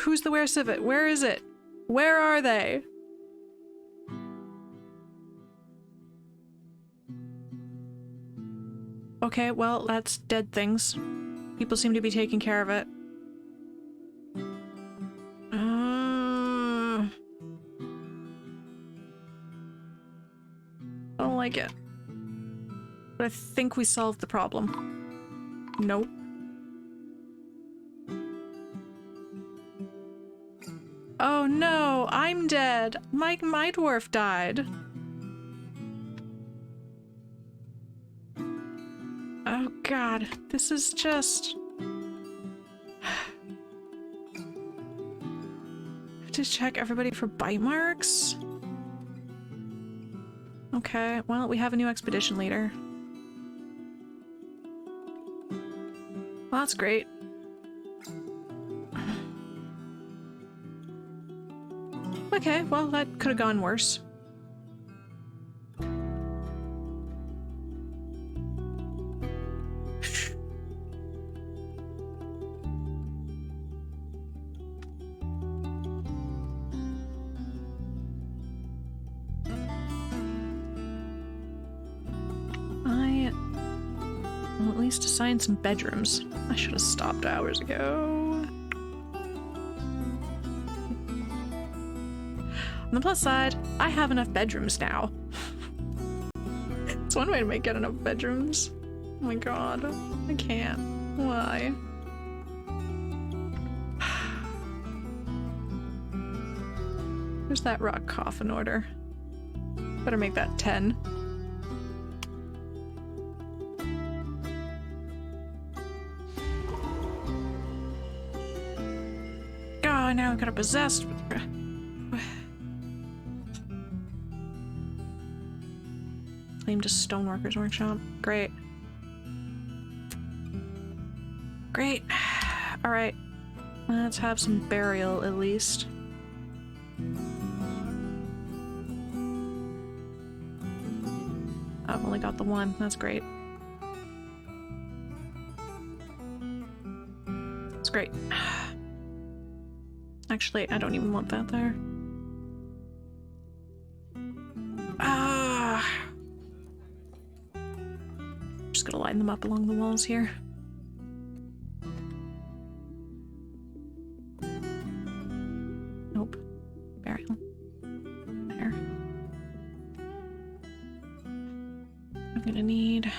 Who's the were-civet? Where is it? Where are they? Okay, well, that's dead things. People seem to be taking care of it. I don't like it. But I think we solved the problem. Nope. Oh no, I'm dead. My dwarf died. Oh god, this is just... have to check everybody for bite marks? Okay, well, we have a new expedition leader. Well, that's great. Okay, well, that could have gone worse. least assign some bedrooms. I should have stopped hours ago. On the plus side, I have enough bedrooms now. It's one way to get enough bedrooms. Oh my god. I can't. Why? Where's that rock coffin order? Better make that 10. Oh, now I've got a possessed. Claim to Stoneworkers Workshop. Great. Great. Alright. Let's have some burial at least. I've only got the one. That's great. That's great. Actually, I don't even want that there. Ah. Just gonna line them up along the walls here. Nope. Burial. There. I'm gonna need...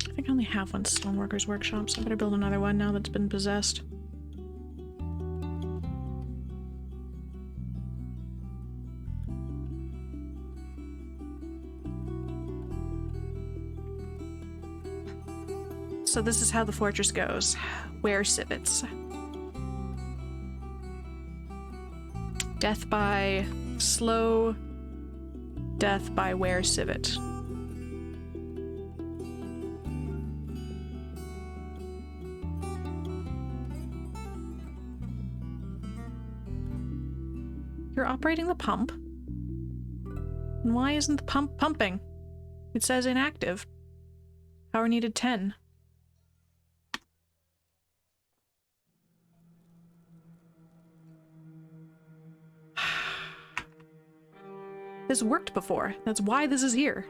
I think I only have one Stoneworkers Workshop, so I better build another one now that's been possessed. So this is how the fortress goes. Wear civets. Death by slow. Death by wear civet. You're operating the pump? And why isn't the pump pumping? It says inactive. Power needed 10. This worked before. That's why this is here.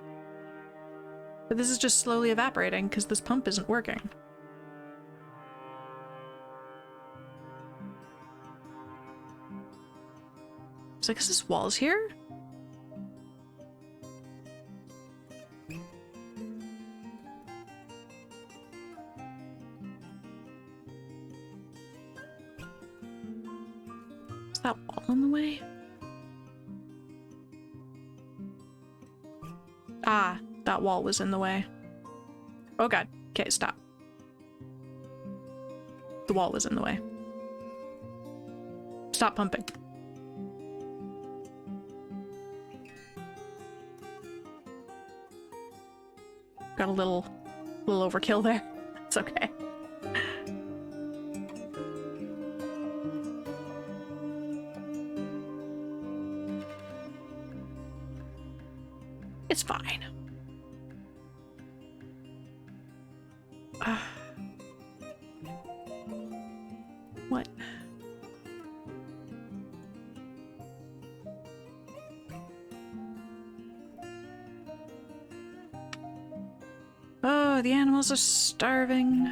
But this is just slowly evaporating because this pump isn't working. So I guess this wall's here? Is that wall in the way? Ah, that wall was in the way. Oh god. Okay, stop. The wall was in the way. Stop pumping. Got a little overkill there. It's okay. It's fine. What? Oh, the animals are starving.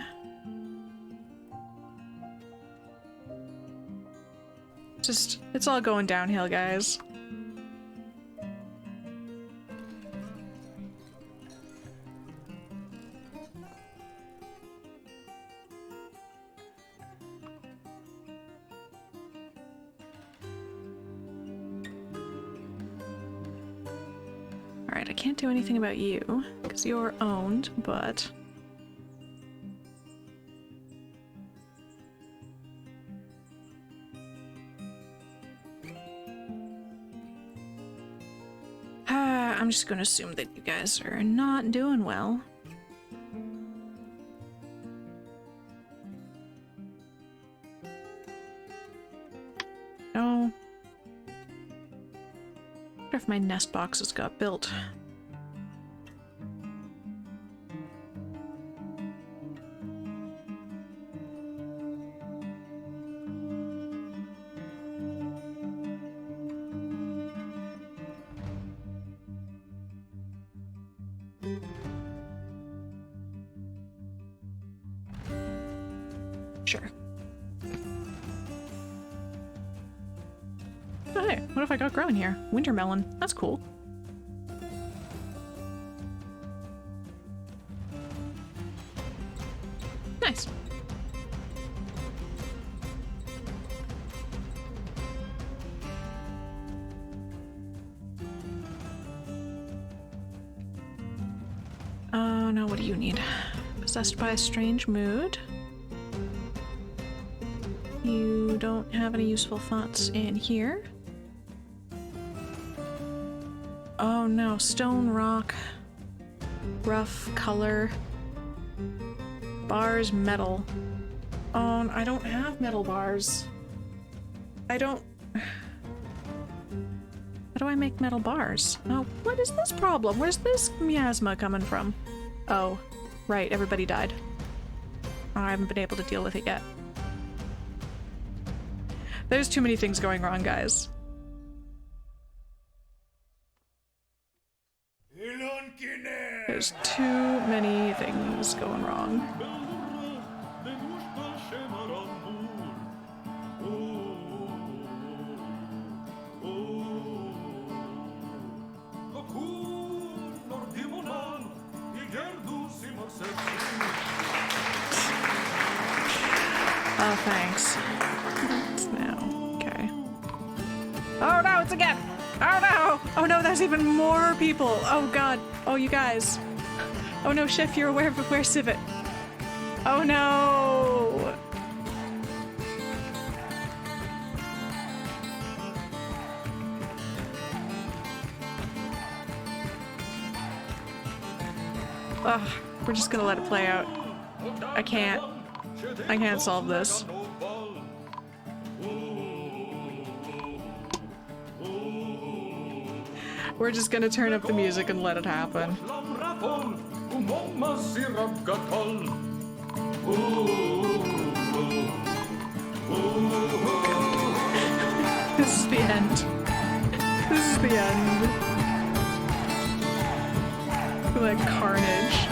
Just, it's all going downhill, guys. Alright, I can't do anything about you, because you're owned, but... I'm just gonna assume that you guys are not doing well. No. I wonder if my nest boxes got built. Sure. Oh, hey, what have I got growing here? Winter melon. That's cool. Nice. Oh, no, what do you need? Possessed by a strange mood. You don't have any useful thoughts in here. Oh no, stone, rock, rough color, bars, metal. Oh, I don't have metal bars. I don't... How do I make metal bars? Oh, what is this problem? Where's this miasma coming from? Oh, right, everybody died. I haven't been able to deal with it yet. There's too many things going wrong, guys. There's too many things going wrong. Oh, thanks. Now, okay. Oh no, it's again! Oh no! Oh no, there's even more people! Oh god. Oh, you guys. Oh no, Chef, you're aware of where Civet. Oh no! Ugh, we're just gonna let it play out. I can't solve this. We're just gonna turn up the music and let it happen. This is the end. This is the end. Like carnage.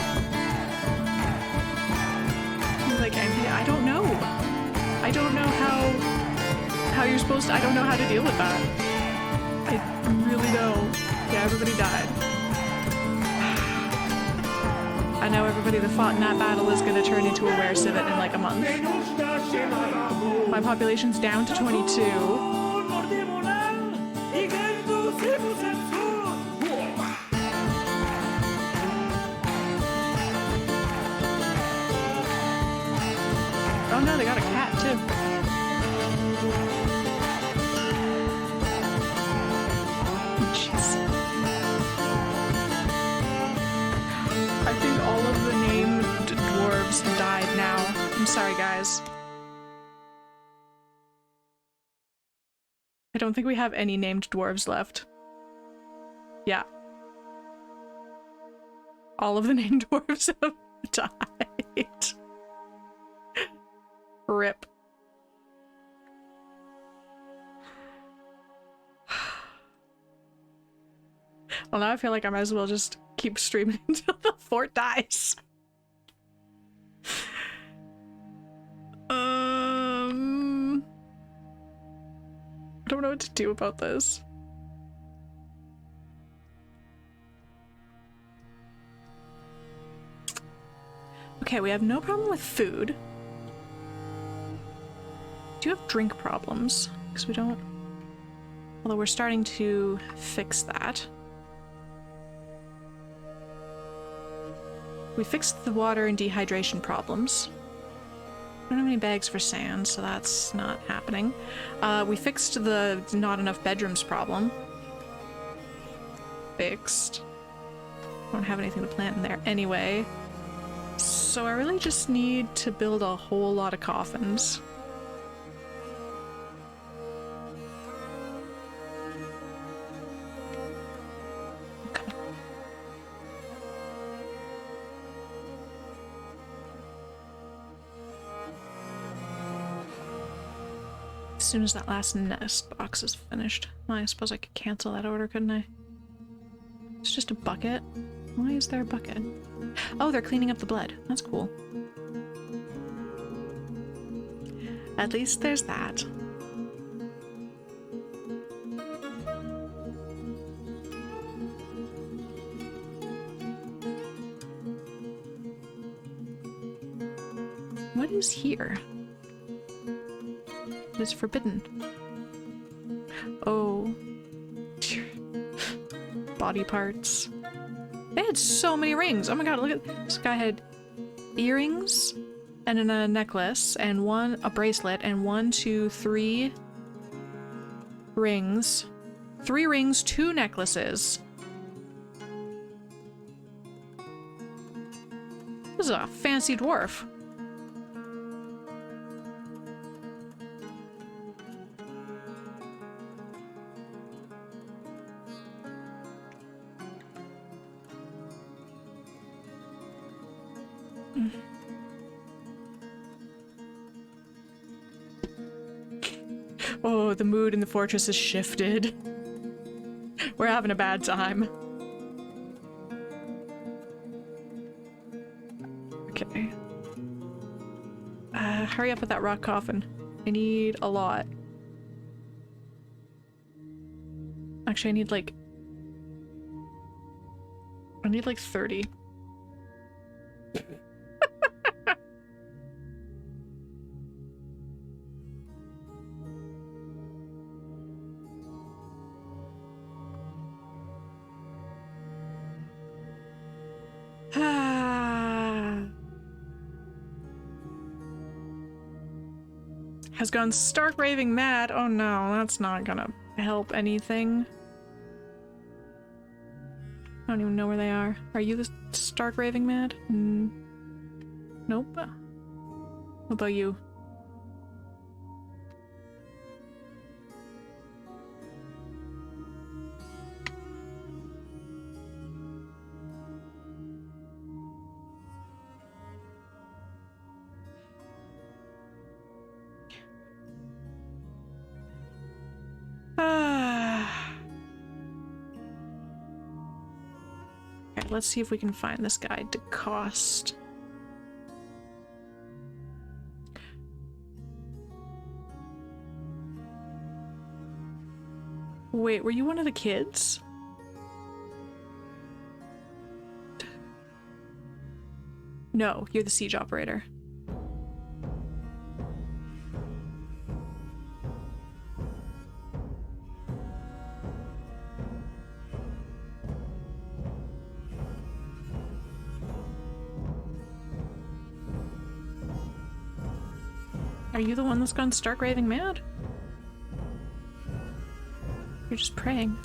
Like, I don't know. I don't know how you're supposed to, I don't know how to deal with that. I really don't. Yeah, everybody died. I know everybody that fought in that battle is gonna turn into a were-civet in like a month. My population's down to 22. Oh no, they got a cat too. Jeez. I think all of the named dwarves have died now. I'm sorry, guys. I don't think we have any named dwarves left. Yeah. All of the named dwarves have died. Rip. Well, now I feel like I might as well just keep streaming until the fort dies. I don't know what to do about this. Okay, we have no problem with food. We do have drink problems, because we don't... Although we're starting to fix that. We fixed the water and dehydration problems. We don't have any bags for sand, so that's not happening. We fixed the not enough bedrooms problem. Fixed. Don't have anything to plant in there anyway. So I really just need to build a whole lot of coffins. As soon as that last nest box is finished. Well, I suppose I could cancel that order, couldn't I? It's just a bucket. Why is there a bucket? Oh, they're cleaning up the blood. That's cool. At least there's that. What is here? It is forbidden. Oh. Body parts. They had so many rings. Oh my god, look at this guy had earrings and then a necklace and a bracelet and 1, 2, 3 rings. 3 rings, 2 necklaces. This is a fancy dwarf. Oh, the mood in the fortress has shifted. We're having a bad time. Okay. Hurry up with that rock coffin. I need a lot. Actually, I need like 30. Has gone stark raving mad. Oh no, that's not gonna help anything. I don't even know where they are. Are you the stark raving mad? Nope. What about you? Okay, let's see if we can find this guy. DeCoste. Wait, were you one of the kids? No, you're the siege operator. Are you the one that's gone stark raving mad? You're just praying.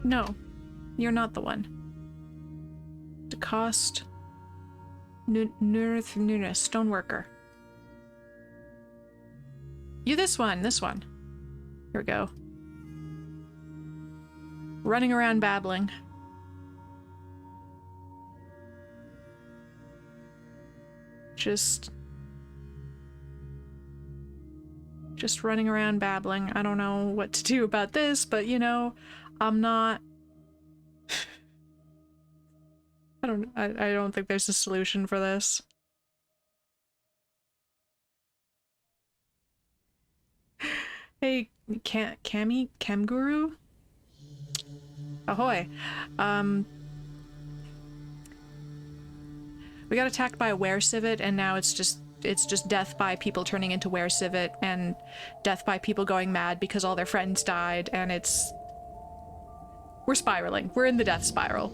No, you're not the one. DeCoste Nunes, stoneworker. You this one. Here we go. Running around babbling. Just running around babbling. I don't know what to do about this, but you know, I'm not... I don't think there's a solution for this. Hey, Camguru? Ahoy. We got attacked by a were-civet, and now it's just death by people turning into were-civet, and death by people going mad because all their friends died, and we're spiraling. We're in the death spiral.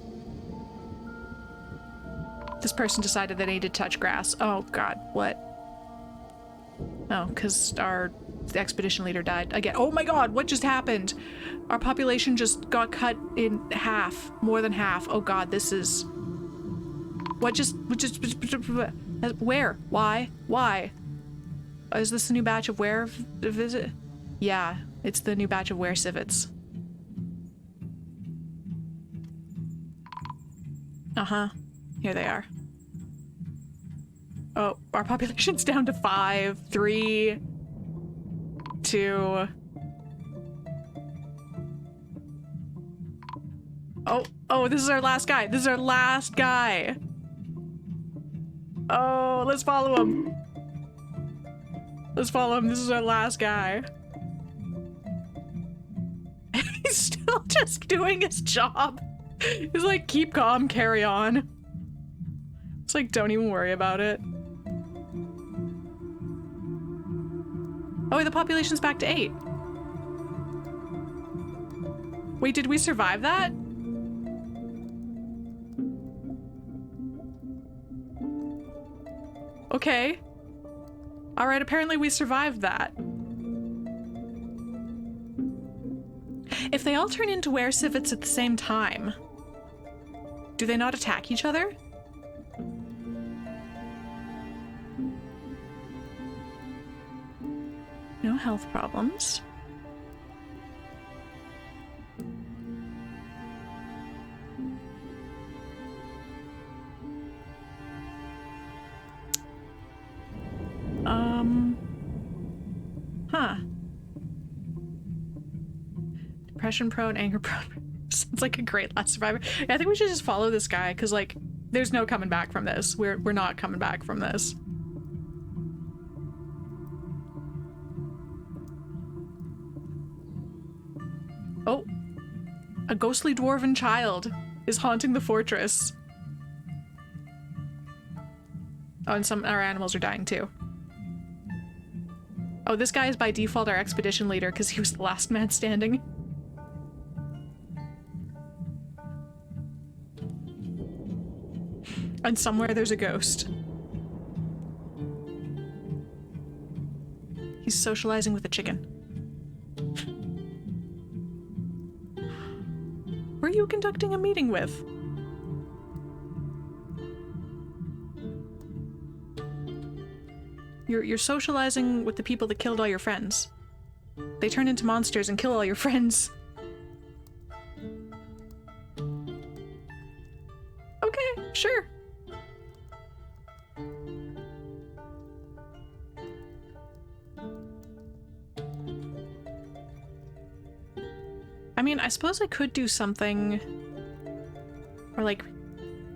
This person decided they needed to touch grass. Oh god, what? Oh, because our expedition leader died again. Oh my god, what just happened? Our population just got cut in half. More than half. Oh god, this is... Where? Why? Why? Is this the new batch of visit? Yeah, it's the new batch of were-civets. Uh-huh. Here they are. Oh, our population's down to 5, 3, 2. Oh, Oh, this is our last guy. This is our last guy. Oh, let's follow him. Let's follow him. This is our last guy. He's still just doing his job. He's like, keep calm, carry on. It's like, don't even worry about it. Oh, the population's back to 8. Wait, did we survive that? Okay. Alright, apparently we survived that. If they all turn into were-civets at the same time, do they not attack each other? No health problems. Huh. Depression prone, anger prone. Sounds like a great last survivor. Yeah, I think we should just follow this guy, because, like, there's no coming back from this. We're not coming back from this. Oh. A ghostly dwarven child is haunting the fortress. Oh, and some our animals are dying too. Oh, this guy is by default our expedition leader because he was the last man standing. And somewhere there's a ghost. He's socializing with a chicken. Who are you conducting a meeting with? You're socializing with the people that killed all your friends. They turn into monsters and kill all your friends. Okay, sure. I mean, I suppose I could do something, or like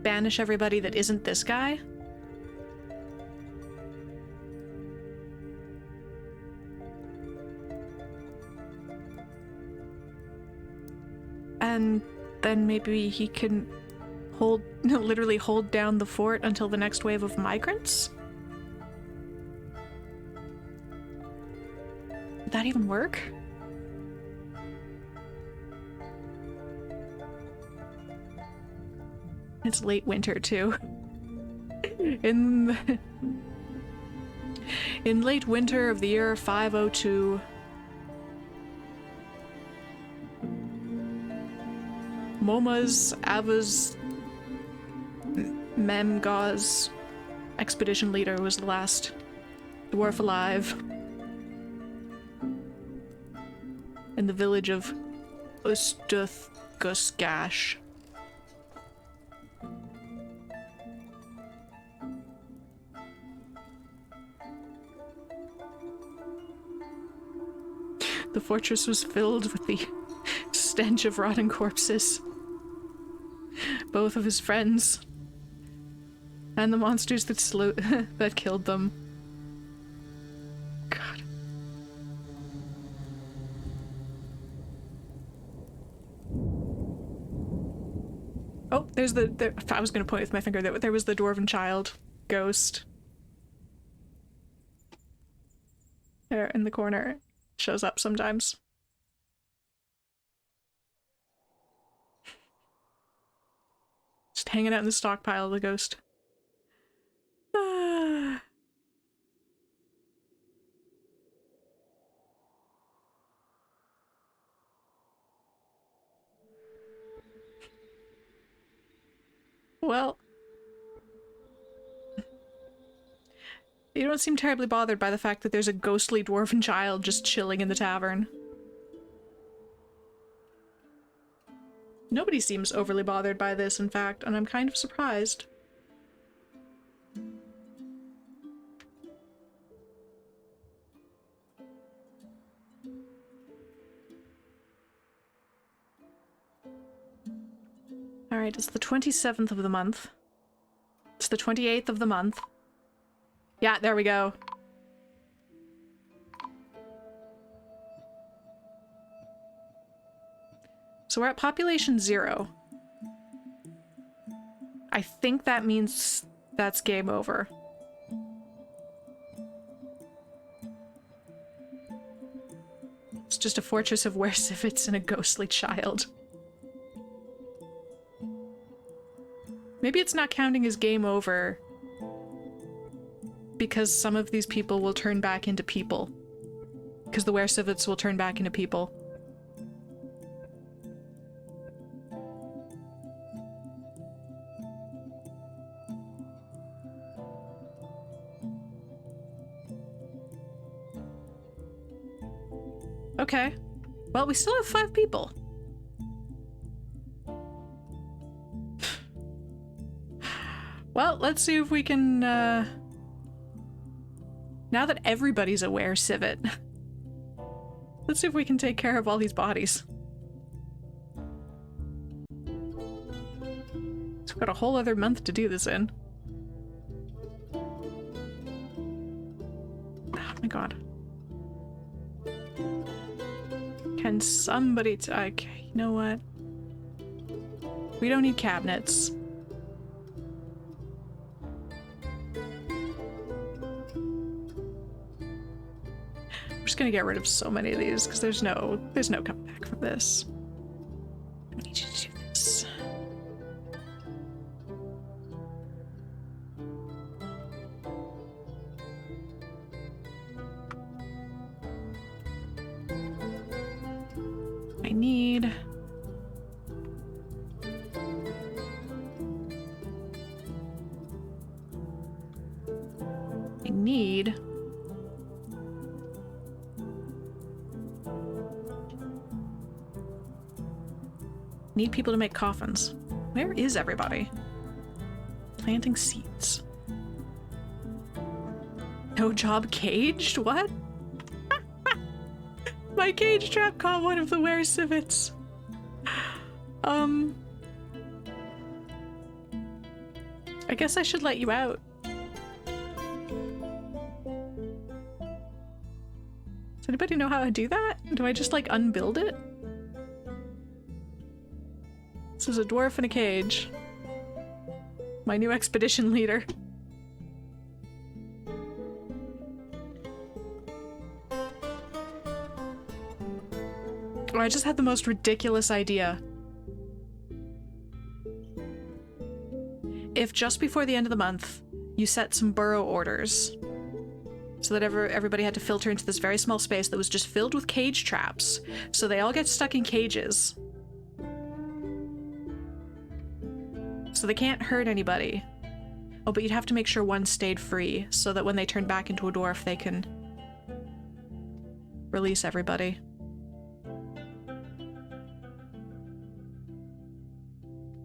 banish everybody that isn't this guy. And then maybe he can literally hold down the fort until the next wave of migrants? Would that even work? It's late winter too. In late winter of the year 502, Moma's, Ava's, Memgaw's expedition leader was the last dwarf alive in the village of Ustuthguskash. The fortress was filled with the stench of rotting corpses. Both of his friends. And the monsters that that killed them. God. Oh, there's I was gonna point with my finger that there was the dwarven child ghost. There in the corner. Shows up sometimes. Just hanging out in the stockpile, the ghost. Well, you don't seem terribly bothered by the fact that there's a ghostly dwarven child just chilling in the tavern. Nobody seems overly bothered by this, in fact, and I'm kind of surprised. Alright, it's the 27th of the month. It's the 28th of the month. Yeah, there we go. So we're at population 0. I think that means that's game over. It's just a fortress of were-civets and a ghostly child. Maybe it's not counting as game over because some of these people will turn back into people. Because the were-civets will turn back into people. Okay. Well, we still have 5 people. Well, let's see if we can, now that everybody's aware civet, let's see if we can take care of all these bodies. So we've got a whole other month to do this in. Oh my god. Can somebody okay, you know what? We don't need cabinets. I'm just gonna get rid of so many of these because there's no coming back from this. I need you to do this. I need people to make coffins. Where is everybody? Planting seeds. No job caged? What? My cage trap caught one of the were-civets. I guess I should let you out. Does anybody know how to do that? Do I just like unbuild it? This is a dwarf in a cage. My new expedition leader. Oh, I just had the most ridiculous idea. If just before the end of the month, you set some burrow orders, so that everybody had to filter into this very small space that was just filled with cage traps, so they all get stuck in cages. So they can't hurt anybody. Oh, but you'd have to make sure one stayed free, so that when they turn back into a dwarf, they can release everybody.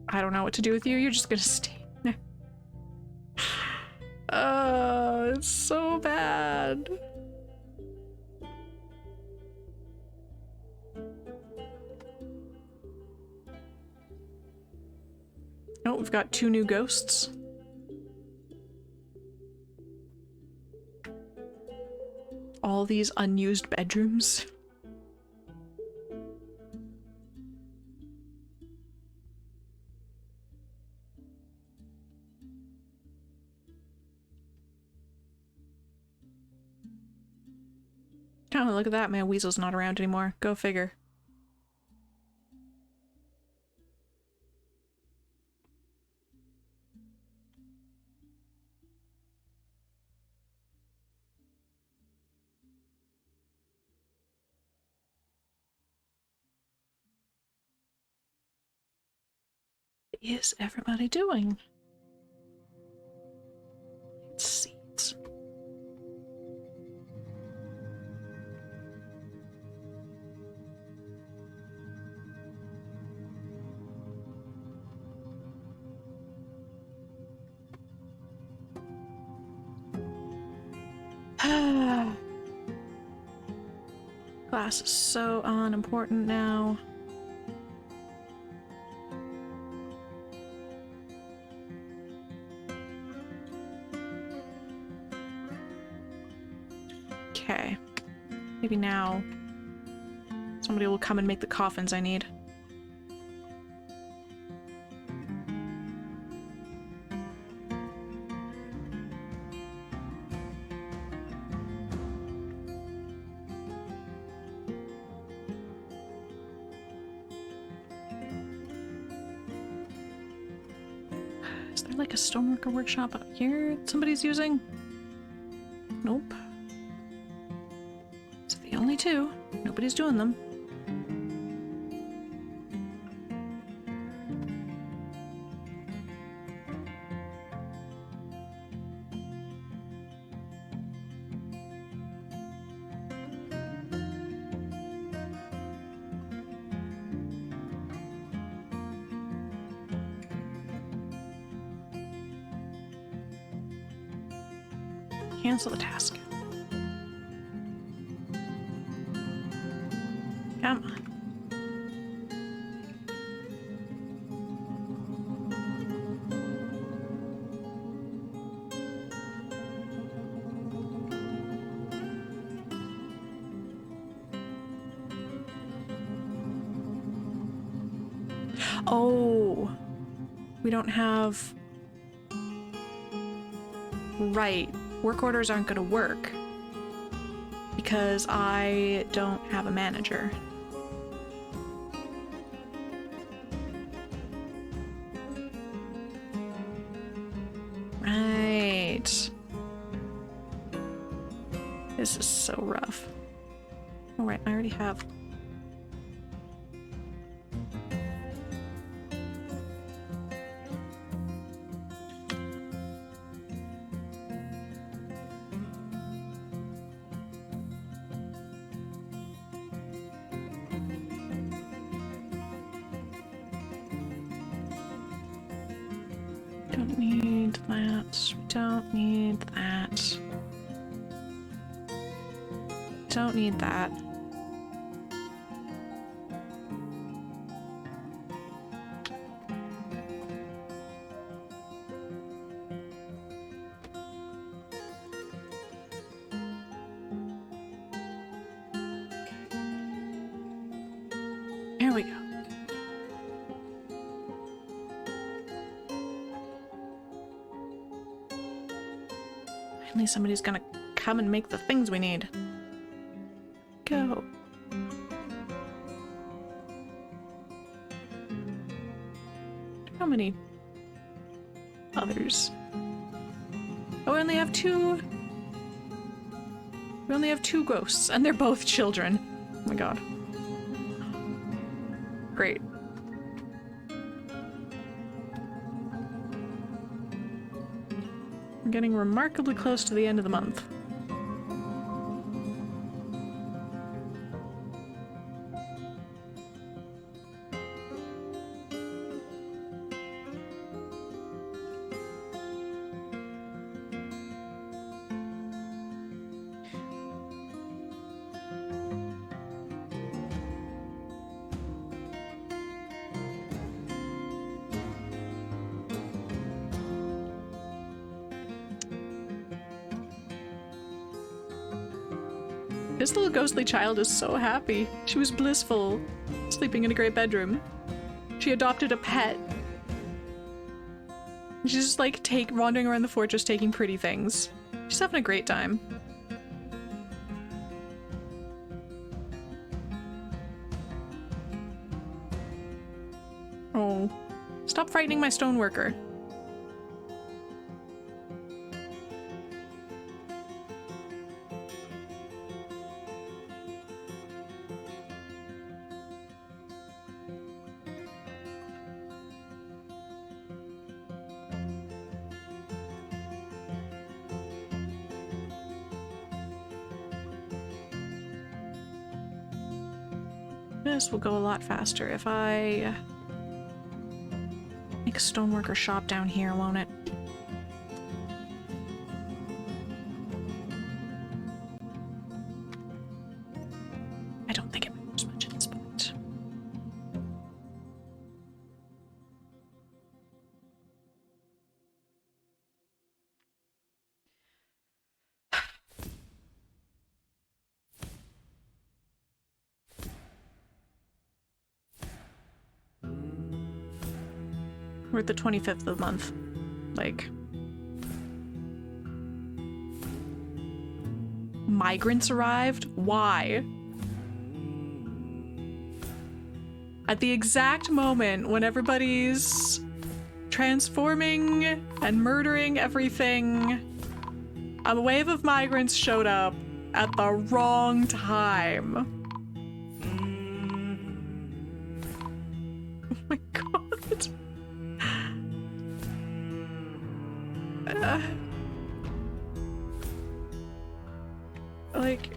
I don't know what to do with you, you're just gonna stay there. Oh, it's so bad. Oh, we've got 2 new ghosts. All these unused bedrooms. Oh, look at that, man. Weasel's not around anymore. Go figure. What is everybody doing? Seeds. Glass is so unimportant now. Okay. Maybe now somebody will come and make the coffins I need. Is there like a stoneworker workshop up here that somebody's using? Nope. It's the only two. Nobody's doing them. Cancel the task. Come on. Oh, we don't have... Right. Work orders aren't gonna work because I don't have a manager. Right. This is so rough. All right, I already have... Don't need that. We don't need that. Don't need that. There we go. Finally somebody's gonna come and make the things we need. Go. How many others? Oh, we only have two. We only have two ghosts, and they're both children. Oh my god. Great. We're getting remarkably close to the end of the month. This little ghostly child is so happy. She was blissful, sleeping in a great bedroom. She adopted a pet. She's just like wandering around the fortress taking pretty things. She's having a great time. Oh, stop frightening my stoneworker. This will go a lot faster if I make a stoneworker shop down here, won't it? I don't think it matters much at this point. We're at the 25th of the month. Like... Migrants arrived? Why? At the exact moment when everybody's transforming and murdering everything, a wave of migrants showed up at the wrong time. Oh my god. Like,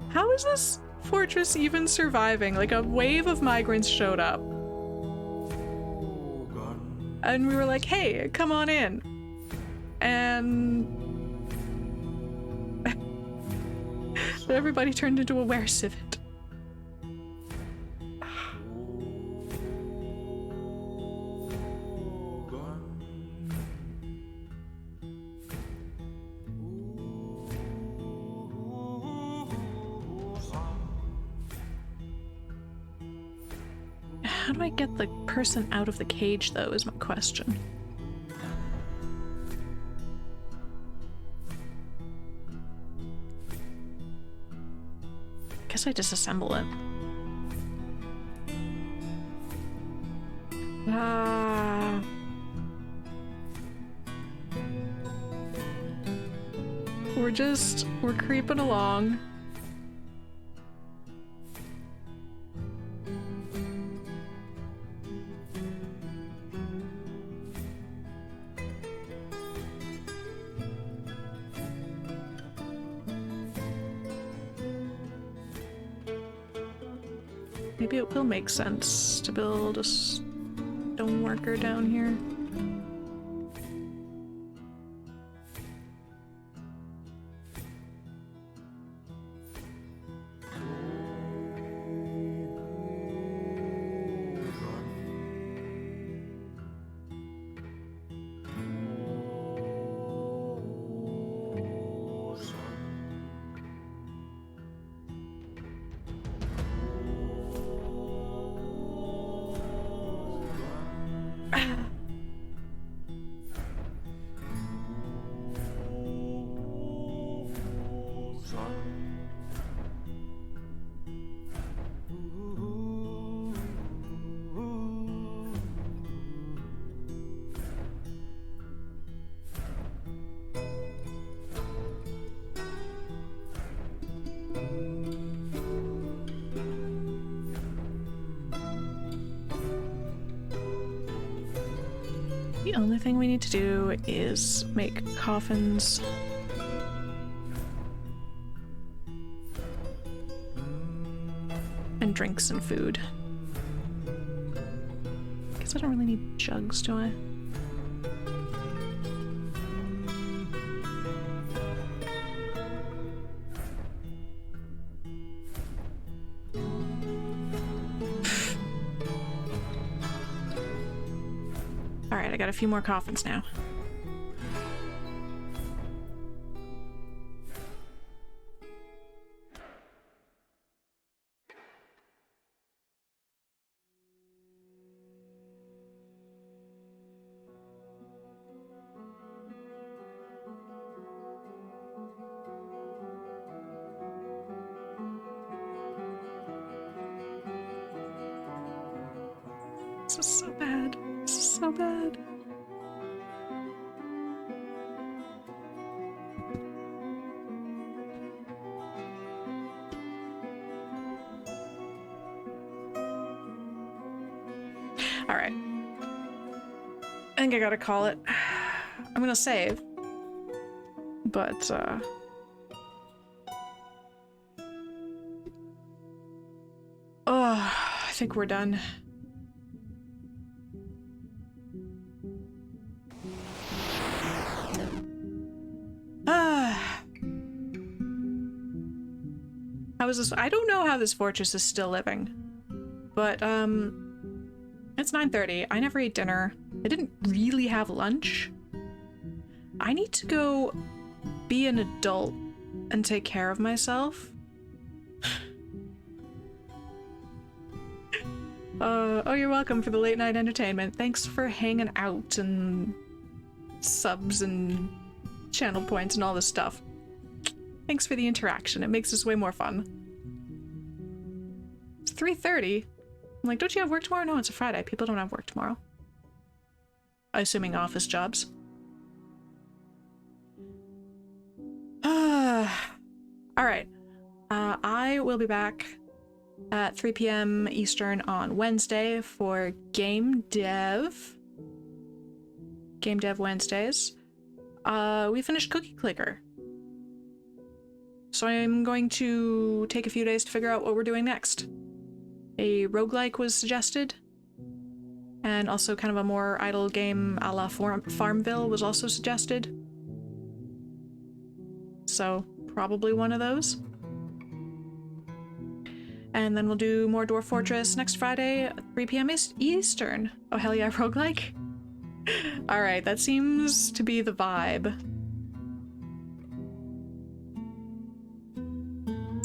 how is this fortress even surviving? Like, a wave of migrants showed up. And we were like, hey, come on in. And everybody turned into a were-civet. How do I get the person out of the cage, though, is my question. Guess I disassemble it. We're creeping along. Maybe it will make sense to build a stone worker down here. The only thing we need to do is make coffins. And drinks and food. Guess I don't really need jugs, do I? Alright, I got a few more coffins now. This is so bad. This is so bad. All right. I think I gotta call it. I'm gonna save. But, I think we're done. How is this? I don't know how this fortress is still living. But, it's 9:30. I never ate dinner. I didn't really have lunch. I need to go be an adult and take care of myself. Oh, you're welcome for the late night entertainment. Thanks for hanging out and subs and channel points and all this stuff. Thanks for the interaction. It makes this way more fun. It's 3:30. I'm like, don't you have work tomorrow? No, it's a Friday. People don't have work tomorrow. Assuming office jobs. Alright. I will be back at 3 p.m. Eastern on Wednesday for Game Dev. Game Dev Wednesdays. We finished Cookie Clicker. So I'm going to take a few days to figure out what we're doing next. A roguelike was suggested. And also kind of a more idle game a la Farmville was also suggested. So probably one of those. And then we'll do more Dwarf Fortress next Friday, 3 p.m. Eastern. Oh, hell yeah, roguelike? Alright, that seems to be the vibe.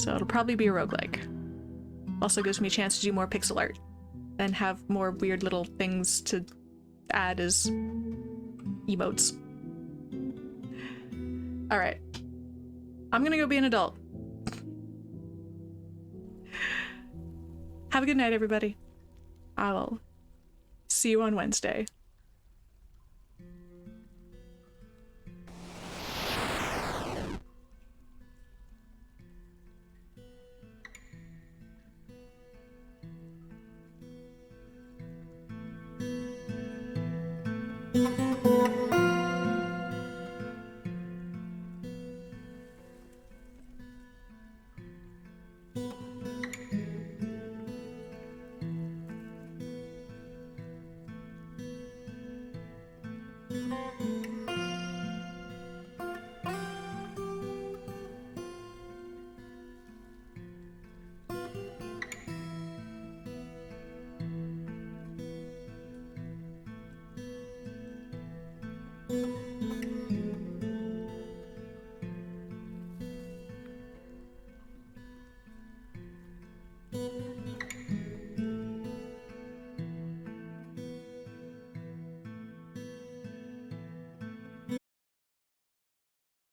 So it'll probably be a roguelike. Also gives me a chance to do more pixel art. And have more weird little things to add as emotes. Alright. I'm gonna go be an adult. Have a good night, everybody. I'll see you on Wednesday.